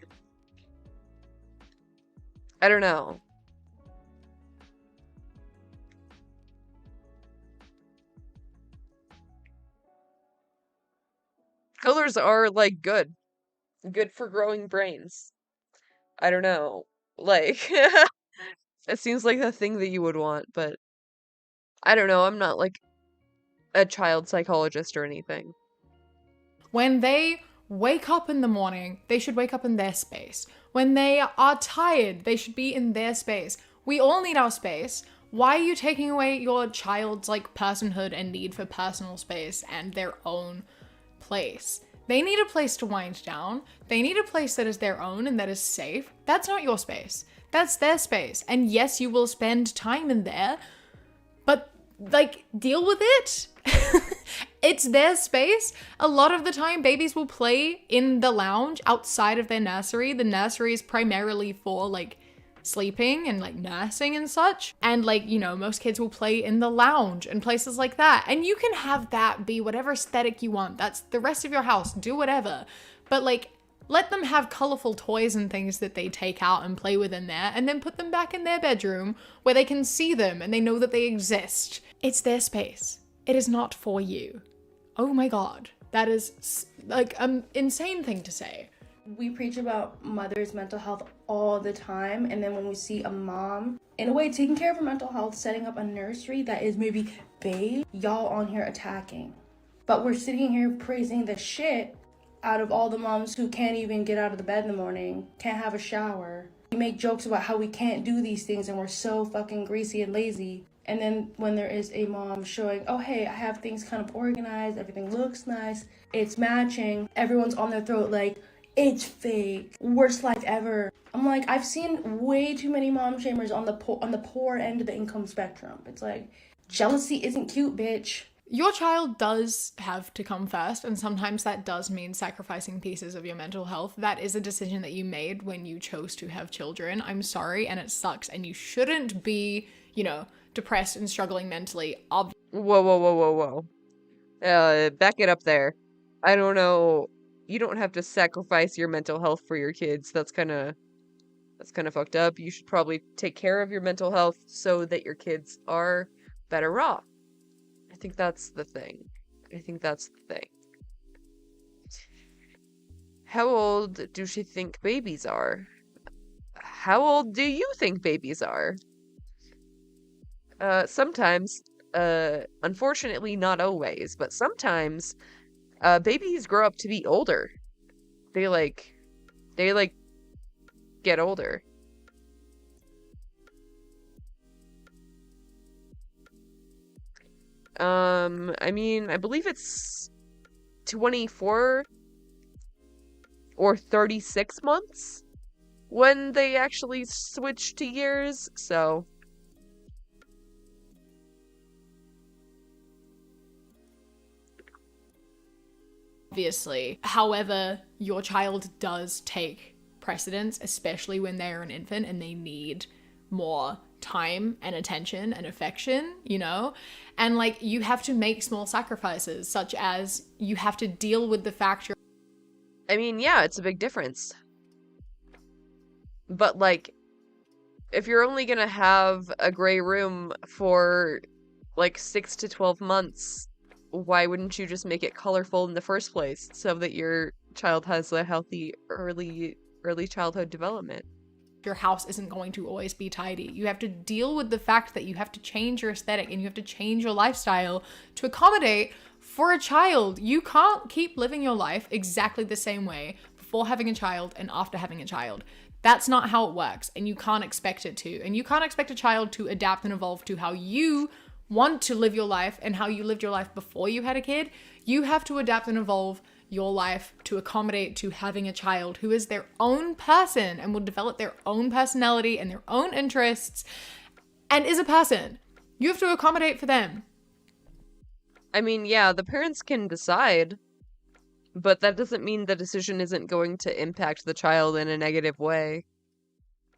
I don't know. Colors are, like, good. Good for growing brains. I don't know. Like, it seems like a thing that you would want, but I don't know. I'm not, like, a child psychologist or anything. When they wake up in the morning, they should wake up in their space. When they are tired, they should be in their space. We all need our space. Why are you taking away your child's, like, personhood and need for personal space and their own place? They need a place to wind down. They need a place that is their own and that is safe. That's not your space. That's their space. And yes, you will spend time in there, but, like, deal with it. It's their space. A lot of the time, babies will play in the lounge outside of their nursery. The nursery is primarily for, like, sleeping and, like, nursing and such. And, like, you know, most kids will play in the lounge and places like that. And you can have that be whatever aesthetic you want. That's the rest of your house. Do whatever. But, like, let them have colorful toys and things that they take out and play with in there, and then put them back in their bedroom where they can see them and they know that they exist. It's their space. It is not for you. Oh my god. That is, like, an insane thing to say. We preach about mothers' mental health all the time, and then when we see a mom, in a way, taking care of her mental health, setting up a nursery that is maybe beige, y'all on here attacking. But we're sitting here praising the shit out of all the moms who can't even get out of the bed in the morning, can't have a shower. We make jokes about how we can't do these things and we're so fucking greasy and lazy. And then when there is a mom showing, oh hey, I have things kind of organized, everything looks nice, it's matching, everyone's on their throat like, it's fake, worst life ever. I'm like, I've seen way too many mom shamers on the poor end of the income spectrum. It's like, jealousy isn't cute, bitch. Your child does have to come first, and sometimes that does mean sacrificing pieces of your mental health. That is a decision that you made when you chose to have children. I'm sorry, and it sucks, and you shouldn't be, you know, depressed and struggling mentally. Whoa, whoa, whoa, whoa, whoa. Back it up there. I don't know. You don't have to sacrifice your mental health for your kids. That's kind of fucked up. You should probably take care of your mental health so that your kids are better off. I think that's the thing. How old do she think babies are? How old do you think babies are? Sometimes, unfortunately not always, but sometimes, babies grow up to be older. They get older. I mean, I believe it's 24 or 36 months when they actually switch to years, so... Obviously. However, your child does take precedence, especially when they're an infant and they need more time and attention and affection, you know? And like, you have to make small sacrifices, such as you have to deal with the fact you're... I mean, yeah, it's a big difference. But like, if you're only gonna have a gray room for like 6 to 12 months, why wouldn't you just make it colorful in the first place so that your child has a healthy early childhood development? Your house isn't going to always be tidy. You have to deal with the fact that you have to change your aesthetic and you have to change your lifestyle to accommodate for a child. You can't keep living your life exactly the same way before having a child and after having a child. That's not how it works, and you can't expect it to. And you can't expect a child to adapt and evolve to how you want to live your life and how you lived your life before you had a kid. You have to adapt and evolve your life to accommodate to having a child who is their own person and will develop their own personality and their own interests and is a person. You have to accommodate for them. I mean, yeah, the parents can decide, but that doesn't mean the decision isn't going to impact the child in a negative way.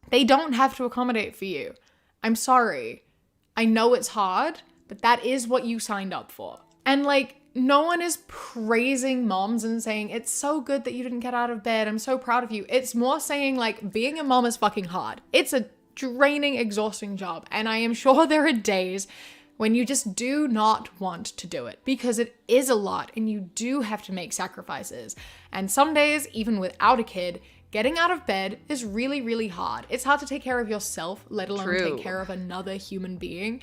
They don't have to accommodate for you. I'm sorry. I know it's hard, but that is what you signed up for. And like, no one is praising moms and saying, it's so good that you didn't get out of bed, I'm so proud of you. It's more saying like, being a mom is fucking hard. It's a draining, exhausting job. And I am sure there are days when you just do not want to do it because it is a lot and you do have to make sacrifices. And some days, even without a kid, getting out of bed is really, really hard. It's hard to take care of yourself, let alone take care of another human being.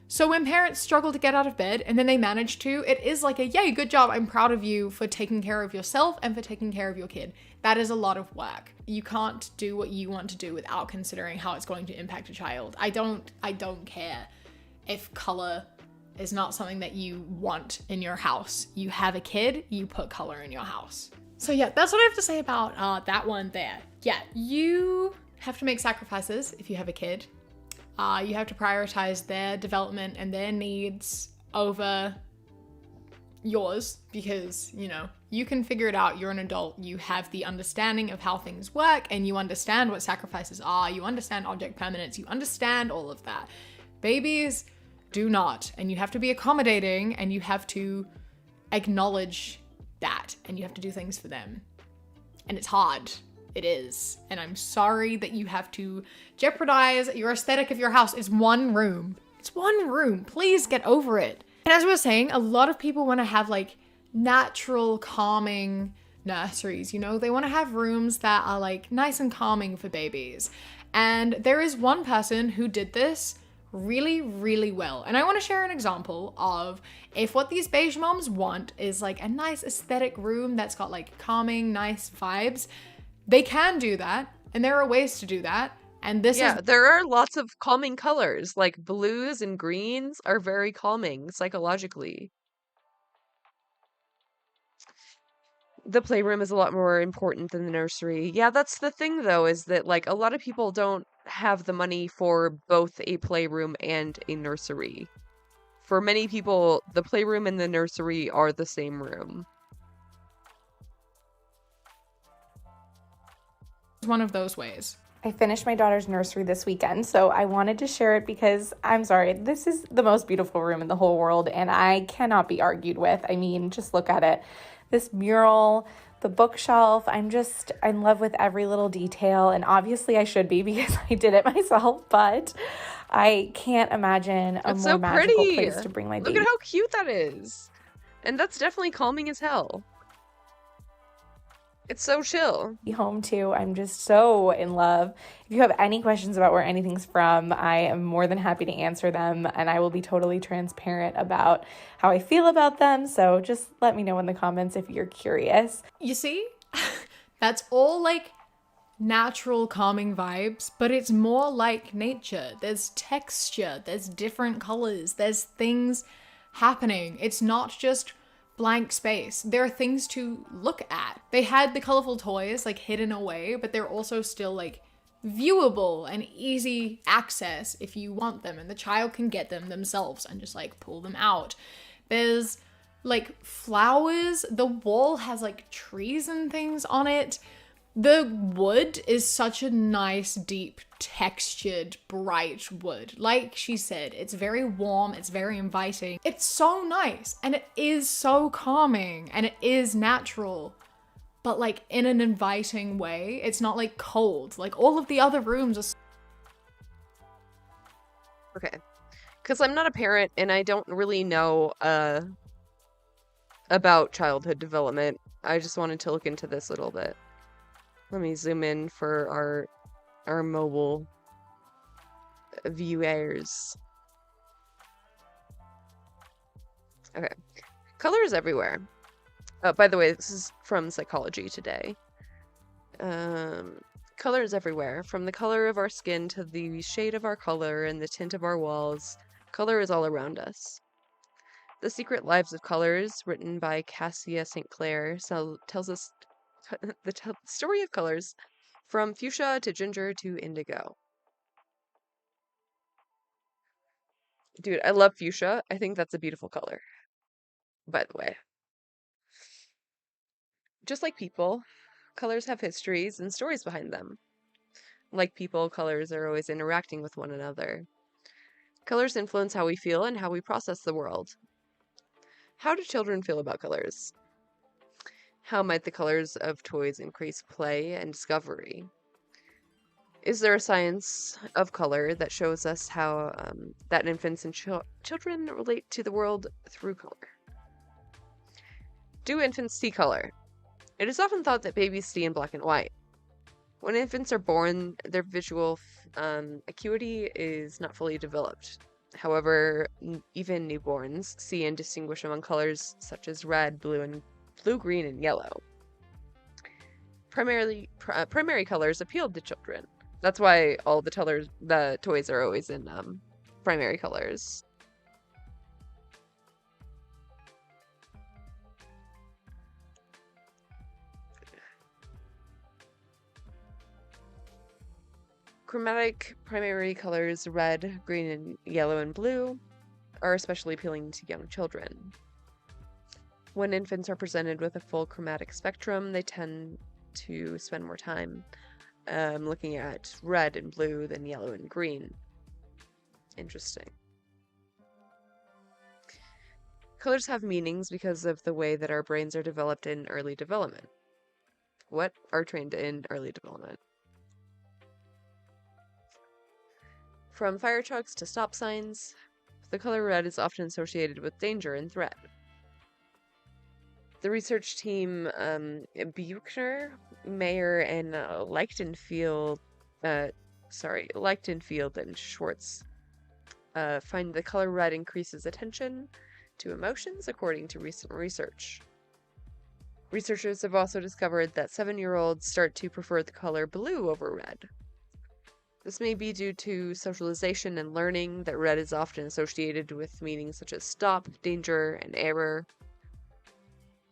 So when parents struggle to get out of bed and then they manage to, it is like a, yay, good job. I'm proud of you for taking care of yourself and for taking care of your kid. That is a lot of work. You can't do what you want to do without considering how it's going to impact a child. I don't care if color is not something that you want in your house. You have a kid, you put color in your house. So yeah, that's what I have to say about that one there. Yeah, you have to make sacrifices if you have a kid. You have to prioritize their development and their needs over yours because, you know, you can figure it out. You're an adult. You have the understanding of how things work and you understand what sacrifices are. You understand object permanence. You understand all of that. Babies do not. And you have to be accommodating and you have to acknowledge that and you have to do things for them. And it's hard. It is. And I'm sorry that you have to jeopardize your aesthetic of your house. It's one room. It's one room. Please get over it. And as we were saying, a lot of people want to have like natural calming nurseries, you know? They want to have rooms that are like nice and calming for babies. And there is one person who did this really, really well. And I want to share an example of if what these beige moms want is like a nice aesthetic room that's got like calming, nice vibes, they can do that. And there are ways to do that. And this is... there are lots of calming colors, like blues and greens are very calming psychologically. The playroom is a lot more important than the nursery. Yeah, that's the thing though, is that like a lot of people don't have the money for both a playroom and a nursery. For many people, the playroom and the nursery are the same room. One of those ways. I finished my daughter's nursery this weekend, so I wanted to share it because, I'm sorry, this is the most beautiful room in the whole world, and I cannot be argued with. I mean, just look at it. This mural, the bookshelf, I'm in love with every little detail, and obviously I should be because I did it myself, but I can't imagine a more magical place to bring my baby. Look at how cute that is. And that's definitely calming as hell. It's so chill. Home too. I'm just so in love. If you have any questions about where anything's from, I am more than happy to answer them, and I will be totally transparent about how I feel about them. So just let me know in the comments if you're curious. You see? That's all like natural calming vibes, but it's more like nature. There's texture, there's different colors, there's things happening. It's not just blank space. There are things to look at. They had the colorful toys like hidden away, but they're also still like viewable and easy access if you want them, and the child can get them themselves and just like pull them out. There's like flowers. The wall has like trees and things on it. The wood is such a nice, deep, textured, bright wood. Like she said, it's very warm, it's very inviting. It's so nice, and it is so calming, and it is natural, but like in an inviting way. It's not like cold. Like all of the other rooms are. Okay. Because I'm not a parent and I don't really know about childhood development. I just wanted to look into this a little bit. Let me zoom in for our mobile viewers. Okay. Color is everywhere. By the way, this is from Psychology Today. Color is everywhere. From the color of our skin to the shade of our color and the tint of our walls, color is all around us. The Secret Lives of Colors, written by Cassia St. Clair, tells us the story of colors from fuchsia to ginger to indigo. Dude, I love fuchsia. I think that's a beautiful color, by the way. Just like people, colors have histories and stories behind them. Like people, colors are always interacting with one another. Colors influence how we feel and how we process the world. How do children feel about colors? How might the colors of toys increase play and discovery? Is there a science of color that shows us how that infants and children relate to the world through color? Do infants see color? It is often thought that babies see in black and white. When infants are born, their visual acuity is not fully developed. However, even newborns see and distinguish among colors such as red, blue, green, and yellow. Primary colors appeal to children. That's why all the toys are always in primary colors. Chromatic primary colors red, green, yellow, and blue are especially appealing to young children. When infants are presented with a full chromatic spectrum, they tend to spend more time looking at red and blue than yellow and green. Interesting. Colors have meanings because of the way that our brains are developed in early development. What are trained in early development? From fire trucks to stop signs, the color red is often associated with danger and threat. The research team, Buchner, Mayer, and Lichtenfield and Schwartz, find the color red increases attention to emotions, according to recent research. Researchers have also discovered that 7-year-olds start to prefer the color blue over red. This may be due to socialization and learning that red is often associated with meanings such as stop, danger, and error.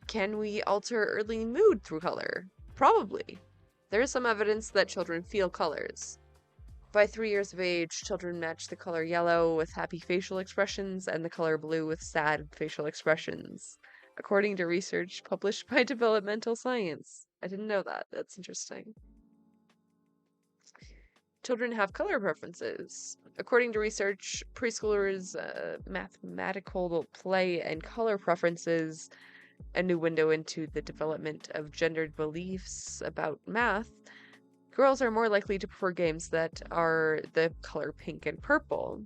Can we alter early mood through color? Probably. There is some evidence that children feel colors. By 3 years of age, children match the color yellow with happy facial expressions and the color blue with sad facial expressions, according to research published by Developmental Science. I didn't know that. That's interesting. Children have color preferences. According to research, preschoolers' mathematical play and color preferences, a new window into the development of gendered beliefs about math, girls are more likely to prefer games that are the color pink and purple.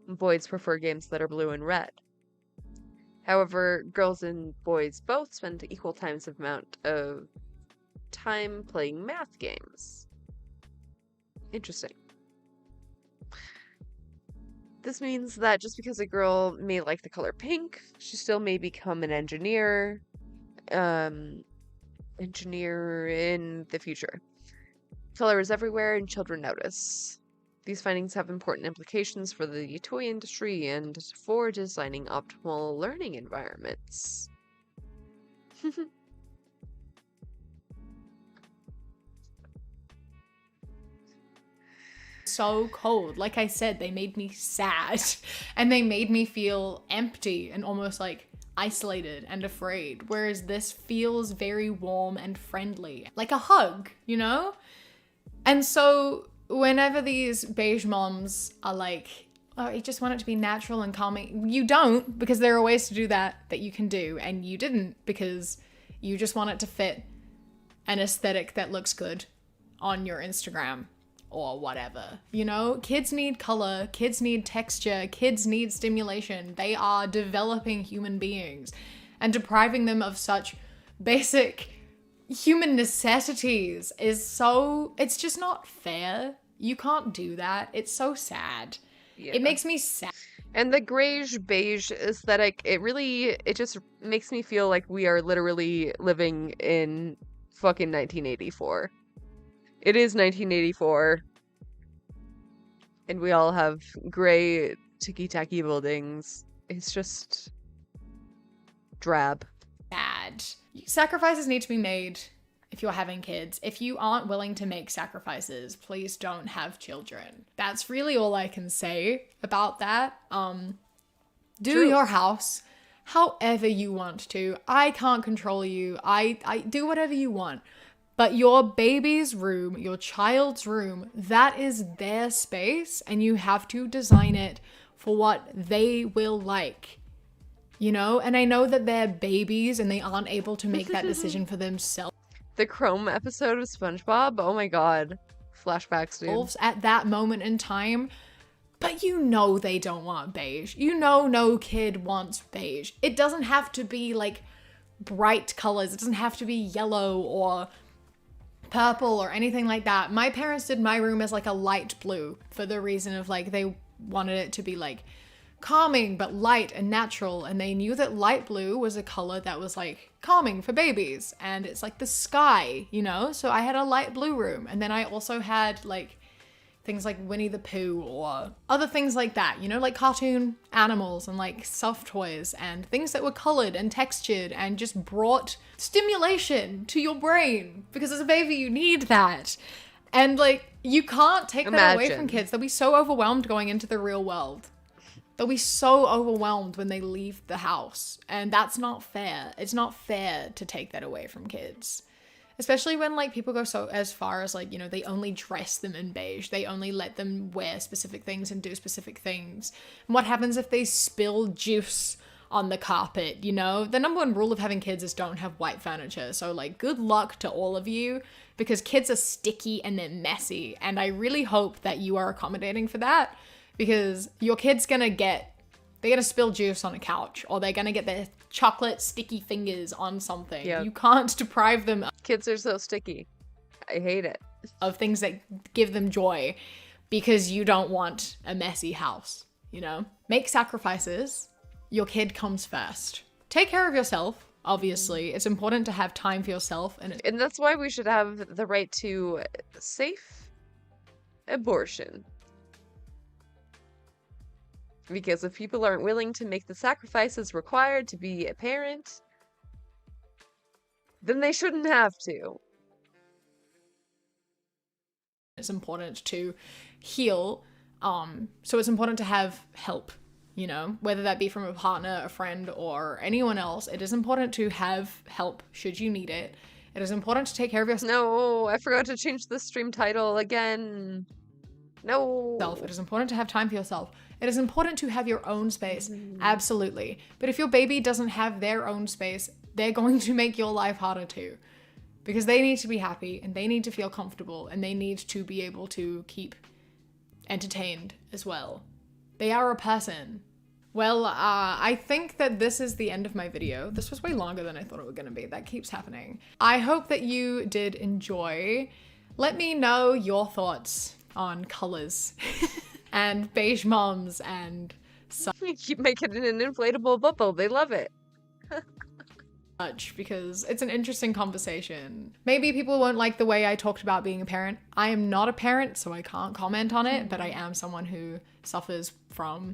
Boys prefer games that are blue and red. However, girls and boys both spend equal amount of time playing math games. Interesting. This means that just because a girl may like the color pink, she still may become an engineer in the future. Color is everywhere and children notice. These findings have important implications for the toy industry and for designing optimal learning environments. So cold. Like I said, they made me sad and they made me feel empty and almost like isolated and afraid. Whereas this feels very warm and friendly, like a hug, you know? And so whenever these beige moms are like, oh, I just want it to be natural and calming, you don't, because there are ways to do that you can do, and you didn't because you just want it to fit an aesthetic that looks good on your Instagram or whatever. You know, kids need color, kids need texture, kids need stimulation. They are developing human beings, and depriving them of such basic human necessities is so, it's just not fair. You can't do that. It's so sad. Yeah. It makes me sad. And the grayish beige aesthetic, it just makes me feel like we are literally living in fucking 1984. It is 1984. And we all have gray ticky-tacky buildings. It's just drab. Bad. Sacrifices need to be made if you're having kids. If you aren't willing to make sacrifices, please don't have children. That's really all I can say about that. Do True. your house however you want to. I can't control you. I do whatever you want. But your baby's room, your child's room, that is their space, and you have to design it for what they will like. You know? And I know that they're babies and they aren't able to make that decision for themselves. The Chrome episode of SpongeBob, oh my god. Flashbacks, dude. At that moment in time, but you know they don't want beige. You know no kid wants beige. It doesn't have to be like bright colors. It doesn't have to be yellow or purple or anything like that. My parents did my room as like a light blue for the reason of like they wanted it to be like calming but light and natural, and they knew that light blue was a color that was like calming for babies, and it's like the sky, you know? So I had a light blue room, and then I also had like things like Winnie the Pooh or other things like that, you know, like cartoon animals and like soft toys and things that were colored and textured and just brought stimulation to your brain, because as a baby you need that. And like you can't take that away from kids. They'll be so overwhelmed going into the real world. They'll be so overwhelmed when they leave the house, and that's not fair. It's not fair to take that away from kids. Especially when like people go so as far as like, you know, they only dress them in beige. They only let them wear specific things and do specific things. And what happens if they spill juice on the carpet, you know? The number one rule of having kids is don't have white furniture. So like good luck to all of you, because kids are sticky and they're messy. And I really hope that you are accommodating for that, because your kid's they're gonna spill juice on a couch, or they're gonna get their chocolate sticky fingers on something. Yep. You can't deprive them. Kids are so sticky. I hate it. Of things that give them joy because you don't want a messy house, you know? Make sacrifices. Your kid comes first. Take care of yourself, obviously. It's important to have time for yourself. And that's why we should have the right to safe abortion. Because if people aren't willing to make the sacrifices required to be a parent, then they shouldn't have to. It's important to heal. So it's important to have help, you know, whether that be from a partner, a friend, or anyone else. It is important to have help should you need it. It is important to take care of yourself. No, I forgot to change the stream title again. No. It is important to have time for yourself. It is important to have your own space. Absolutely. But if your baby doesn't have their own space, they're going to make your life harder too. Because they need to be happy, and they need to feel comfortable, and they need to be able to keep entertained as well. They are a person. Well, I think that this is the end of my video. This was way longer than I thought it was gonna be. That keeps happening. I hope that you did enjoy. Let me know your thoughts on colors and beige moms and such. Keep making it an inflatable bubble. They love it. Because it's an interesting conversation. Maybe people won't like the way I talked about being a parent. I am not a parent, so I can't comment on it, but I am someone who suffers from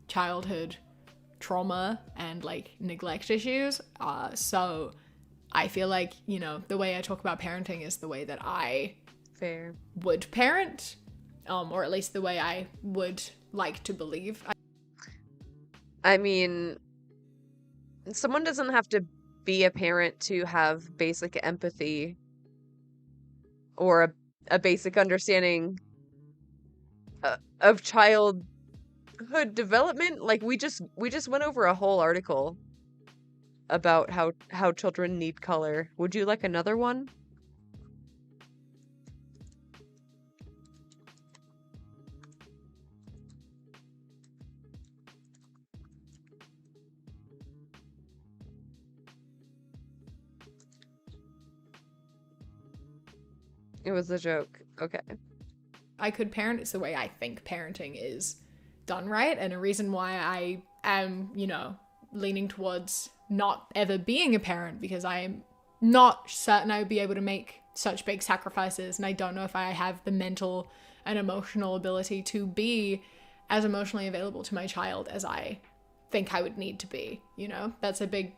childhood trauma and like neglect issues. So I feel like, you know, the way I talk about parenting is the way that I Fair. would parent, or at least the way I would like to believe. I mean, someone doesn't have to be a parent to have basic empathy or a basic understanding of childhood development. Like we just went over a whole article about how children need color. Would you like another one? It was a joke. Okay. I could parent. It's the way I think parenting is done right, and a reason why I am, you know, leaning towards not ever being a parent, because I am not certain I would be able to make such big sacrifices, and I don't know if I have the mental and emotional ability to be as emotionally available to my child as I think I would need to be. You know, that's a big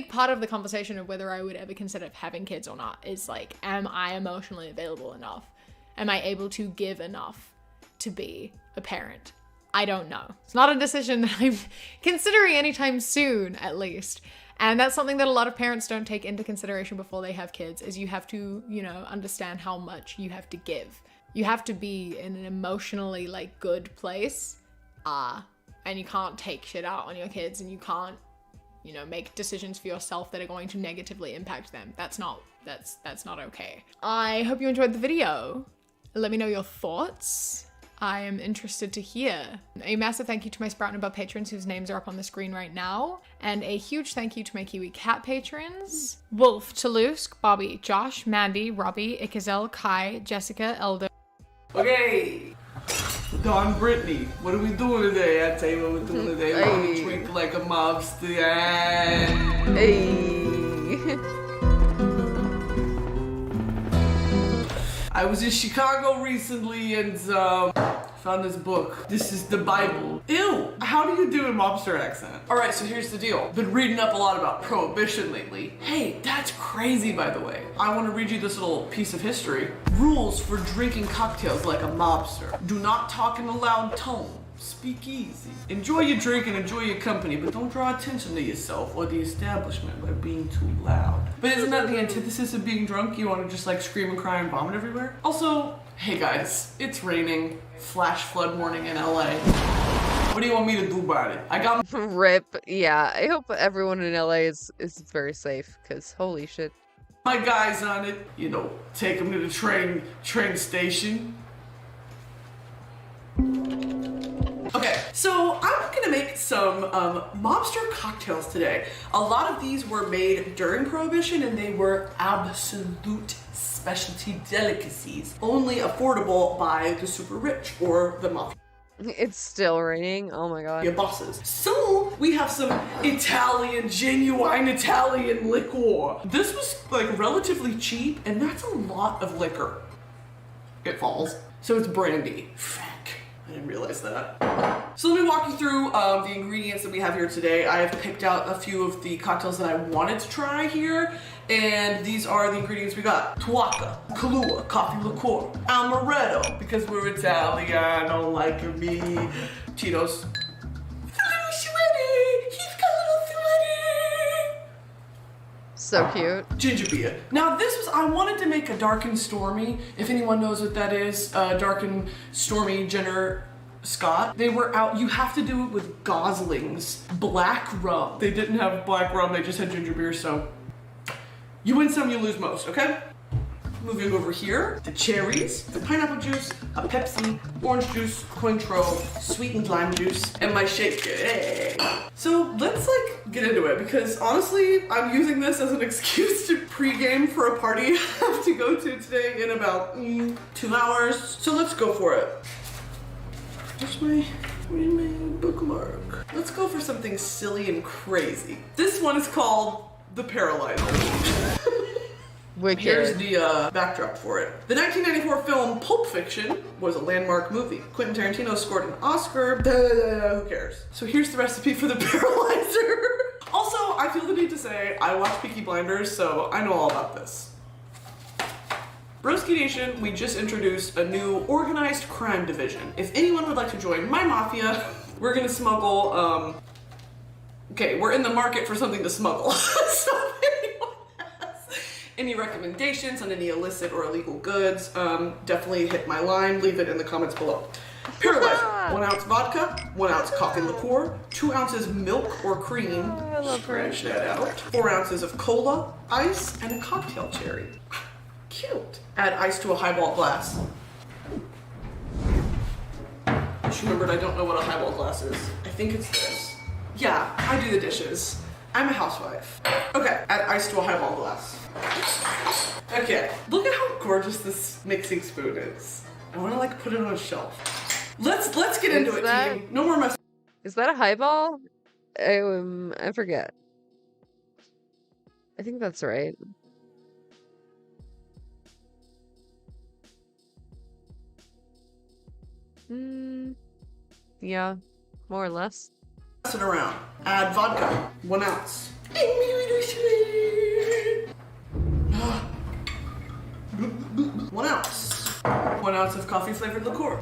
part of the conversation of whether I would ever consider having kids or not, is like, am I emotionally available enough? Am I able to give enough to be a parent? I don't know. It's not a decision that I'm considering anytime soon, at least. And that's something that a lot of parents don't take into consideration before they have kids, is you have to, you know, understand how much you have to give. You have to be in an emotionally, like, good place. And you can't take shit out on your kids, and you can't, you know, make decisions for yourself that are going to negatively impact them. That's not okay. I hope you enjoyed the video. Let me know your thoughts. I am interested to hear. A massive thank you to my Sprout and Above patrons whose names are up on the screen right now. And a huge thank you to my Kiwi Cat patrons. Wolf, Toulouse, Bobby, Josh, Mandy, Robbie, Ikazel, Kai, Jessica, Elder. Okay. Don Brittany, what are we doing today? I tell you what we're doing today. We're gonna drink like a mobster. Hey. I was in Chicago recently and found this book. This is the Bible. Ew, how do you do a mobster accent? All right, so here's the deal. Been reading up a lot about Prohibition lately. Hey, that's crazy, by the way. I want to read you this little piece of history. Rules for drinking cocktails like a mobster. Do not talk in a loud tone. Speak easy. Enjoy your drink and enjoy your company, but don't draw attention to yourself or the establishment by being too loud. But isn't that the antithesis of being drunk? You want to just like scream and cry and vomit everywhere? Also, hey guys, it's raining. Flash flood warning in LA. What do you want me to do about it? I got RIP. Yeah, I hope everyone in LA is very safe, because holy shit. my guys on it. You know, take them to the train station. Okay, so I'm gonna make some mobster cocktails today. A lot of these were made during Prohibition and they were absolute specialty delicacies, only affordable by the super rich or the mafia. It's still raining. Oh my god. Your bosses. So we have some genuine Italian liquor. This was like relatively cheap, and that's a lot of liquor. It falls. So it's brandy. I didn't realize that. So let me walk you through the ingredients that we have here today. I have picked out a few of the cocktails that I wanted to try here, and these are the ingredients we got. Tuaca, Kahlua, coffee liqueur, Amaretto, because we're Italiano like me, Tito's. So cute. Ginger beer. Now this was, I wanted to make a dark and stormy. If anyone knows what that is, dark and stormy Jenner Scott. They were out, you have to do it with Gosling's black rum. They didn't have black rum, they just had ginger beer, so you win some, you lose most, okay? Moving over here, the cherries, the pineapple juice, a Pepsi, orange juice, Cointreau, sweetened lime juice, and my shaker. Hey. So let's like get into it, because honestly, I'm using this as an excuse to pregame for a party I have to go to today in about 2 hours. So let's go for it. Where's my bookmark? Let's go for something silly and crazy. This one is called The Paralyzer. Wicked. Here's the backdrop for it. The 1994 film Pulp Fiction was a landmark movie. Quentin Tarantino scored an Oscar. Who cares? So here's the recipe for the Paralyzer. Also, I feel the need to say I watch Peaky Blinders, so I know all about this. Broski Nation, we just introduced a new organized crime division. If anyone would like to join my mafia, we're gonna smuggle, okay, we're in the market for something to smuggle. So if anyone has any recommendations on any illicit or illegal goods, definitely hit my line, leave it in the comments below. Paralyzer, 1 ounce vodka, 1 ounce coffee liqueur, 2 ounces milk or cream, scratch that out, 4 ounces of cola, ice, and a cocktail cherry. Cute. Add ice to a highball glass. Just remembered I don't know what a highball glass is. I think it's this. Yeah, I do the dishes. I'm a housewife. Okay, add ice to a highball glass. Okay, look at how gorgeous this mixing spoon is. I want to like put it on a shelf. Let's get into it, team. No more mess. Is that a highball? I forget. I think that's right. Yeah, more or less. Pass it around. Add vodka, 1 ounce. 1 ounce. 1 ounce of coffee flavored liqueur.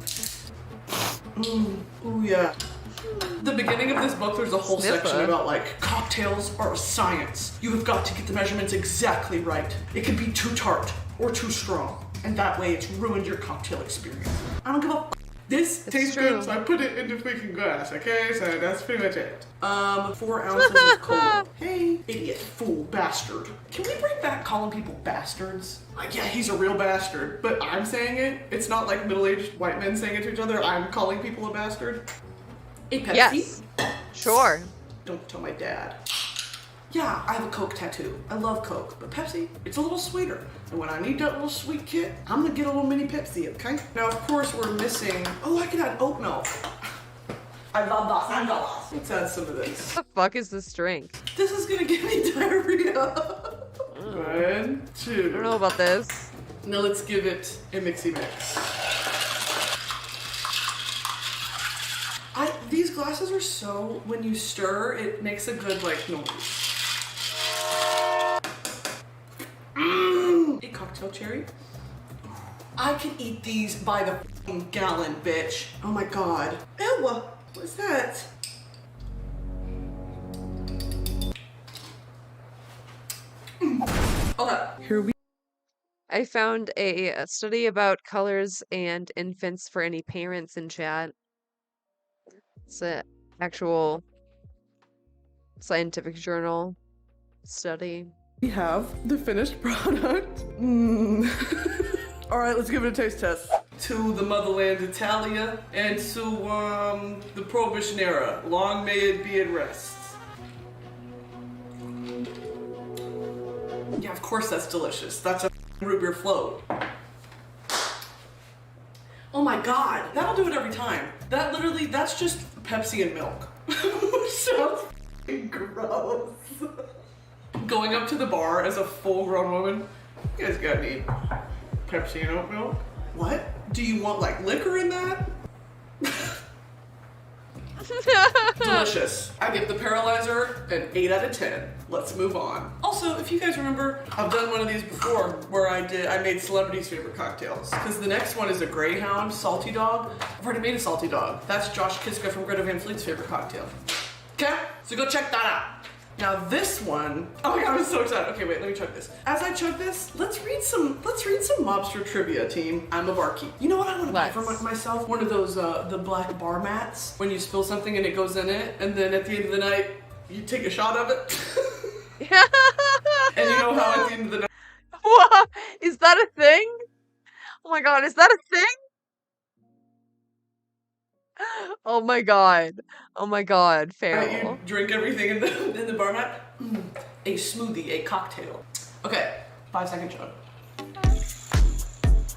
Ooh, yeah. The beginning of this book, there's a whole section about like cocktails are a science. You have got to get the measurements exactly right. It can be too tart or too strong, and that way it's ruined your cocktail experience. I don't give a f. This tastes good, so I put it in the freaking glass, okay? So that's pretty much it. 4 ounces of cola. Hey, idiot, fool, bastard. Can we bring back calling people bastards? Yeah, he's a real bastard, but I'm saying it. It's not like middle-aged white men saying it to each other. I'm calling people a bastard. A Pepsi? Yes. Sure. Don't tell my dad. Yeah, I have a Coke tattoo. I love Coke, but Pepsi, it's a little sweeter. And when I need that little sweet kick, I'm gonna get a little mini Pepsi, okay? Now, of course, we're missing, oh, I can add oat milk. I love Los Angeles. Let's add some of this. What the fuck is this drink? This is gonna give me diarrhea. 1, 2. I don't know about this. Now let's give it a mixy mix. These glasses are so, when you stir, it makes a good, like, noise. A cocktail cherry. I can eat these by the f***ing gallon, bitch. Oh my god. Ew, what's that? Okay, here we I found a study about colors and infants for any parents in chat. It's an actual scientific journal study. We have the finished product. All right, let's give it a taste test. To the motherland Italia and to the Prohibition era. Long may it be at rest. Yeah, of course that's delicious. That's a root beer float. Oh my god, that'll do it every time. That literally, that's just Pepsi and milk. Sounds f***ing gross. Going up to the bar as a full-grown woman, you guys got any Pepsi and oat milk? What? Do you want like liquor in that? Delicious. I give the Paralyzer an 8 out of 10. Let's move on. Also, if you guys remember, I've done one of these before where I made celebrities' favorite cocktails. Because the next one is a Greyhound Salty Dog. I've already made a Salty Dog. That's Josh Kiska from Greta Van Fleet's favorite cocktail. Okay, so go check that out. Now this one, oh my god, I'm so excited. Okay, wait, let me chug this. As I chug this, let's read some mobster trivia, team. I'm a barkeep. You know what I want to buy for myself? One of those, the black bar mats, when you spill something and it goes in it, and then at the end of the night, you take a shot of it. And you know how at the end of the night. What? Is that a thing? Oh my god, is that a thing? Oh my god. Oh my god, Farrell. You drink everything in the bar mat. A smoothie, a cocktail. Okay, 5-second chug.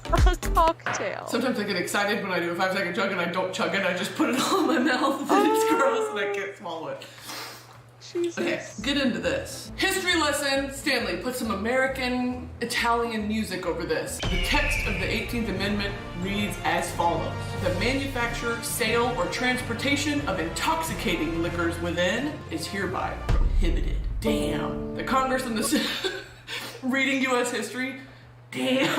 A cocktail. Sometimes I get excited when I do a 5-second chug and I don't chug it. I just put it all in my mouth and it's gross and I can't swallow it. Jesus. Okay, get into this. History lesson. Stanley, put some American Italian music over this. The text of the 18th Amendment reads as follows. The manufacture, sale, or transportation of intoxicating liquors within is hereby prohibited. prohibited. Damn. The Congress and the reading U.S. history. Damn.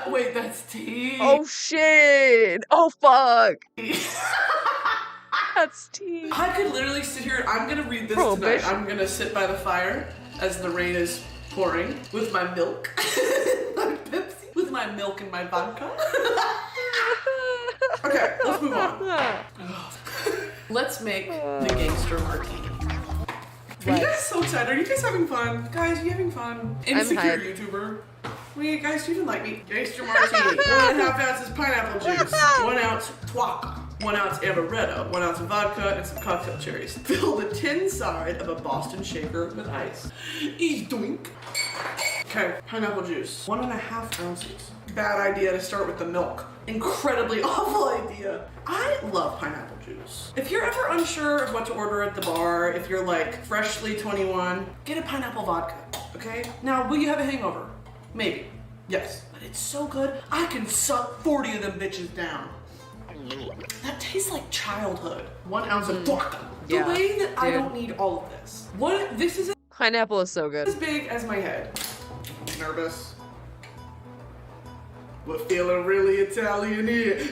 Wait, that's tea. Oh shit! Oh fuck! That's tea. I could literally sit here. I'm gonna read this tonight. I'm gonna sit by the fire as the rain is pouring with my milk, my Pepsi, with my milk and my vodka. Okay, let's move on. Let's make the gangster martini. Are you guys so excited? Are you guys having fun? Guys, are you having fun? Insecure YouTuber. Wait, guys, do you even like me? Gangster martini. 1.5 ounces pineapple juice. 1 ounce twaka. 1 ounce amaretto. 1 ounce vodka and some cocktail cherries. Fill the tin side of a Boston shaker with ice. Ease doink. Okay, pineapple juice. 1.5 ounces. Bad idea to start with the milk. Incredibly awful idea. I love pineapple juice. If you're ever unsure of what to order at the bar, if you're like freshly 21, get a pineapple vodka, okay? Now, will you have a hangover? Maybe. Yes. But it's so good, I can suck 40 of them bitches down. That tastes like childhood. 1 ounce of vodka. The way that I don't need all of this. This is Pineapple is so good. as big as my head. Nervous. We're feeling really Italian here.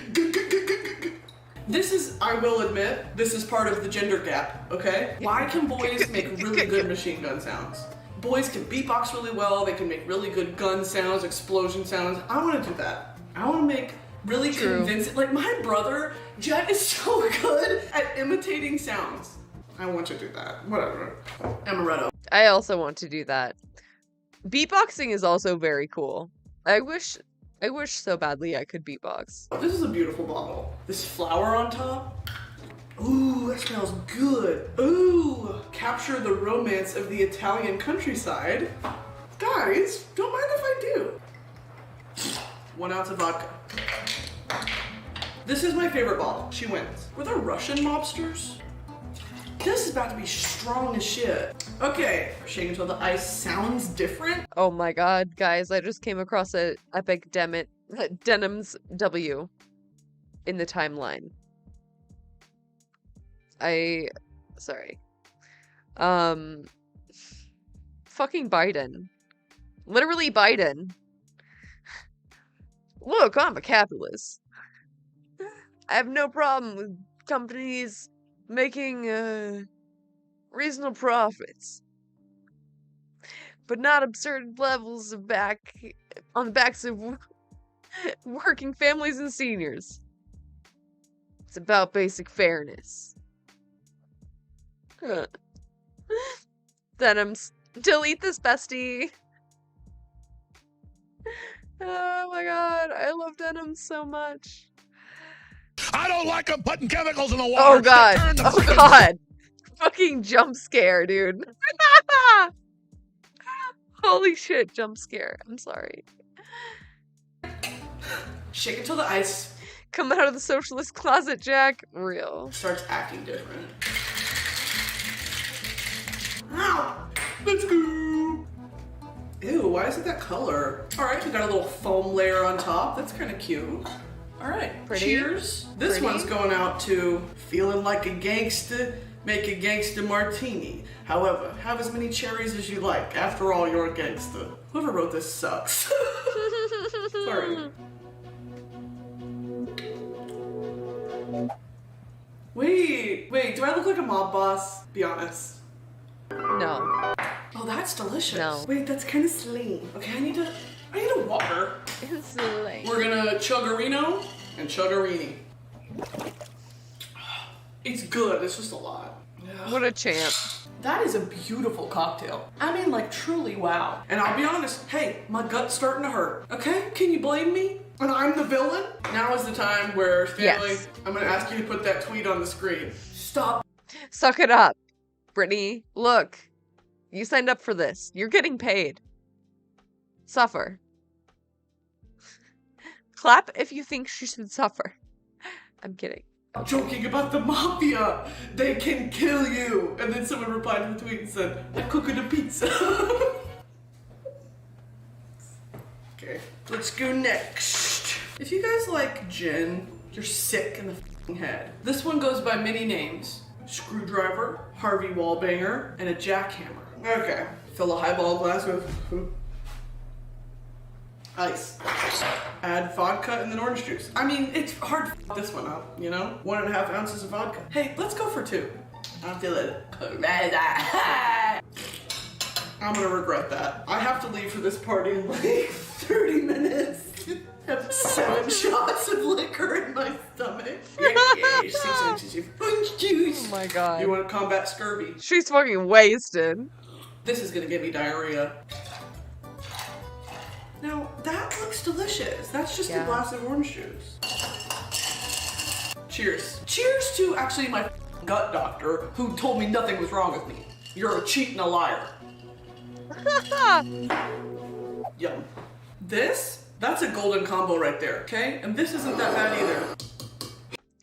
This is, I will admit, this is part of the gender gap, okay? Why can boys make really good machine gun sounds? Boys can beatbox really well, they can make really good gun sounds, explosion sounds. I want to do that. I want to make really convincing, like my brother, Jack, is so good at imitating sounds. I want to do that. Whatever. Amaretto. I also want to do that. Beatboxing is also very cool. I wish so badly I could beatbox. This is a beautiful bottle. This flower on top. Ooh, that smells good. Ooh, capture the romance of the Italian countryside. Guys, don't mind if I do. 1 ounce of vodka. This is my favorite bottle. She wins. Were there Russian mobsters? This is about to be strong as shit. Okay, shake until the ice sounds different. Oh my god, guys, I just came across a epic Denims W in the timeline. Sorry. Fucking Biden. Literally Biden. Look, I'm a capitalist. I have no problem with companies making reasonable profits, but not absurd levels of on the backs of working families and seniors. It's about basic fairness. Denims, delete this, bestie. Oh my god, I love Denims so much. I don't like them putting chemicals in the water. Oh god. Oh god. Fucking jump scare, dude. Holy shit, jump scare. I'm sorry. Shake it till the ice Come out of the socialist closet, Jack. Real. starts acting different. Ow! Let's go! Ew, why is it that color? Alright, we got a little foam layer on top. That's kind of cute. Alright, Pretty. cheers. This Pretty. one's going out to feeling like a gangster, make a gangster martini. However, have as many cherries as you like. After all, you're a gangster. Whoever wrote this sucks. Sorry. Wait, do I look like a mob boss? Be honest. No. Oh, that's delicious. No. Wait, that's kind of slingy. Okay, I need a water. It's late. We're gonna chuggerino and chuggerini. It's good, it's just a lot. What a champ. That is a beautiful cocktail. I mean, like, truly wow. And I'll be honest, hey, my gut's starting to hurt. Okay, can you blame me? And I'm the villain? Now is the time where, Stanley, Yes. I'm gonna ask you to put that tweet on the screen. Stop. Suck it up, Brittany. Look, you signed up for this. You're getting paid. Suffer. Clap if you think she should suffer. I'm kidding. Joking about the mafia. They can kill you. And then someone replied to the tweet and said, I'm cooking a pizza. Okay, let's go next. If you guys like gin, you're sick in the f***ing head. This one goes by many names. screwdriver, Harvey Wallbanger, and a jackhammer. Okay, fill a highball glass with ice. Add vodka and then orange juice. I mean, it's hard to f this one up, you know? 1.5 ounces of vodka. Hey, let's go for 2. I'm feeling I'm gonna regret that. I have to leave for this party in like 30 minutes. Have 7 shots of liquor in my stomach. Orange juice. Oh my god. You want to combat scurvy? She's fucking wasted. This is gonna give me diarrhea. Now, that looks delicious. That's just a glass of orange juice. Cheers. Cheers to actually my gut doctor who told me nothing was wrong with me. You're a cheat and a liar. Yum. That's a golden combo right there, okay? And this isn't that bad either.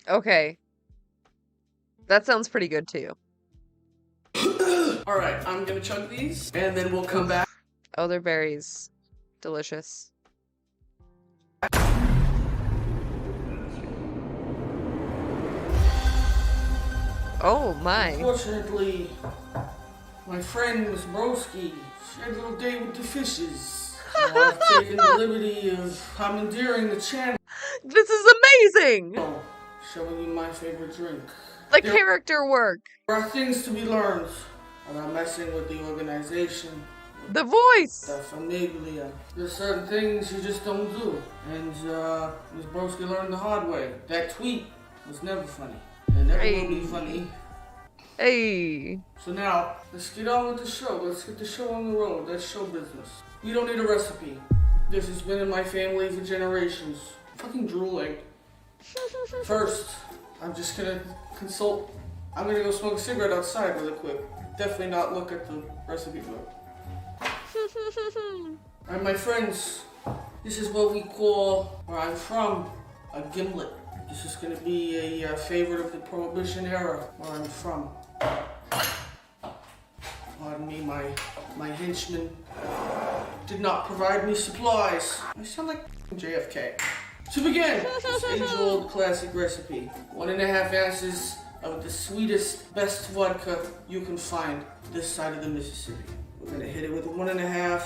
Okay. That sounds pretty good too. Alright, I'm gonna chug these, and then we'll come back. Oh, they're berries. Delicious. Oh my. Unfortunately, my friend Miss Broski, she had a little date with the fishes. So I've taken the liberty of commandeering the channel. This is amazing! Showing you my favorite drink. The character work. There are things to be learned about messing with the organization. The voice! The famiglia. There's certain things you just don't do. And Ms. Broski learned the hard way. That tweet was never funny. And it never will be funny. Hey. So now, let's get on with the show. Let's get the show on the road. That's show business. We don't need a recipe. This has been in my family for generations. I'm fucking drooling. First, I'm just gonna consult. I'm gonna go smoke a cigarette outside really quick. Definitely not look at the recipe book. Alright, my friends, this is what we call, where I'm from, a gimlet. This is gonna be a favorite of the Prohibition era, where I'm from. Pardon me, my henchman did not provide me supplies. I sound like JFK. To begin, this age-old classic recipe. 1.5 ounces of the sweetest, best vodka you can find this side of the Mississippi. We're gonna hit it with 1.5.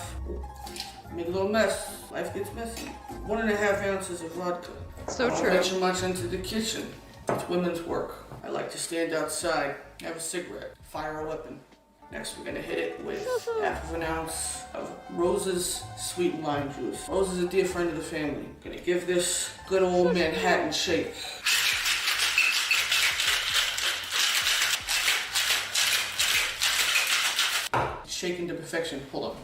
Make a little mess. Life gets messy. 1.5 ounces of vodka. So I don't true. venture much into the kitchen. It's women's work. I like to stand outside, have a cigarette, fire a weapon. Next, we're gonna hit it with 1/2 ounce of Rose's sweet lime juice. Rose is a dear friend of the family. Gonna give this good old Manhattan shake. Shaken to perfection. Hold on.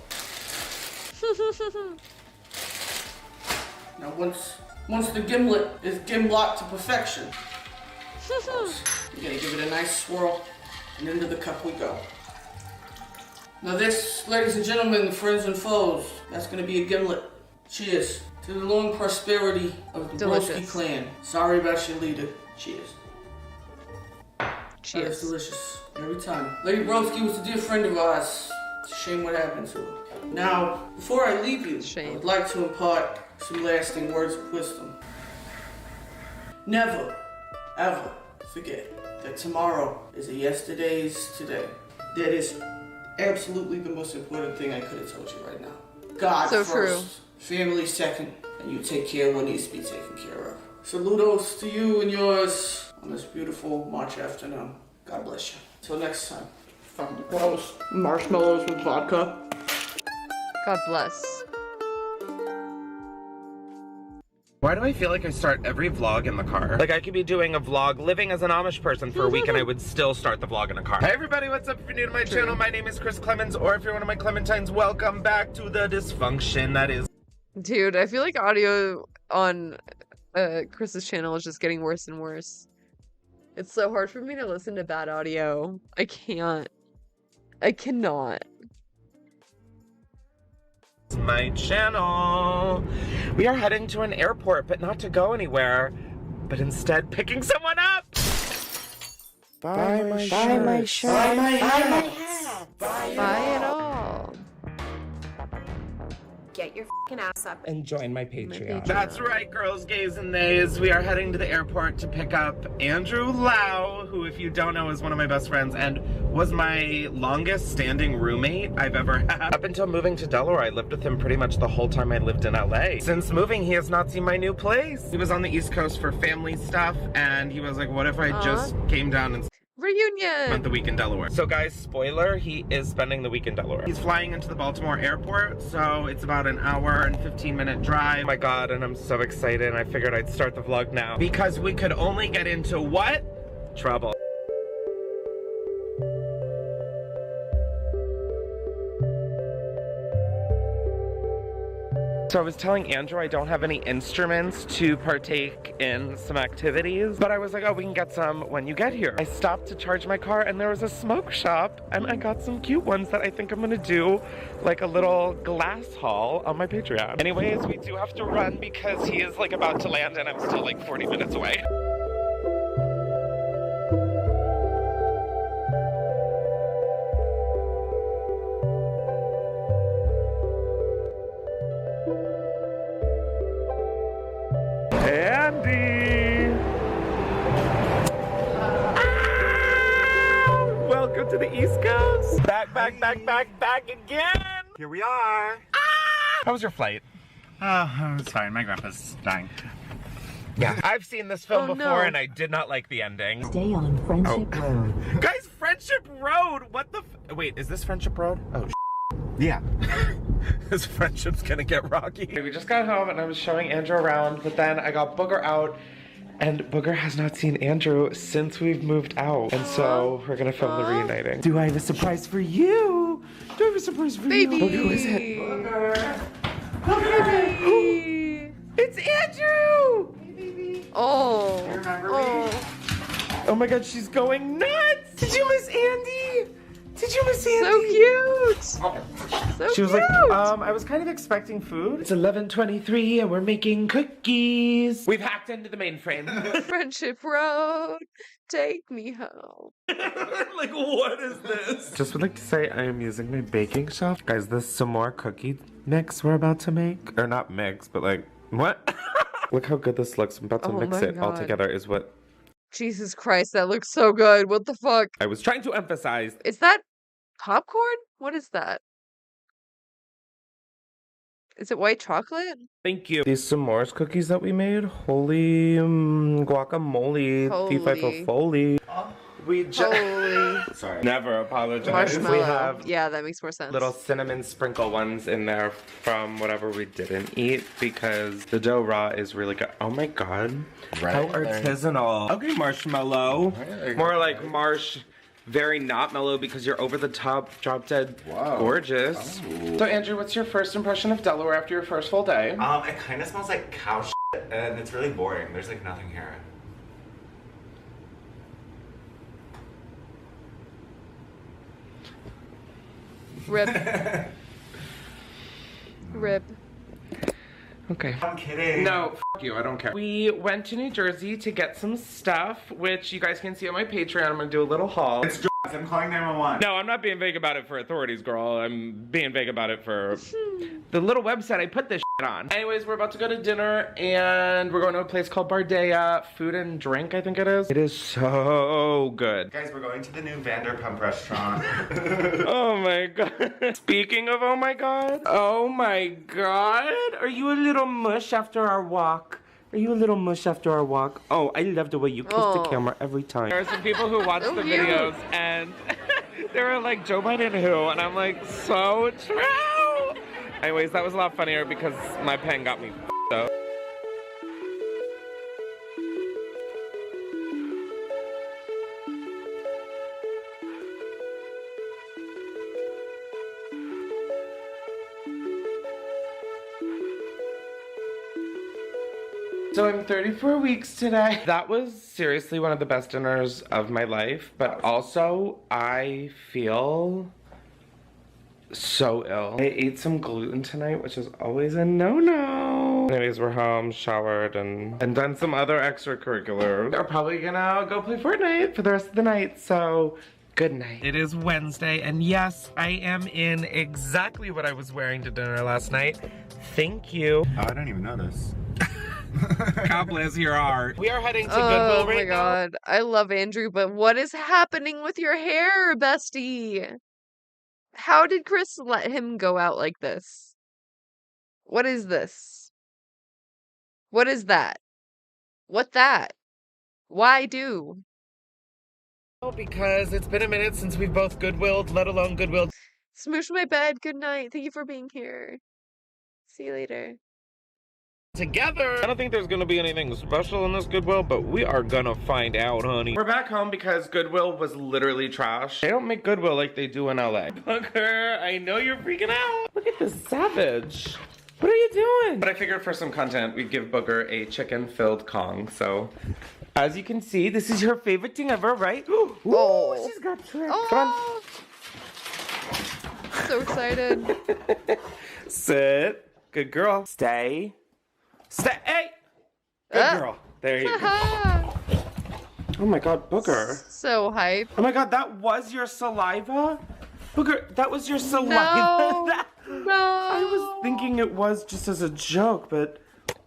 Now, once the gimlet is gimlocked to perfection, you're gonna give it a nice swirl, and into the cup we go. Now this, ladies and gentlemen, friends and foes, that's gonna be a gimlet. Cheers to the long prosperity of the Broski clan. Sorry about your leader. Cheers. Cheers. That's delicious. Every time. Lady Broski was a dear friend of ours. It's a shame what happened to her. Now, before I leave you, I would like to impart some lasting words of wisdom. Never, ever forget that tomorrow is a yesterday's today. That is absolutely the most important thing I could have told you right now. God So first, family second, and you take care of what needs to be taken care of. Saludos to you and yours on this beautiful March afternoon. God bless you. Till next time. Found those marshmallows with vodka. God bless. Why do I feel like I start every vlog in the car? Like I could be doing a vlog living as an Amish person for a week and I would still start the vlog in a car. Hey everybody, what's up? If you're new to my channel, my name is Chris Clemens, or if you're one of my Clementines, welcome back to the dysfunction that is. Dude, I feel like audio on Chris's channel is just getting worse and worse. It's so hard for me to listen to bad audio. I can't. I cannot. My channel. We are heading to an airport, but not to go anywhere, but instead picking someone up. Buy my shirt. Buy my shirt. Buy my Buy my hat. Buy it all. Get get your fucking ass up and join my Patreon. That's right, girls, gays, and nays. We are heading to the airport to pick up Andrew Lau, who, if you don't know, is one of my best friends and was my longest standing roommate I've ever had. Up until moving to Delaware, I lived with him pretty much the whole time I lived in LA. Since moving, he has not seen my new place. He was on the East Coast for family stuff, and he was like, what if I just came down and reunion spent the week in Delaware. So guys, spoiler, he is spending the week in Delaware. He's flying into the Baltimore airport, so it's about an hour and 15-minute drive. Oh my god, and I'm so excited, and I figured I'd start the vlog now because we could only get into what? Trouble. So I was telling Andrew I don't have any instruments to partake in some activities, but I was like, oh, we can get some when you get here. I stopped to charge my car and there was a smoke shop and I got some cute ones that I think I'm gonna do like a little glass haul on my Patreon. Anyways, we do have to run because he is like about to land and I'm still like 40 minutes away. Andy! Welcome to the East Coast. Back again. Here we are. How was your flight? Oh, it's fine. My grandpa's dying. Yeah, I've seen this film Oh, before no. and I did not like the ending. Stay on Friendship Road. Guys, Friendship Road! What the wait, is this Friendship Road? Oh, yeah. This friendship's gonna get rocky. We just got home and I was showing Andrew around, but then I got Booger out and Booger has not seen Andrew since we've moved out. And so we're gonna film the reuniting. Do I have a surprise for you? Do I have a surprise for you? Booger, who is it? Booger. Booger. It's Andrew! Oh. Do you remember me? Oh my god, she's going nuts! Did you miss Andy? Did you miss Andy? So cute! So She was like, I was kind of expecting food. It's 11:23 and we're making cookies. We've hacked into the mainframe. Friendship Road, take me home. Like, what is this? Just would like to say I am using my baking shelf. Guys, this some more cookie mix we're about to make. Or not mix, but like, what? Look how good this looks. I'm about to Oh mix my it all God. together is what Jesus Christ, that looks so good. What the fuck? I was trying to emphasize. Is that popcorn? What is that? Is it white chocolate? Thank you. These s'mores cookies that we made, holy guacamole, Holy. Foley. We just Holy. sorry. Never apologize. Marshmallow. We have Yeah, that makes more sense. little cinnamon sprinkle ones in there from whatever we didn't eat because the dough raw is really good. Oh my god. Right How there. artisanal. Okay, marshmallow. More like marsh. Very not mellow because you're over the top, drop dead gorgeous. Oh. So Andrew, what's your first impression of Delaware after your first full day? It kind of smells like cow shit, and it's really boring. There's like nothing here. Rip. Rip. Okay. I'm kidding. No, f you, I don't care. We went to New Jersey to get some stuff, which you guys can see on my Patreon. I'm gonna do a little haul. It's drugs. I'm calling 911. No, I'm not being vague about it for authorities, girl. I'm being vague about it for the little website I put this shit on. Anyways, we're about to go to dinner, and we're going to a place called Bardea Food and Drink, I think it is. It is so good. Guys, we're going to the new Vanderpump restaurant. Oh my god. Speaking of oh my god. Oh my god. Are you a little mush after our walk? Are you a little mush after our walk? Oh, I love the way you kiss the camera every time. There are some people who watch the videos and they were like, Joe Biden who? And I'm like, so true. Anyways, that was a lot funnier because my pen got me f***ed up. So I'm 34 weeks today. That was seriously one of the best dinners of my life, but also I feel so ill. I ate some gluten tonight, which is always a no-no. Anyways, we're home, showered, and done some other extracurriculars. We're probably gonna go play Fortnite for the rest of the night, so Good night. It is Wednesday, and yes, I am in exactly what I was wearing to dinner last night. Thank you. Oh, I didn't even notice. God bless your heart. We are heading to Goodwill right now. Oh my god. I love Andrew, but what is happening with your hair, bestie? How did Chris let him go out like this? What is this? What is that? What that? Why do? Because it's been a minute since we've both Goodwilled, let alone Goodwilled. Smoosh my bed. Good night. Thank you for being here. See you later. Together. I don't think there's gonna be anything special in this Goodwill, but we are gonna find out, honey. We're back home because Goodwill was literally trash. They don't make Goodwill like they do in LA. Booker, I know you're freaking out. Look at this savage. What are you doing? But I figured for some content, we'd give Booker a chicken-filled Kong, so... As you can see, this is your favorite thing ever, right? Oh, she's got tricks. Oh. Come on. So excited. Sit. Good girl. Stay. Stay. Hey. Good girl. There you go. Oh my god, Booker. So hype. Oh my god, that was your saliva? Booker, that was your saliva. No. No. I was thinking it was just as a joke, but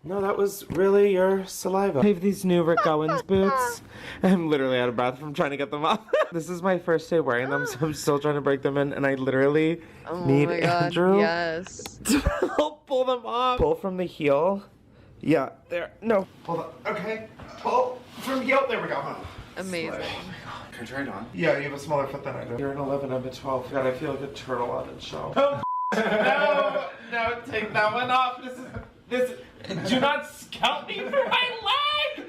no, that was really your saliva. I have these new Rick Owens boots. I'm literally out of breath from trying to get them off. This is my first day wearing them, so I'm still trying to break them in, and I literally need Andrew to help pull them off. Pull from the heel. Yeah, there. No. Hold on. Okay. Pull from heel. There we go. Huh? Amazing. Oh my god. Can I try it on? Yeah, you have a smaller foot than I do. You're an 11, I'm a 12. God, I feel like a turtle on its shell. No, no, take that one off. This, do not scalp me for my leg!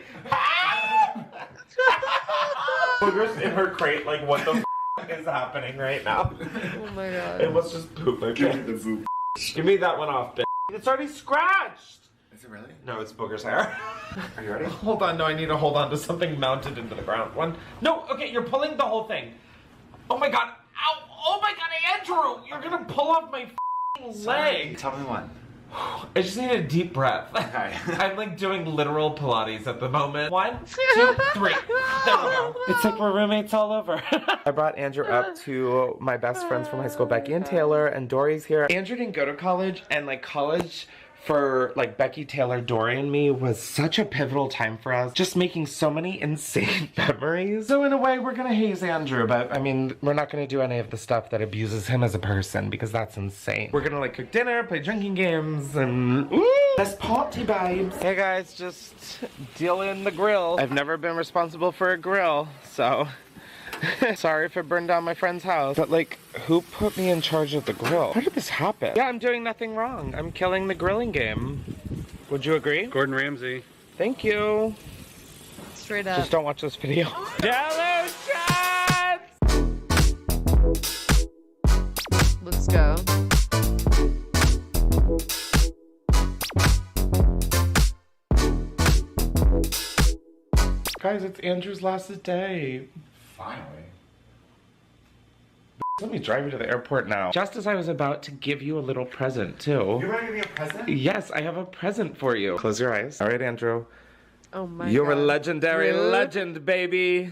Booger's in her crate, like, what the is happening right now? Oh my god. It must just poop like Give me the poop. Give me that one off, bitch. It's already scratched! Is it really? No, it's Booger's hair. Are you ready? Hold on, no, I need to hold on to something mounted into the ground. One. No, okay, you're pulling the whole thing. Oh my god. Ow! Oh my god, Andrew! You're gonna pull off my leg! Tell me one. I just need a deep breath. Okay. I'm like doing literal Pilates at the moment. 1, 2, 3. There we go. It's like we're roommates all over. I brought Andrew up to my best friends from high school, Becky and Taylor, and Dory's here. Andrew didn't go to college, and like college for like Becky, Taylor, Dory, and me was such a pivotal time for us. Just making so many insane memories. So in a way, we're gonna haze Andrew, but I mean, we're not gonna do any of the stuff that abuses him as a person because that's insane. We're gonna like cook dinner, play drinking games, and let's party, babes. Hey guys, just dealing the grill. I've never been responsible for a grill, so sorry if it burned down my friend's house. But like, who put me in charge of the grill? How did this happen? Yeah, I'm doing nothing wrong. I'm killing the grilling game. Would you agree? Gordon Ramsay. Thank you. Straight up. Just don't watch this video. Jello shots! Let's go. Guys, it's Andrew's last day. Finally. Let me drive you to the airport now. Just as I was about to give you a little present, too. You're gonna give me a present? Yes, I have a present for you. Close your eyes. All right, Andrew. Oh my god. You're a legendary legend, baby.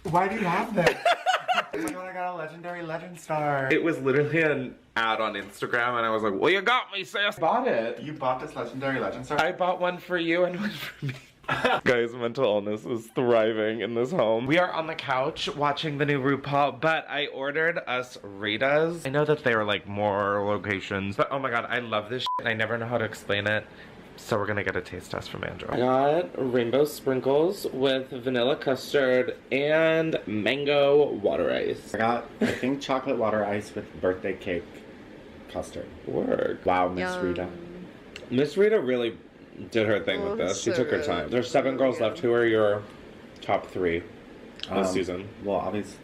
Why do you have that? Oh my god, I got a legendary legend star. It was literally an ad on Instagram, and I was like, well, you got me, sis. Bought it. You bought this legendary legend star? I bought one for you and one for me. Guys, mental illness is thriving in this home. We are on the couch watching the new RuPaul, but I ordered us Ritas. I know that they were like more locations, but oh my god, I love this shit, and I never know how to explain it. So we're gonna get a taste test from Andrew. I got rainbow sprinkles with vanilla custard and mango water ice. I got, I think, chocolate water ice with birthday cake custard. Word. Wow, Miss Rita. Miss Rita really did her thing with this. She took her time. There's 7 girls left. Who are your top 3 this season? Well, obviously,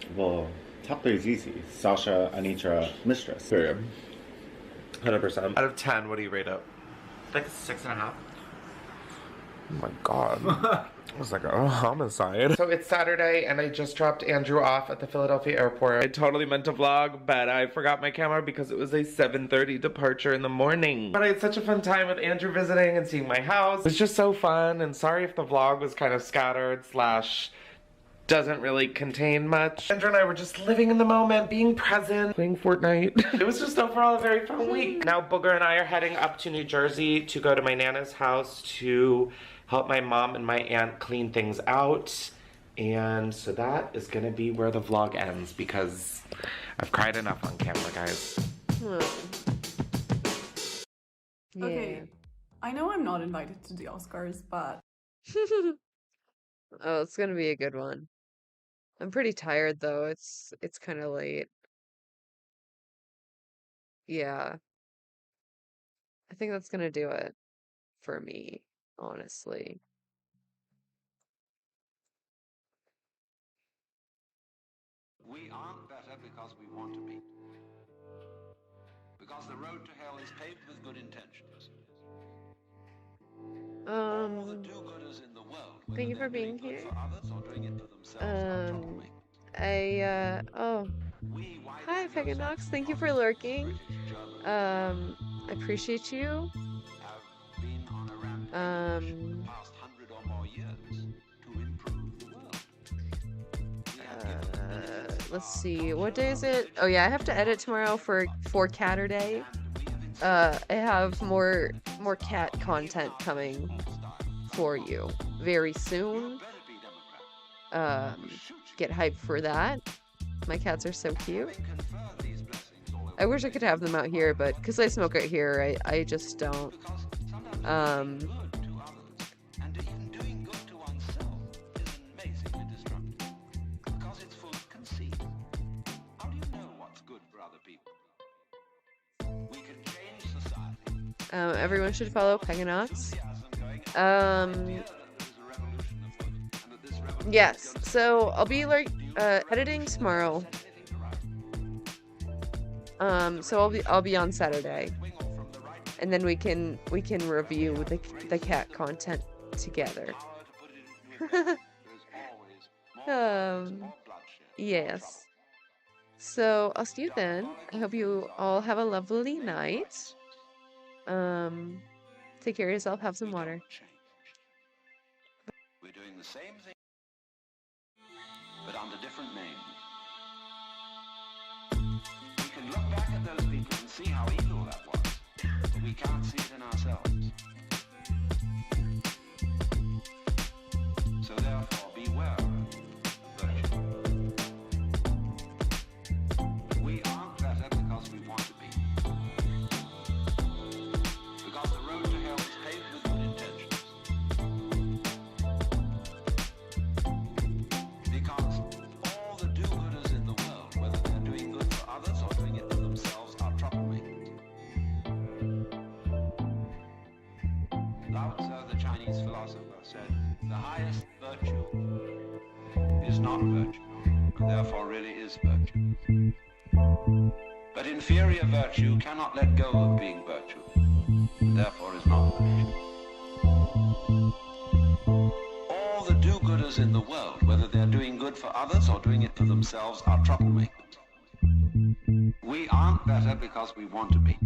top 3 is easy. Sasha, Anitra, Mistress. Period. 100%. Out of 10, what do you rate it? Like a 6.5. Oh my god. It was like a homicide. So it's Saturday and I just dropped Andrew off at the Philadelphia airport. I totally meant to vlog, but I forgot my camera because it was a 7:30 departure in the morning. But I had such a fun time with Andrew visiting and seeing my house. It was just so fun, and sorry if the vlog was kind of scattered slash doesn't really contain much. Andrew and I were just living in the moment, being present, playing Fortnite. It was just overall a very fun week. Now Booger and I are heading up to New Jersey to go to my Nana's house to help my mom and my aunt clean things out. And so that is gonna be where the vlog ends because I've cried enough on camera, guys. Yeah. Okay, I know I'm not invited to the Oscars, but Oh, it's gonna be a good one. I'm pretty tired though. It's kind of late. Yeah. I think that's gonna do it for me, honestly. We aren't better because we want to be. Because the road to hell is paved with good intentions. Thank you for being here. Hi Peganox, thank you for lurking. I appreciate you. Let's see, what day is it? Oh yeah, I have to edit tomorrow for Catter Day. I have more cat content coming for you very soon. Get hyped for that. My cats are so cute. I wish I could have them out here, but because I smoke out here, I just don't. Everyone should follow Peganox. Yes, so I'll be like editing tomorrow. So I'll be on Saturday, and then we can review the cat content together. Yes. So I'll see you then. I hope you all have a lovely night. Take care of yourself, have some water. We're doing the same thing, but under different names. We can look back at those people and see how evil that was, but we can't see it in ourselves. So therefore, beware of virtue. We aren't better because we want to be. Because the road to hell is paved with good intentions. Because all the do-gooders in the world, whether they're doing good for others or doing it for themselves, are troublemakers. Lao Tzu, the Chinese philosopher, said, the highest virtue is not virtue, and therefore really is virtue. But inferior virtue cannot let go of being virtue, and therefore is not virtue. All the do-gooders in the world, whether they're doing good for others or doing it for themselves, are troublemakers. We aren't better because we want to be.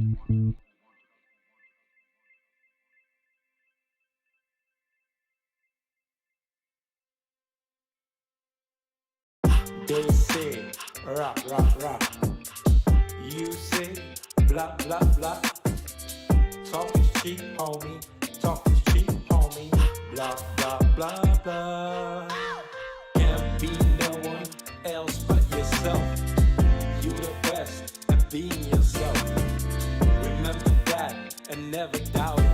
They say, rock, rock, rock. You say, blah, blah, blah. Talk is cheap, homie. Talk is cheap, homie. Blah, blah, blah, blah. Can't be no one else but yourself. You the best at being yourself. Remember that and never doubt it.